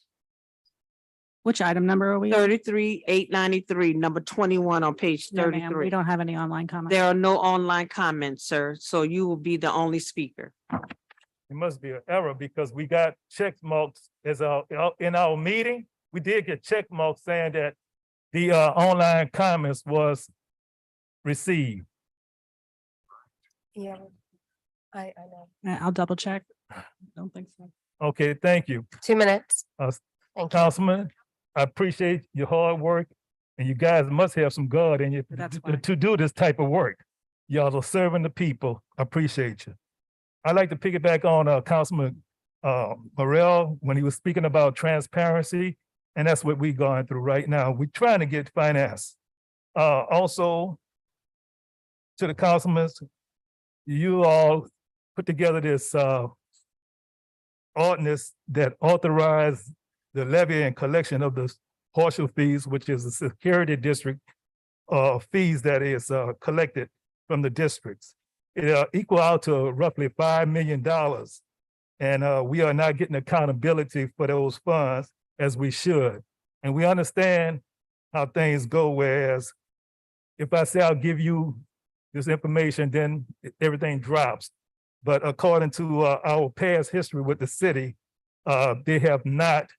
Which item number are we? 33-893, number 21 on page No, ma'am, 33. we don't have any online comments. There are no online comments, sir, so you will be the only speaker. It must be an error because we got check marks as in our meeting. We did get check marks saying that the online comments was received. Yeah, I know. I'll double check. Don't think so. Okay, thank you. 2 minutes. Thank you. Councilman, I appreciate your hard work, and you guys must have some God in you to do this type of work. Y'all are serving the people. I appreciate you. I'd like to piggyback on Councilman Morrell when he was speaking about transparency, and that's what we're going through right now. We're trying to get finance. Also, to the councilmen, you all put together this ordinance that authorized the levy and collection of the partial fees, which is the security district fees that is collected from the districts. It equal out to roughly $5 million. And we are not getting accountability for those funds as we should. And we understand how things go, whereas if I say I'll give you this information, then everything drops. But according to our past history with the city, they have not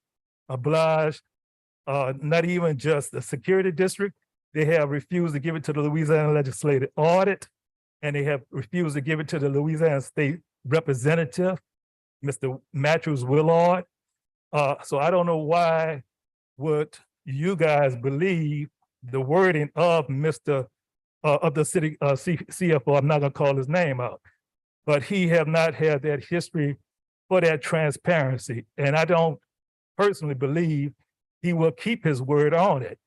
obliged, not even just the security district, they have refused to give it to the Louisiana Legislative Audit, and they have refused to give it to the Louisiana State Representative, Mr. Matthews Willard. So I don't know why would you guys believe the wording of of the city CFO, I'm not gonna call his name out, but he have not had that history for that transparency. And I don't personally believe he will keep his word on it.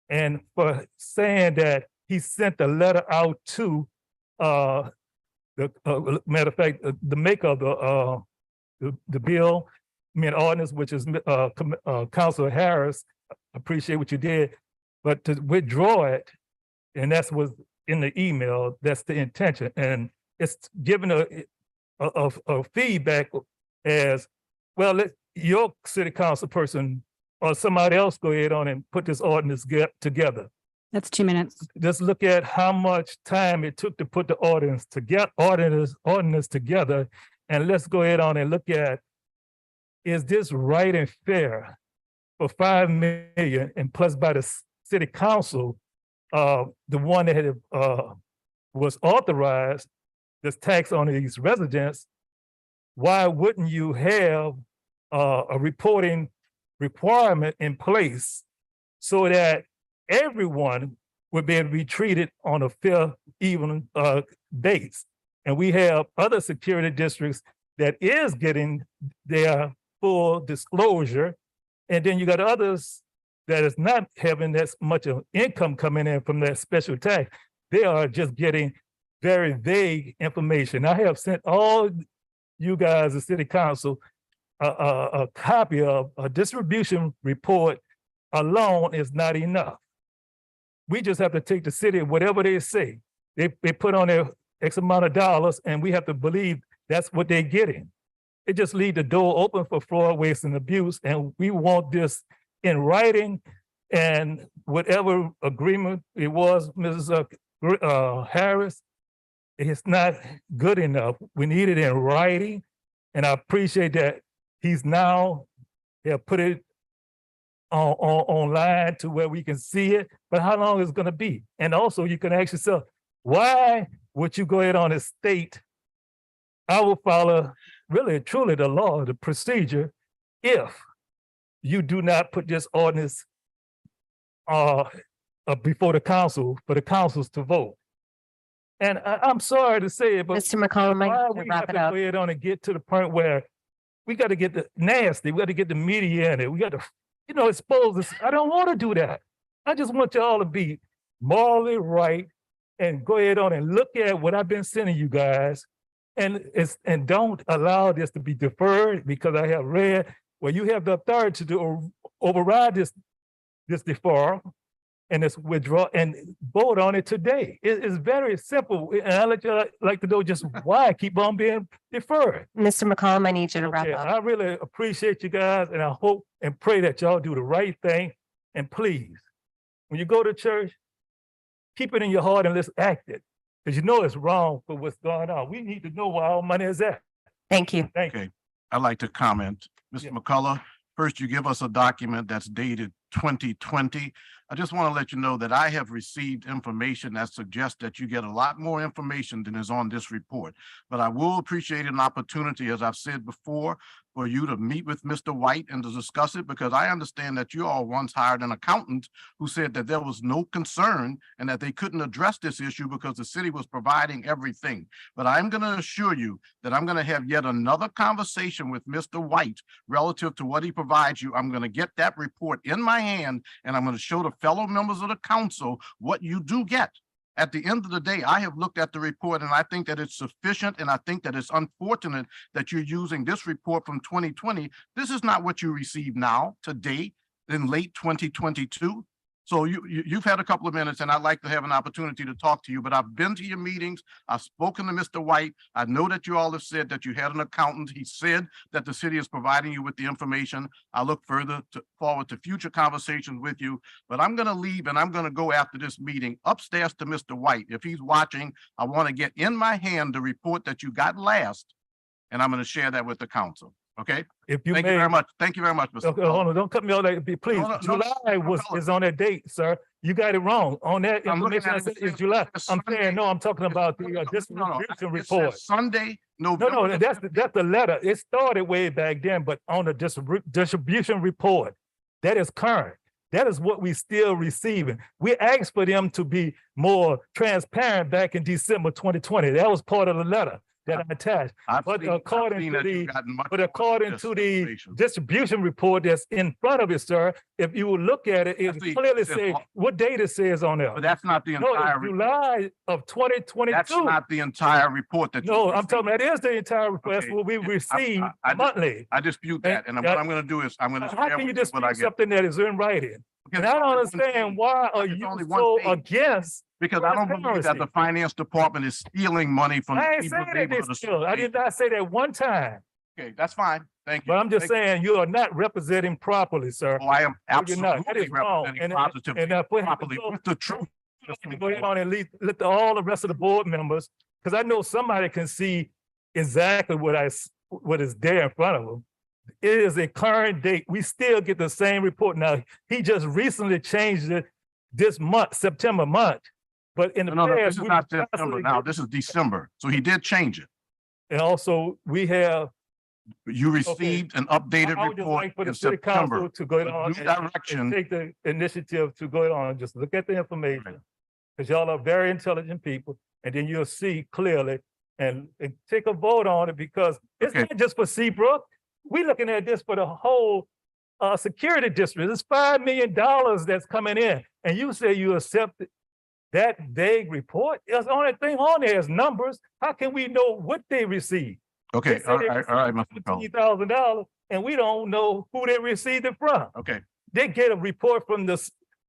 And for saying that he sent a letter out to the matter of fact, the maker of the bill, ordinance, which is Councilor Harris. Appreciate what you did, but to withdraw it, and that's what's in the email. That's the intention, and it's given a feedback as well. Let your city council person or somebody else go ahead on and put this ordinance together. That's 2 minutes. Just look at how much time it took to put the ordinance together, and let's go ahead on and look at, is this right and fair for 5 million and plus by the city council, the one that had, was authorized this tax on these residents? Why wouldn't you have a reporting requirement in place so that everyone would be able to be treated on a fair, even base? And we have other security districts that is getting their full disclosure. And then you got others that is not having that much of income coming in from that special tax. They are just getting very vague information. I have sent all you guys, the city council, a copy of a distribution report alone is not enough. We just have to take the city, whatever they say, they put on their X amount of dollars, and we have to believe that's what they're getting. It just leave the door open for fraud, waste, and abuse, and we want this in writing, and whatever agreement it was, Mrs. Harris, it's not good enough. We need it in writing, and I appreciate that he's now put it online to where we can see it, but how long is it gonna be? And also you can ask yourself, why would you go ahead on and state, I will follow really truly the law, the procedure, if you do not put this ordinance before the council, for the councils to vote? And I'm sorry to say it, but Mr. McCollum, why I we wrap have it to up. go ahead on and get to the point where we got to get the nasty, we got to get the media in it. We got to, expose this. I don't want to do that. I just want y'all to be morally right and go ahead on and look at what I've been sending you guys, and don't allow this to be deferred, because I have read where you have the authority to override this deferral and this withdraw and vote on it today. It's very simple, and I like to know just why I keep on being deferred. Mr. McCollum, I need you to wrap Okay, up. I really appreciate you guys, and I hope and pray that y'all do the right thing. And please, when you go to church, keep it in your heart and let's act it, because you know it's wrong for what's going on. We need to know where our money is at. Thank you. Thank you. Okay, I'd like to comment. Mr. McCullough, first you give us a document that's dated 2020. I just want to let you know that I have received information that suggests that you get a lot more information than is on this report. But I will appreciate an opportunity, as I've said before, for you to meet with Mr. White and to discuss it, because I understand that you all once hired an accountant who said that there was no concern and that they couldn't address this issue because the city was providing everything. But I'm going to assure you that I'm going to have yet another conversation with Mr. White relative to what he provides you. I'm going to get that report in my hand, and I'm going to show the fellow members of the council what you do get. At the end of the day, I have looked at the report, and I think that it's sufficient, and I think that it's unfortunate that you're using this report from 2020. This is not what you receive now, today, in late 2022. So you've had a couple of minutes, and I'd like to have an opportunity to talk to you, but I've been to your meetings. I've spoken to Mr. White. I know that you all have said that you had an accountant. He said that the city is providing you with the information. I look forward to future conversations with you, but I'm going to leave, and I'm going to go after this meeting upstairs to Mr. White. If he's watching, I want to get in my hand the report that you got last, and I'm going to share that with the council. Okay. If you Thank you very much. Thank you very much, Mr. Okay, hold on, don't cut me off. Please, No, no, no, July is on that date, sir. You got it wrong. On that I'm looking information, I at said it, it's July. it's I'm saying, Sunday. no, I'm talking about the No, distribution it says report. Sunday, No, November. that's the letter. It started way back then, but on the distribution report, that is current. That is what we still receiving. We asked for them to be more transparent back in December 2020. That was part of the letter. that I attached. I've But seen- I've according seen to that you've the, gotten much but more according than to this the information. distribution report that's in front of you, sir, if you will look at it, it That's the- clearly it's say all- what date it says on there. But that's not the No, entire, it's July of twenty that's twenty-two. not the entire report that. you No, I'm received. talking, that is the entire request, Okay, what we receive I- monthly. I dispute that, and what I'm gonna do is, I'm gonna How share can you with you what I dispute get. something that is in writing? Because And I it's don't only one understand page. why are It's you only one so page. against? Because I don't believe that the transparency? finance department is stealing money from the I ain't people saying of that they neighborhood. steal. I did not say that one time, Okay, that's fine. Thank you. but I'm just Thank you. saying you are not representing properly, sir. Oh, I am No, you're not. That absolutely is wrong. representing And positively, properly with the truth. go ahead on and let all the rest of the board members, because I know somebody can see exactly what is there in front of them. It is a current date. We still get the same report. Now, he just recently changed it this month, September month. But in the No, this past, is we not were September constantly now. This is December. So he did change it. And also, we have, You received an updated I would just report like for the in city council September. to go The on new and direction. take the initiative to go on and just look at the information. Because y'all are very intelligent people, and then you'll see clearly and take a vote on it, because it's Okay. not just for Seabrook. We're looking at this for the whole security district. It's $5 million that's coming in, and you say you accept that vague report. It's the only thing on there is numbers. How can we know what they received? Okay, all right, Mr. McCullough. $15,000, and we don't know who they received it from. Okay, They get a report from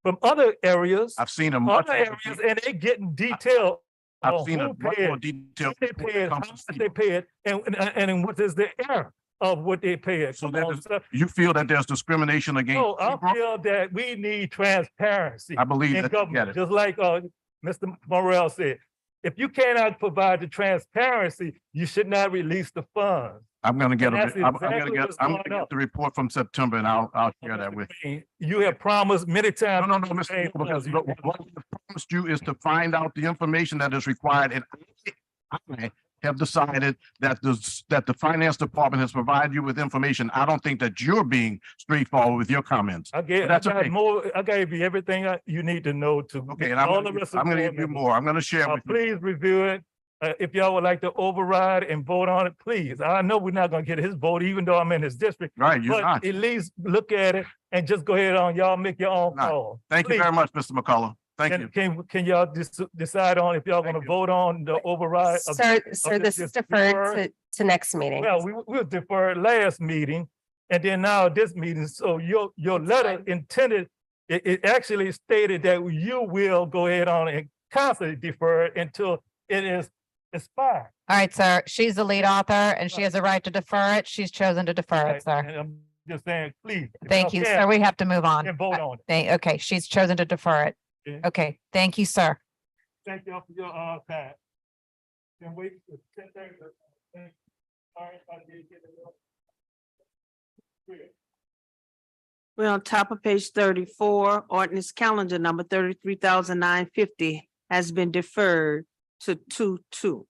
from other areas, I've seen a much. other areas, and they getting detailed. I've on seen a who much paid, more detailed. they report paid, that how comes much from they paid, and what is the error of what they paid. So Come that on, is- sir. You feel that there's discrimination against? No, I Seabrook? feel that we need transparency I believe in that you get government, it. just like Mr. Morrell said. If you cannot provide the transparency, you should not release the funds. I'm gonna get, And that's I'm exactly gonna what's get going on. the report from September, and I'll share that with. You have promised many times. No, Mr. Because what I promised you is to find out the information that is required, and I have decided that the finance department has provided you with information. I don't think that you're being straightforward with your comments. I But that's okay. I gave you everything you need to know to. Okay, and all the rest of I'm the gonna board give you members. more. I'm gonna share with you. Please review it. If y'all would like to override and vote on it, please. I know we're not gonna get his vote, even though I'm in his district. Right, you're But not. at least look at it and just go ahead on, y'all make your own Not. call. Thank you Please. very much, Mr. McCullough. Thank you. Can y'all decide on if y'all gonna vote on the override? of- Sir, this is deferred to next meeting. Well, we were deferred last meeting, and then now this meeting, so your letter intended, it actually stated that you will go ahead on and constantly defer it until it is expired. All right, sir. She's the lead author and she has a right to defer it. She's chosen to defer it, sir. And I'm just saying, please. if Thank y'all you, can, sir. We have to move on. then vote on it. Okay, she's chosen to defer it. Okay. Okay, thank you, sir. Thank y'all for your time. Can wait for 10:30. Sorry if I didn't get it. We're on top of page 34, ordinance calendar number 33,950 has been deferred to 2/2.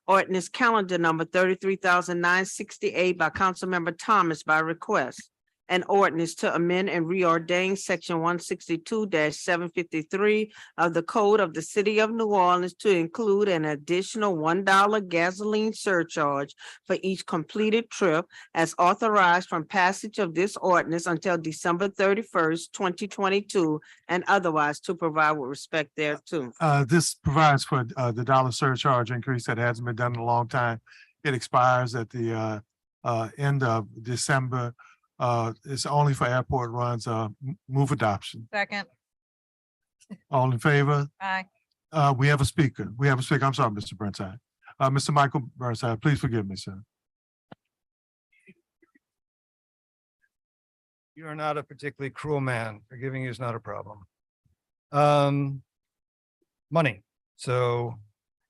Ordinance calendar number 33,968 by Councilmember Thomas by request. An ordinance to amend and reordain section 162-753 of the Code of the City of New Orleans to include an additional $1 gasoline surcharge for each completed trip as authorized from passage of this ordinance until December 31st, 2022, and otherwise to provide with respect thereto. This provides for the dollar surcharge increase that hasn't been done in a long time. It expires at the end of December. It's only for airport runs. Move adoption. Second. All in favor? Aye. We have a speaker. I'm sorry, Mr. Burnside. Mr. Michael Burnside, please forgive me, sir. You are not a particularly cruel man. Forgiving you is not a problem. Money. So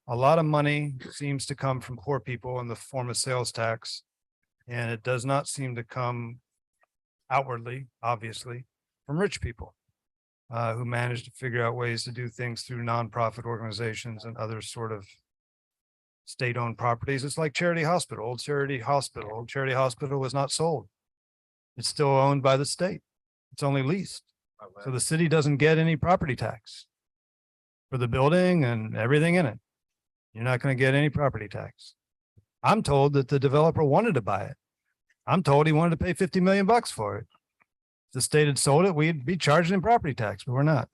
a lot of money seems to come from poor people in the form of sales tax. And it does not seem to come outwardly, obviously, from rich people who manage to figure out ways to do things through nonprofit organizations and other sort of state-owned properties. It's like Charity Hospital, Old Charity Hospital. Old Charity Hospital was not sold. It's still owned by the state. It's only leased. So the city doesn't get any property tax for the building and everything in it. You're not going to get any property tax. I'm told that the developer wanted to buy it. I'm told he wanted to pay 50 million bucks for it. If the state had sold it, we'd be charging him property tax, but we're not.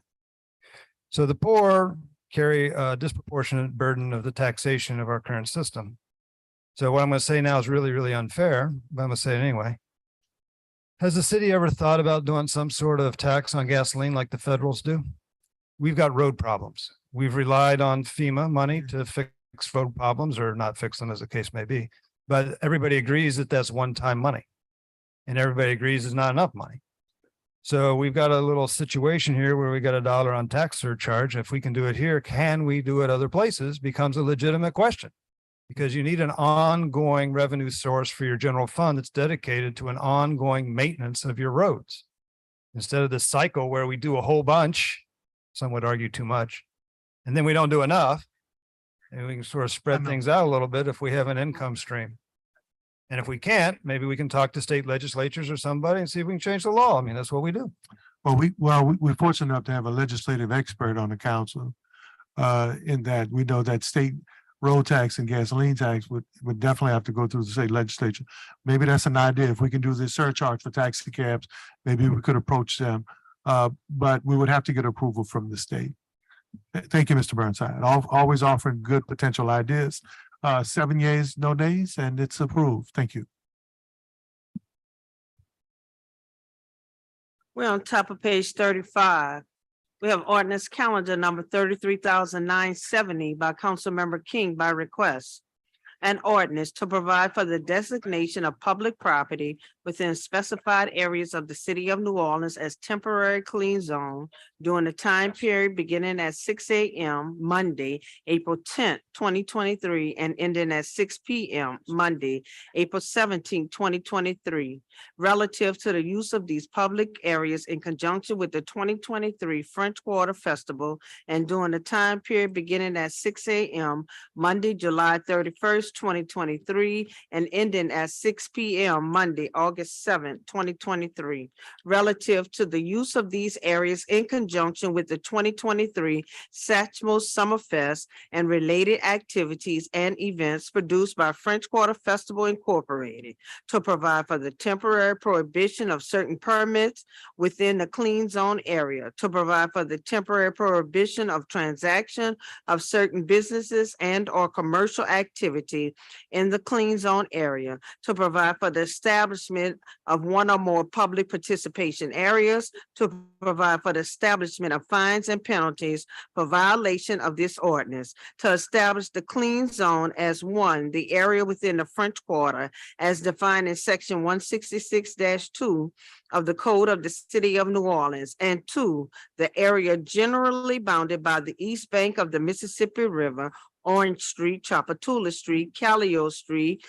So the poor carry a disproportionate burden of the taxation of our current system. So what I'm going to say now is really, really unfair, but I'm going to say it anyway. Has the city ever thought about doing some sort of tax on gasoline like the federals do? We've got road problems. We've relied on FEMA money to fix road problems, or not fix them as the case may be. But everybody agrees that that's one-time money. And everybody agrees it's not enough money. So we've got a little situation here where we got $1 on tax surcharge. If we can do it here, can we do it other places? Becomes a legitimate question. Because you need an ongoing revenue source for your general fund that's dedicated to an ongoing maintenance of your roads. Instead of this cycle where we do a whole bunch, some would argue too much, and then we don't do enough. And we can sort of spread things out a little bit if we have an income stream. And if we can't, maybe we can talk to state legislatures or somebody and see if we can change the law. I mean, that's what we do. Well, we're fortunate enough to have a legislative expert on the council. In that we know that state road tax and gasoline tax would definitely have to go through the state legislature. Maybe that's an idea. If we can do this surcharge for taxi cabs, maybe we could approach them. But we would have to get approval from the state. Thank you, Mr. Burnside. Always offering good potential ideas. 7 yeas, no nays, and it's approved. Thank you. We're on top of page 35. We have ordinance calendar number 33,970 by Councilmember King by request. An ordinance to provide for the designation of public property within specified areas of the city of New Orleans as temporary clean zone during the time period beginning at 6 a.m. Monday, April 10th, 2023, and ending at 6 p.m. Monday, April 17th, 2023, relative to the use of these public areas in conjunction with the 2023 French Quarter Festival and during the time period beginning at 6 a.m. Monday, July 31st, 2023, and ending at 6 p.m. Monday, August 7th, 2023, relative to the use of these areas in conjunction with the 2023 Satchmo Summerfest and related activities and events produced by French Quarter Festival Incorporated, to provide for the temporary prohibition of certain permits within the clean zone area, to provide for the temporary prohibition of transaction of certain businesses and or commercial activity in the clean zone area, to provide for the establishment of one or more public participation areas, to provide for the establishment of fines and penalties for violation of this ordinance, to establish the clean zone as one, the area within the French Quarter as defined in section 166-2 of the Code of the City of New Orleans, and two, the area generally bounded by the east bank of the Mississippi River, Orange Street, Chapatula Street, Callio Street,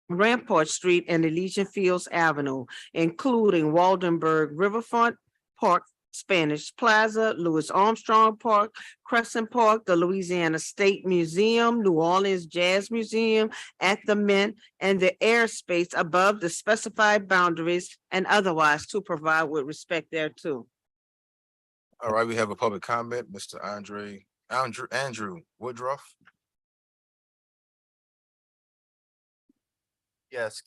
Rampart Street, and Elysian Fields Avenue, including Waldenburg Riverfront Park, Spanish Plaza, Louis Armstrong Park, Crescent Park, the Louisiana State Museum, New Orleans Jazz Museum, at the Mint, and the airspace above the specified boundaries and otherwise to provide with respect thereto. All right, we have a public comment, Mr. Andrew Woodruff. Yes.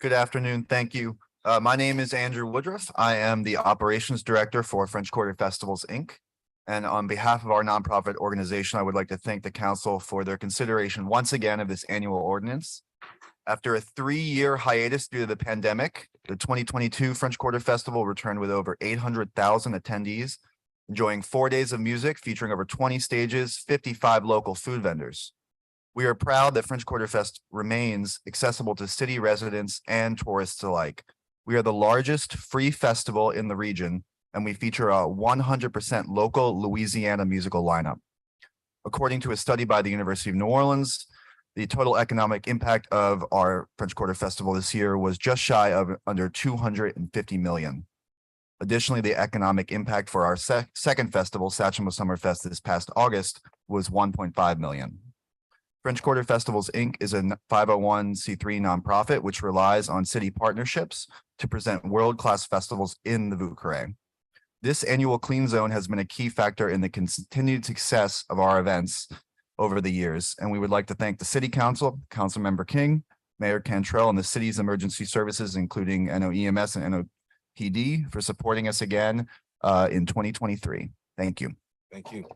Good afternoon. Thank you. My name is Andrew Woodruff. I am the Operations Director for French Quarter Festivals, Inc. And on behalf of our nonprofit organization, I would like to thank the council for their consideration once again of this annual ordinance. After a 3-year hiatus due to the pandemic, the 2022 French Quarter Festival returned with over 800,000 attendees, enjoying 4 days of music featuring over 20 stages, 55 local food vendors. We are proud that French Quarter Fest remains accessible to city residents and tourists alike. We are the largest free festival in the region, and we feature a 100% local Louisiana musical lineup. According to a study by the University of New Orleans, the total economic impact of our French Quarter Festival this year was just shy of under 250 million. Additionally, the economic impact for our second festival, Satchmo Summerfest, this past August was 1.5 million. French Quarter Festivals, Inc. is a 501c3 nonprofit which relies on city partnerships to present world-class festivals in the Vieux-Carré. This annual clean zone has been a key factor in the continued success of our events over the years. And we would like to thank the City Council, Councilmember King, Mayor Cantrell, and the city's emergency services, including NOEMS and NOPD, for supporting us again in 2023. Thank you. Thank you.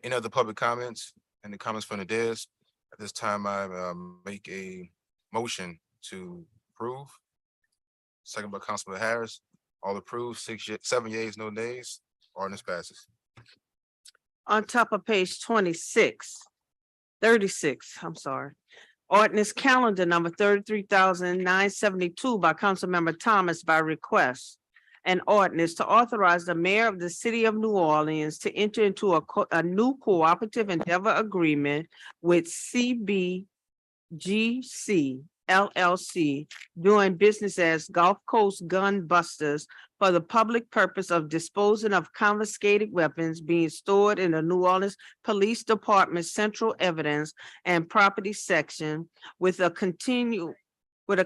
Any other public comments? Any comments from the desk? At this time, I make a motion to approve. Second by Councilman Harris. All approved, 7 yeas, no nays. Ordinance passes. On top of page 36, I'm sorry. Ordinance calendar number 33,972 by Councilmember Thomas by request. An ordinance to authorize the mayor of the city of New Orleans to enter into a new cooperative endeavor agreement with CBGC LLC, doing business as Gulf Coast Gun Busters, for the public purpose of disposing of confiscated weapons being stored in the New Orleans Police Department Central Evidence and Property Section with a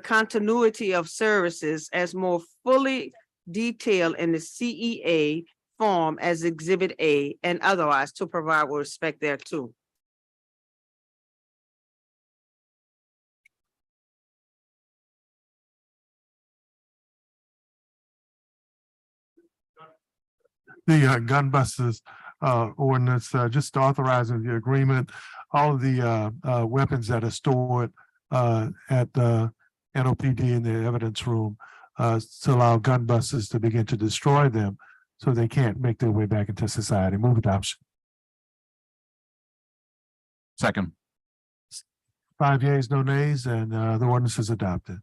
continuity of services as more fully detailed in the CEA form as Exhibit A, and otherwise to provide with respect thereto. The gun busters ordinance, just authorizing the agreement, all of the weapons that are stored at the NOPD in the evidence room to allow gun busters to begin to destroy them so they can't make their way back into society. Move adoption. Second. 5 yeas, no nays, and the ordinance is adopted.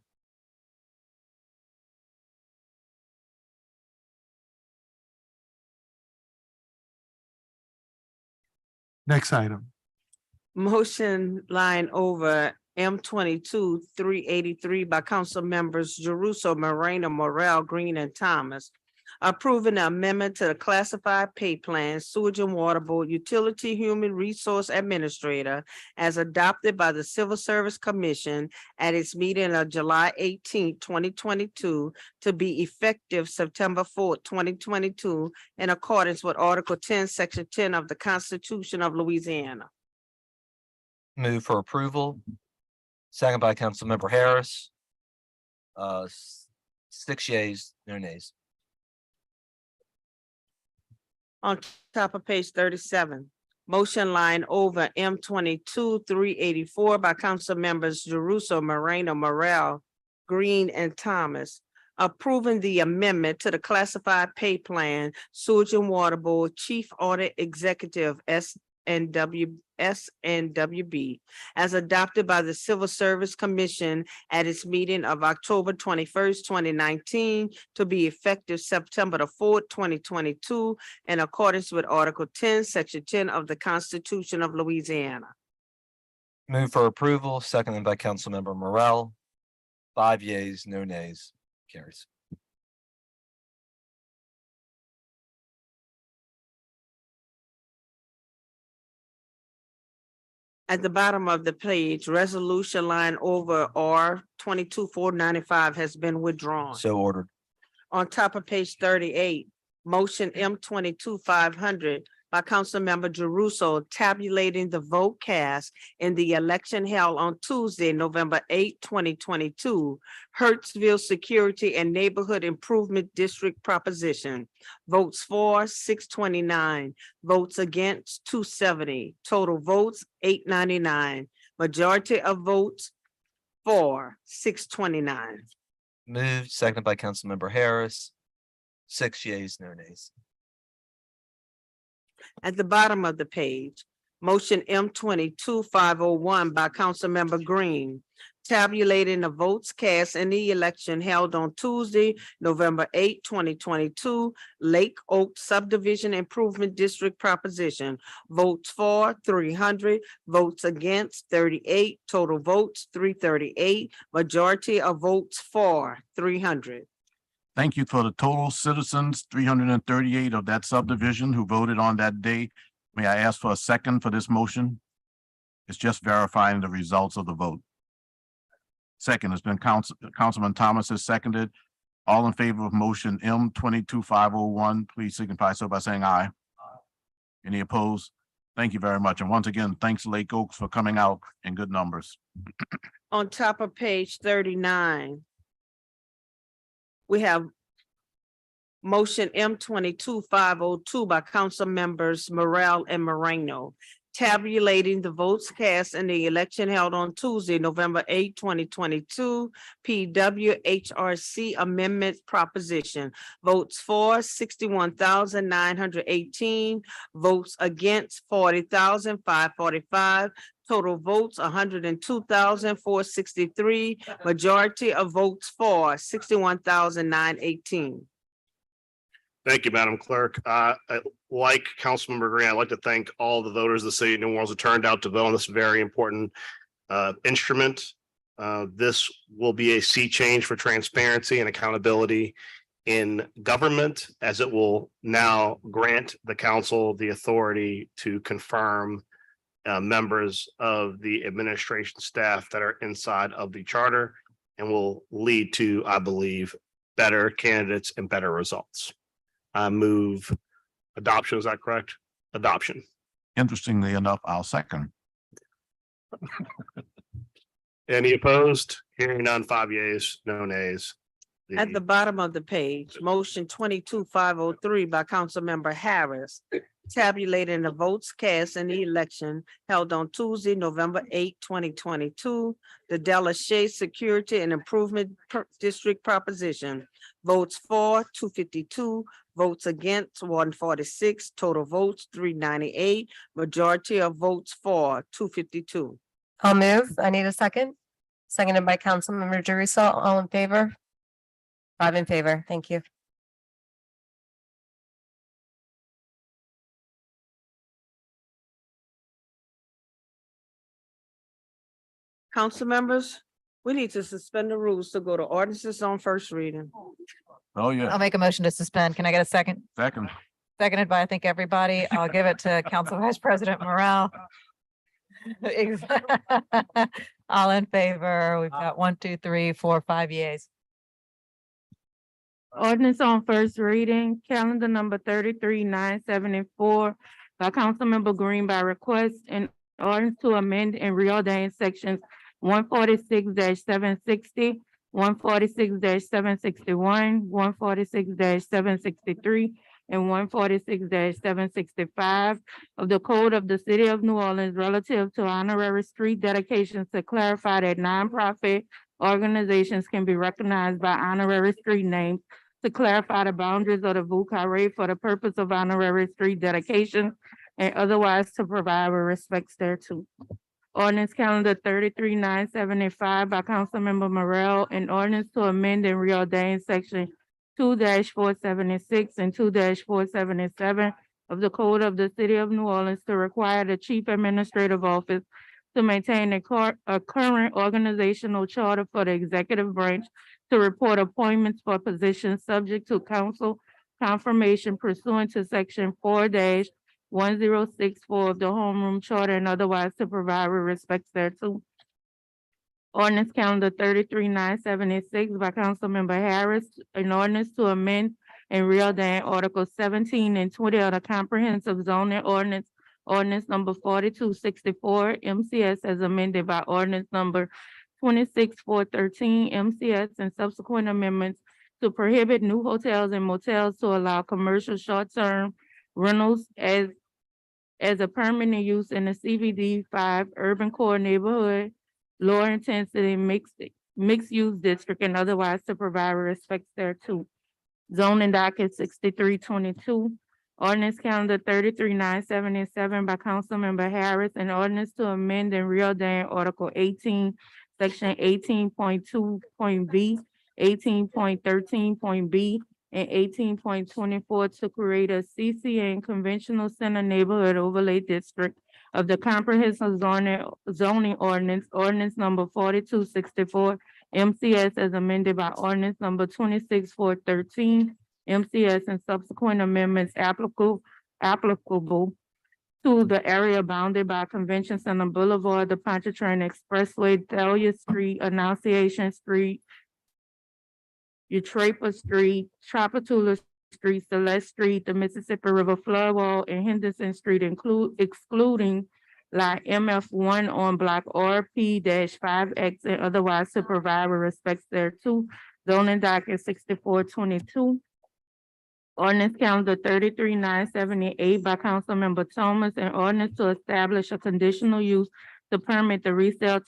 Next item. Motion line over M 383 by council members Jeruso, Moreno, Morel, Green, and Thomas. Approving the amendment to the classified pay plan, sewage and water board, utility human resource administrator, as adopted by the Civil Service Commission at its meeting of July 18, 2022, to be effective September 4, 2022, in accordance with Article 10, Section 10 of the Constitution of Louisiana. Move for approval. Second by Councilmember Harris. 6 yeas, no nays. On top of page 37, motion line over M 384 by council members Jeruso, Moreno, Morel, Green, and Thomas. Approving the amendment to the classified pay plan, sewage and water board, chief audit executive SNWB, as adopted by the Civil Service Commission at its meeting of October 21st, 2019, to be effective September the 4th, 2022, in accordance with Article 10, Section 10 of the Constitution of Louisiana. Move for approval, seconded by Councilmember Morel. 5 yeas, no nays. Carries. At the bottom of the page, resolution line over R 22495 has been withdrawn. So ordered. On top of page 38, motion M 22500 by Councilmember Jeruso, tabulating the vote cast in the election held on Tuesday, November 8, 2022, Hertzville Security and Neighborhood Improvement District proposition. Votes for 629, votes against 270, total votes 899, majority of votes for 629. Moved, seconded by Councilmember Harris. 6 yeas, no nays. At the bottom of the page, motion M 22501 by Councilmember Green, tabulating the votes cast in the election held on Tuesday, November 8, 2022, Lake Oak Subdivision Improvement District proposition. Votes for 300, votes against 38, total votes 338, majority of votes for 300. Thank you for the total citizens, 338 of that subdivision who voted on that day. May I ask for a second for this motion? It's just verifying the results of the vote. Second has been Councilman Thomas has seconded. All in favor of motion M 22501, please signify so by saying aye. Any opposed? Thank you very much. And once again, thanks Lake Oaks for coming out in good numbers. On top of page 39, we have motion M 22-502 by council members Morel and Moreno, tabulating the votes cast in the election held on Tuesday, November 8, 2022, PWHRC amendment proposition. Votes for 61,918, votes against 40,545, total votes 102,463, majority of votes for 61,918. Thank you, Madam Clerk. Like Councilmember Green, I'd like to thank all the voters of the city of New Orleans who turned out to vote on this very important instrument. This will be a sea change for transparency and accountability in government, as it will now grant the council the authority to confirm members of the administration staff that are inside of the charter, and will lead to, I believe, better candidates and better results. I move adoption. Is that correct? Adoption. Interestingly enough, I'll second. Any opposed? Hearing none, 5 yeas, no nays. At the bottom of the page, motion 22-503 by Councilmember Harris, tabulating the votes cast in the election held on Tuesday, November 8, 2022, the Delachey Security and Improvement District proposition. Votes for 252, votes against 146, total votes 398, majority of votes for 252. I'll move. I need a second. Seconded by Councilmember Jeruso. All in favor? 5 in favor. Thank you. Council members, we need to suspend the rules to go to ordinances on first reading. Oh, yeah. I'll make a motion to suspend. Can I get a second? Second. Seconded by, I think, everybody. I'll give it to Council Vice President Morel. All in favor. We've got 1, 2, 3, 4, 5 yeas. Ordinance on first reading, calendar number 33-974 by Councilmember Green by request, and ordinance to amend and reordain sections 146-760, 146-761, 146-763, and 146-765 of the Code of the City of New Orleans relative to honorary street dedications to clarify that nonprofit organizations can be recognized by honorary street names, to clarify the boundaries of the Vucare for the purpose of honorary street dedication, and otherwise to provide with respects thereto. Ordinance calendar 33-975 by Councilmember Morel, an ordinance to amend and reordain section 2-476 and 2-477 of the Code of the City of New Orleans to require the Chief Administrative Office to maintain a current organizational charter for the executive branch, to report appointments for positions subject to council confirmation pursuant to section 4-1064 of the homeroom charter, and otherwise to provide with respects thereto. Ordinance calendar 33-976 by Councilmember Harris, an ordinance to amend and reordain Article 17 and 20 of the comprehensive zoning ordinance, ordinance number 4264 MCS as amended by ordinance number 26-413 MCS and subsequent amendments to prohibit new hotels and motels to allow commercial short-term rentals as a permanent use in the CBD 5 urban core neighborhood, lower intensity mixed use district, and otherwise to provide respect thereto. Zoning docket 6322. Ordinance calendar 33-977 by Councilmember Harris, an ordinance to amend and reordain Article 18, Section 18.2.b, 18.13.b, and 18.24 to create a CCN Conventional Center Neighborhood Overlay District of the Comprehensive Zoning Ordinance, ordinance number 4264 MCS as amended by ordinance number 26-413 MCS and subsequent amendments applicable to the area bounded by Convention Center Boulevard, the Pontchartrain Expressway, Thalia Street, Annunciation Street, Eutrapa Street, Tropatula Street, Celeste Street, the Mississippi River flood wall, and Henderson Street excluding lot MF1 on block RP-5X and otherwise to provide with respects thereto. Zoning docket 6422. Ordinance calendar 33978 by Councilmember Thomas, and ordinance to establish a conditional use to permit the resale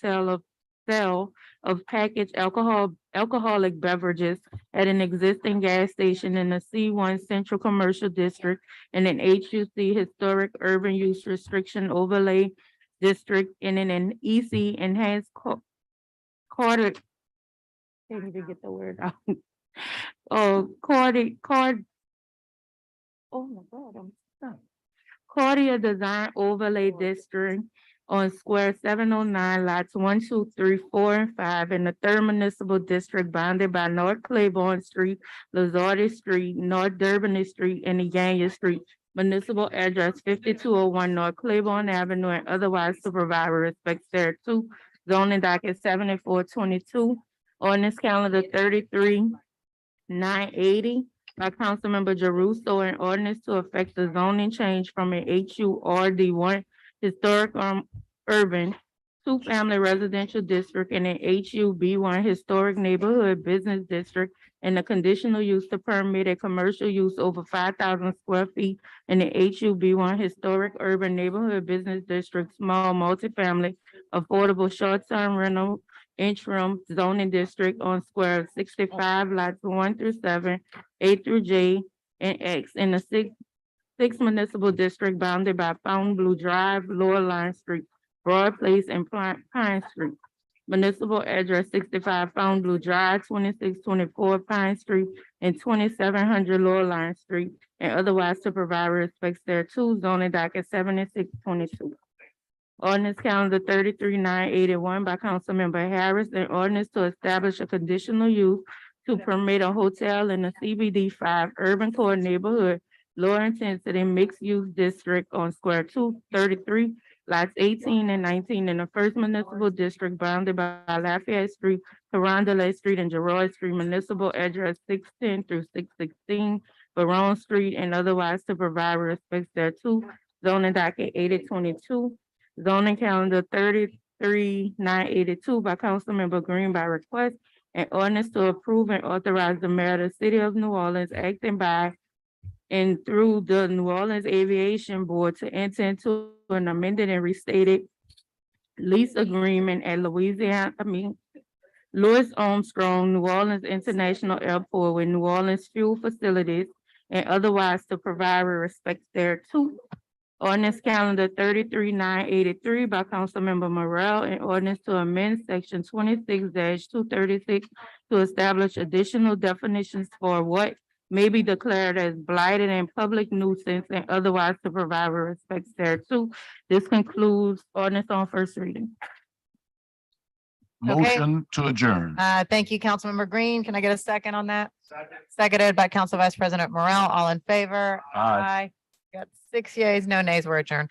sale of packaged alcoholic beverages at an existing gas station in the C1 Central Commercial District and an HUC Historic Urban Use Restriction Overlay District and in an EC Enhanced Quarter. Can't even get the word out. Oh my God, I'm stuck. Cardia Design Overlay District on square 709 lots 1, 2, 3, 4, and 5 in the third municipal district bounded by North Claiborne Street, Lazardi Street, North Durbin Street, and Yanya Street. Municipal address 5201 North Claiborne Avenue and otherwise to provide with respects thereto. Zoning docket 7422. Ordinance calendar 33980 by Councilmember Jeruso, an ordinance to affect the zoning change from an HURD1 historic urban two-family residential district and an HUB1 historic neighborhood business district and the conditional use to permit a commercial use over 5,000 square feet in the HUB1 historic urban neighborhood business district, small multifamily, affordable short-term rental interim zoning district on square of 65 lots 1 through 7, 8 through J, and X in the sixth municipal district bounded by Fountain Blue Drive, Lower Line Street, Broad Place, and Pine Street. Municipal address 65 Fountain Blue Drive, 2624 Pine Street, and 2700 Lower Line Street, and otherwise to provide respects thereto. Zoning docket 7622. Ordinance calendar 33981 by Councilmember Harris, an ordinance to establish a conditional use to permit a hotel in the CBD 5 Urban Core neighborhood, lower intensity mixed use district on square 233, lots 18 and 19 in the first municipal district bounded by Lafayette Street, Carondelet Street, and Gerard Street. Municipal address 610 through 616, Barone Street, and otherwise to provide respects thereto. Zoning docket 8022. Zoning calendar 33982 by Councilmember Green by request, an ordinance to approve and authorize the mayor of the city of New Orleans acting by and through the New Orleans Aviation Board to enter into an amended and restated lease agreement at Louis Armstrong, New Orleans International Airport with New Orleans Fuel Facilities and otherwise to provide with respect thereto. Ordinance calendar 33983 by Councilmember Morrell, an ordinance to amend section 26-236 to establish additional definitions for what may be declared as blighted and public nuisance and otherwise to provide with respects thereto. This concludes ordinance on first reading. Okay. Motion to adjourn. Thank you, Councilmember Green. Can I get a second on that? Seconded by Council Vice President Morrell. All in favor? Aye. Got 6 yeas, no nays. We're adjourned.